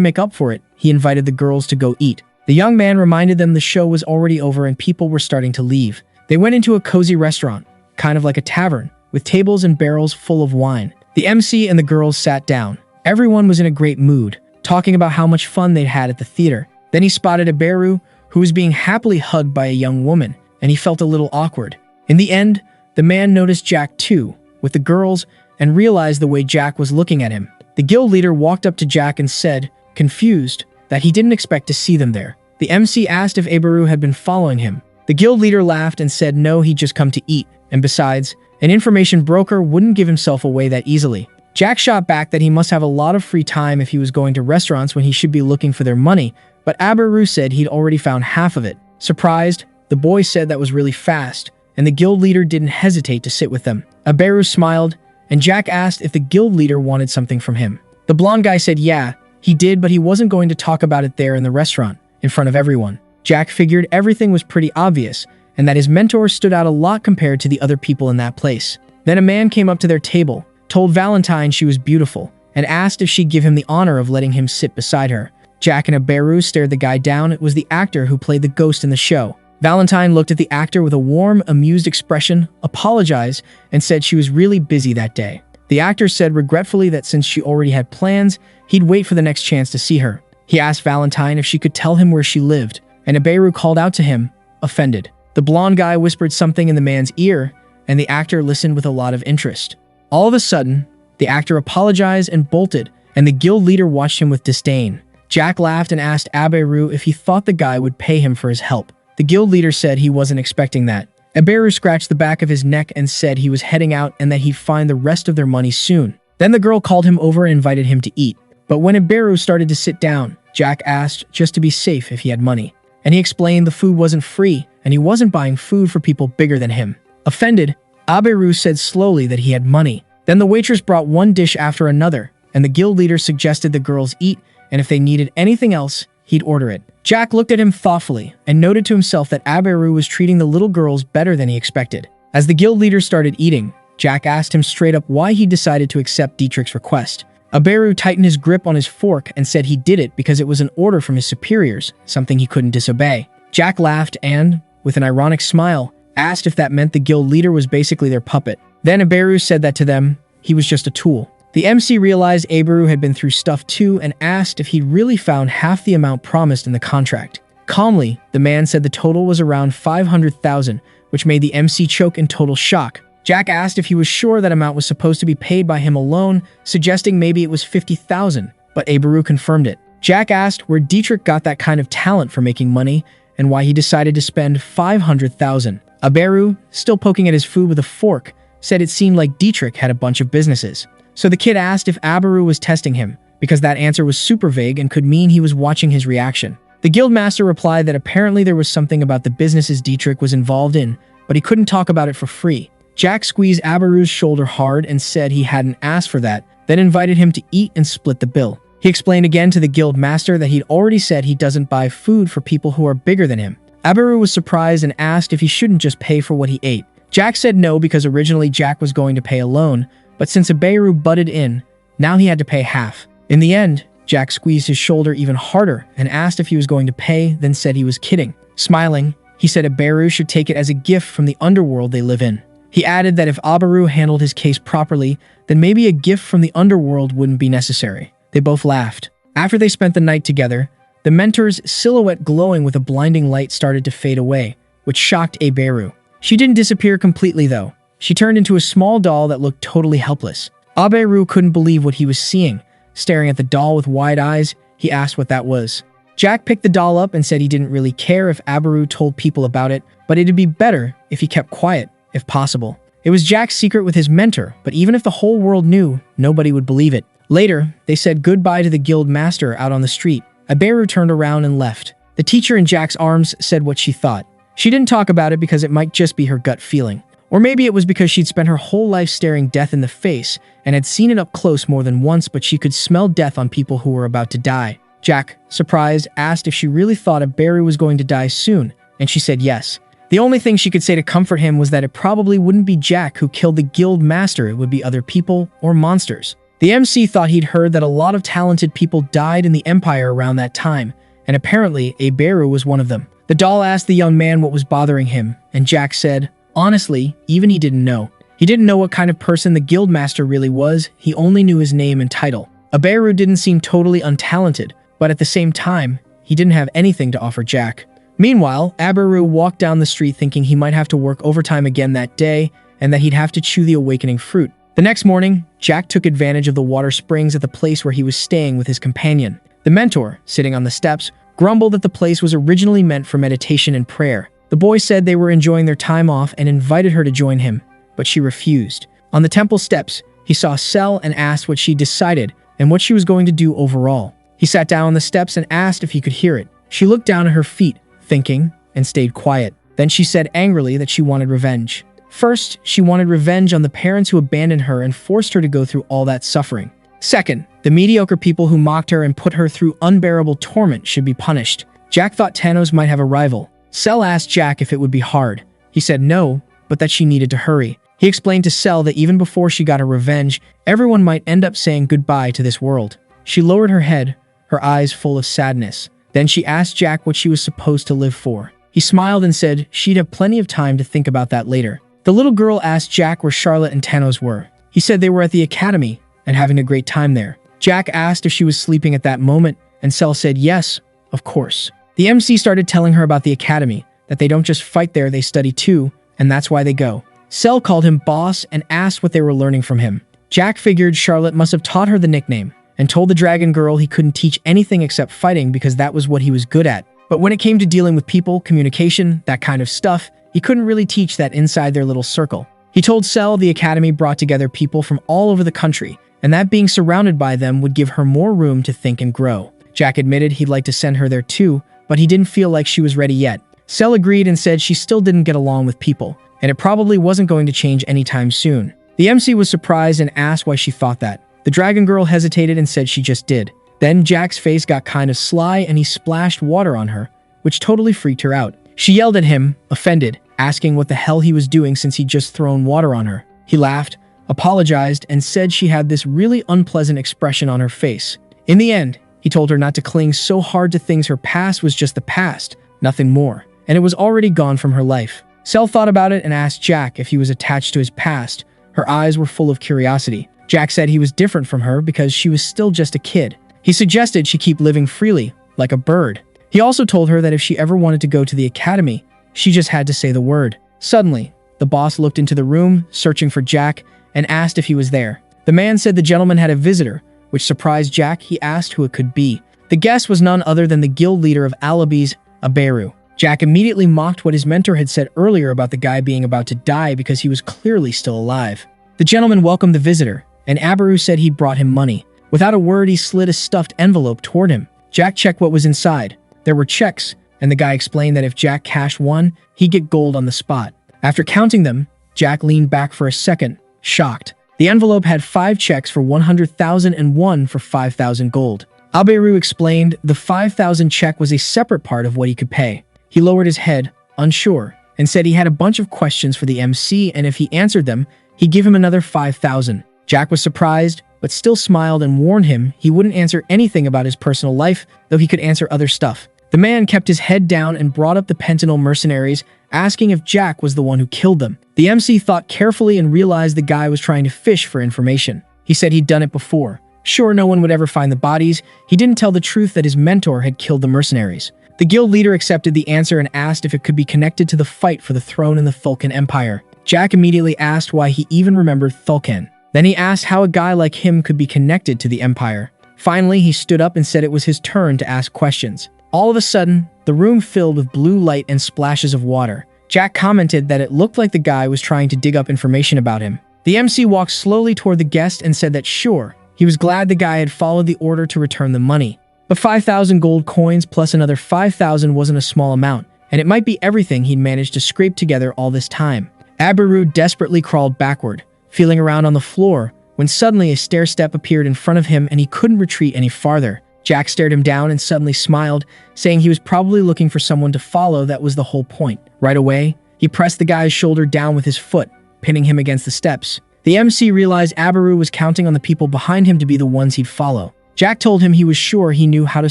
make up for it, he invited the girls to go eat. The young man reminded them the show was already over and people were starting to leave. They went into a cozy restaurant, kind of like a tavern, with tables and barrels full of wine. The MC and the girls sat down. Everyone was in a great mood, talking about how much fun they'd had at the theater. Then he spotted Eberu, who was being happily hugged by a young woman, and he felt a little awkward. In the end, the man noticed Jack too, with the girls, and realized the way Jack was looking at him. The guild leader walked up to Jack and said, confused, that he didn't expect to see them there. The MC asked if Eberu had been following him. The guild leader laughed and said no, he'd just come to eat, and besides, an information broker wouldn't give himself away that easily. Jack shot back that he must have a lot of free time if he was going to restaurants when he should be looking for their money, but Eberu said he'd already found half of it. Surprised, the boy said that was really fast, and the guild leader didn't hesitate to sit with them. Eberu smiled, and Jack asked if the guild leader wanted something from him. The blonde guy said yeah, he did, but he wasn't going to talk about it there in the restaurant, in front of everyone. Jack figured everything was pretty obvious, and that his mentor stood out a lot compared to the other people in that place. Then a man came up to their table, told Valentine she was beautiful, and asked if she'd give him the honor of letting him sit beside her. Jack and Eberu stared the guy down. It was the actor who played the ghost in the show. Valentine looked at the actor with a warm, amused expression, apologized, and said she was really busy that day. The actor said regretfully that since she already had plans, he'd wait for the next chance to see her. He asked Valentine if she could tell him where she lived, and Eberu called out to him, offended. The blonde guy whispered something in the man's ear, and the actor listened with a lot of interest. All of a sudden, the actor apologized and bolted, and the guild leader watched him with disdain. Jack laughed and asked Eberu if he thought the guy would pay him for his help. The guild leader said he wasn't expecting that. Eberu scratched the back of his neck and said he was heading out and that he'd find the rest of their money soon. Then the girl called him over and invited him to eat. But when Eberu started to sit down, Jack asked just to be safe if he had money. And he explained the food wasn't free, and he wasn't buying food for people bigger than him. Offended, Eberu said slowly that he had money. Then the waitress brought one dish after another, and the guild leader suggested the girls eat, and if they needed anything else, he'd order it. Jack looked at him thoughtfully, and noted to himself that Eberu was treating the little girls better than he expected. As the guild leader started eating, Jack asked him straight up why he decided to accept Dietrich's request. Eberu tightened his grip on his fork and said he did it because it was an order from his superiors, something he couldn't disobey. Jack laughed and, with an ironic smile, asked if that meant the guild leader was basically their puppet. Then Eberu said that to them, he was just a tool. The MC realized Eberu had been through stuff too and asked if he'd really found half the amount promised in the contract. Calmly, the man said the total was around 500,000, which made the MC choke in total shock. Jack asked if he was sure that amount was supposed to be paid by him alone, suggesting maybe it was 50,000, but Eberu confirmed it. Jack asked where Dietrich got that kind of talent for making money and why he decided to spend 500,000. Eberu, still poking at his food with a fork, said it seemed like Dietrich had a bunch of businesses. So the kid asked if Eberu was testing him, because that answer was super vague and could mean he was watching his reaction. The guildmaster replied that apparently there was something about the businesses Dietrich was involved in, but he couldn't talk about it for free. Jack squeezed Eberu's shoulder hard and said he hadn't asked for that, then invited him to eat and split the bill. He explained again to the guild master that he'd already said he doesn't buy food for people who are bigger than him. Eberu was surprised and asked if he shouldn't just pay for what he ate. Jack said no because originally Jack was going to pay alone, but since Eberu butted in, now he had to pay half. In the end, Jack squeezed his shoulder even harder and asked if he was going to pay, then said he was kidding. Smiling, he said Eberu should take it as a gift from the underworld they live in. He added that if Eberu handled his case properly, then maybe a gift from the underworld wouldn't be necessary. They both laughed. After they spent the night together, the mentor's silhouette glowing with a blinding light started to fade away, which shocked Eberu. She didn't disappear completely though. She turned into a small doll that looked totally helpless. Eberu couldn't believe what he was seeing. Staring at the doll with wide eyes, he asked what that was. Jack picked the doll up and said he didn't really care if Eberu told people about it, but it'd be better if he kept quiet, if possible. It was Jack's secret with his mentor, but even if the whole world knew, nobody would believe it. Later, they said goodbye to the guild master out on the street. Aberu turned around and left. The teacher in Jack's arms said what she thought. She didn't talk about it because it might just be her gut feeling. Or maybe it was because she'd spent her whole life staring death in the face and had seen it up close more than once, but she could smell death on people who were about to die. Jack, surprised, asked if she really thought Aberu was going to die soon, and she said yes. The only thing she could say to comfort him was that it probably wouldn't be Jack who killed the guild master, it would be other people or monsters. The MC thought he'd heard that a lot of talented people died in the Empire around that time, and apparently Aberu was one of them. The doll asked the young man what was bothering him, and Jack said, honestly, even he didn't know. He didn't know what kind of person the guild master really was, he only knew his name and title. Aberu didn't seem totally untalented, but at the same time, he didn't have anything to offer Jack. Meanwhile, Aberu walked down the street thinking he might have to work overtime again that day, and that he'd have to chew the awakening fruit. The next morning, Jack took advantage of the water springs at the place where he was staying with his companion. The mentor, sitting on the steps, grumbled that the place was originally meant for meditation and prayer. The boy said they were enjoying their time off and invited her to join him, but she refused. On the temple steps, he saw Cell and asked what she decided and what she was going to do overall. He sat down on the steps and asked if he could hear it. She looked down at her feet, thinking, and stayed quiet. Then she said angrily that she wanted revenge. First, she wanted revenge on the parents who abandoned her and forced her to go through all that suffering. Second, the mediocre people who mocked her and put her through unbearable torment should be punished. Jack thought Thanos might have a rival. Cell asked Jack if it would be hard. He said no, but that she needed to hurry. He explained to Cell that even before she got her revenge, everyone might end up saying goodbye to this world. She lowered her head, her eyes full of sadness. Then she asked Jack what she was supposed to live for. He smiled and said she'd have plenty of time to think about that later. The little girl asked Jack where Charlotte and Thanos were. He said they were at the academy and having a great time there. Jack asked if she was sleeping at that moment, and Cell said yes, of course. The MC started telling her about the academy, that they don't just fight there, they study too, and that's why they go. Cell called him boss and asked what they were learning from him. Jack figured Charlotte must have taught her the nickname, and told the dragon girl he couldn't teach anything except fighting because that was what he was good at. But when it came to dealing with people, communication, that kind of stuff, he couldn't really teach that inside their little circle. He told Cell the academy brought together people from all over the country, and that being surrounded by them would give her more room to think and grow. Jack admitted he'd like to send her there too, but he didn't feel like she was ready yet. Cell agreed and said she still didn't get along with people, and it probably wasn't going to change anytime soon. The MC was surprised and asked why she thought that. The dragon girl hesitated and said she just did. Then Jack's face got kind of sly and he splashed water on her, which totally freaked her out. She yelled at him, offended, asking what the hell he was doing since he'd just thrown water on her. He laughed, apologized, and said she had this really unpleasant expression on her face. In the end, he told her not to cling so hard to things. Her past was just the past, nothing more, and it was already gone from her life. Cell thought about it and asked Jack if he was attached to his past. Her eyes were full of curiosity. Jack said he was different from her because she was still just a kid. He suggested she keep living freely, like a bird. He also told her that if she ever wanted to go to the academy, she just had to say the word. Suddenly, the boss looked into the room, searching for Jack, and asked if he was there. The man said the gentleman had a visitor, which surprised Jack. He asked who it could be. The guest was none other than the guild leader of Alibis, Aberu. Jack immediately mocked what his mentor had said earlier about the guy being about to die because he was clearly still alive. The gentleman welcomed the visitor, and Aberu said he'd brought him money. Without a word, he slid a stuffed envelope toward him. Jack checked what was inside. There were checks, and the guy explained that if Jack cashed one, he'd get gold on the spot. After counting them, Jack leaned back for a second, shocked. The envelope had 5 checks for 100,000 and one for 5,000 gold. Aberu explained the 5,000 check was a separate part of what he could pay. He lowered his head, unsure, and said he had a bunch of questions for the MC, and if he answered them, he'd give him another 5,000. Jack was surprised, but still smiled and warned him he wouldn't answer anything about his personal life, though he could answer other stuff. The man kept his head down and brought up the Pentanal mercenaries, asking if Jack was the one who killed them. The MC thought carefully and realized the guy was trying to fish for information. He said he'd done it before. Sure, no one would ever find the bodies. He didn't tell the truth that his mentor had killed the mercenaries. The guild leader accepted the answer and asked if it could be connected to the fight for the throne in the Thulkan Empire. Jack immediately asked why he even remembered Thulkan. Then he asked how a guy like him could be connected to the Empire. Finally, he stood up and said it was his turn to ask questions. All of a sudden, the room filled with blue light and splashes of water. Jack commented that it looked like the guy was trying to dig up information about him. The MC walked slowly toward the guest and said that sure, he was glad the guy had followed the order to return the money. But 5,000 gold coins plus another 5,000 wasn't a small amount, and it might be everything he'd managed to scrape together all this time. Abiru desperately crawled backward, feeling around on the floor, when suddenly a stair step appeared in front of him and he couldn't retreat any farther. Jack stared him down and suddenly smiled, saying he was probably looking for someone to follow. That was the whole point. Right away, he pressed the guy's shoulder down with his foot, pinning him against the steps. The MC realized Abiru was counting on the people behind him to be the ones he'd follow. Jack told him he was sure he knew how to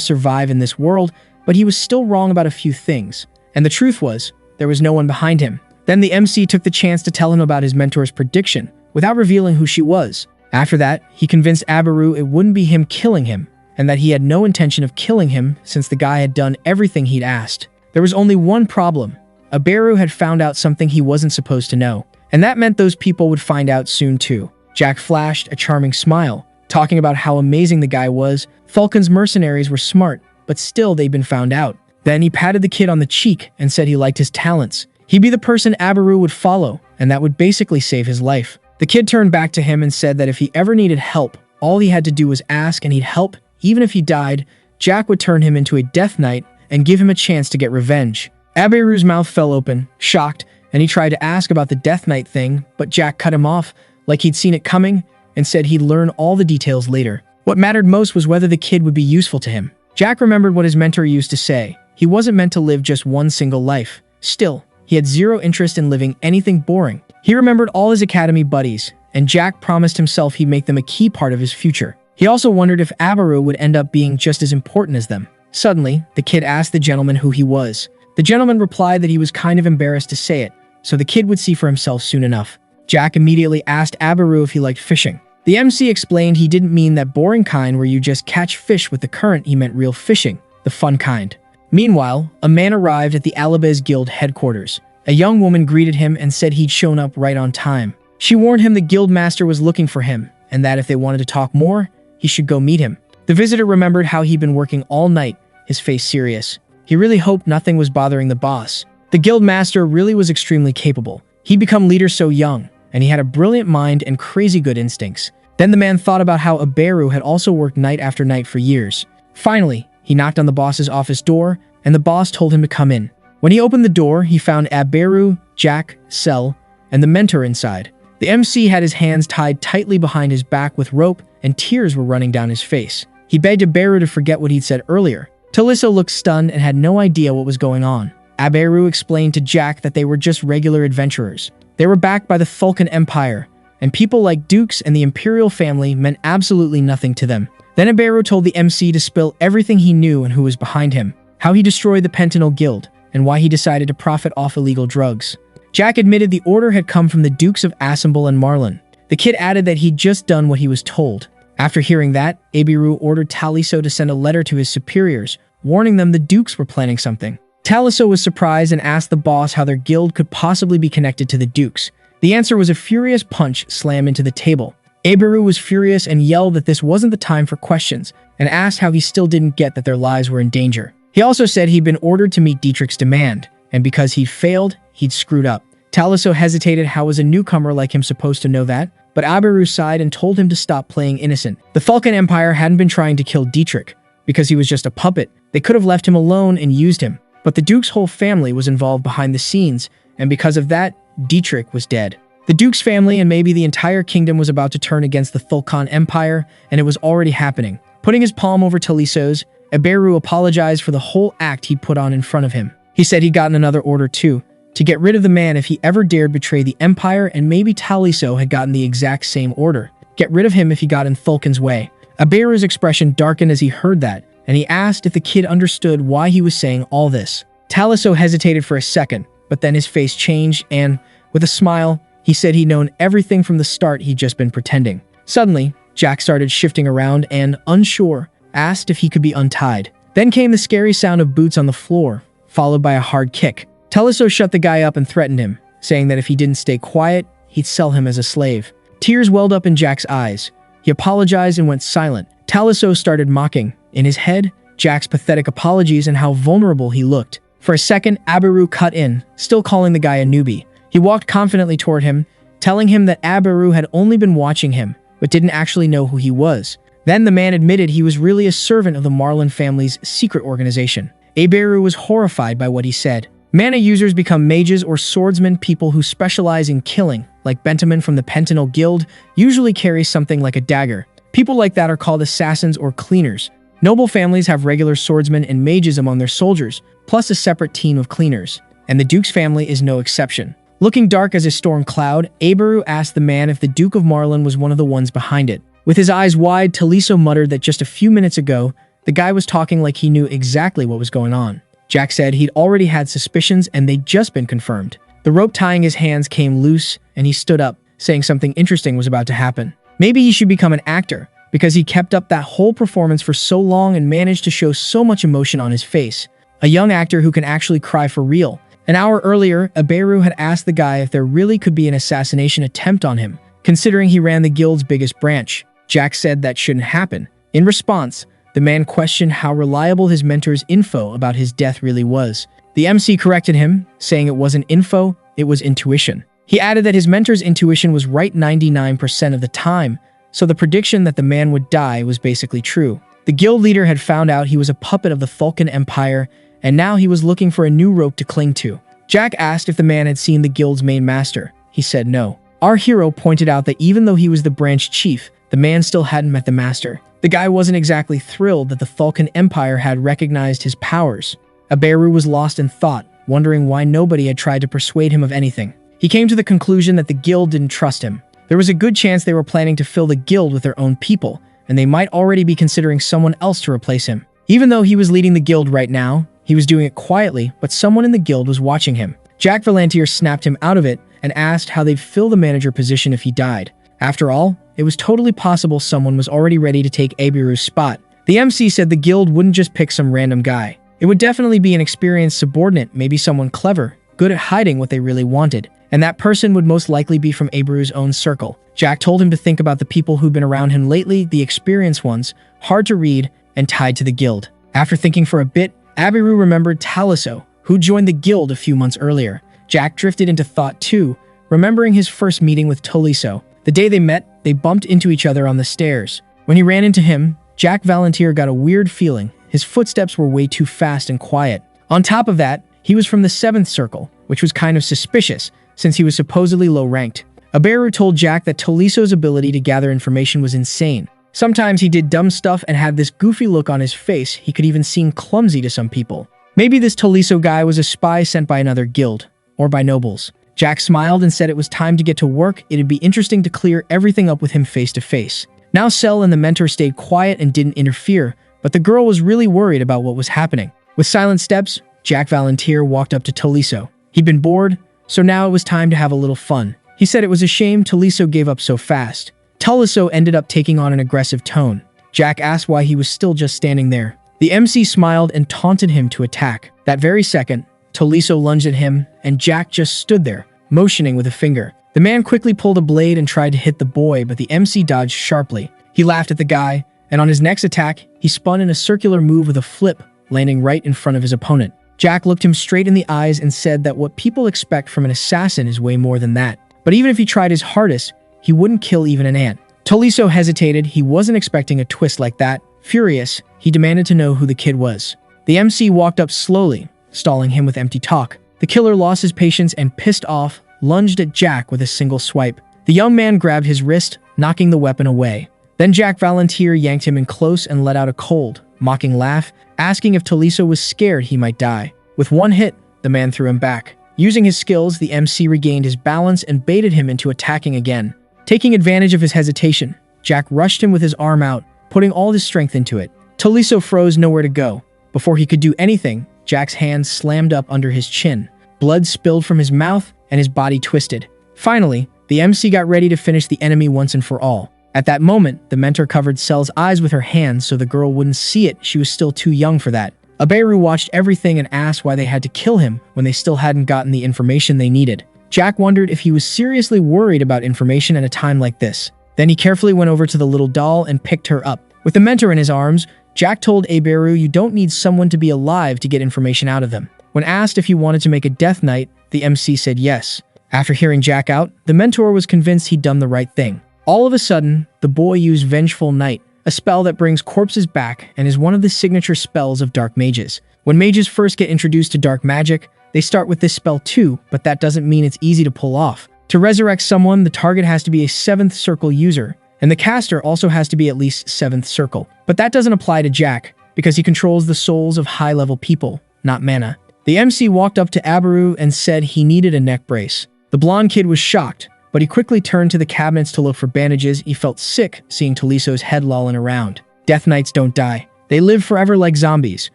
survive in this world, but he was still wrong about a few things. And the truth was, there was no one behind him. Then the MC took the chance to tell him about his mentor's prediction, without revealing who she was. After that, he convinced Abiru it wouldn't be him killing him, and that he had no intention of killing him since the guy had done everything he'd asked. There was only one problem. Abiru had found out something he wasn't supposed to know, and that meant those people would find out soon too. Jack flashed a charming smile, talking about how amazing the guy was. Falcon's mercenaries were smart, but still they'd been found out. Then he patted the kid on the cheek and said he liked his talents. He'd be the person Abiru would follow, and that would basically save his life. The kid turned back to him and said that if he ever needed help, all he had to do was ask and he'd help. Even if he died, Jack would turn him into a death knight and give him a chance to get revenge. Abiru's mouth fell open, shocked, and he tried to ask about the death knight thing, but Jack cut him off like he'd seen it coming and said he'd learn all the details later. What mattered most was whether the kid would be useful to him. Jack remembered what his mentor used to say. He wasn't meant to live just one single life. Still, he had zero interest in living anything boring. He remembered all his academy buddies, and Jack promised himself he'd make them a key part of his future. He also wondered if Abiru would end up being just as important as them. Suddenly, the kid asked the gentleman who he was. The gentleman replied that he was kind of embarrassed to say it, so the kid would see for himself soon enough. Jack immediately asked Abiru if he liked fishing. The MC explained he didn't mean that boring kind where you just catch fish with the current, he meant real fishing, the fun kind. Meanwhile, a man arrived at the Alibes Guild headquarters. A young woman greeted him and said he'd shown up right on time. She warned him the guild master was looking for him, and that if they wanted to talk more, he should go meet him. The visitor remembered how he'd been working all night, his face serious. He really hoped nothing was bothering the boss. The guild master really was extremely capable. He'd become leader so young, and he had a brilliant mind and crazy good instincts. Then the man thought about how Abiru had also worked night after night for years. Finally, he knocked on the boss's office door, and the boss told him to come in. When he opened the door, he found Abiru, Jack, Cell, and the mentor inside. The MC had his hands tied tightly behind his back with rope, and tears were running down his face. He begged Abiru to forget what he'd said earlier. Taliso looked stunned and had no idea what was going on. Abiru explained to Jack that they were just regular adventurers. They were backed by the Falcon Empire, and people like dukes and the Imperial family meant absolutely nothing to them. Then Abiru told the MC to spill everything he knew and who was behind him, how he destroyed the Pentanal Guild, and why he decided to profit off illegal drugs. Jack admitted the order had come from the Dukes of Assemble and Marlin. The kid added that he'd just done what he was told. After hearing that, Abiru ordered Taliso to send a letter to his superiors, warning them the Dukes were planning something. Taliso was surprised and asked the boss how their guild could possibly be connected to the Dukes. The answer was a furious punch slammed into the table. Abiru was furious and yelled that this wasn't the time for questions, and asked how he still didn't get that their lives were in danger. He also said he'd been ordered to meet Dietrich's demand, and because he'd failed, he'd screwed up. Taliso hesitated. How was a newcomer like him supposed to know that? But Abiru sighed and told him to stop playing innocent. The Falcon Empire hadn't been trying to kill Dietrich, because he was just a puppet. They could have left him alone and used him. But the Duke's whole family was involved behind the scenes, and because of that, Dietrich was dead. The Duke's family and maybe the entire kingdom was about to turn against the Falcon Empire, and it was already happening. Putting his palm over Taliso's, Abiru apologized for the whole act he'd put on in front of him. He said he'd gotten another order too, to get rid of the man if he ever dared betray the Empire, and maybe Taliso had gotten the exact same order. Get rid of him if he got in Falcon's way. Abiru's expression darkened as he heard that, and he asked if the kid understood why he was saying all this. Taliso hesitated for a second, but then his face changed and, with a smile, he said he'd known everything from the start. He'd just been pretending. Suddenly, Jack started shifting around and, unsure, asked if he could be untied. Then came the scary sound of boots on the floor, followed by a hard kick. Taliso shut the guy up and threatened him, saying that if he didn't stay quiet, he'd sell him as a slave. Tears welled up in Jack's eyes. He apologized and went silent. Taliso started mocking, in his head, Jack's pathetic apologies and how vulnerable he looked. For a second, Abiru cut in, still calling the guy a newbie. He walked confidently toward him, telling him that Abiru had only been watching him, but didn't actually know who he was. Then the man admitted he was really a servant of the Marlin family's secret organization. Abiru was horrified by what he said. Mana users become mages or swordsmen, people who specialize in killing, like Bentaman from the Pentanal Guild, usually carry something like a dagger. People like that are called assassins or cleaners. Noble families have regular swordsmen and mages among their soldiers, plus a separate team of cleaners. And the Duke's family is no exception. Looking dark as a storm cloud, Abiru asked the man if the Duke of Marlin was one of the ones behind it. With his eyes wide, Taliso muttered that just a few minutes ago, the guy was talking like he knew exactly what was going on. Jack said he'd already had suspicions and they'd just been confirmed. The rope tying his hands came loose, and he stood up, saying something interesting was about to happen. Maybe he should become an actor, because he kept up that whole performance for so long and managed to show so much emotion on his face. A young actor who can actually cry for real. An hour earlier, Abiru had asked the guy if there really could be an assassination attempt on him, considering he ran the guild's biggest branch. Jack said that shouldn't happen. In response, the man questioned how reliable his mentor's info about his death really was. The MC corrected him, saying it wasn't info, it was intuition. He added that his mentor's intuition was right 99% of the time, so the prediction that the man would die was basically true. The guild leader had found out he was a puppet of the Vulcan Empire, and now he was looking for a new rope to cling to. Jack asked if the man had seen the guild's main master. He said no. Our hero pointed out that even though he was the branch chief, the man still hadn't met the master. The guy wasn't exactly thrilled that the Vulcan Empire had recognized his powers. Abiru was lost in thought, wondering why nobody had tried to persuade him of anything. He came to the conclusion that the guild didn't trust him. There was a good chance they were planning to fill the guild with their own people, and they might already be considering someone else to replace him. Even though he was leading the guild right now, he was doing it quietly, but someone in the guild was watching him. Jack Valantier snapped him out of it and asked how they'd fill the manager position if he died. After all, it was totally possible someone was already ready to take Abiru's spot. The MC said the guild wouldn't just pick some random guy. It would definitely be an experienced subordinate, maybe someone clever, good at hiding what they really wanted. And that person would most likely be from Abiru's own circle. Jack told him to think about the people who'd been around him lately, the experienced ones, hard to read, and tied to the guild. After thinking for a bit, Abiru remembered Taliso, who joined the guild a few months earlier. Jack drifted into thought too, remembering his first meeting with Taliso. The day they met, they bumped into each other on the stairs. When he ran into him, Jack Valantier got a weird feeling. His footsteps were way too fast and quiet. On top of that, he was from the 7th Circle, which was kind of suspicious, since he was supposedly low-ranked. Abiru told Jack that Taliso's ability to gather information was insane. Sometimes he did dumb stuff and had this goofy look on his face. He could even seem clumsy to some people. Maybe this Taliso guy was a spy sent by another guild, or by nobles. Jack smiled and said it was time to get to work. It'd be interesting to clear everything up with him face to face. Now Cell and the mentor stayed quiet and didn't interfere, but the girl was really worried about what was happening. With silent steps, Jack Valantier walked up to Taliso. He'd been bored, so now it was time to have a little fun. He said it was a shame Taliso gave up so fast. Taliso ended up taking on an aggressive tone. Jack asked why he was still just standing there. The MC smiled and taunted him to attack. That very second, Taliso lunged at him, and Jack just stood there, motioning with a finger. The man quickly pulled a blade and tried to hit the boy, but the MC dodged sharply. He laughed at the guy, and on his next attack, he spun in a circular move with a flip, landing right in front of his opponent. Jack looked him straight in the eyes and said that what people expect from an assassin is way more than that. But even if he tried his hardest, he wouldn't kill even an ant. Taliso hesitated. He wasn't expecting a twist like that. Furious, he demanded to know who the kid was. The MC walked up slowly, stalling him with empty talk. The killer lost his patience and, pissed off, lunged at Jack with a single swipe. The young man grabbed his wrist, knocking the weapon away. Then Jack Valantier yanked him in close and let out a cold, mocking laugh, asking if Taliso was scared he might die. With one hit, the man threw him back. Using his skills, the MC regained his balance and baited him into attacking again. Taking advantage of his hesitation, Jack rushed him with his arm out, putting all his strength into it. Taliso froze, nowhere to go. Before he could do anything, Jack's hand slammed up under his chin. Blood spilled from his mouth, and his body twisted. Finally, the MC got ready to finish the enemy once and for all. At that moment, the mentor covered Cell's eyes with her hands so the girl wouldn't see it. She was still too young for that. Abiru watched everything and asked why they had to kill him when they still hadn't gotten the information they needed. Jack wondered if he was seriously worried about information at a time like this. Then he carefully went over to the little doll and picked her up. With the mentor in his arms, Jack told Abiru, "You don't need someone to be alive to get information out of them. When asked if he wanted to make a death knight, the MC said yes. After hearing Jack out, the mentor was convinced he'd done the right thing. All of a sudden, the boy used Vengeful Night, a spell that brings corpses back and is one of the signature spells of dark mages. When mages first get introduced to dark magic, they start with this spell too, but that doesn't mean it's easy to pull off. To resurrect someone, the target has to be a 7th circle user, and the caster also has to be at least 7th circle. But that doesn't apply to Jack, because he controls the souls of high-level people, not mana. The MC walked up to Abaru and said he needed a neck brace. The blonde kid was shocked, but he quickly turned to the cabinets to look for bandages. He felt sick seeing Taliso's head lolling around. Death Knights don't die. They live forever like zombies,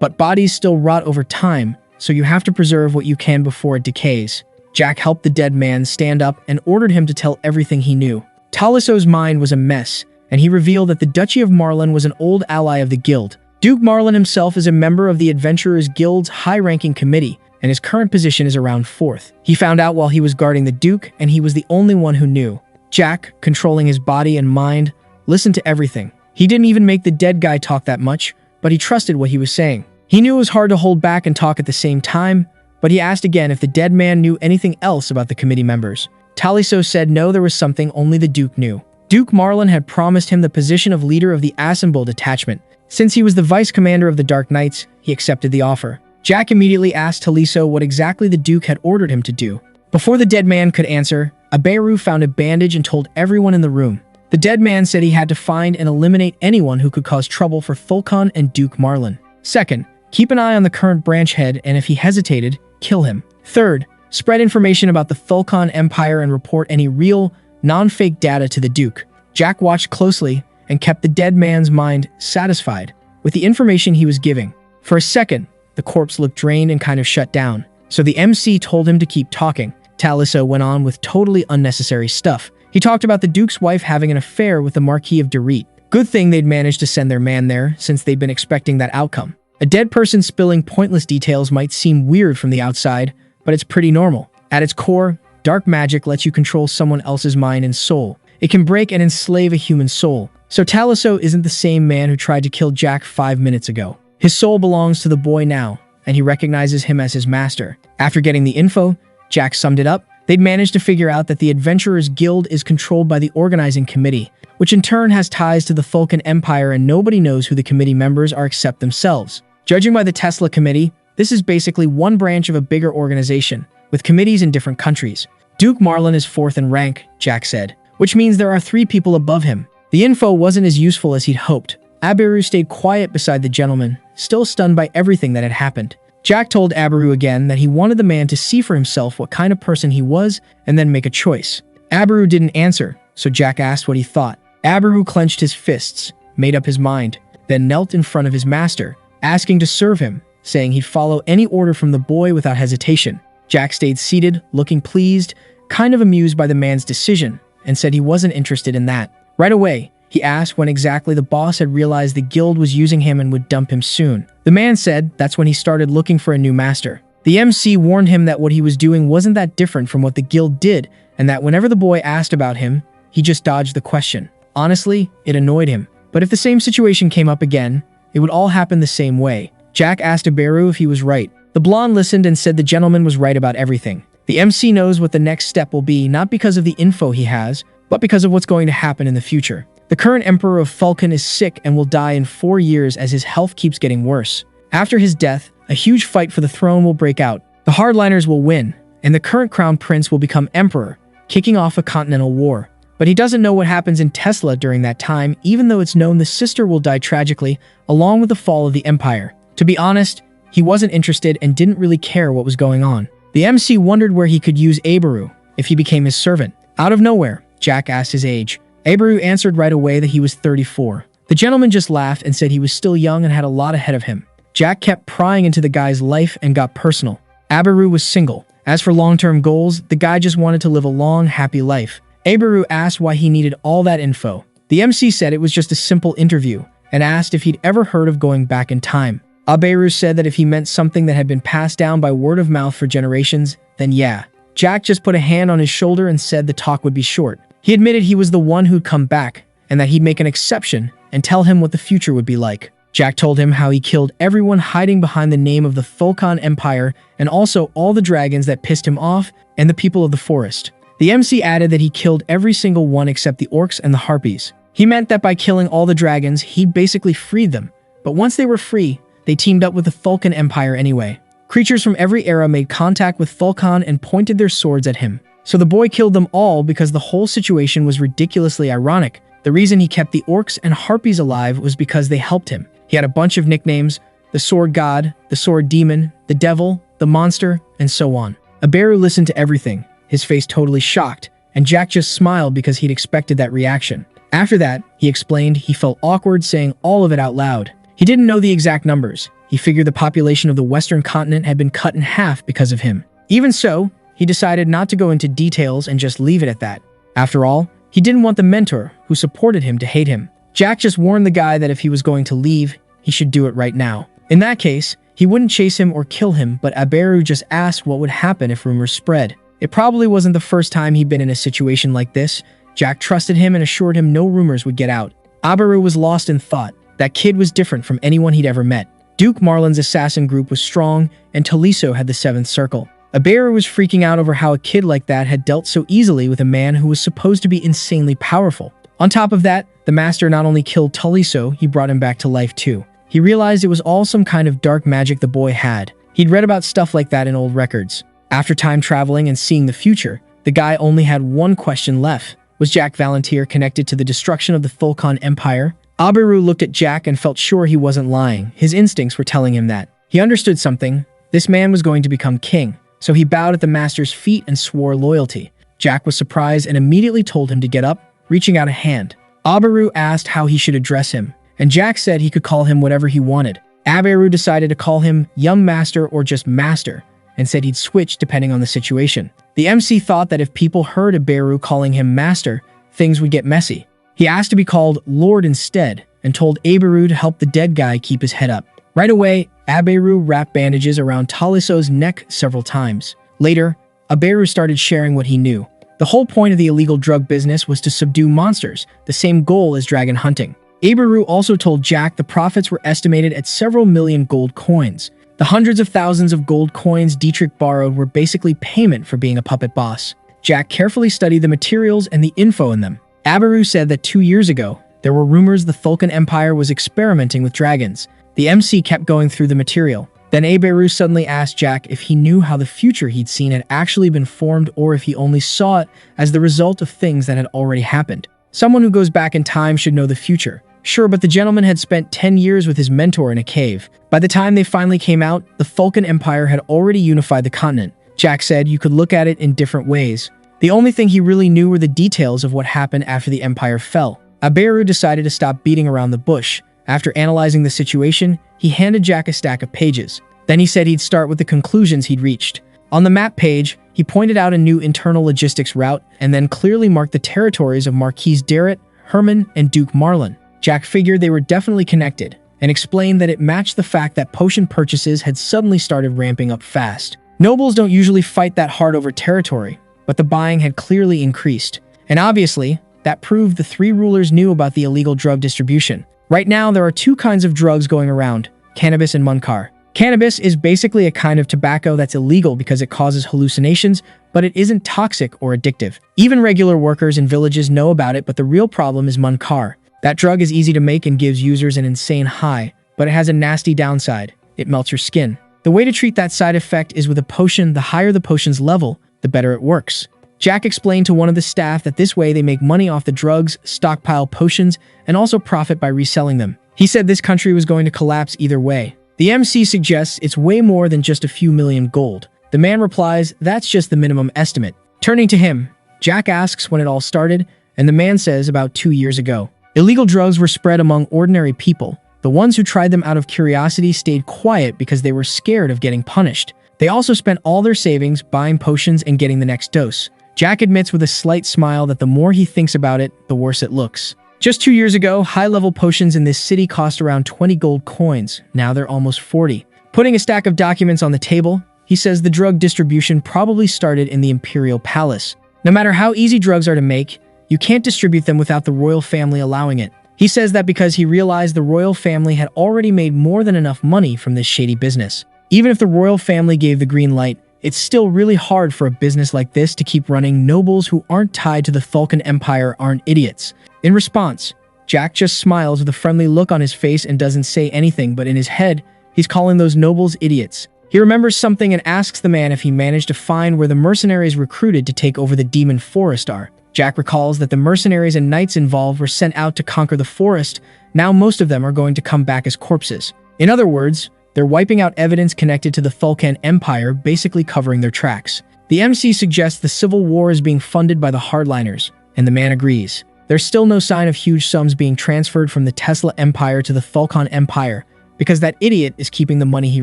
but bodies still rot over time, so you have to preserve what you can before it decays. Jack helped the dead man stand up and ordered him to tell everything he knew. Taliso's mind was a mess, and he revealed that the Duchy of Marlin was an old ally of the guild. Duke Marlin himself is a member of the Adventurers Guild's high-ranking committee, and his current position is around 4th. He found out while he was guarding the Duke, and he was the only one who knew. Jack, controlling his body and mind, listened to everything. He didn't even make the dead guy talk that much, but he trusted what he was saying. He knew it was hard to hold back and talk at the same time, but he asked again if the dead man knew anything else about the committee members. Taliso said no, there was something only the Duke knew. Duke Marlin had promised him the position of leader of the Assemble detachment. Since he was the vice commander of the Dark Knights, he accepted the offer. Jack immediately asked Taliso what exactly the Duke had ordered him to do. Before the dead man could answer, Abaru found a bandage and told everyone in the room. The dead man said he had to find and eliminate anyone who could cause trouble for Fulcon and Duke Marlin. Second, keep an eye on the current branch head, and if he hesitated, kill him. Third, spread information about the Fulcon Empire and report any real, non-fake data to the Duke. Jack watched closely and kept the dead man's mind satisfied with the information he was giving. For a second, the corpse looked drained and kind of shut down, so the MC told him to keep talking. Taliso went on with totally unnecessary stuff. He talked about the Duke's wife having an affair with the Marquis of Dorit. Good thing they'd managed to send their man there, since they'd been expecting that outcome. A dead person spilling pointless details might seem weird from the outside, but it's pretty normal. At its core, dark magic lets you control someone else's mind and soul. It can break and enslave a human soul. So Taliso isn't the same man who tried to kill Jack 5 minutes ago. His soul belongs to the boy now, and he recognizes him as his master. After getting the info, Jack summed it up. They'd managed to figure out that the Adventurers Guild is controlled by the organizing committee, which in turn has ties to the Fulcan Empire, and nobody knows who the committee members are except themselves. Judging by the Tesla Committee, this is basically one branch of a bigger organization, with committees in different countries. Duke Marlin is 4th in rank, Jack said, which means there are 3 people above him. The info wasn't as useful as he'd hoped. Abaru stayed quiet beside the gentleman, still stunned by everything that had happened. Jack told Abaru again that he wanted the man to see for himself what kind of person he was and then make a choice. Abaru didn't answer, so Jack asked what he thought. Abaru clenched his fists, made up his mind, then knelt in front of his master, asking to serve him, saying he'd follow any order from the boy without hesitation. Jack stayed seated, looking pleased, kind of amused by the man's decision, and said he wasn't interested in that. Right away, he asked when exactly the boss had realized the guild was using him and would dump him soon. The man said that's when he started looking for a new master. The MC warned him that what he was doing wasn't that different from what the guild did, and that whenever the boy asked about him, he just dodged the question. Honestly, it annoyed him. But if the same situation came up again, it would all happen the same way. Jack asked Abaru if he was right. The blonde listened and said the gentleman was right about everything. The MC knows what the next step will be, not because of the info he has, but because of what's going to happen in the future. The current Emperor of Fulcan is sick and will die in 4 years as his health keeps getting worse. After his death, a huge fight for the throne will break out. The hardliners will win, and the current crown prince will become emperor, kicking off a continental war. But he doesn't know what happens in Tesla during that time, even though it's known the sister will die tragically, along with the fall of the empire. To be honest, he wasn't interested and didn't really care what was going on. The MC wondered where he could use Abaru if he became his servant. Out of nowhere, Jack asked his age. Abaru answered right away that he was 34. The gentleman just laughed and said he was still young and had a lot ahead of him. Jack kept prying into the guy's life and got personal. Abaru was single. As for long-term goals, the guy just wanted to live a long, happy life. Abaru asked why he needed all that info. The MC said it was just a simple interview and asked if he'd ever heard of going back in time. Abaru said that if he meant something that had been passed down by word of mouth for generations, then yeah. Jack just put a hand on his shoulder and said the talk would be short. He admitted he was the one who'd come back, and that he'd make an exception and tell him what the future would be like. Jack told him how he killed everyone hiding behind the name of the Thulkan Empire and also all the dragons that pissed him off and the people of the forest. The MC added that he killed every single one except the orcs and the harpies. He meant that by killing all the dragons, he'd basically freed them. But once they were free, they teamed up with the Thulkan Empire anyway. Creatures from every era made contact with Thulkan and pointed their swords at him. So the boy killed them all because the whole situation was ridiculously ironic. The reason he kept the orcs and harpies alive was because they helped him. He had a bunch of nicknames: the Sword God, the Sword Demon, the Devil, the Monster, and so on. Aberu listened to everything, his face totally shocked, and Jack just smiled because he'd expected that reaction. After that, he explained he felt awkward saying all of it out loud. He didn't know the exact numbers. He figured the population of the Western continent had been cut in half because of him. Even so, he decided not to go into details and just leave it at that. After all, he didn't want the mentor who supported him to hate him. Jack just warned the guy that if he was going to leave, he should do it right now. In that case, he wouldn't chase him or kill him, but Aberu just asked what would happen if rumors spread. It probably wasn't the first time he'd been in a situation like this. Jack trusted him and assured him no rumors would get out. Aberu was lost in thought. That kid was different from anyone he'd ever met. Duke Marlin's assassin group was strong, and Taliso had the seventh circle. Aberu was freaking out over how a kid like that had dealt so easily with a man who was supposed to be insanely powerful. On top of that, the master not only killed Taliso, he brought him back to life too. He realized it was all some kind of dark magic the boy had. He'd read about stuff like that in old records. After time traveling and seeing the future, the guy only had one question left. Was Jack Valantier connected to the destruction of the Thulkan Empire? Aberu looked at Jack and felt sure he wasn't lying. His instincts were telling him that. He understood something. This man was going to become king. So he bowed at the master's feet and swore loyalty. Jack was surprised and immediately told him to get up, reaching out a hand. Aberu asked how he should address him, and Jack said he could call him whatever he wanted. Aberu decided to call him Young Master or just Master, and said he'd switch depending on the situation. The MC thought that if people heard Aberu calling him Master, things would get messy. He asked to be called Lord instead, and told Aberu to help the dead guy keep his head up. Right away, Aberu wrapped bandages around Taliso's neck several times. Later, Aberu started sharing what he knew. The whole point of the illegal drug business was to subdue monsters, the same goal as dragon hunting. Aberu also told Jack the profits were estimated at several million gold coins. The hundreds of thousands of gold coins Dietrich borrowed were basically payment for being a puppet boss. Jack carefully studied the materials and the info in them. Aberu said that 2 years ago, there were rumors the Thulkan Empire was experimenting with dragons. The MC kept going through the material. Then Aberu suddenly asked Jack if he knew how the future he'd seen had actually been formed or if he only saw it as the result of things that had already happened. Someone who goes back in time should know the future. Sure, but the gentleman had spent 10 years with his mentor in a cave. By the time they finally came out, the Thulkan Empire had already unified the continent. Jack said you could look at it in different ways. The only thing he really knew were the details of what happened after the empire fell. Aberu decided to stop beating around the bush. After analyzing the situation, he handed Jack a stack of pages. Then he said he'd start with the conclusions he'd reached. On the map page, he pointed out a new internal logistics route and then clearly marked the territories of Marquise Darrett, Herman, and Duke Marlin. Jack figured they were definitely connected and explained that it matched the fact that potion purchases had suddenly started ramping up fast. Nobles don't usually fight that hard over territory, but the buying had clearly increased. And obviously, that proved the three rulers knew about the illegal drug distribution. Right now, there are two kinds of drugs going around: cannabis and munkar. Cannabis is basically a kind of tobacco that's illegal because it causes hallucinations, but it isn't toxic or addictive. Even regular workers in villages know about it, but the real problem is munkar. That drug is easy to make and gives users an insane high, but it has a nasty downside. It melts your skin. The way to treat that side effect is with a potion. The higher the potion's level, the better it works. Jack explained to one of the staff that this way they make money off the drugs, stockpile potions, and also profit by reselling them. He said this country was going to collapse either way. The MC suggests it's way more than just a few million gold. The man replies, that's just the minimum estimate. Turning to him, Jack asks when it all started, and the man says about 2 years ago. Illegal drugs were spread among ordinary people. The ones who tried them out of curiosity stayed quiet because they were scared of getting punished. They also spent all their savings buying potions and getting the next dose. Jack admits with a slight smile that the more he thinks about it, the worse it looks. Just 2 years ago, high-level potions in this city cost around 20 gold coins. Now they're almost 40. Putting a stack of documents on the table, he says the drug distribution probably started in the Imperial Palace. No matter how easy drugs are to make, you can't distribute them without the royal family allowing it. He says that because he realized the royal family had already made more than enough money from this shady business. Even if the royal family gave the green light, it's still really hard for a business like this to keep running. Nobles who aren't tied to the Falcon Empire aren't idiots. In response, Jack just smiles with a friendly look on his face and doesn't say anything, but in his head, he's calling those nobles idiots. He remembers something and asks the man if he managed to find where the mercenaries recruited to take over the demon forest are. Jack recalls that the mercenaries and knights involved were sent out to conquer the forest. Now most of them are going to come back as corpses. In other words, they're wiping out evidence connected to the Falcon Empire, basically covering their tracks. The MC suggests the civil war is being funded by the hardliners, and the man agrees. There's still no sign of huge sums being transferred from the Tesla Empire to the Falcon Empire, because that idiot is keeping the money he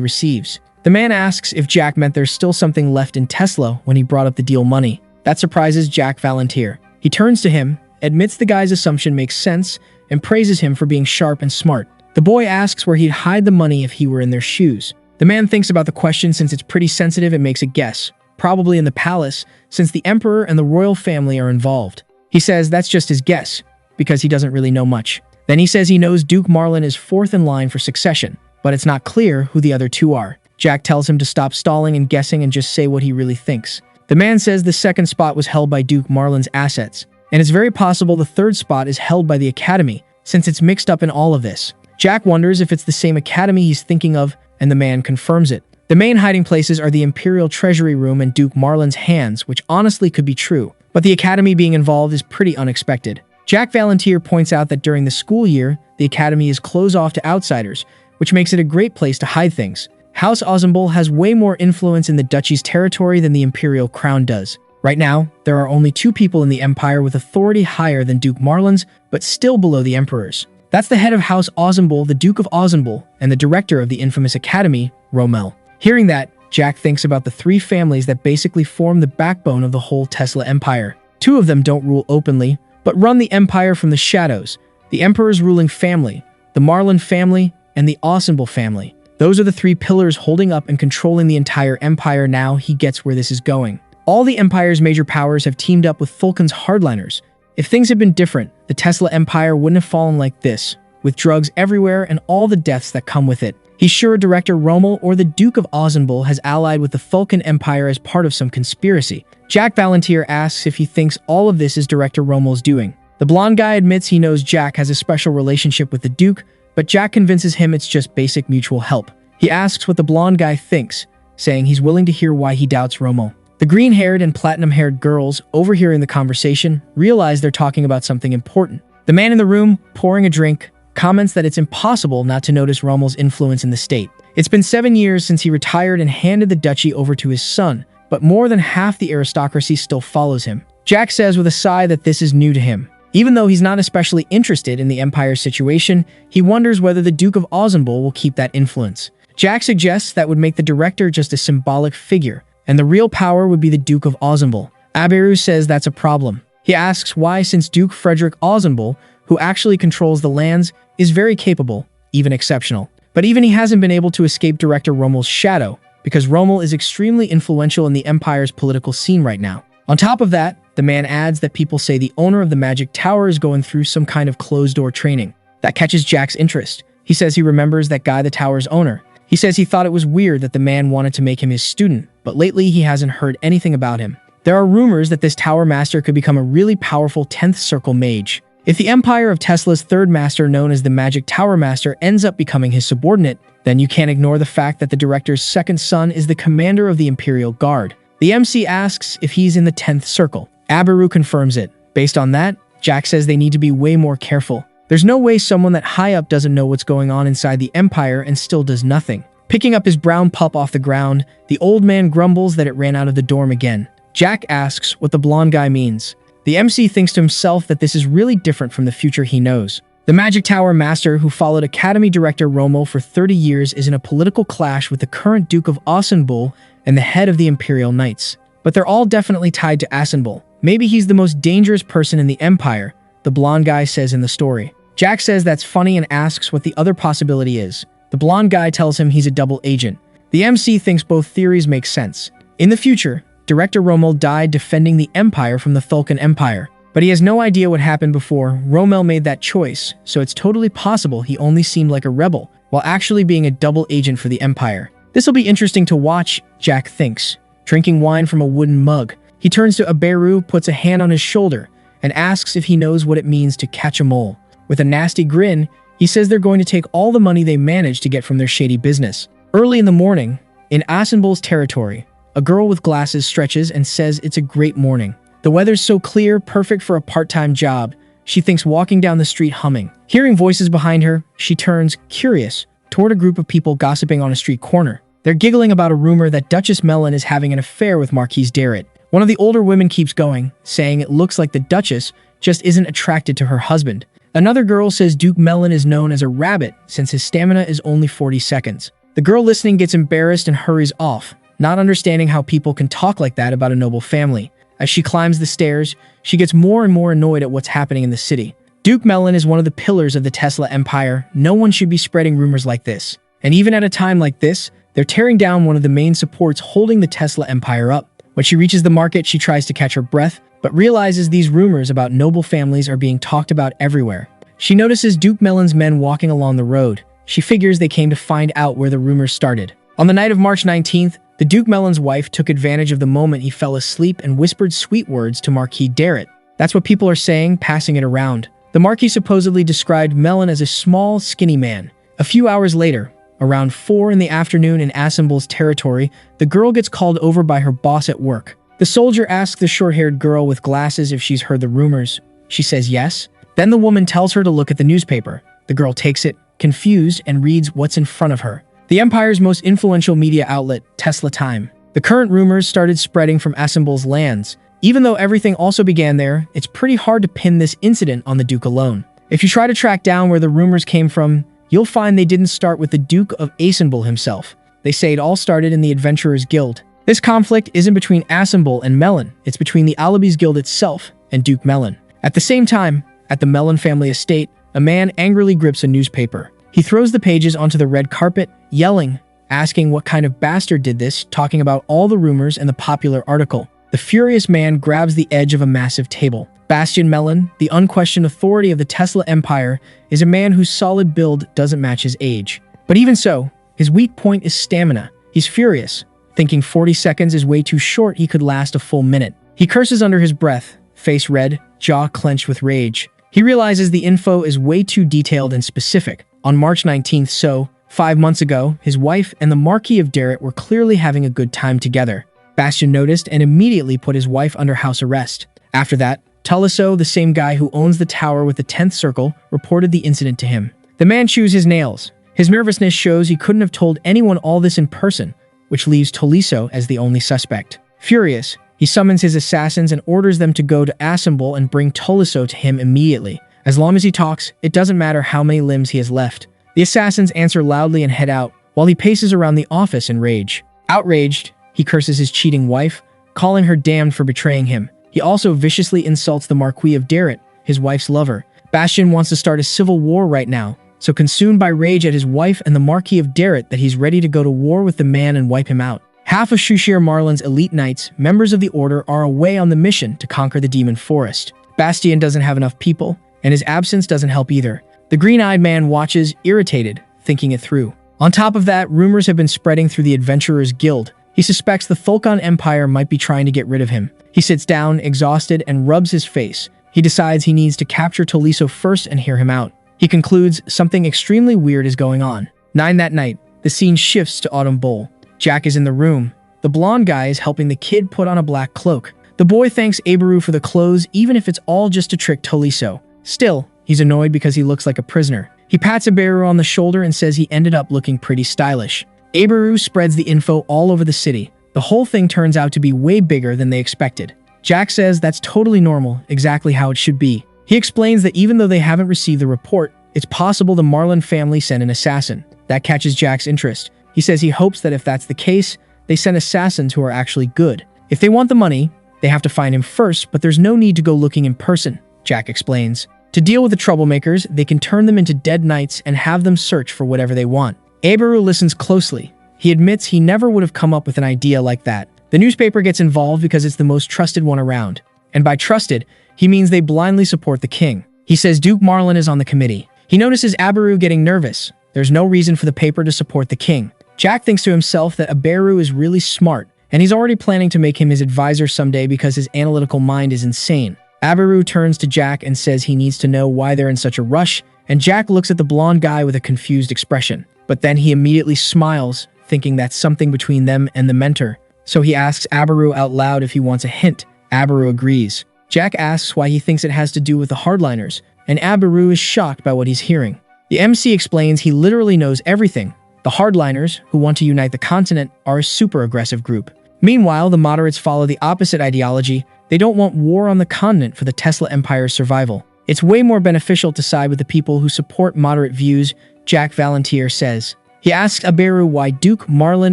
receives. The man asks if Jack meant there's still something left in Tesla when he brought up the deal money. That surprises Jack Valentir. He turns to him, admits the guy's assumption makes sense, and praises him for being sharp and smart. The boy asks where he'd hide the money if he were in their shoes. The man thinks about the question since it's pretty sensitive and makes a guess, probably in the palace, since the emperor and the royal family are involved. He says that's just his guess, because he doesn't really know much. Then he says he knows Duke Marlin is fourth in line for succession, but it's not clear who the other two are. Jack tells him to stop stalling and guessing and just say what he really thinks. The man says the second spot was held by Duke Marlin's assets, and it's very possible the third spot is held by the Academy, since it's mixed up in all of this. Jack wonders if it's the same academy he's thinking of, and the man confirms it. The main hiding places are the Imperial Treasury Room and Duke Marlin's hands, which honestly could be true, but the academy being involved is pretty unexpected. Jack Valentir points out that during the school year, the academy is closed off to outsiders, which makes it a great place to hide things. House Ozenbul has way more influence in the duchy's territory than the Imperial Crown does. Right now, there are only 2 people in the Empire with authority higher than Duke Marlin's, but still below the Emperor's. That's the head of House Ozenbul, the Duke of Ozenbul, and the director of the infamous academy, Rommel. Hearing that, Jack thinks about the 3 families that basically form the backbone of the whole Tesla Empire. 2 of them don't rule openly, but run the empire from the shadows. The Emperor's ruling family, the Marlin family, and the Ozenbul family. Those are the 3 pillars holding up and controlling the entire empire. Now he gets where this is going. All the Empire's major powers have teamed up with Falcon's hardliners. If things had been different, the Tesla Empire wouldn't have fallen like this, with drugs everywhere and all the deaths that come with it. He's sure Director Rommel or the Duke of Ozenbul has allied with the Falcon Empire as part of some conspiracy. Jack Valentir asks if he thinks all of this is Director Rommel's doing. The blonde guy admits he knows Jack has a special relationship with the Duke, but Jack convinces him it's just basic mutual help. He asks what the blonde guy thinks, saying he's willing to hear why he doubts Rommel. The green-haired and platinum-haired girls, overhearing the conversation, realize they're talking about something important. The man in the room, pouring a drink, comments that it's impossible not to notice Rommel's influence in the state. It's been 7 years since he retired and handed the duchy over to his son, but more than half the aristocracy still follows him. Jack says with a sigh that this is new to him. Even though he's not especially interested in the Empire's situation, he wonders whether the Duke of Ozenbul will keep that influence. Jack suggests that would make the director just a symbolic figure, and the real power would be the Duke of Ozenbul. Aberu says that's a problem. He asks why, since Duke Frederick Ozenbul, who actually controls the lands, is very capable, even exceptional. But even he hasn't been able to escape Director Rommel's shadow, because Rommel is extremely influential in the Empire's political scene right now. On top of that, the man adds that people say the owner of the Magic Tower is going through some kind of closed-door training. That catches Jack's interest. He says he remembers that guy, the tower's owner. He says he thought it was weird that the man wanted to make him his student, but lately he hasn't heard anything about him. There are rumors that this Tower Master could become a really powerful 10th Circle mage. If the Empire of Tesla's third master, known as the Magic Tower Master, ends up becoming his subordinate, then you can't ignore the fact that the director's second son is the commander of the Imperial Guard. The MC asks if he's in the 10th Circle. Aberu confirms it. Based on that, Jack says they need to be way more careful. There's no way someone that high up doesn't know what's going on inside the Empire and still does nothing. Picking up his brown pup off the ground, the old man grumbles that it ran out of the dorm again. Jack asks what the blonde guy means. The MC thinks to himself that this is really different from the future he knows. The Magic Tower Master, who followed Academy Director Rommel for 30 years, is in a political clash with the current Duke of Ozenbul and the head of the Imperial Knights. But they're all definitely tied to Ozenbul. Maybe he's the most dangerous person in the Empire, the blonde guy says in the story. Jack says that's funny and asks what the other possibility is. The blonde guy tells him he's a double agent. The MC thinks both theories make sense. In the future, Director Rommel died defending the Empire from the Falcon Empire, But he has no idea what happened before Rommel made that choice, so it's totally possible he only seemed like a rebel, while actually being a double agent for the Empire. This'll be interesting to watch, Jack thinks. Drinking wine from a wooden mug, he turns to Aberu, puts a hand on his shoulder, and asks if he knows what it means to catch a mole. With a nasty grin, he says they're going to take all the money they managed to get from their shady business. Early in the morning, in Asenbol's territory, a girl with glasses stretches and says it's a great morning. The weather's so clear, perfect for a part-time job, she thinks, walking down the street humming. Hearing voices behind her, she turns, curious, toward a group of people gossiping on a street corner. They're giggling about a rumor that Duchess Melon is having an affair with Marquise Darrett. One of the older women keeps going, saying it looks like the Duchess just isn't attracted to her husband. Another girl says Duke Melon is known as a rabbit since his stamina is only 40 seconds. The girl listening gets embarrassed and hurries off, not understanding how people can talk like that about a noble family. As she climbs the stairs, she gets more and more annoyed at what's happening in the city. Duke Melon is one of the pillars of the Tesla Empire. No one should be spreading rumors like this. And even at a time like this, they're tearing down one of the main supports holding the Tesla Empire up. When she reaches the market, she tries to catch her breath, but realizes these rumors about noble families are being talked about everywhere. She notices Duke Melon's men walking along the road. She figures they came to find out where the rumors started. On the night of March 19th, the Duke Melon's wife took advantage of the moment he fell asleep and whispered sweet words to Marquis Darrett. That's what people are saying, passing it around. The Marquis supposedly described Melon as a small, skinny man. A few hours later, around 4 in the afternoon in Asenbol's territory, the girl gets called over by her boss at work. The soldier asks the short-haired girl with glasses if she's heard the rumors. She says yes. Then the woman tells her to look at the newspaper. The girl takes it, confused, and reads what's in front of her. The Empire's most influential media outlet, Tesla Time. The current rumors started spreading from Asenbol's lands. Even though everything also began there, it's pretty hard to pin this incident on the Duke alone. If you try to track down where the rumors came from, you'll find they didn't start with the Duke of Asenbol himself. They say it all started in the Adventurers Guild. This conflict isn't between Asenbol and Melon, it's between the Alibis Guild itself and Duke Melon. At the same time, at the Melon family estate, a man angrily grips a newspaper. He throws the pages onto the red carpet, yelling, asking what kind of bastard did this, talking about all the rumors and the popular article. The furious man grabs the edge of a massive table. Bastian Melon, the unquestioned authority of the Tesla Empire, is a man whose solid build doesn't match his age. But even so, his weak point is stamina. He's furious, thinking 40 seconds is way too short. He could last a full minute. He curses under his breath, face red, jaw clenched with rage. He realizes the info is way too detailed and specific. On March 19th, 5 months ago, his wife and the Marquis of Darrett were clearly having a good time together. Bastian noticed and immediately put his wife under house arrest. After that, Tuliso, the same guy who owns the tower with the 10th circle, reported the incident to him. The man chews his nails. His nervousness shows he couldn't have told anyone all this in person, which leaves Tuliso as the only suspect. Furious, he summons his assassins and orders them to go to Asenbol and bring Tuliso to him immediately. As long as he talks, it doesn't matter how many limbs he has left. The assassins answer loudly and head out, while he paces around the office in rage. Outraged, he curses his cheating wife, calling her damned for betraying him. He also viciously insults the Marquis of Darrett, his wife's lover. Bastian wants to start a civil war right now, so consumed by rage at his wife and the Marquis of Darrett that he's ready to go to war with the man and wipe him out. Half of Shushir Marlin's elite knights, members of the Order, are away on the mission to conquer the Demon Forest. Bastian doesn't have enough people, and his absence doesn't help either. The green-eyed man watches, irritated, thinking it through. On top of that, rumors have been spreading through the Adventurers Guild. He suspects the Thulkon Empire might be trying to get rid of him. He sits down, exhausted, and rubs his face. He decides he needs to capture Tuliso first and hear him out. He concludes something extremely weird is going on. 9 that night, the scene shifts to Autumn Bowl. Jack is in the room. The blonde guy is helping the kid put on a black cloak. The boy thanks Aberu for the clothes, even if it's all just to trick Tuliso. Still, he's annoyed because he looks like a prisoner. He pats Aberu on the shoulder and says he ended up looking pretty stylish. Aberu spreads the info all over the city. The whole thing turns out to be way bigger than they expected. Jack says that's totally normal, exactly how it should be. He explains that even though they haven't received the report, it's possible the Marlin family sent an assassin. That catches Jack's interest. He says he hopes that if that's the case, they send assassins who are actually good. If they want the money, they have to find him first, but there's no need to go looking in person, Jack explains. To deal with the troublemakers, they can turn them into dead knights and have them search for whatever they want. Aberu listens closely. He admits he never would have come up with an idea like that. The newspaper gets involved because it's the most trusted one around. And by trusted, he means they blindly support the king. He says Duke Marlin is on the committee. He notices Abaru getting nervous. There's no reason for the paper to support the king. Jack thinks to himself that Abaru is really smart, and he's already planning to make him his advisor someday because his analytical mind is insane. Abaru turns to Jack and says he needs to know why they're in such a rush, and Jack looks at the blonde guy with a confused expression. But then he immediately smiles, thinking that's something between them and the mentor. So he asks Abaru out loud if he wants a hint. Abaru agrees. Jack asks why he thinks it has to do with the hardliners, and Abaru is shocked by what he's hearing. The MC explains he literally knows everything. The hardliners, who want to unite the continent, are a super aggressive group. Meanwhile, the moderates follow the opposite ideology. They don't want war on the continent for the Tesla Empire's survival. It's way more beneficial to side with the people who support moderate views, Jack Valantier says. He asks Abaru why Duke Marlin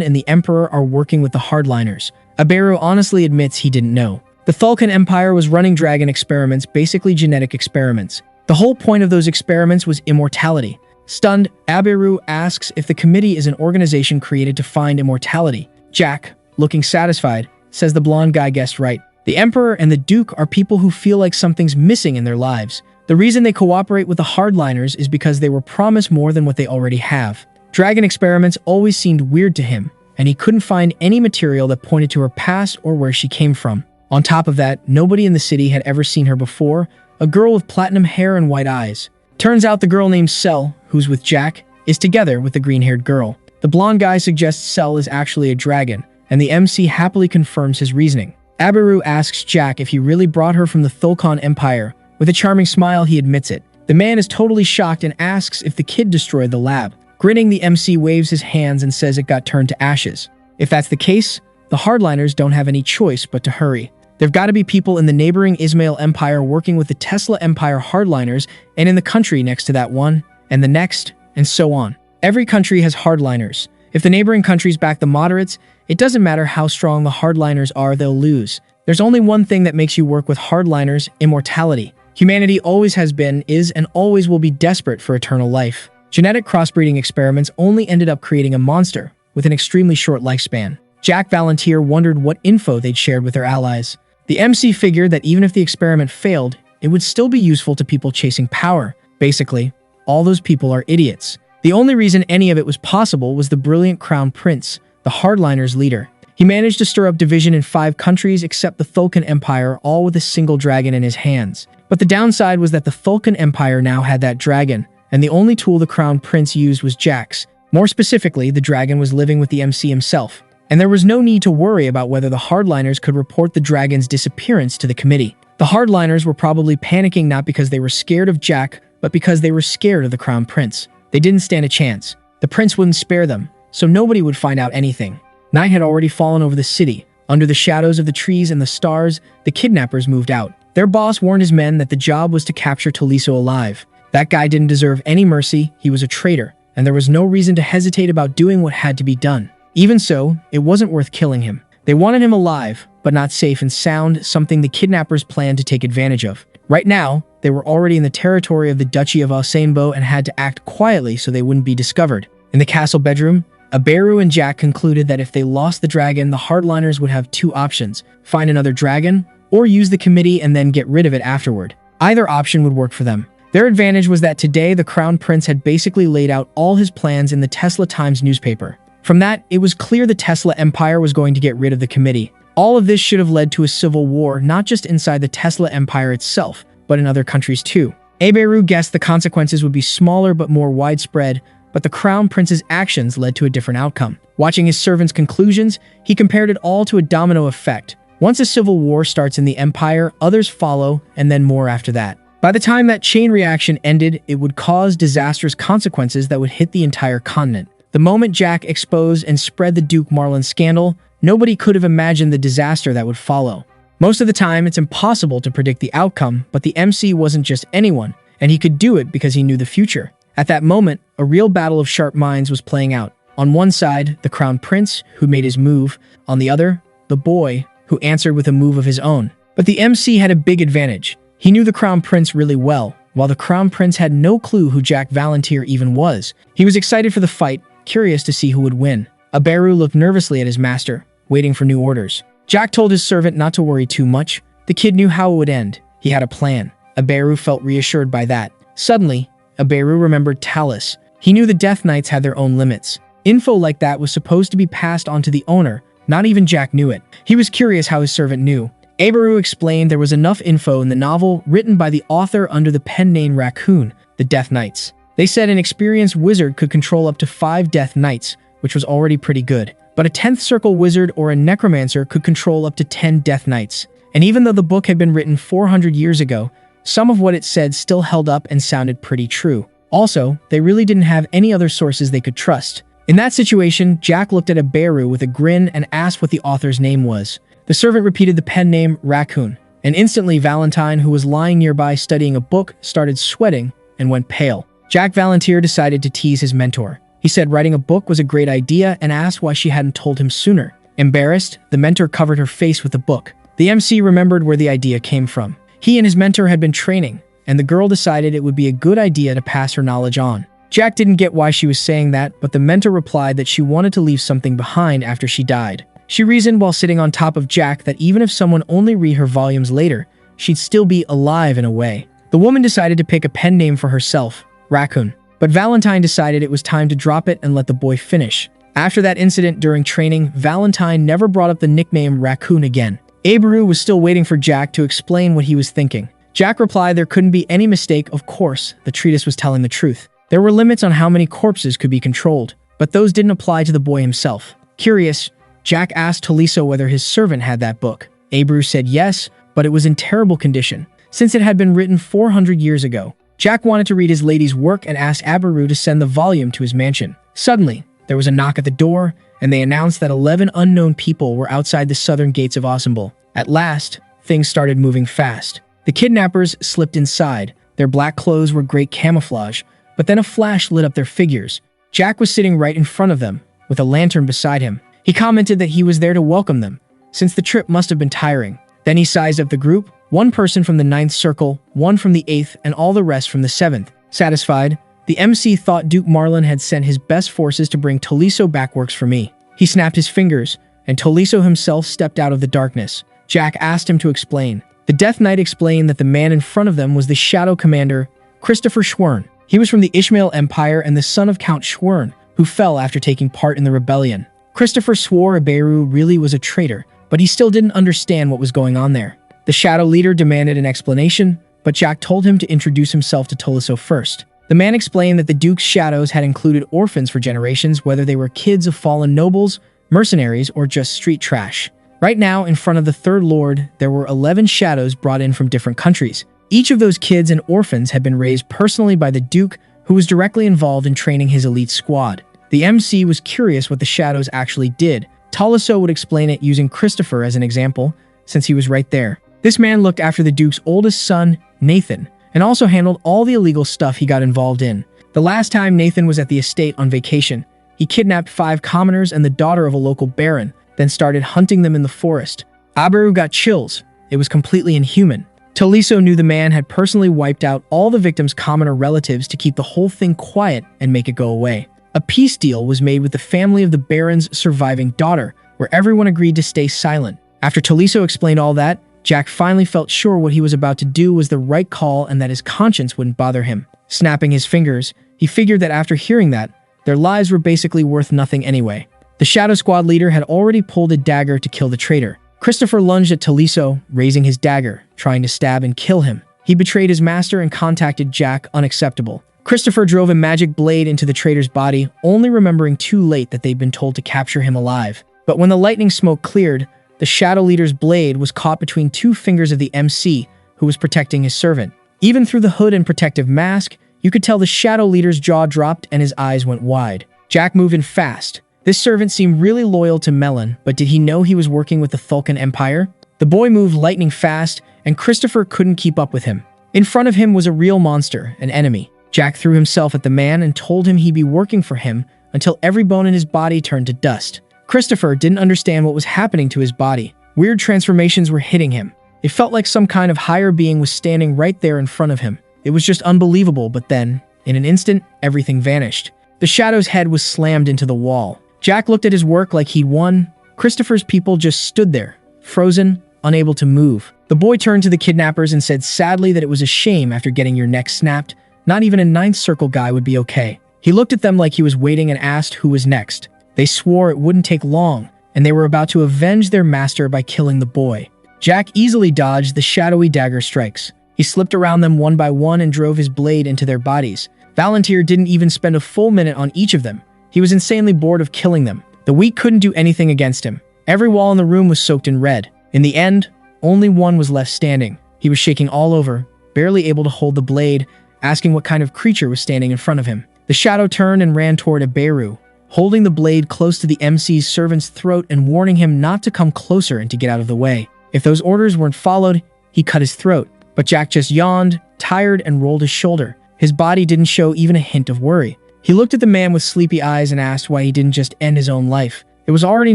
and the Emperor are working with the hardliners. Abaru honestly admits he didn't know. The Thulkan Empire was running dragon experiments, basically genetic experiments. The whole point of those experiments was immortality. Stunned, Abaru asks if the committee is an organization created to find immortality. Jack, looking satisfied, says the blonde guy guessed right. The Emperor and the Duke are people who feel like something's missing in their lives. The reason they cooperate with the hardliners is because they were promised more than what they already have. Dragon experiments always seemed weird to him, and he couldn't find any material that pointed to her past or where she came from. On top of that, nobody in the city had ever seen her before, a girl with platinum hair and white eyes. Turns out the girl named Cell, who's with Jack, is together with the green-haired girl. The blonde guy suggests Cell is actually a dragon, and the MC happily confirms his reasoning. Abaru asks Jack if he really brought her from the Thulkan Empire. With a charming smile, he admits it. The man is totally shocked and asks if the kid destroyed the lab. Grinning, the MC waves his hands and says it got turned to ashes. If that's the case, the hardliners don't have any choice but to hurry. There've got to be people in the neighboring Ismail Empire working with the Tesla Empire hardliners, and in the country next to that one, and the next, and so on. Every country has hardliners. If the neighboring countries back the moderates, it doesn't matter how strong the hardliners are, they'll lose. There's only one thing that makes you work with hardliners: immortality. Humanity always has been, is, and always will be desperate for eternal life. Genetic crossbreeding experiments only ended up creating a monster with an extremely short lifespan. Jack Valantier wondered what info they'd shared with their allies. The MC figured that even if the experiment failed, it would still be useful to people chasing power. Basically, all those people are idiots. The only reason any of it was possible was the brilliant Crown Prince, the hardliners' leader. He managed to stir up division in 5 countries except the Thulkan Empire, all with a single dragon in his hands. But the downside was that the Thulkan Empire now had that dragon, and the only tool the Crown Prince used was Jack's. More specifically, the dragon was living with the MC himself, and there was no need to worry about whether the hardliners could report the dragon's disappearance to the committee. The hardliners were probably panicking not because they were scared of Jack, but because they were scared of the Crown Prince. They didn't stand a chance. The prince wouldn't spare them, so nobody would find out anything. Night had already fallen over the city. Under the shadows of the trees and the stars, the kidnappers moved out. Their boss warned his men that the job was to capture Tolisso alive. That guy didn't deserve any mercy, he was a traitor, and there was no reason to hesitate about doing what had to be done. Even so, it wasn't worth killing him. They wanted him alive, but not safe and sound, something the kidnappers planned to take advantage of. Right now, they were already in the territory of the Duchy of Alsainbo and had to act quietly so they wouldn't be discovered. In the castle bedroom, Abaru and Jack concluded that if they lost the dragon, the hardliners would have 2 options: find another dragon, or use the committee and then get rid of it afterward. Either option would work for them. Their advantage was that today the Crown Prince had basically laid out all his plans in the Tesla Times newspaper. From that, it was clear the Tesla Empire was going to get rid of the committee. All of this should have led to a civil war, not just inside the Tesla Empire itself, but in other countries too. Abaru guessed the consequences would be smaller but more widespread, but the Crown Prince's actions led to a different outcome. Watching his servant's conclusions, he compared it all to a domino effect. Once a civil war starts in the Empire, others follow, and then more after that. By the time that chain reaction ended, it would cause disastrous consequences that would hit the entire continent. The moment Jack exposed and spread the Duke Marlin scandal, nobody could have imagined the disaster that would follow. Most of the time, it's impossible to predict the outcome, but the MC wasn't just anyone, and he could do it because he knew the future. At that moment, a real battle of sharp minds was playing out. On one side, the Crown Prince, who made his move. On the other, the boy, who answered with a move of his own. But the MC had a big advantage. He knew the Crown Prince really well, while the Crown Prince had no clue who Jack Valantier even was. He was excited for the fight, curious to see who would win. Abaru looked nervously at his master, waiting for new orders. Jack told his servant not to worry too much. The kid knew how it would end. He had a plan. Aberu felt reassured by that. Suddenly, Aberu remembered Talus. He knew the Death Knights had their own limits. Info like that was supposed to be passed on to the owner. Not even Jack knew it. He was curious how his servant knew. Aberu explained there was enough info in the novel written by the author under the pen name Raccoon, the Death Knights. They said an experienced wizard could control up to 5 Death Knights, which was already pretty good. But a 10th Circle wizard or a necromancer could control up to 10 Death Knights. And even though the book had been written 400 years ago, some of what it said still held up and sounded pretty true. Also, they really didn't have any other sources they could trust. In that situation, Jack looked at Aberu with a grin and asked what the author's name was. The servant repeated the pen name Raccoon, and instantly Valentine, who was lying nearby studying a book, started sweating and went pale. Jack Valentir decided to tease his mentor. He said writing a book was a great idea and asked why she hadn't told him sooner. Embarrassed, the mentor covered her face with the book. The MC remembered where the idea came from. He and his mentor had been training, and the girl decided it would be a good idea to pass her knowledge on. Jack didn't get why she was saying that, but the mentor replied that she wanted to leave something behind after she died. She reasoned while sitting on top of Jack that even if someone only read her volumes later, she'd still be alive in a way. The woman decided to pick a pen name for herself, Raccoon. But Valentine decided it was time to drop it and let the boy finish. After that incident during training, Valentine never brought up the nickname Raccoon again. Aberu was still waiting for Jack to explain what he was thinking. Jack replied there couldn't be any mistake, of course, the treatise was telling the truth. There were limits on how many corpses could be controlled, but those didn't apply to the boy himself. Curious, Jack asked Taliso whether his servant had that book. Aberu said yes, but it was in terrible condition, since it had been written 400 years ago. Jack wanted to read his lady's work and asked Aberu to send the volume to his mansion. Suddenly, there was a knock at the door, and they announced that 11 unknown people were outside the southern gates of Asamble. At last, things started moving fast. The kidnappers slipped inside. Their black clothes were great camouflage, but then a flash lit up their figures. Jack was sitting right in front of them, with a lantern beside him. He commented that he was there to welcome them, since the trip must have been tiring. Then he sized up the group, 1 person from the 9th Circle, 1 from the 8th, and all the rest from the 7th. Satisfied, the MC thought Duke Marlin had sent his best forces to bring Taliso back works for me. He snapped his fingers, and Taliso himself stepped out of the darkness. Jack asked him to explain. The Death Knight explained that the man in front of them was the Shadow Commander, Christopher Schwern. He was from the Ishmael Empire and the son of Count Schwern, who fell after taking part in the rebellion. Christopher swore Aberu really was a traitor, but he still didn't understand what was going on there. The Shadow Leader demanded an explanation, but Jack told him to introduce himself to Taliso first. The man explained that the Duke's shadows had included orphans for generations, whether they were kids of fallen nobles, mercenaries, or just street trash. Right now, in front of the Third Lord, there were 11 shadows brought in from different countries. Each of those kids and orphans had been raised personally by the Duke, who was directly involved in training his elite squad. The MC was curious what the shadows actually did. Taliso would explain it using Christopher as an example, since he was right there. This man looked after the Duke's oldest son, Nathan, and also handled all the illegal stuff he got involved in. The last time Nathan was at the estate on vacation, he kidnapped 5 commoners and the daughter of a local baron, then started hunting them in the forest. Aberu got chills. It was completely inhuman. Taliso knew the man had personally wiped out all the victims' commoner relatives to keep the whole thing quiet and make it go away. A peace deal was made with the family of the baron's surviving daughter, where everyone agreed to stay silent. After Taliso explained all that, Jack finally felt sure what he was about to do was the right call and that his conscience wouldn't bother him. Snapping his fingers, he figured that after hearing that, their lives were basically worth nothing anyway. The Shadow Squad leader had already pulled a dagger to kill the traitor. Christopher lunged at Taliso, raising his dagger, trying to stab and kill him. He betrayed his master and contacted Jack, unacceptable. Christopher drove a magic blade into the traitor's body, only remembering too late that they'd been told to capture him alive. But when the lightning smoke cleared, the Shadow Leader's blade was caught between 2 fingers of the MC, who was protecting his servant. Even through the hood and protective mask, you could tell the Shadow Leader's jaw dropped and his eyes went wide. Jack moved in fast. This servant seemed really loyal to Melon, but did he know he was working with the Thulkan Empire? The boy moved lightning fast, and Christopher couldn't keep up with him. In front of him was a real monster, an enemy. Jack threw himself at the man and told him he'd be working for him until every bone in his body turned to dust. Christopher didn't understand what was happening to his body. Weird transformations were hitting him. It felt like some kind of higher being was standing right there in front of him. It was just unbelievable, but then, in an instant, everything vanished. The Shadow's head was slammed into the wall. Jack looked at his work like he'd won. Christopher's people just stood there, frozen, unable to move. The boy turned to the kidnappers and said sadly that it was a shame after getting your neck snapped. Not even a ninth circle guy would be okay. He looked at them like he was waiting and asked who was next. They swore it wouldn't take long, and they were about to avenge their master by killing the boy. Jack easily dodged the shadowy dagger strikes. He slipped around them one by one and drove his blade into their bodies. Valantir didn't even spend a full minute on each of them. He was insanely bored of killing them. The weak couldn't do anything against him. Every wall in the room was soaked in red. In the end, only one was left standing. He was shaking all over, barely able to hold the blade, asking what kind of creature was standing in front of him. The shadow turned and ran toward Eberu, holding the blade close to the MC's servant's throat and warning him not to come closer and to get out of the way. If those orders weren't followed, he cut his throat. But Jack just yawned, tired, and rolled his shoulder. His body didn't show even a hint of worry. He looked at the man with sleepy eyes and asked why he didn't just end his own life. It was already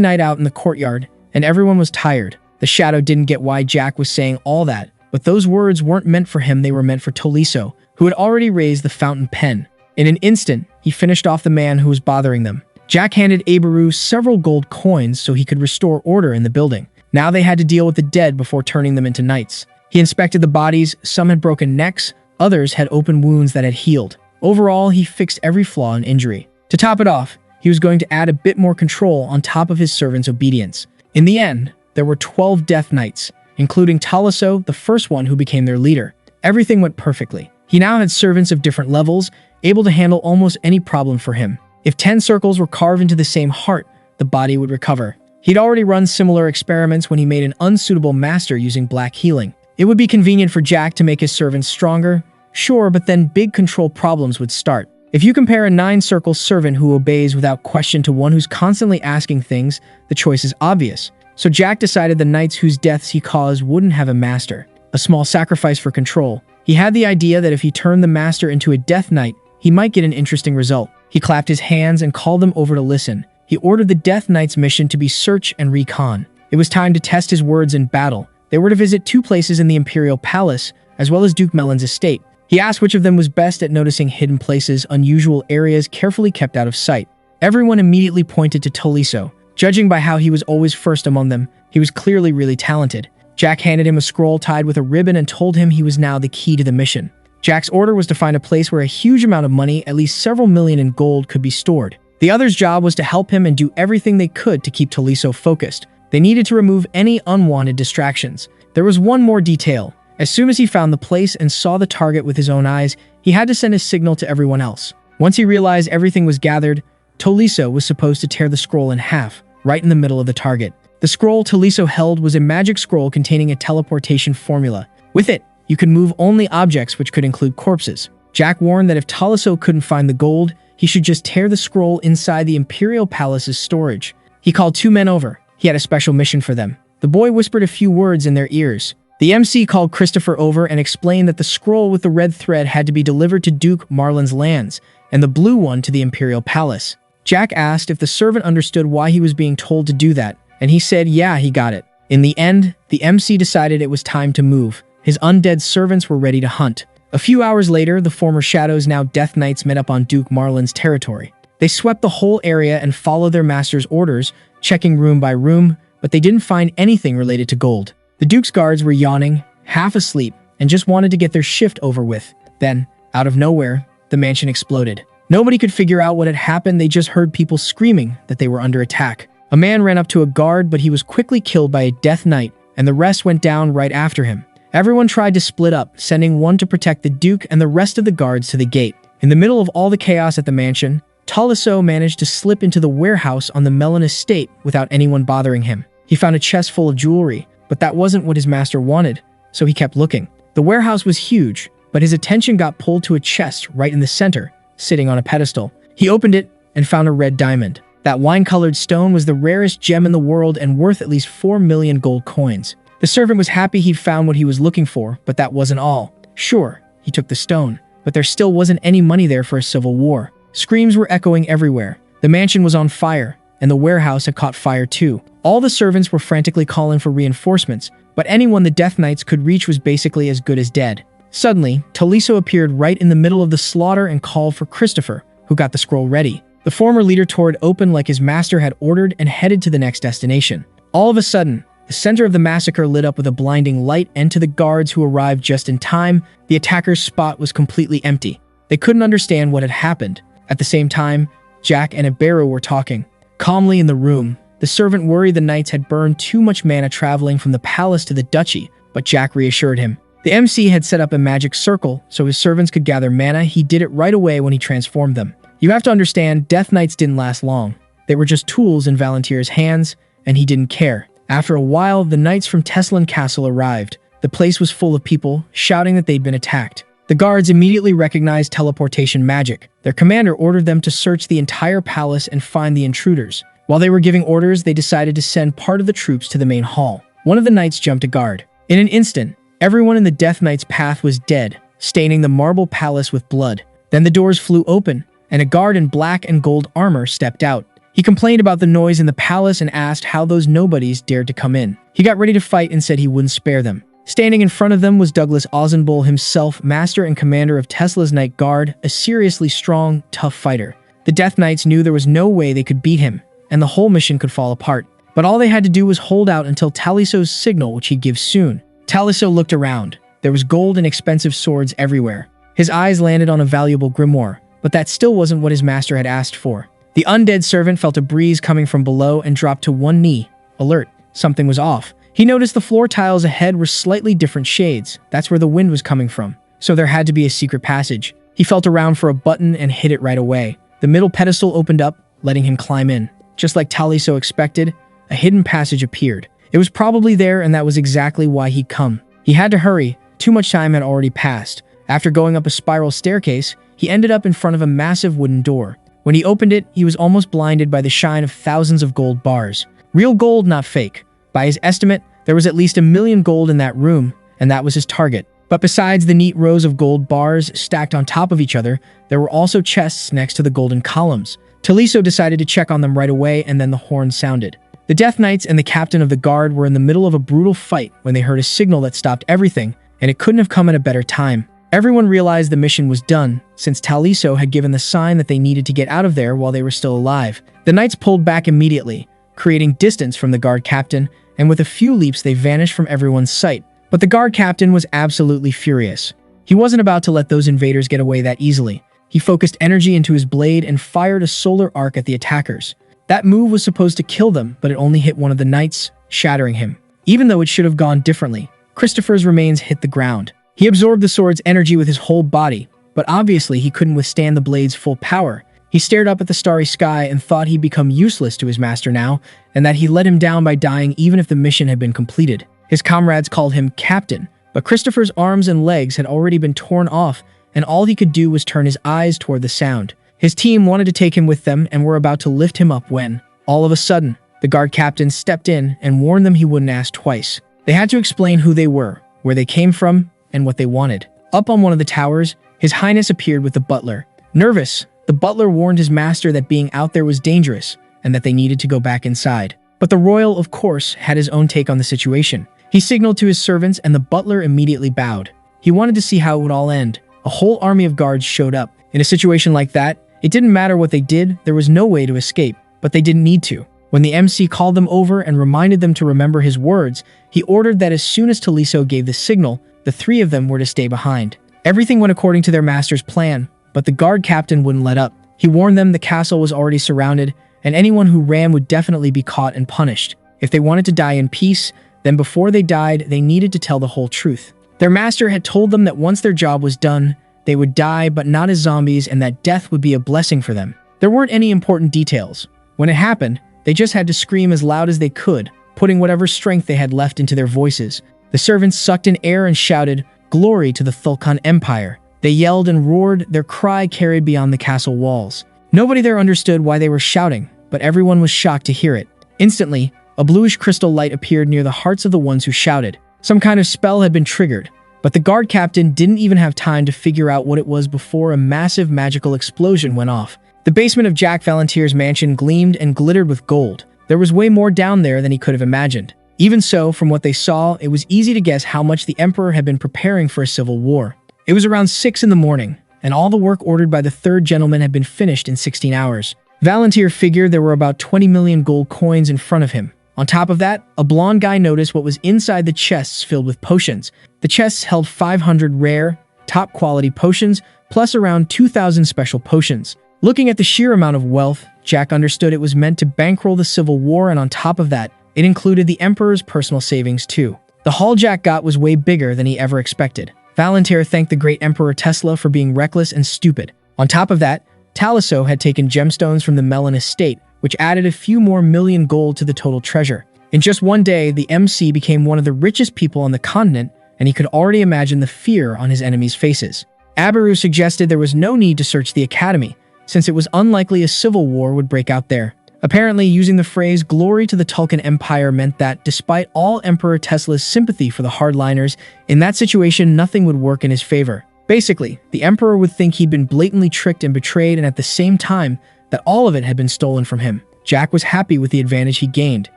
night out in the courtyard, and everyone was tired. The shadow didn't get why Jack was saying all that, but those words weren't meant for him, they were meant for Toliso, who had already raised the fountain pen. In an instant, he finished off the man who was bothering them. Jack handed Eberu several gold coins so he could restore order in the building. Now they had to deal with the dead before turning them into knights. He inspected the bodies. Some had broken necks, others had open wounds that had healed. Overall, he fixed every flaw and injury. To top it off, he was going to add a bit more control on top of his servant's obedience. In the end, there were 12 Death Knights, including Taliso, the first one who became their leader. Everything went perfectly. He now had servants of different levels, able to handle almost any problem for him. If 10 circles were carved into the same heart, the body would recover. He'd already run similar experiments when he made an unsuitable master using black healing. It would be convenient for Jack to make his servants stronger, sure, but then big control problems would start. If you compare a 9-circle servant who obeys without question to one who's constantly asking things, the choice is obvious. So Jack decided the knights whose deaths he caused wouldn't have a master. A small sacrifice for control. He had the idea that if he turned the master into a Death Knight, he might get an interesting result. He clapped his hands and called them over to listen. He ordered the Death Knight's mission to be search and recon. It was time to test his words in battle. They were to visit 2 places in the Imperial Palace, as well as Duke Melon's estate. He asked which of them was best at noticing hidden places, unusual areas carefully kept out of sight. Everyone immediately pointed to Toliso. Judging by how he was always first among them, he was clearly really talented. Jack handed him a scroll tied with a ribbon and told him he was now the key to the mission. Jack's order was to find a place where a huge amount of money, at least several million in gold, could be stored. The others' job was to help him and do everything they could to keep Toliso focused. They needed to remove any unwanted distractions. There was one more detail. As soon as he found the place and saw the target with his own eyes, he had to send a signal to everyone else. Once he realized everything was gathered, Toliso was supposed to tear the scroll in half, right in the middle of the target. The scroll Toliso held was a magic scroll containing a teleportation formula. With it, you could move only objects, which could include corpses. Jack warned that if Toliso couldn't find the gold, he should just tear the scroll inside the Imperial Palace's storage. He called 2 men over. He had a special mission for them. The boy whispered a few words in their ears. The MC called Christopher over and explained that the scroll with the red thread had to be delivered to Duke Marlin's lands, and the blue one to the Imperial Palace. Jack asked if the servant understood why he was being told to do that, and he said yeah, he got it. In the end, the MC decided it was time to move. His undead servants were ready to hunt. A few hours later, the former Shadows, now Death Knights, met up on Duke Marlin's territory. They swept the whole area and followed their master's orders, checking room by room, but they didn't find anything related to gold. The Duke's guards were yawning, half asleep, and just wanted to get their shift over with. Then, out of nowhere, the mansion exploded. Nobody could figure out what had happened. They just heard people screaming that they were under attack. A man ran up to a guard, but he was quickly killed by a Death Knight, and the rest went down right after him. Everyone tried to split up, sending one to protect the Duke and the rest of the guards to the gate. In the middle of all the chaos at the mansion, Toliso managed to slip into the warehouse on the Melon estate without anyone bothering him. He found a chest full of jewelry, but that wasn't what his master wanted, so he kept looking. The warehouse was huge, but his attention got pulled to a chest right in the center, sitting on a pedestal. He opened it and found a red diamond. That wine-colored stone was the rarest gem in the world and worth at least 4 million gold coins. The servant was happy he'd found what he was looking for, but that wasn't all. Sure, he took the stone, but there still wasn't any money there for a civil war. Screams were echoing everywhere. The mansion was on fire, and the warehouse had caught fire too. All the servants were frantically calling for reinforcements, but anyone the Death Knights could reach was basically as good as dead. Suddenly, Toliso appeared right in the middle of the slaughter and called for Christopher, who got the scroll ready. The former leader tore it open like his master had ordered and headed to the next destination. All of a sudden, The center of the massacre lit up with a blinding light, and to the guards who arrived just in time, the attackers' spot was completely empty. They couldn't understand what had happened. At the same time, Jack and Iberu were talking. Calmly in the room, the servant worried the knights had burned too much mana traveling from the palace to the duchy, but Jack reassured him. The MC had set up a magic circle so his servants could gather mana. He did it right away when he transformed them. You have to understand, Death Knights didn't last long. They were just tools in Valentir's hands, and he didn't care. After a while, the knights from Teslan Castle arrived. The place was full of people, shouting that they'd been attacked. The guards immediately recognized teleportation magic. Their commander ordered them to search the entire palace and find the intruders. While they were giving orders, they decided to send part of the troops to the main hall. One of the knights jumped a guard. In an instant, everyone in the Death Knight's path was dead, staining the marble palace with blood. Then the doors flew open, and a guard in black and gold armor stepped out. He complained about the noise in the palace and asked how those nobodies dared to come in. He got ready to fight and said he wouldn't spare them. Standing in front of them was Douglas Ozenbull himself, master and commander of Tesla's Night Guard, a seriously strong, tough fighter. The Death Knights knew there was no way they could beat him, and the whole mission could fall apart. But all they had to do was hold out until Taliso's signal, which he'd give soon. Taliso looked around. There was gold and expensive swords everywhere. His eyes landed on a valuable grimoire, but that still wasn't what his master had asked for. The undead servant felt a breeze coming from below and dropped to one knee. Alert, something was off. He noticed the floor tiles ahead were slightly different shades. That's where the wind was coming from. So there had to be a secret passage. He felt around for a button and hit it right away. The middle pedestal opened up, letting him climb in. Just like Taliso expected, a hidden passage appeared. It was probably there, and that was exactly why he'd come. He had to hurry. Too much time had already passed. After going up a spiral staircase, he ended up in front of a massive wooden door. When he opened it, he was almost blinded by the shine of thousands of gold bars. Real gold, not fake. By his estimate, there was at least 1 million gold in that room, and that was his target. But besides the neat rows of gold bars stacked on top of each other, there were also chests next to the golden columns. Taliso decided to check on them right away, and then the horn sounded. The Death Knights and the captain of the guard were in the middle of a brutal fight when they heard a signal that stopped everything, and it couldn't have come at a better time. Everyone realized the mission was done, since Taliso had given the sign that they needed to get out of there while they were still alive. The knights pulled back immediately, creating distance from the guard captain, and with a few leaps they vanished from everyone's sight. But the guard captain was absolutely furious. He wasn't about to let those invaders get away that easily. He focused energy into his blade and fired a solar arc at the attackers. That move was supposed to kill them, but it only hit one of the knights, shattering him. Even though it should have gone differently, Christopher's remains hit the ground. He absorbed the sword's energy with his whole body, but obviously he couldn't withstand the blade's full power. He stared up at the starry sky and thought he'd become useless to his master now, and that he let him down by dying even if the mission had been completed. His comrades called him Captain, but Christopher's arms and legs had already been torn off, and all he could do was turn his eyes toward the sound. His team wanted to take him with them and were about to lift him up when, all of a sudden, the guard captain stepped in and warned them he wouldn't ask twice. They had to explain who they were, where they came from, and what they wanted. Up on one of the towers, His Highness appeared with the butler. Nervous, the butler warned his master that being out there was dangerous and that they needed to go back inside. But the royal, of course, had his own take on the situation. He signaled to his servants and the butler immediately bowed. He wanted to see how it would all end. A whole army of guards showed up. In a situation like that, it didn't matter what they did, there was no way to escape, but they didn't need to. When the MC called them over and reminded them to remember his words, he ordered that as soon as Taliso gave the signal, the 3 of them were to stay behind. Everything went according to their master's plan, but the guard captain wouldn't let up. He warned them the castle was already surrounded, and anyone who ran would definitely be caught and punished. If they wanted to die in peace, then before they died, they needed to tell the whole truth. Their master had told them that once their job was done, they would die, but not as zombies, and that death would be a blessing for them. There weren't any important details. When it happened, they just had to scream as loud as they could, putting whatever strength they had left into their voices. The servants sucked in air and shouted, "Glory to the Thulkan Empire." They yelled and roared, their cry carried beyond the castle walls. Nobody there understood why they were shouting, but everyone was shocked to hear it. Instantly, a bluish crystal light appeared near the hearts of the ones who shouted. Some kind of spell had been triggered, but the guard captain didn't even have time to figure out what it was before a massive magical explosion went off. The basement of Jack Valentir's mansion gleamed and glittered with gold. There was way more down there than he could have imagined. Even so, from what they saw, it was easy to guess how much the Emperor had been preparing for a civil war. It was around 6 in the morning, and all the work ordered by the third gentleman had been finished in 16 hours. Valentir figured there were about 20 million gold coins in front of him. On top of that, a blonde guy noticed what was inside the chests filled with potions. The chests held 500 rare, top-quality potions, plus around 2,000 special potions. Looking at the sheer amount of wealth, Jack understood it was meant to bankroll the Civil War, and on top of that, it included the Emperor's personal savings too. The haul Jack got was way bigger than he ever expected. Valentir thanked the great Emperor Tesla for being reckless and stupid. On top of that, Taliso had taken gemstones from the Melon estate, which added a few more million gold to the total treasure. In just one day, the MC became one of the richest people on the continent, and he could already imagine the fear on his enemies' faces. Abaru suggested there was no need to search the academy, since it was unlikely a civil war would break out there. Apparently, using the phrase "glory to the Tulkun Empire" meant that, despite all Emperor Tesla's sympathy for the hardliners, in that situation nothing would work in his favor. Basically, the Emperor would think he'd been blatantly tricked and betrayed, and at the same time, that all of it had been stolen from him. Jack was happy with the advantage he gained.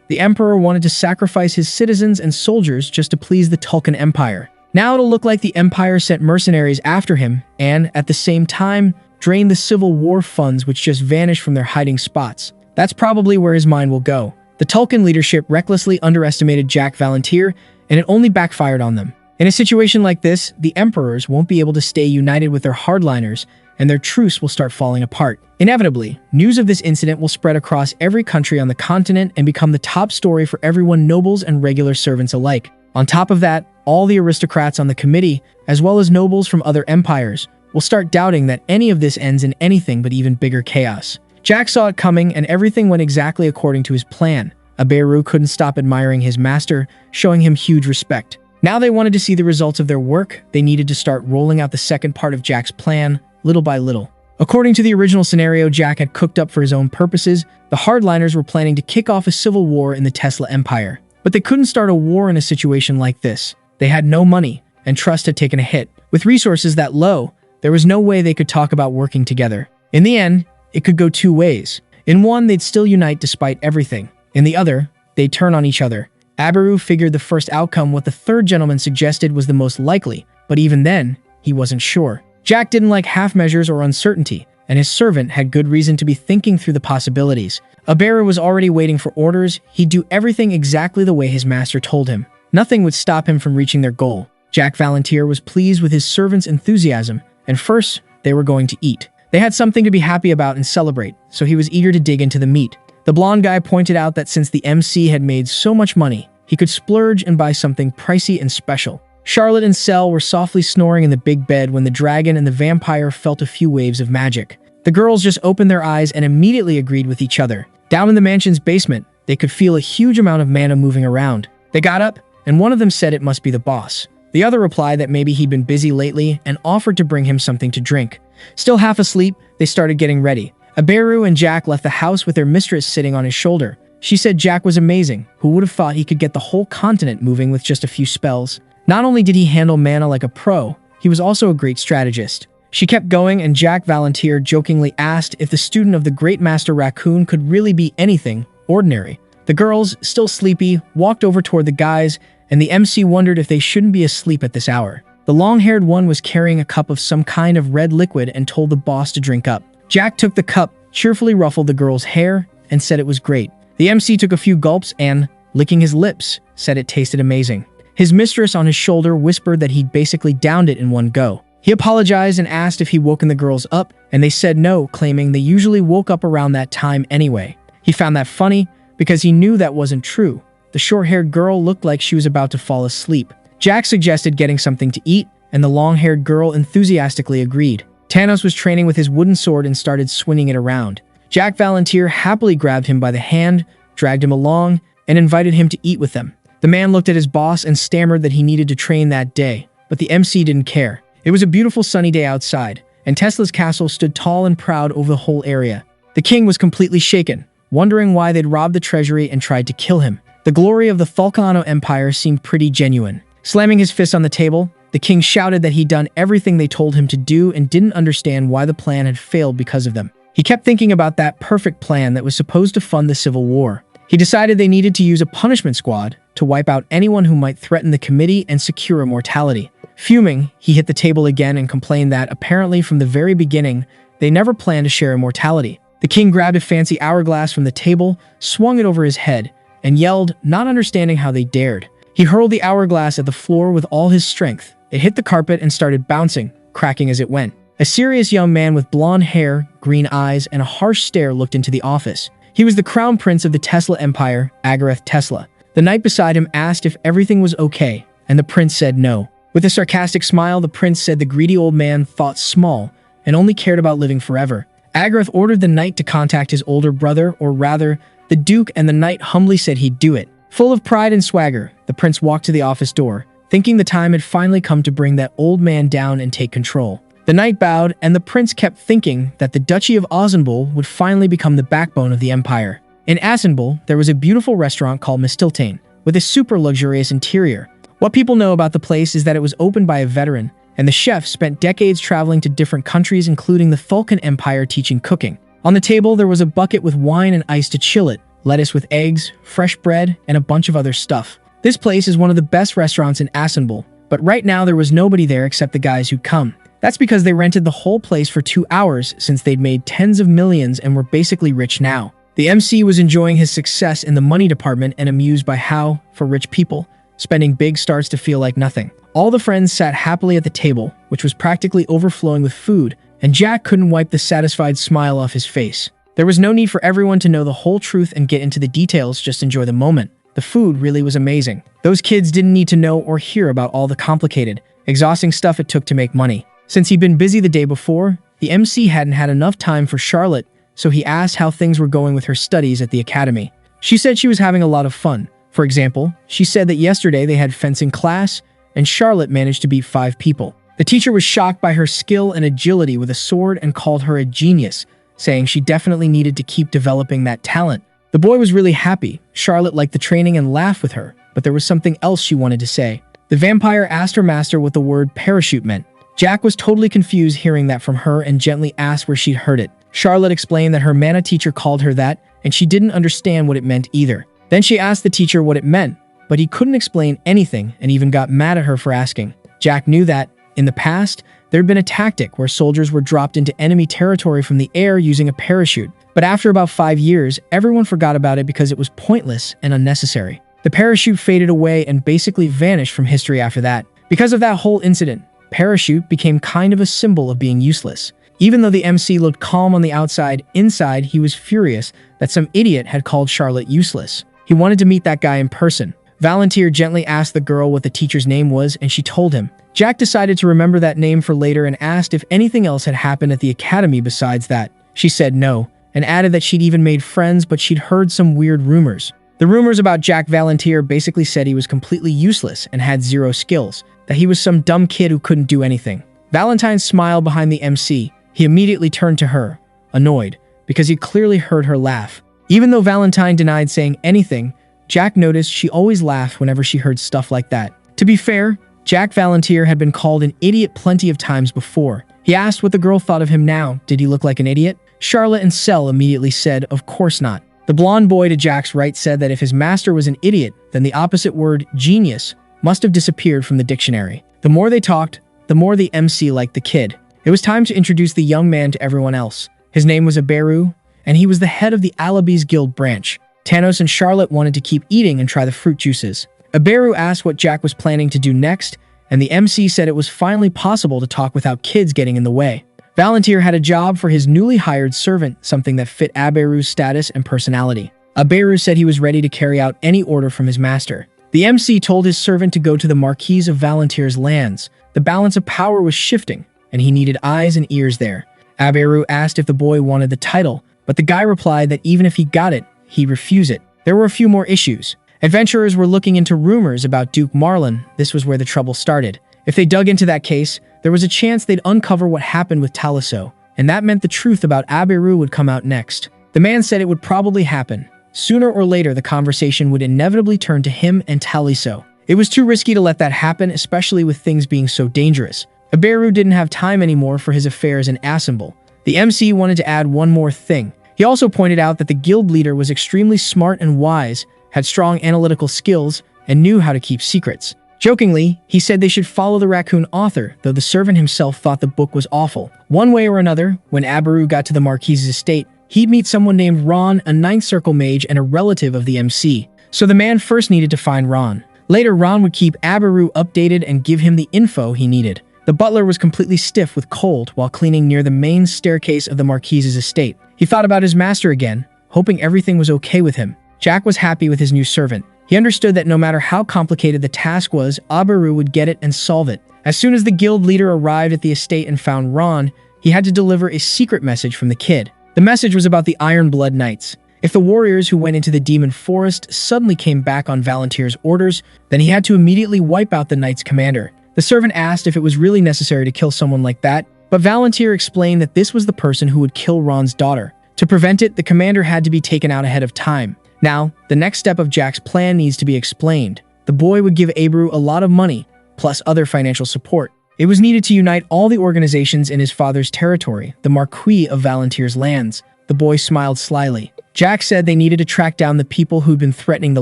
The Emperor wanted to sacrifice his citizens and soldiers just to please the Tulkun Empire. Now it'll look like the Empire sent mercenaries after him, and, at the same time, drained the Civil War funds which just vanished from their hiding spots. That's probably where his mind will go. The Tulkun leadership recklessly underestimated Jack Valentir, and it only backfired on them. In a situation like this, the emperors won't be able to stay united with their hardliners, and their truce will start falling apart. Inevitably, news of this incident will spread across every country on the continent and become the top story for everyone, nobles and regular servants alike. On top of that, all the aristocrats on the committee, as well as nobles from other empires, will start doubting that any of this ends in anything but even bigger chaos. Jack saw it coming, and everything went exactly according to his plan. Abaru couldn't stop admiring his master, showing him huge respect. Now they wanted to see the results of their work. They needed to start rolling out the second part of Jack's plan, little by little. According to the original scenario Jack had cooked up for his own purposes, the hardliners were planning to kick off a civil war in the Tesla Empire. But they couldn't start a war in a situation like this. They had no money, and trust had taken a hit. With resources that low, there was no way they could talk about working together. In the end, it could go two ways. In one, they'd still unite despite everything. In the other, they'd turn on each other. Abaru figured the first outcome, what the third gentleman suggested, was the most likely, but even then, he wasn't sure. Jack didn't like half measures or uncertainty, and his servant had good reason to be thinking through the possibilities. Abaru was already waiting for orders. He'd do everything exactly the way his master told him. Nothing would stop him from reaching their goal. Jack Valentir was pleased with his servant's enthusiasm, and first, they were going to eat. They had something to be happy about and celebrate, so he was eager to dig into the meat. The blonde guy pointed out that since the MC had made so much money, he could splurge and buy something pricey and special. Charlotte and Cell were softly snoring in the big bed when the dragon and the vampire felt a few waves of magic. The girls just opened their eyes and immediately agreed with each other. Down in the mansion's basement, they could feel a huge amount of mana moving around. They got up, and one of them said it must be the boss. The other replied that maybe he'd been busy lately and offered to bring him something to drink. Still half asleep, they started getting ready. Abaru and Jack left the house with their mistress sitting on his shoulder. She said Jack was amazing. Who would have thought he could get the whole continent moving with just a few spells? Not only did he handle mana like a pro, he was also a great strategist. She kept going, and Jack Valentir jokingly asked if the student of the Great Master Raccoon could really be anything ordinary. The girls, still sleepy, walked over toward the guys, and the MC wondered if they shouldn't be asleep at this hour. The long-haired one was carrying a cup of some kind of red liquid and told the boss to drink up. Jack took the cup, cheerfully ruffled the girl's hair, and said it was great. The MC took a few gulps and, licking his lips, said it tasted amazing. His mistress on his shoulder whispered that he'd basically downed it in one go. He apologized and asked if he'd woken the girls up, and they said no, claiming they usually woke up around that time anyway. He found that funny, because he knew that wasn't true. The short-haired girl looked like she was about to fall asleep. Jack suggested getting something to eat, and the long-haired girl enthusiastically agreed. Thanos was training with his wooden sword and started swinging it around. Jack Valentir happily grabbed him by the hand, dragged him along, and invited him to eat with them. The man looked at his boss and stammered that he needed to train that day, but the MC didn't care. It was a beautiful sunny day outside, and Tesla's castle stood tall and proud over the whole area. The king was completely shaken, wondering why they'd robbed the treasury and tried to kill him. The glory of the Thulkano Empire seemed pretty genuine. Slamming his fist on the table, the king shouted that he'd done everything they told him to do and didn't understand why the plan had failed because of them. He kept thinking about that perfect plan that was supposed to fund the Civil War. He decided they needed to use a punishment squad to wipe out anyone who might threaten the committee and secure immortality. Fuming, he hit the table again and complained that, apparently from the very beginning, they never planned to share immortality. The king grabbed a fancy hourglass from the table, swung it over his head, and yelled, not understanding how they dared. He hurled the hourglass at the floor with all his strength. It hit the carpet and started bouncing, cracking as it went. A serious young man with blonde hair, green eyes, and a harsh stare looked into the office. He was the crown prince of the Tesla empire, Agareth Tesla. The knight beside him asked if everything was okay, and the prince said no. With a sarcastic smile, the prince said the greedy old man thought small and only cared about living forever. Agareth ordered the knight to contact his older brother, or rather, the duke, and the knight humbly said he'd do it. Full of pride and swagger, the prince walked to the office door, thinking the time had finally come to bring that old man down and take control. The knight bowed, and the prince kept thinking that the Duchy of Azenbul would finally become the backbone of the empire. In Azenbul, there was a beautiful restaurant called Mistiltane, with a super luxurious interior. What people know about the place is that it was opened by a veteran, and the chef spent decades traveling to different countries, including the Vulcan Empire, teaching cooking. On the table, there was a bucket with wine and ice to chill it, lettuce with eggs, fresh bread, and a bunch of other stuff. This place is one of the best restaurants in Azenbul, but right now there was nobody there except the guys who'd come. That's because they rented the whole place for 2 hours since they'd made tens of millions and were basically rich now. The MC was enjoying his success in the money department and amused by how, for rich people, spending big starts to feel like nothing. All the friends sat happily at the table, which was practically overflowing with food, and Jack couldn't wipe the satisfied smile off his face. There was no need for everyone to know the whole truth and get into the details, just enjoy the moment. The food really was amazing. Those kids didn't need to know or hear about all the complicated, exhausting stuff it took to make money. Since he'd been busy the day before, the MC hadn't had enough time for Charlotte, so he asked how things were going with her studies at the academy. She said she was having a lot of fun. For example, she said that yesterday they had fencing class, and Charlotte managed to beat 5 people. The teacher was shocked by her skill and agility with a sword and called her a genius, saying she definitely needed to keep developing that talent. The boy was really happy. Charlotte liked the training and laughed with her, but there was something else she wanted to say. The vampire asked her master what the word parachute meant. Jack was totally confused hearing that from her and gently asked where she'd heard it. Charlotte explained that her mana teacher called her that, and she didn't understand what it meant either. Then she asked the teacher what it meant, but he couldn't explain anything and even got mad at her for asking. Jack knew that, in the past, there'd been a tactic where soldiers were dropped into enemy territory from the air using a parachute, but after about 5 years, everyone forgot about it because it was pointless and unnecessary. The parachute faded away and basically vanished from history after that. Because of that whole incident, parachute became kind of a symbol of being useless. Even though the MC looked calm on the outside, inside he was furious that some idiot had called Charlotte useless. He wanted to meet that guy in person. Valentir gently asked the girl what the teacher's name was, and she told him. Jack decided to remember that name for later and asked if anything else had happened at the academy besides that. She said no, and added that she'd even made friends, but she'd heard some weird rumors. The rumors about Jack Valentir basically said he was completely useless and had 0 skills, that he was some dumb kid who couldn't do anything. Valentine smiled behind the MC. He immediately turned to her, annoyed, because he clearly heard her laugh. Even though Valentine denied saying anything, Jack noticed she always laughed whenever she heard stuff like that. To be fair, Jack Valentir had been called an idiot plenty of times before. He asked what the girl thought of him now. Did he look like an idiot? Charlotte and Cell immediately said, of course not. The blonde boy to Jack's right said that if his master was an idiot, then the opposite word, genius, must have disappeared from the dictionary. The more they talked, the more the MC liked the kid. It was time to introduce the young man to everyone else. His name was Aberu, and he was the head of the Alabis Guild branch. Tanos and Charlotte wanted to keep eating and try the fruit juices. Aberu asked what Jack was planning to do next, and the MC said it was finally possible to talk without kids getting in the way. Valentir had a job for his newly hired servant, something that fit Aberu's status and personality. Aberu said he was ready to carry out any order from his master. The MC told his servant to go to the Marquis of Valentir's lands. The balance of power was shifting, and he needed eyes and ears there. Aberu asked if the boy wanted the title, but the guy replied that even if he got it, he'd refuse it. There were a few more issues. Adventurers were looking into rumors about Duke Marlin. This was where the trouble started. If they dug into that case, there was a chance they'd uncover what happened with Taliso, and that meant the truth about Aberu would come out next. The man said it would probably happen. Sooner or later, the conversation would inevitably turn to him and Taliso. It was too risky to let that happen, especially with things being so dangerous. Aberu didn't have time anymore for his affairs in Azenbul. The MC wanted to add one more thing. He also pointed out that the guild leader was extremely smart and wise, had strong analytical skills, and knew how to keep secrets. Jokingly, he said they should follow the raccoon author, though the servant himself thought the book was awful. One way or another, when Aberu got to the Marquis's estate, he'd meet someone named Ron, a Ninth Circle mage and a relative of the MC. So the man first needed to find Ron. Later, Ron would keep Abaru updated and give him the info he needed. The butler was completely stiff with cold while cleaning near the main staircase of the Marquise's estate. He thought about his master again, hoping everything was okay with him. Jack was happy with his new servant. He understood that no matter how complicated the task was, Abaru would get it and solve it. As soon as the guild leader arrived at the estate and found Ron, he had to deliver a secret message from the kid. The message was about the Iron Blood Knights. If the warriors who went into the demon forest suddenly came back on Valentier's orders, then he had to immediately wipe out the knight's commander. The servant asked if it was really necessary to kill someone like that, but Valentier explained that this was the person who would kill Ron's daughter. To prevent it, the commander had to be taken out ahead of time. Now, the next step of Jack's plan needs to be explained. The boy would give Abaru a lot of money, plus other financial support. It was needed to unite all the organizations in his father's territory, the Marquis of Valentier's lands. The boy smiled slyly. Jack said they needed to track down the people who'd been threatening the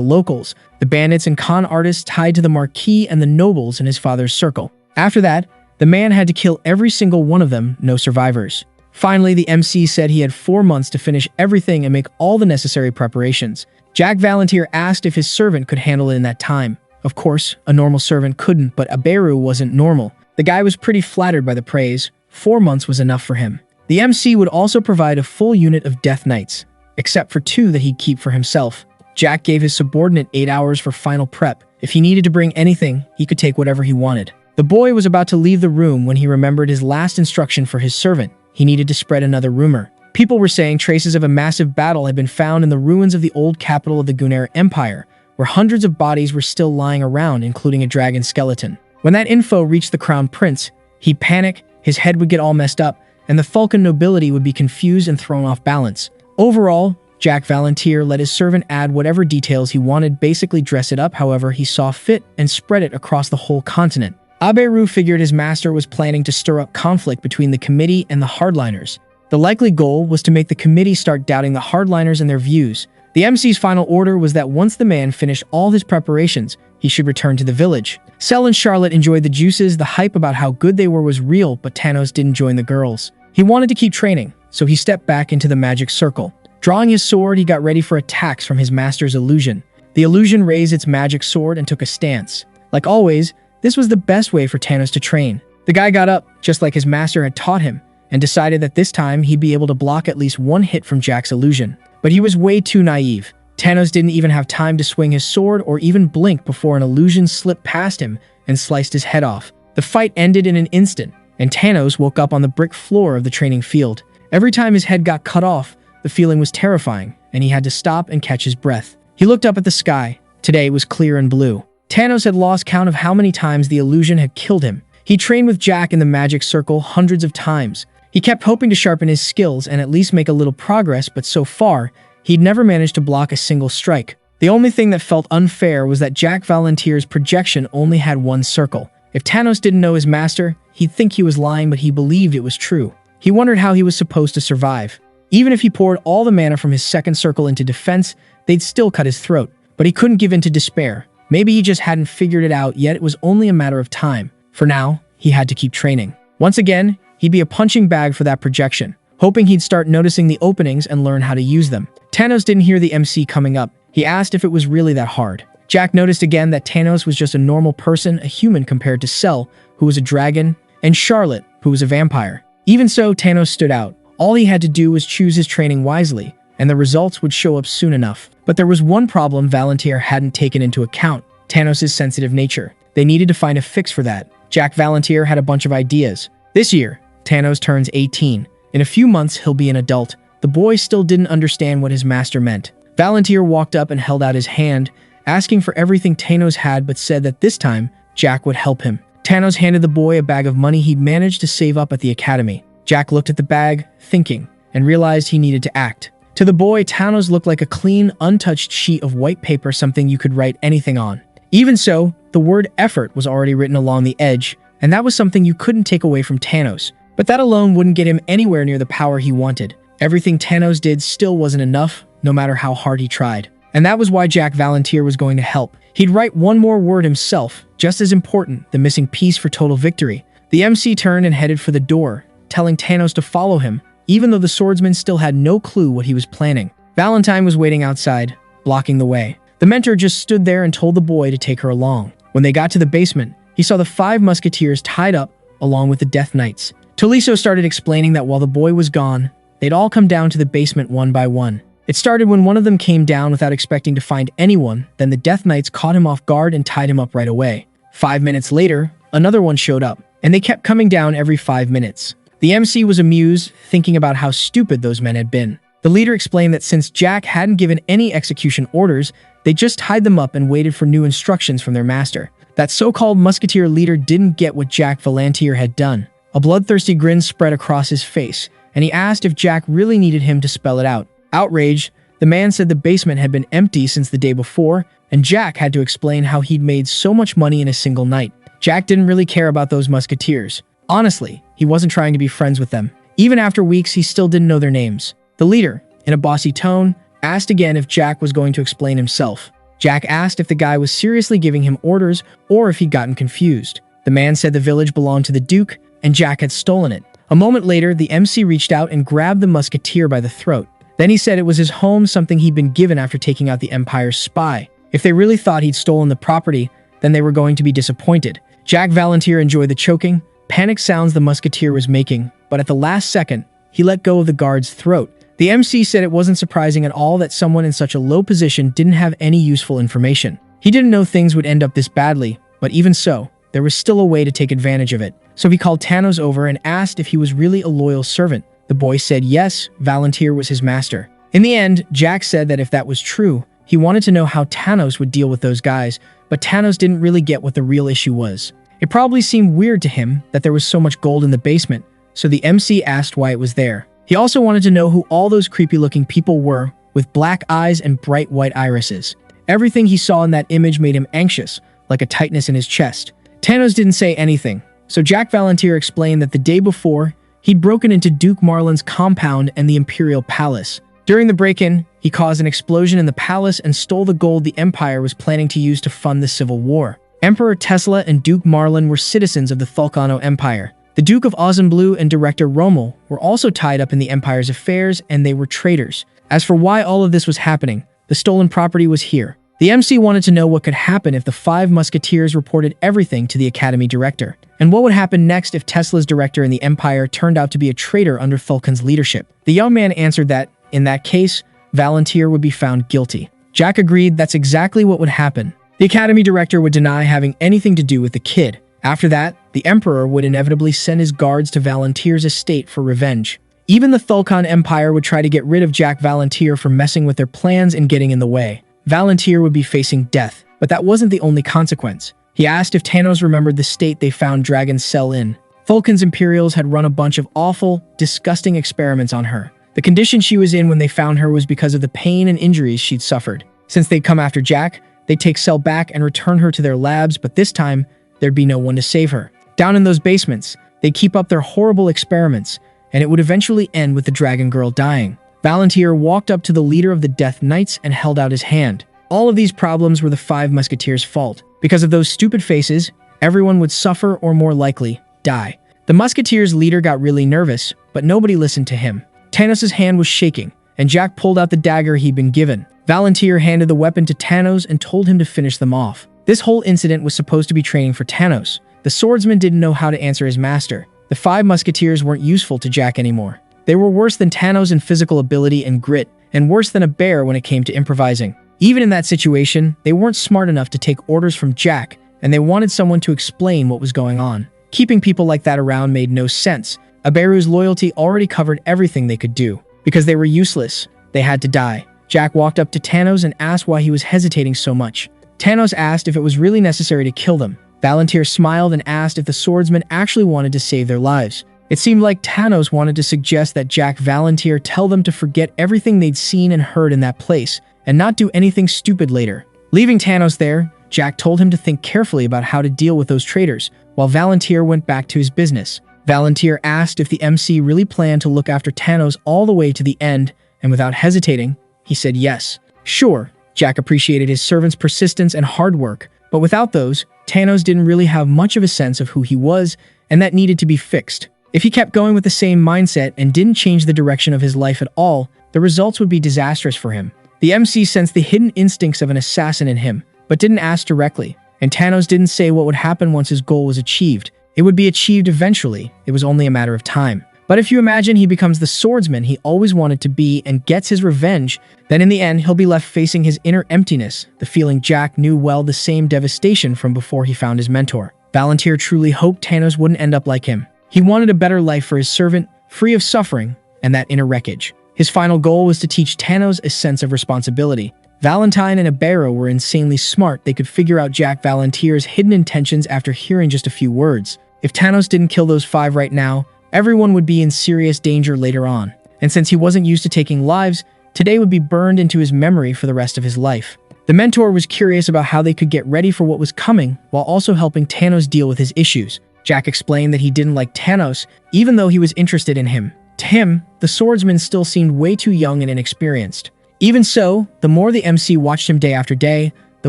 locals, the bandits and con artists tied to the Marquis and the nobles in his father's circle. After that, the man had to kill every single one of them, no survivors. Finally, the MC said he had 4 months to finish everything and make all the necessary preparations. Jack Valentier asked if his servant could handle it in that time. Of course, a normal servant couldn't, but Abaru wasn't normal. The guy was pretty flattered by the praise. 4 months was enough for him. The MC would also provide a full unit of Death Knights, except for 2 that he'd keep for himself. Jack gave his subordinate 8 hours for final prep. If he needed to bring anything, he could take whatever he wanted. The boy was about to leave the room when he remembered his last instruction for his servant. He needed to spread another rumor. People were saying traces of a massive battle had been found in the ruins of the old capital of the Gunnar Empire, where hundreds of bodies were still lying around, including a dragon skeleton. When that info reached the crown prince, he'd panic, his head would get all messed up, and the Falcon nobility would be confused and thrown off balance. Overall, Jack Valentier let his servant add whatever details he wanted, basically dress it up however he saw fit, and spread it across the whole continent. Abaru figured his master was planning to stir up conflict between the committee and the hardliners. The likely goal was to make the committee start doubting the hardliners and their views. The MC's final order was that once the man finished all his preparations, he should return to the village. Cell and Charlotte enjoyed the juices. The hype about how good they were was real, but Thanos didn't join the girls. He wanted to keep training, so he stepped back into the magic circle. Drawing his sword, he got ready for attacks from his master's illusion. The illusion raised its magic sword and took a stance. Like always, this was the best way for Thanos to train. The guy got up, just like his master had taught him, and decided that this time he'd be able to block at least one hit from Jack's illusion. But he was way too naive. Thanos didn't even have time to swing his sword or even blink before an illusion slipped past him and sliced his head off. The fight ended in an instant, and Thanos woke up on the brick floor of the training field. Every time his head got cut off, the feeling was terrifying, and he had to stop and catch his breath. He looked up at the sky. Today it was clear and blue. Thanos had lost count of how many times the illusion had killed him. He trained with Jack in the magic circle hundreds of times. He kept hoping to sharpen his skills and at least make a little progress, but so far, he'd never managed to block a single strike. The only thing that felt unfair was that Jack Valentier's projection only had one circle. If Thanos didn't know his master, he'd think he was lying, but he believed it was true. He wondered how he was supposed to survive. Even if he poured all the mana from his second circle into defense, they'd still cut his throat. But he couldn't give in to despair. Maybe he just hadn't figured it out yet. It was only a matter of time. For now, he had to keep training. Once again, he'd be a punching bag for that projection, hoping he'd start noticing the openings and learn how to use them. Thanos didn't hear the MC coming up. He asked if it was really that hard. Jack noticed again that Thanos was just a normal person, a human compared to Cell, who was a dragon, and Charlotte, who was a vampire. Even so, Thanos stood out. All he had to do was choose his training wisely, and the results would show up soon enough. But there was one problem Valentier hadn't taken into account: Thanos' sensitive nature. They needed to find a fix for that. Jack Valentier had a bunch of ideas. This year, Thanos turns 18. In a few months, he'll be an adult. The boy still didn't understand what his master meant. Valentier walked up and held out his hand, asking for everything Thanos had, but said that this time, Jack would help him. Thanos handed the boy a bag of money he'd managed to save up at the academy. Jack looked at the bag, thinking, and realized he needed to act. To the boy, Thanos looked like a clean, untouched sheet of white paper, something you could write anything on. Even so, the word effort was already written along the edge, and that was something you couldn't take away from Thanos. But that alone wouldn't get him anywhere near the power he wanted. Everything Thanos did still wasn't enough, no matter how hard he tried. And that was why Jack Valentier was going to help. He'd write one more word himself, just as important, the missing piece for total victory. The MC turned and headed for the door, telling Thanos to follow him, even though the swordsman still had no clue what he was planning. Valentine was waiting outside, blocking the way. The The mentor just stood there and told the boy to take her along. When they got to the basement, he saw the 5 musketeers tied up along with the Death Knights. Tolisso started explaining that while the boy was gone, they'd all come down to the basement one by one. It started when one of them came down without expecting to find anyone, then the Death Knights caught him off guard and tied him up right away. 5 minutes later, another one showed up, and they kept coming down every 5 minutes. The MC was amused, thinking about how stupid those men had been. The leader explained that since Jack hadn't given any execution orders, they just tied them up and waited for new instructions from their master. That so-called musketeer leader didn't get what Jack Valantier had done. A bloodthirsty grin spread across his face, and he asked if Jack really needed him to spell it out. Outraged, the man said the basement had been empty since the day before, and Jack had to explain how he'd made so much money in a single night. Jack didn't really care about those musketeers. Honestly, he wasn't trying to be friends with them. Even after weeks, he still didn't know their names. The leader, in a bossy tone, asked again if Jack was going to explain himself. Jack asked if the guy was seriously giving him orders or if he'd gotten confused. The man said the village belonged to the Duke, and Jack had stolen it. A moment later, the MC reached out and grabbed the musketeer by the throat. Then he said it was his home, something he'd been given after taking out the Empire's spy. If they really thought he'd stolen the property, then they were going to be disappointed. Jack Valantier enjoyed the choking, panic sounds the musketeer was making, but at the last second, he let go of the guard's throat. The MC said it wasn't surprising at all that someone in such a low position didn't have any useful information. He didn't know things would end up this badly, but even so, there was still a way to take advantage of it. So he called Thanos over and asked if he was really a loyal servant. The boy said yes, Valantier was his master. In the end, Jack said that if that was true, he wanted to know how Thanos would deal with those guys, but Thanos didn't really get what the real issue was. It probably seemed weird to him that there was so much gold in the basement, so the MC asked why it was there. He also wanted to know who all those creepy-looking people were, with black eyes and bright white irises. Everything he saw in that image made him anxious, like a tightness in his chest. Thanos didn't say anything, so Jack Valantier explained that the day before, he'd broken into Duke Marlin's compound and the Imperial Palace. During the break-in, he caused an explosion in the palace and stole the gold the Empire was planning to use to fund the Civil War. Emperor Tesla and Duke Marlin were citizens of the Thulcano Empire. The Duke of Ozzenblue and Director Rommel were also tied up in the Empire's affairs, and they were traitors. As for why all of this was happening, the stolen property was here. The MC wanted to know what could happen if the 5 musketeers reported everything to the Academy director, and what would happen next if Tesla's director in the Empire turned out to be a traitor under Thulkan's leadership. The young man answered that, in that case, Valantier would be found guilty. Jack agreed that's exactly what would happen. The Academy director would deny having anything to do with the kid. After that, the Emperor would inevitably send his guards to Valantier's estate for revenge. Even the Thulkan Empire would try to get rid of Jack Valantier for messing with their plans and getting in the way. Valantier would be facing death, but that wasn't the only consequence. He asked if Thanos remembered the state they found Dragon's cell in. Thulkan's Imperials had run a bunch of awful, disgusting experiments on her. The condition she was in when they found her was because of the pain and injuries she'd suffered. Since they'd come after Jack, they'd take Cell back and return her to their labs, but this time, there'd be no one to save her. Down in those basements, they'd keep up their horrible experiments, and it would eventually end with the Dragon Girl dying. Valantier walked up to the leader of the Death Knights and held out his hand. All of these problems were the 5 musketeers' fault. Because of those stupid faces, everyone would suffer or more likely, die. The musketeers' leader got really nervous, but nobody listened to him. Thanos' hand was shaking, and Jack pulled out the dagger he'd been given. Valantier handed the weapon to Thanos and told him to finish them off. This whole incident was supposed to be training for Thanos. The swordsman didn't know how to answer his master. The 5 musketeers weren't useful to Jack anymore. They were worse than Thanos in physical ability and grit, and worse than a bear when it came to improvising. Even in that situation, they weren't smart enough to take orders from Jack, and they wanted someone to explain what was going on. Keeping people like that around made no sense. Aberu's loyalty already covered everything they could do. Because they were useless, they had to die. Jack walked up to Thanos and asked why he was hesitating so much. Thanos asked if it was really necessary to kill them. Valantier smiled and asked if the swordsman actually wanted to save their lives. It seemed like Thanos wanted to suggest that Jack Valantier tell them to forget everything they'd seen and heard in that place, and not do anything stupid later. Leaving Thanos there, Jack told him to think carefully about how to deal with those traitors, while Valantier went back to his business. Valantier asked if the MC really planned to look after Thanos all the way to the end, and without hesitating, he said yes. Sure, Jack appreciated his servant's persistence and hard work, but without those, Thanos didn't really have much of a sense of who he was, and that needed to be fixed. If he kept going with the same mindset and didn't change the direction of his life at all, the results would be disastrous for him. The MC sensed the hidden instincts of an assassin in him, but didn't ask directly, and Thanos didn't say what would happen once his goal was achieved. It would be achieved eventually, it was only a matter of time. But if you imagine he becomes the swordsman he always wanted to be and gets his revenge, then in the end he'll be left facing his inner emptiness, the feeling Jack knew well, the same devastation from before he found his mentor. Valantir truly hoped Thanos wouldn't end up like him. He wanted a better life for his servant, free of suffering and that inner wreckage. His final goal was to teach Thanos a sense of responsibility. Valentine and Ibero were insanely smart. They could figure out Jack Valantir's hidden intentions after hearing just a few words. If Thanos didn't kill those 5 right now, everyone would be in serious danger later on. And since he wasn't used to taking lives, today would be burned into his memory for the rest of his life. The mentor was curious about how they could get ready for what was coming, while also helping Thanos deal with his issues. Jack explained that he didn't like Thanos, even though he was interested in him. To him, the swordsman still seemed way too young and inexperienced. Even so, the more the MC watched him day after day, the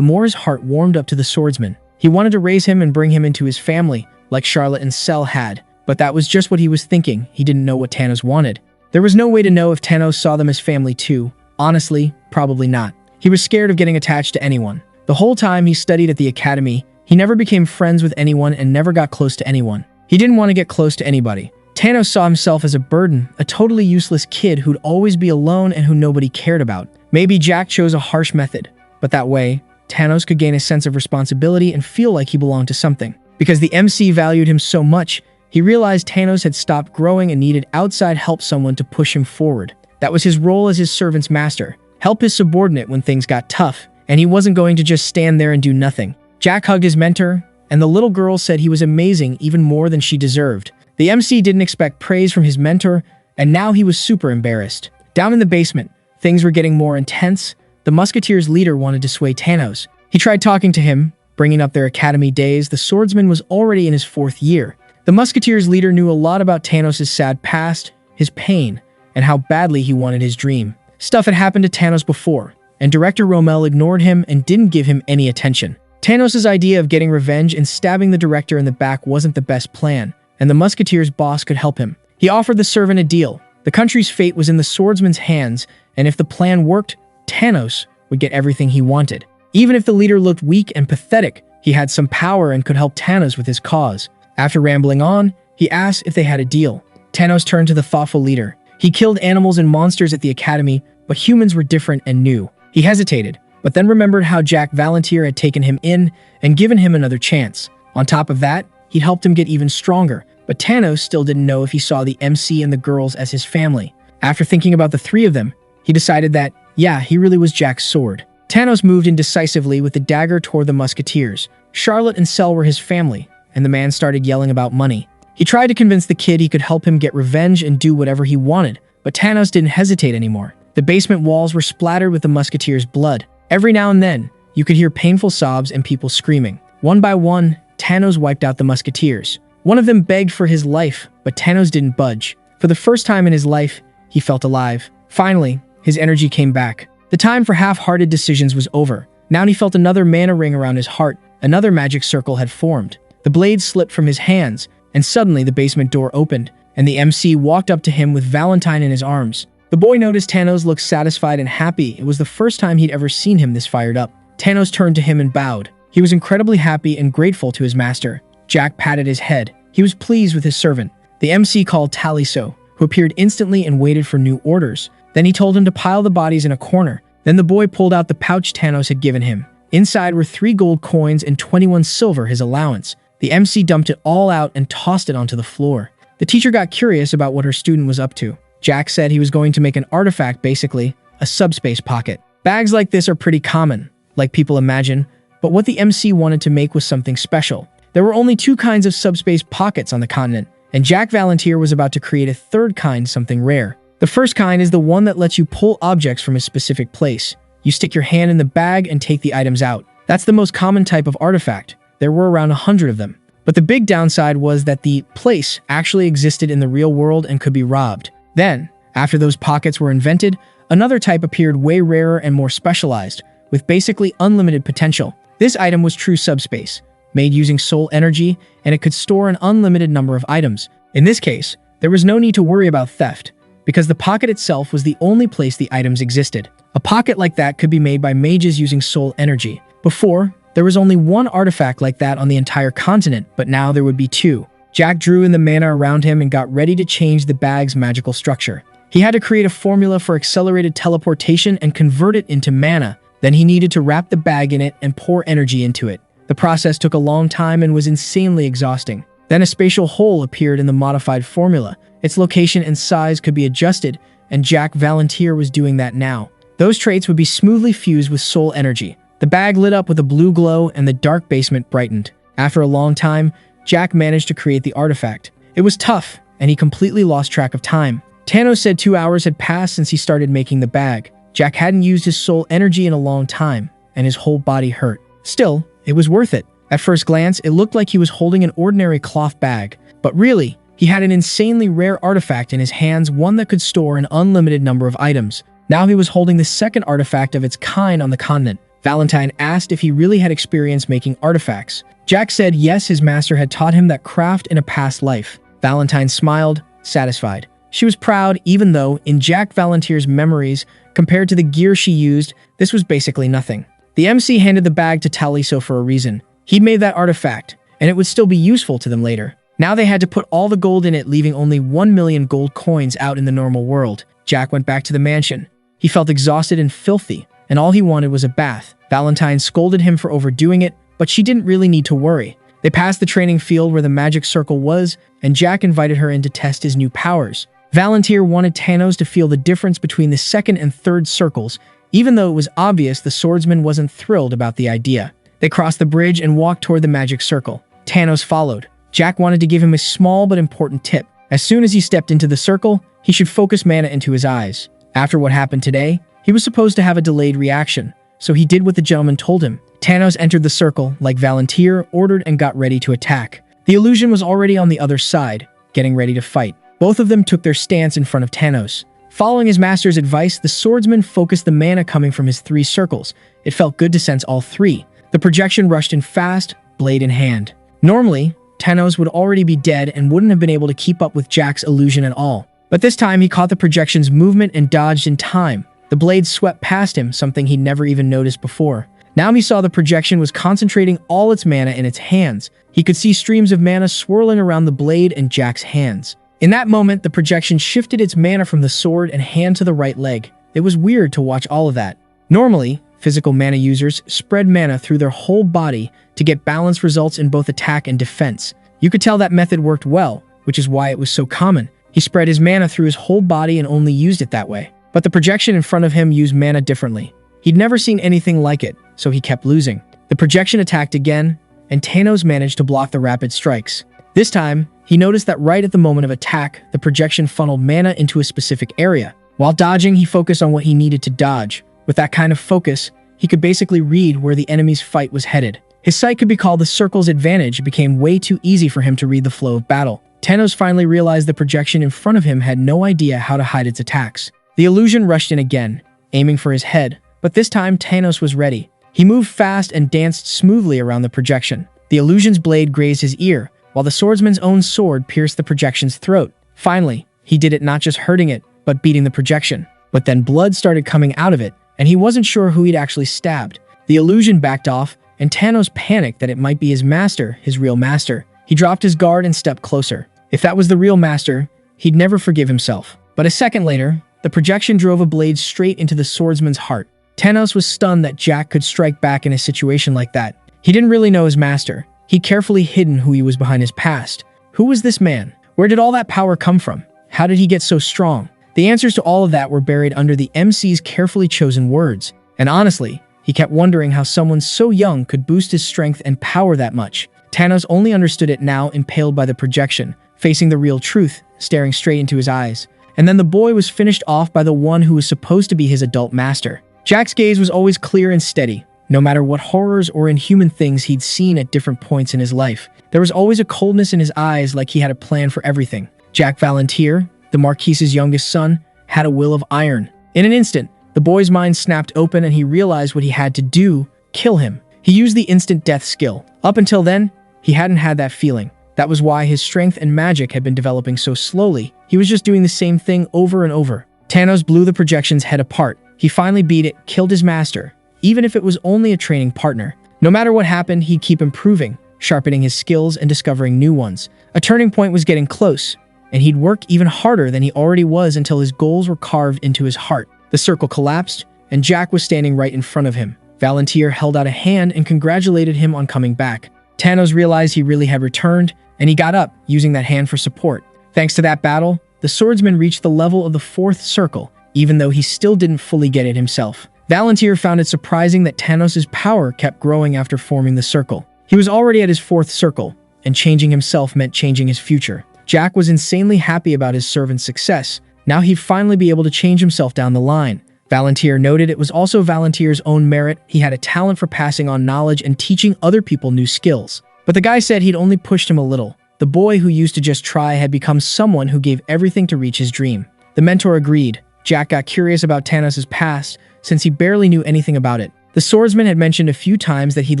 more his heart warmed up to the swordsman. He wanted to raise him and bring him into his family, like Charlotte and Cell had. But that was just what he was thinking. He didn't know what Thanos wanted. There was no way to know if Thanos saw them as family too. Honestly, probably not. He was scared of getting attached to anyone. The whole time he studied at the academy, he never became friends with anyone and never got close to anyone. He didn't want to get close to anybody. Thanos saw himself as a burden, a totally useless kid who'd always be alone and who nobody cared about. Maybe Jack chose a harsh method, but that way, Thanos could gain a sense of responsibility and feel like he belonged to something. Because the MC valued him so much, he realized Thanos had stopped growing and needed outside help, someone to push him forward. That was his role as his servant's master, help his subordinate when things got tough, and he wasn't going to just stand there and do nothing. Jack hugged his mentor, and the little girl said he was amazing, even more than she deserved. The MC didn't expect praise from his mentor, and now he was super embarrassed. Down in the basement, things were getting more intense. The Musketeers' leader wanted to sway Thanos. He tried talking to him, bringing up their academy days. The swordsman was already in his 4th year. The Musketeers' leader knew a lot about Thanos' sad past, his pain, and how badly he wanted his dream. Stuff had happened to Thanos before, and Director Rommel ignored him and didn't give him any attention. Thanos' idea of getting revenge and stabbing the director in the back wasn't the best plan, and the Musketeers' boss could help him. He offered the servant a deal. The country's fate was in the swordsman's hands, and if the plan worked, Thanos would get everything he wanted. Even if the leader looked weak and pathetic, he had some power and could help Thanos with his cause. After rambling on, he asked if they had a deal. Thanos turned to the thoughtful leader. He killed animals and monsters at the academy, but humans were different and new. He hesitated, but then remembered how Jack Valantir had taken him in and given him another chance. On top of that, he'd helped him get even stronger, but Thanos still didn't know if he saw the MC and the girls as his family. After thinking about the 3 of them, he decided that, yeah, he really was Jack's sword. Thanos moved in decisively with the dagger toward the Musketeers. Charlotte and Cell were his family, and the man started yelling about money. He tried to convince the kid he could help him get revenge and do whatever he wanted, but Thanos didn't hesitate anymore. The basement walls were splattered with the Musketeers' blood. Every now and then, you could hear painful sobs and people screaming. One by one, Thanos wiped out the Musketeers. One of them begged for his life, but Thanos didn't budge. For the first time in his life, he felt alive. Finally, his energy came back. The time for half-hearted decisions was over. Now he felt another mana ring around his heart. Another magic circle had formed. The blade slipped from his hands, and suddenly the basement door opened, and the MC walked up to him with Valentine in his arms. The boy noticed Thanos looked satisfied and happy. It was the first time he'd ever seen him this fired up. Thanos turned to him and bowed. He was incredibly happy and grateful to his master. Jack patted his head. He was pleased with his servant. The MC called Taliso, who appeared instantly and waited for new orders. Then he told him to pile the bodies in a corner. Then the boy pulled out the pouch Thanos had given him. Inside were 3 gold coins and 21 silver, his allowance. The MC dumped it all out and tossed it onto the floor. The teacher got curious about what her student was up to. Jack said he was going to make an artifact, basically, a subspace pocket. Bags like this are pretty common, like people imagine, but what the MC wanted to make was something special. There were only 2 kinds of subspace pockets on the continent, and Jack Valantir was about to create a 3rd kind, something rare. The first kind is the one that lets you pull objects from a specific place. You stick your hand in the bag and take the items out. That's the most common type of artifact. There were around 100 of them. But the big downside was that the place actually existed in the real world and could be robbed. Then, after those pockets were invented, another type appeared way rarer and more specialized, with basically unlimited potential. This item was true subspace, made using soul energy, and it could store an unlimited number of items. In this case, there was no need to worry about theft. because the pocket itself was the only place the items existed. A pocket like that could be made by mages using soul energy. Before, there was only one artifact like that on the entire continent, but now there would be two. Jack drew in the mana around him and got ready to change the bag's magical structure. He had to create a formula for accelerated teleportation and convert it into mana. Then he needed to wrap the bag in it and pour energy into it. The process took a long time and was insanely exhausting. Then a spatial hole appeared in the modified formula. Its location and size could be adjusted, and Jack Volunteer was doing that now. Those traits would be smoothly fused with soul energy. The bag lit up with a blue glow and the dark basement brightened. After a long time, Jack managed to create the artifact. It was tough, and he completely lost track of time. Thanos said 2 hours had passed since he started making the bag. Jack hadn't used his soul energy in a long time, and his whole body hurt. Still, it was worth it. At first glance, it looked like he was holding an ordinary cloth bag, but really, he had an insanely rare artifact in his hands, one that could store an unlimited number of items. Now he was holding the second artifact of its kind on the continent. Valentine asked if he really had experience making artifacts. Jack said yes, his master had taught him that craft in a past life. Valentine smiled, satisfied. She was proud, even though, in Jack Volunteer's memories, compared to the gear she used, this was basically nothing. The MC handed the bag to Taliso for a reason. He'd made that artifact, and it would still be useful to them later. Now they had to put all the gold in it, leaving only 1 million gold coins out in the normal world. Jack went back to the mansion. He felt exhausted and filthy, and all he wanted was a bath. Valentine scolded him for overdoing it, but she didn't really need to worry. They passed the training field where the magic circle was, and Jack invited her in to test his new powers. Volunteer wanted Thanos to feel the difference between the second and third circles, even though it was obvious the swordsman wasn't thrilled about the idea. They crossed the bridge and walked toward the magic circle. Thanos followed. Jack wanted to give him a small but important tip. As soon as he stepped into the circle, he should focus mana into his eyes. After what happened today, he was supposed to have a delayed reaction, so he did what the gentleman told him. Thanos entered the circle, like Volunteer ordered, and got ready to attack. The illusion was already on the other side, getting ready to fight. Both of them took their stance in front of Thanos. Following his master's advice, the swordsman focused the mana coming from his 3 circles. It felt good to sense all 3. The projection rushed in fast, blade in hand. Normally, Thanos would already be dead and wouldn't have been able to keep up with Jack's illusion at all. But this time, he caught the projection's movement and dodged in time. The blade swept past him, something he'd never even noticed before. Now he saw the projection was concentrating all its mana in its hands. He could see streams of mana swirling around the blade and Jack's hands. In that moment, the projection shifted its mana from the sword and hand to the right leg. It was weird to watch all of that. Normally, physical mana users spread mana through their whole body to get balanced results in both attack and defense. You could tell that method worked well, which is why it was so common. He spread his mana through his whole body and only used it that way. But the projection in front of him used mana differently. He'd never seen anything like it, so he kept losing. The projection attacked again, and Thanos managed to block the rapid strikes. This time, he noticed that right at the moment of attack, the projection funneled mana into a specific area. While dodging, he focused on what he needed to dodge. With that kind of focus, he could basically read where the enemy's fight was headed. His sight could be called the circle's advantage. It became way too easy for him to read the flow of battle. Thanos finally realized the projection in front of him had no idea how to hide its attacks. The illusion rushed in again, aiming for his head, but this time Thanos was ready. He moved fast and danced smoothly around the projection. The illusion's blade grazed his ear, while the swordsman's own sword pierced the projection's throat. Finally, he did it, not just hurting it, but beating the projection. But then blood started coming out of it, and he wasn't sure who he'd actually stabbed. The illusion backed off, and Thanos panicked that it might be his master, his real master. He dropped his guard and stepped closer. If that was the real master, he'd never forgive himself. But a second later, the projection drove a blade straight into the swordsman's heart. Thanos was stunned that Jack could strike back in a situation like that. He didn't really know his master. He'd carefully hidden who he was behind his past. Who was this man? Where did all that power come from? How did he get so strong? The answers to all of that were buried under the MC's carefully chosen words. And honestly, he kept wondering how someone so young could boost his strength and power that much. Thanos only understood it now, impaled by the projection, facing the real truth, staring straight into his eyes. And then the boy was finished off by the one who was supposed to be his adult master. Jack's gaze was always clear and steady. No matter what horrors or inhuman things he'd seen at different points in his life, there was always a coldness in his eyes, like he had a plan for everything. Jack Volunteer, the Marquise's youngest son, had a will of iron. In an instant, the boy's mind snapped open and he realized what he had to do: kill him. He used the instant death skill. Up until then, he hadn't had that feeling. That was why his strength and magic had been developing so slowly. He was just doing the same thing over and over. Thanos blew the projection's head apart. He finally beat it, killed his master, even if it was only a training partner. No matter what happened, he'd keep improving, sharpening his skills and discovering new ones. A turning point was getting close, and he'd work even harder than he already was until his goals were carved into his heart. The circle collapsed, and Jack was standing right in front of him. Valantir held out a hand and congratulated him on coming back. Thanos realized he really had returned, and he got up, using that hand for support. Thanks to that battle, the swordsman reached the level of the 4th circle, even though he still didn't fully get it himself. Valantir found it surprising that Thanos' power kept growing after forming the circle. He was already at his 4th circle, and changing himself meant changing his future. Jack was insanely happy about his servant's success. Now he'd finally be able to change himself down the line. Valantir noted it was also Valantir's own merit. He had a talent for passing on knowledge and teaching other people new skills. But the guy said he'd only pushed him a little. The boy who used to just try had become someone who gave everything to reach his dream. The mentor agreed. Jack got curious about Thanos' past, since he barely knew anything about it. The swordsman had mentioned a few times that he'd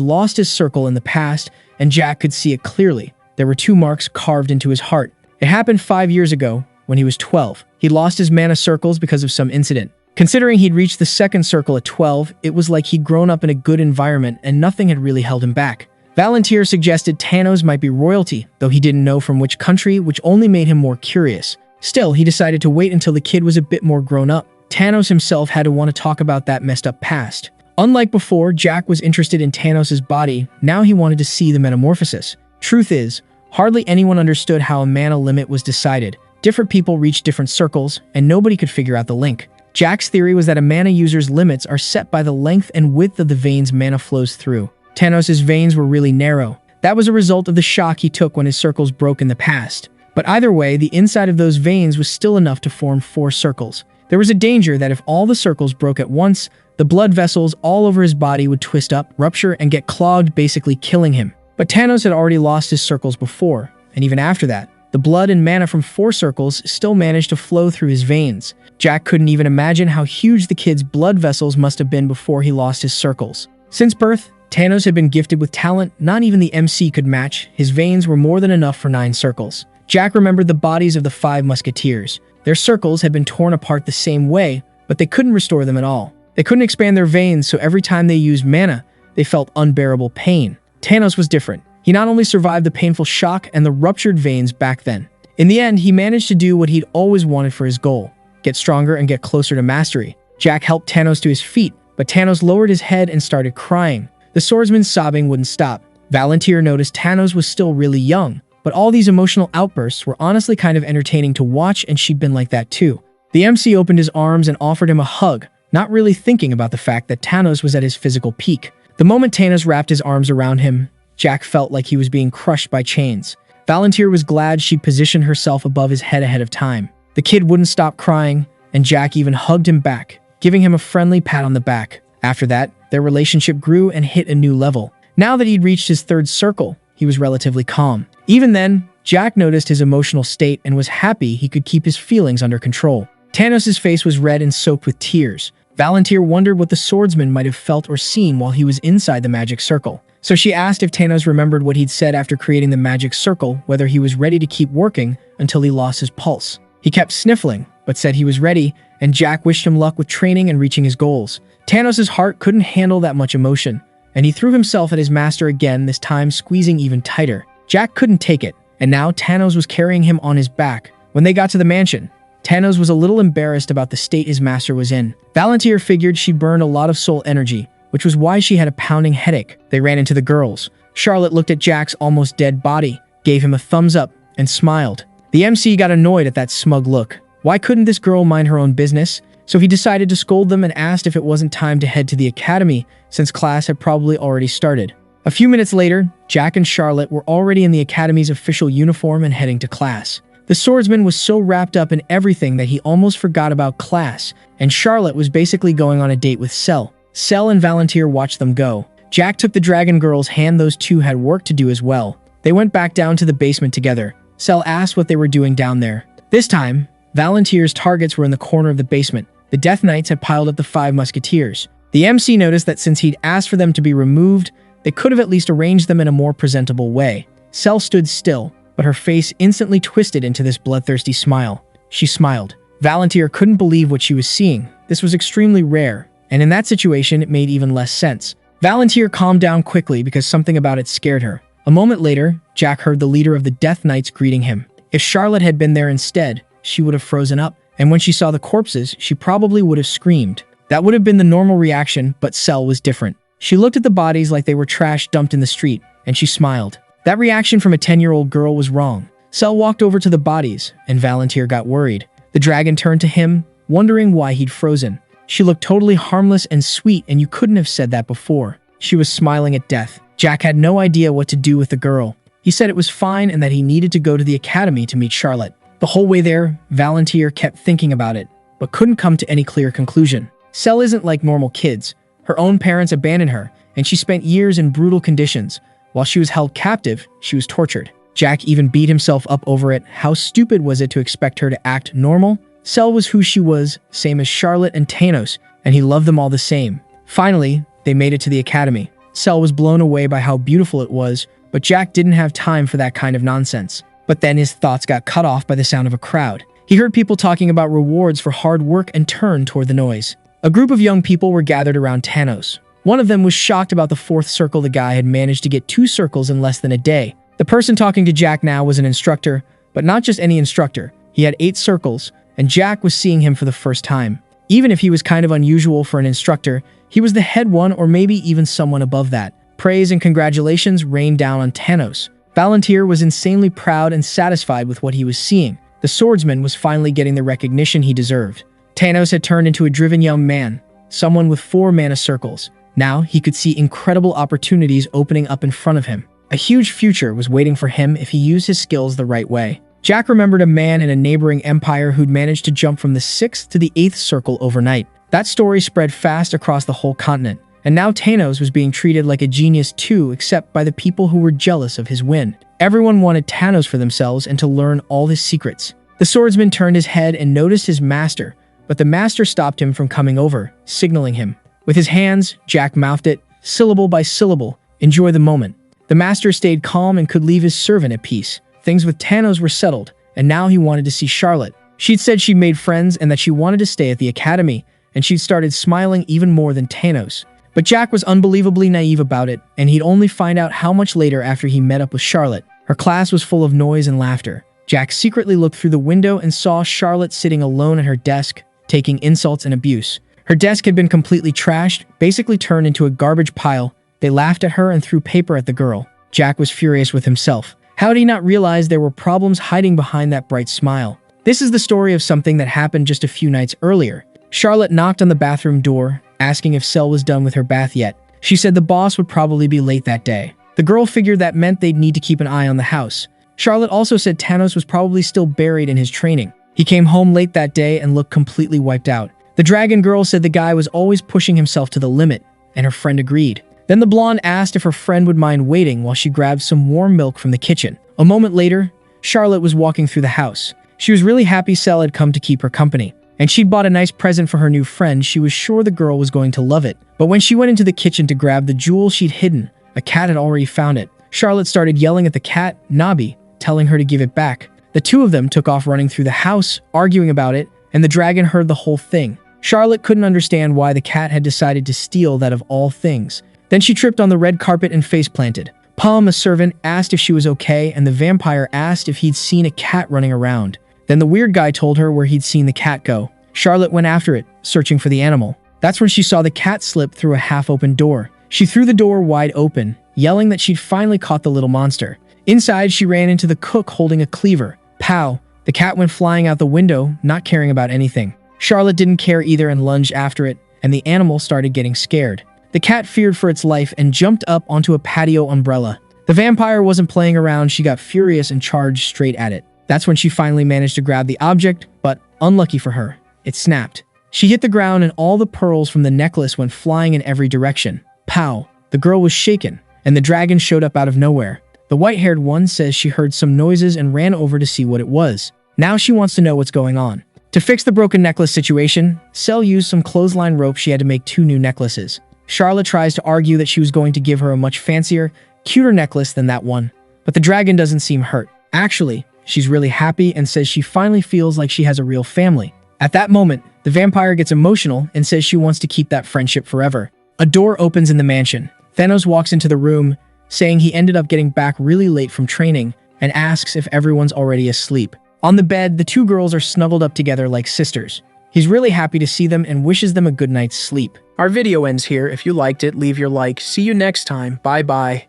lost his circle in the past, and Jack could see it clearly. There were 2 marks carved into his heart. It happened 5 years ago, when he was 12. He lost his mana circles because of some incident. Considering he'd reached the 2nd circle at 12, it was like he'd grown up in a good environment and nothing had really held him back. Valantir suggested Thanos might be royalty, though he didn't know from which country, which only made him more curious. Still, he decided to wait until the kid was a bit more grown up. Thanos himself had to want to talk about that messed up past. Unlike before, Jack was interested in Thanos' body. Now he wanted to see the metamorphosis. Truth is, hardly anyone understood how a mana limit was decided. Different people reached different circles, and nobody could figure out the link. Jack's theory was that a mana user's limits are set by the length and width of the veins mana flows through. Thanos' veins were really narrow. That was a result of the shock he took when his circles broke in the past. But either way, the inside of those veins was still enough to form 4 circles. There was a danger that if all the circles broke at once, the blood vessels all over his body would twist up, rupture, and get clogged, basically killing him. But Thanos had already lost his circles before, and even after that, the blood and mana from 4 circles still managed to flow through his veins. Jack couldn't even imagine how huge the kid's blood vessels must have been before he lost his circles. Since birth, Thanos had been gifted with talent not even the MC could match. His veins were more than enough for 9 circles. Jack remembered the bodies of the 5 musketeers. Their circles had been torn apart the same way, but they couldn't restore them at all. They couldn't expand their veins, so every time they used mana, they felt unbearable pain. Thanos was different. He not only survived the painful shock and the ruptured veins back then. In the end, he managed to do what he'd always wanted for his goal: get stronger and get closer to mastery. Jack helped Thanos to his feet, but Thanos lowered his head and started crying. The swordsman's sobbing wouldn't stop. Valantir noticed Thanos was still really young, but all these emotional outbursts were honestly kind of entertaining to watch, and she'd been like that too. The MC opened his arms and offered him a hug, not really thinking about the fact that Thanos was at his physical peak. The moment Thanos wrapped his arms around him, Jack felt like he was being crushed by chains. Valantir was glad she'd positioned herself above his head ahead of time. The kid wouldn't stop crying, and Jack even hugged him back, giving him a friendly pat on the back. After that, their relationship grew and hit a new level. Now that he'd reached his 3rd circle, he was relatively calm. Even then, Jack noticed his emotional state and was happy he could keep his feelings under control. Thanos' face was red and soaked with tears. Valantir wondered what the swordsman might have felt or seen while he was inside the magic circle. So she asked if Thanos remembered what he'd said after creating the magic circle, whether he was ready to keep working until he lost his pulse. He kept sniffling, but said he was ready, and Jack wished him luck with training and reaching his goals. Thanos' heart couldn't handle that much emotion, and he threw himself at his master again, this time squeezing even tighter. Jack couldn't take it, and now Thanos was carrying him on his back. When they got to the mansion, Thanos was a little embarrassed about the state his master was in. Valantir figured she burned a lot of soul energy, which was why she had a pounding headache. They ran into the girls. Charlotte looked at Jack's almost dead body, gave him a thumbs up, and smiled. The MC got annoyed at that smug look. Why couldn't this girl mind her own business? So he decided to scold them and asked if it wasn't time to head to the academy, since class had probably already started. A few minutes later, Jack and Charlotte were already in the academy's official uniform and heading to class. The swordsman was so wrapped up in everything that he almost forgot about class, and Charlotte was basically going on a date with Cell. Cell and Valantir watched them go. Jack took the dragon girl's hand. Those two had work to do as well. They went back down to the basement together. Cell asked what they were doing down there. This time, Valantir's targets were in the corner of the basement. The Death Knights had piled up the 5 musketeers. The MC noticed that since he'd asked for them to be removed, they could have at least arranged them in a more presentable way. Cell stood still, but her face instantly twisted into this bloodthirsty smile. She smiled. Valentir couldn't believe what she was seeing. This was extremely rare, and in that situation, it made even less sense. Valentir calmed down quickly because something about it scared her. A moment later, Jack heard the leader of the Death Knights greeting him. If Charlotte had been there instead, she would have frozen up, and when she saw the corpses, she probably would have screamed. That would have been the normal reaction, but Cell was different. She looked at the bodies like they were trash dumped in the street, and she smiled. That reaction from a 10-year-old girl was wrong. Cell walked over to the bodies, and Valentir got worried. The dragon turned to him, wondering why he'd frozen. She looked totally harmless and sweet, and you couldn't have said that before. She was smiling at death. Jack had no idea what to do with the girl. He said it was fine and that he needed to go to the academy to meet Charlotte. The whole way there, Valentir kept thinking about it, but couldn't come to any clear conclusion. Cell isn't like normal kids. Her own parents abandoned her, and she spent years in brutal conditions. While she was held captive, she was tortured. Jack even beat himself up over it. How stupid was it to expect her to act normal? Cell was who she was, same as Charlotte and Thanos, and he loved them all the same. Finally, they made it to the academy. Cell was blown away by how beautiful it was, but Jack didn't have time for that kind of nonsense. But then his thoughts got cut off by the sound of a crowd. He heard people talking about rewards for hard work and turned toward the noise. A group of young people were gathered around Thanos. One of them was shocked about the 4th circle the guy had managed to get 2 circles in less than a day. The person talking to Jack now was an instructor, but not just any instructor. He had 8 circles, and Jack was seeing him for the first time. Even if he was kind of unusual for an instructor, he was the head one or maybe even someone above that. Praise and congratulations rained down on Thanos. Valentir was insanely proud and satisfied with what he was seeing. The swordsman was finally getting the recognition he deserved. Thanos had turned into a driven young man, someone with 4 mana circles. Now he could see incredible opportunities opening up in front of him. A huge future was waiting for him if he used his skills the right way. Jack remembered a man in a neighboring empire who'd managed to jump from the 6th to the 8th circle overnight. That story spread fast across the whole continent, and now Thanos was being treated like a genius too, except by the people who were jealous of his win. Everyone wanted Thanos for themselves and to learn all his secrets. The swordsman turned his head and noticed his master, but the master stopped him from coming over, signaling him. With his hands, Jack mouthed it, syllable by syllable, enjoy the moment. The master stayed calm and could leave his servant at peace. Things with Thanos were settled, and now he wanted to see Charlotte. She'd said she'd made friends and that she wanted to stay at the academy, and she'd started smiling even more than Thanos. But Jack was unbelievably naive about it, and he'd only find out how much later after he met up with Charlotte. Her class was full of noise and laughter. Jack secretly looked through the window and saw Charlotte sitting alone at her desk, taking insults and abuse. Her desk had been completely trashed, basically turned into a garbage pile. They laughed at her and threw paper at the girl. Jack was furious with himself. How did he not realize there were problems hiding behind that bright smile? This is the story of something that happened just a few nights earlier. Charlotte knocked on the bathroom door, asking if Cell was done with her bath yet. She said the boss would probably be late that day. The girl figured that meant they'd need to keep an eye on the house. Charlotte also said Thanos was probably still buried in his training. He came home late that day and looked completely wiped out. The dragon girl said the guy was always pushing himself to the limit, and her friend agreed. Then the blonde asked if her friend would mind waiting while she grabbed some warm milk from the kitchen. A moment later, Charlotte was walking through the house. She was really happy Cell had come to keep her company, and she'd bought a nice present for her new friend. She was sure the girl was going to love it. But when she went into the kitchen to grab the jewel she'd hidden, a cat had already found it. Charlotte started yelling at the cat, Nobby, telling her to give it back. The two of them took off running through the house, arguing about it, and the dragon heard the whole thing. Charlotte couldn't understand why the cat had decided to steal that of all things. Then she tripped on the red carpet and face-planted. Palm, a servant, asked if she was okay, and the vampire asked if he'd seen a cat running around. Then the weird guy told her where he'd seen the cat go. Charlotte went after it, searching for the animal. That's when she saw the cat slip through a half-open door. She threw the door wide open, yelling that she'd finally caught the little monster. Inside, she ran into the cook holding a cleaver. Pow! The cat went flying out the window, not caring about anything. Charlotte didn't care either and lunged after it, and the animal started getting scared. The cat feared for its life and jumped up onto a patio umbrella. The vampire wasn't playing around. She got furious and charged straight at it. That's when she finally managed to grab the object, but unlucky for her, it snapped. She hit the ground and all the pearls from the necklace went flying in every direction. Pow! The girl was shaken, and the dragon showed up out of nowhere. The white-haired one says she heard some noises and ran over to see what it was. Now she wants to know what's going on. To fix the broken necklace situation, Cell used some clothesline rope. She had to make 2 new necklaces. Charlotte tries to argue that she was going to give her a much fancier, cuter necklace than that one, but the dragon doesn't seem hurt. Actually, she's really happy and says she finally feels like she has a real family. At that moment, the vampire gets emotional and says she wants to keep that friendship forever. A door opens in the mansion. Thanos walks into the room, saying he ended up getting back really late from training, and asks if everyone's already asleep. On the bed, the two girls are snuggled up together like sisters. He's really happy to see them and wishes them a good night's sleep. Our video ends here. If you liked it, leave your like. See you next time. Bye bye.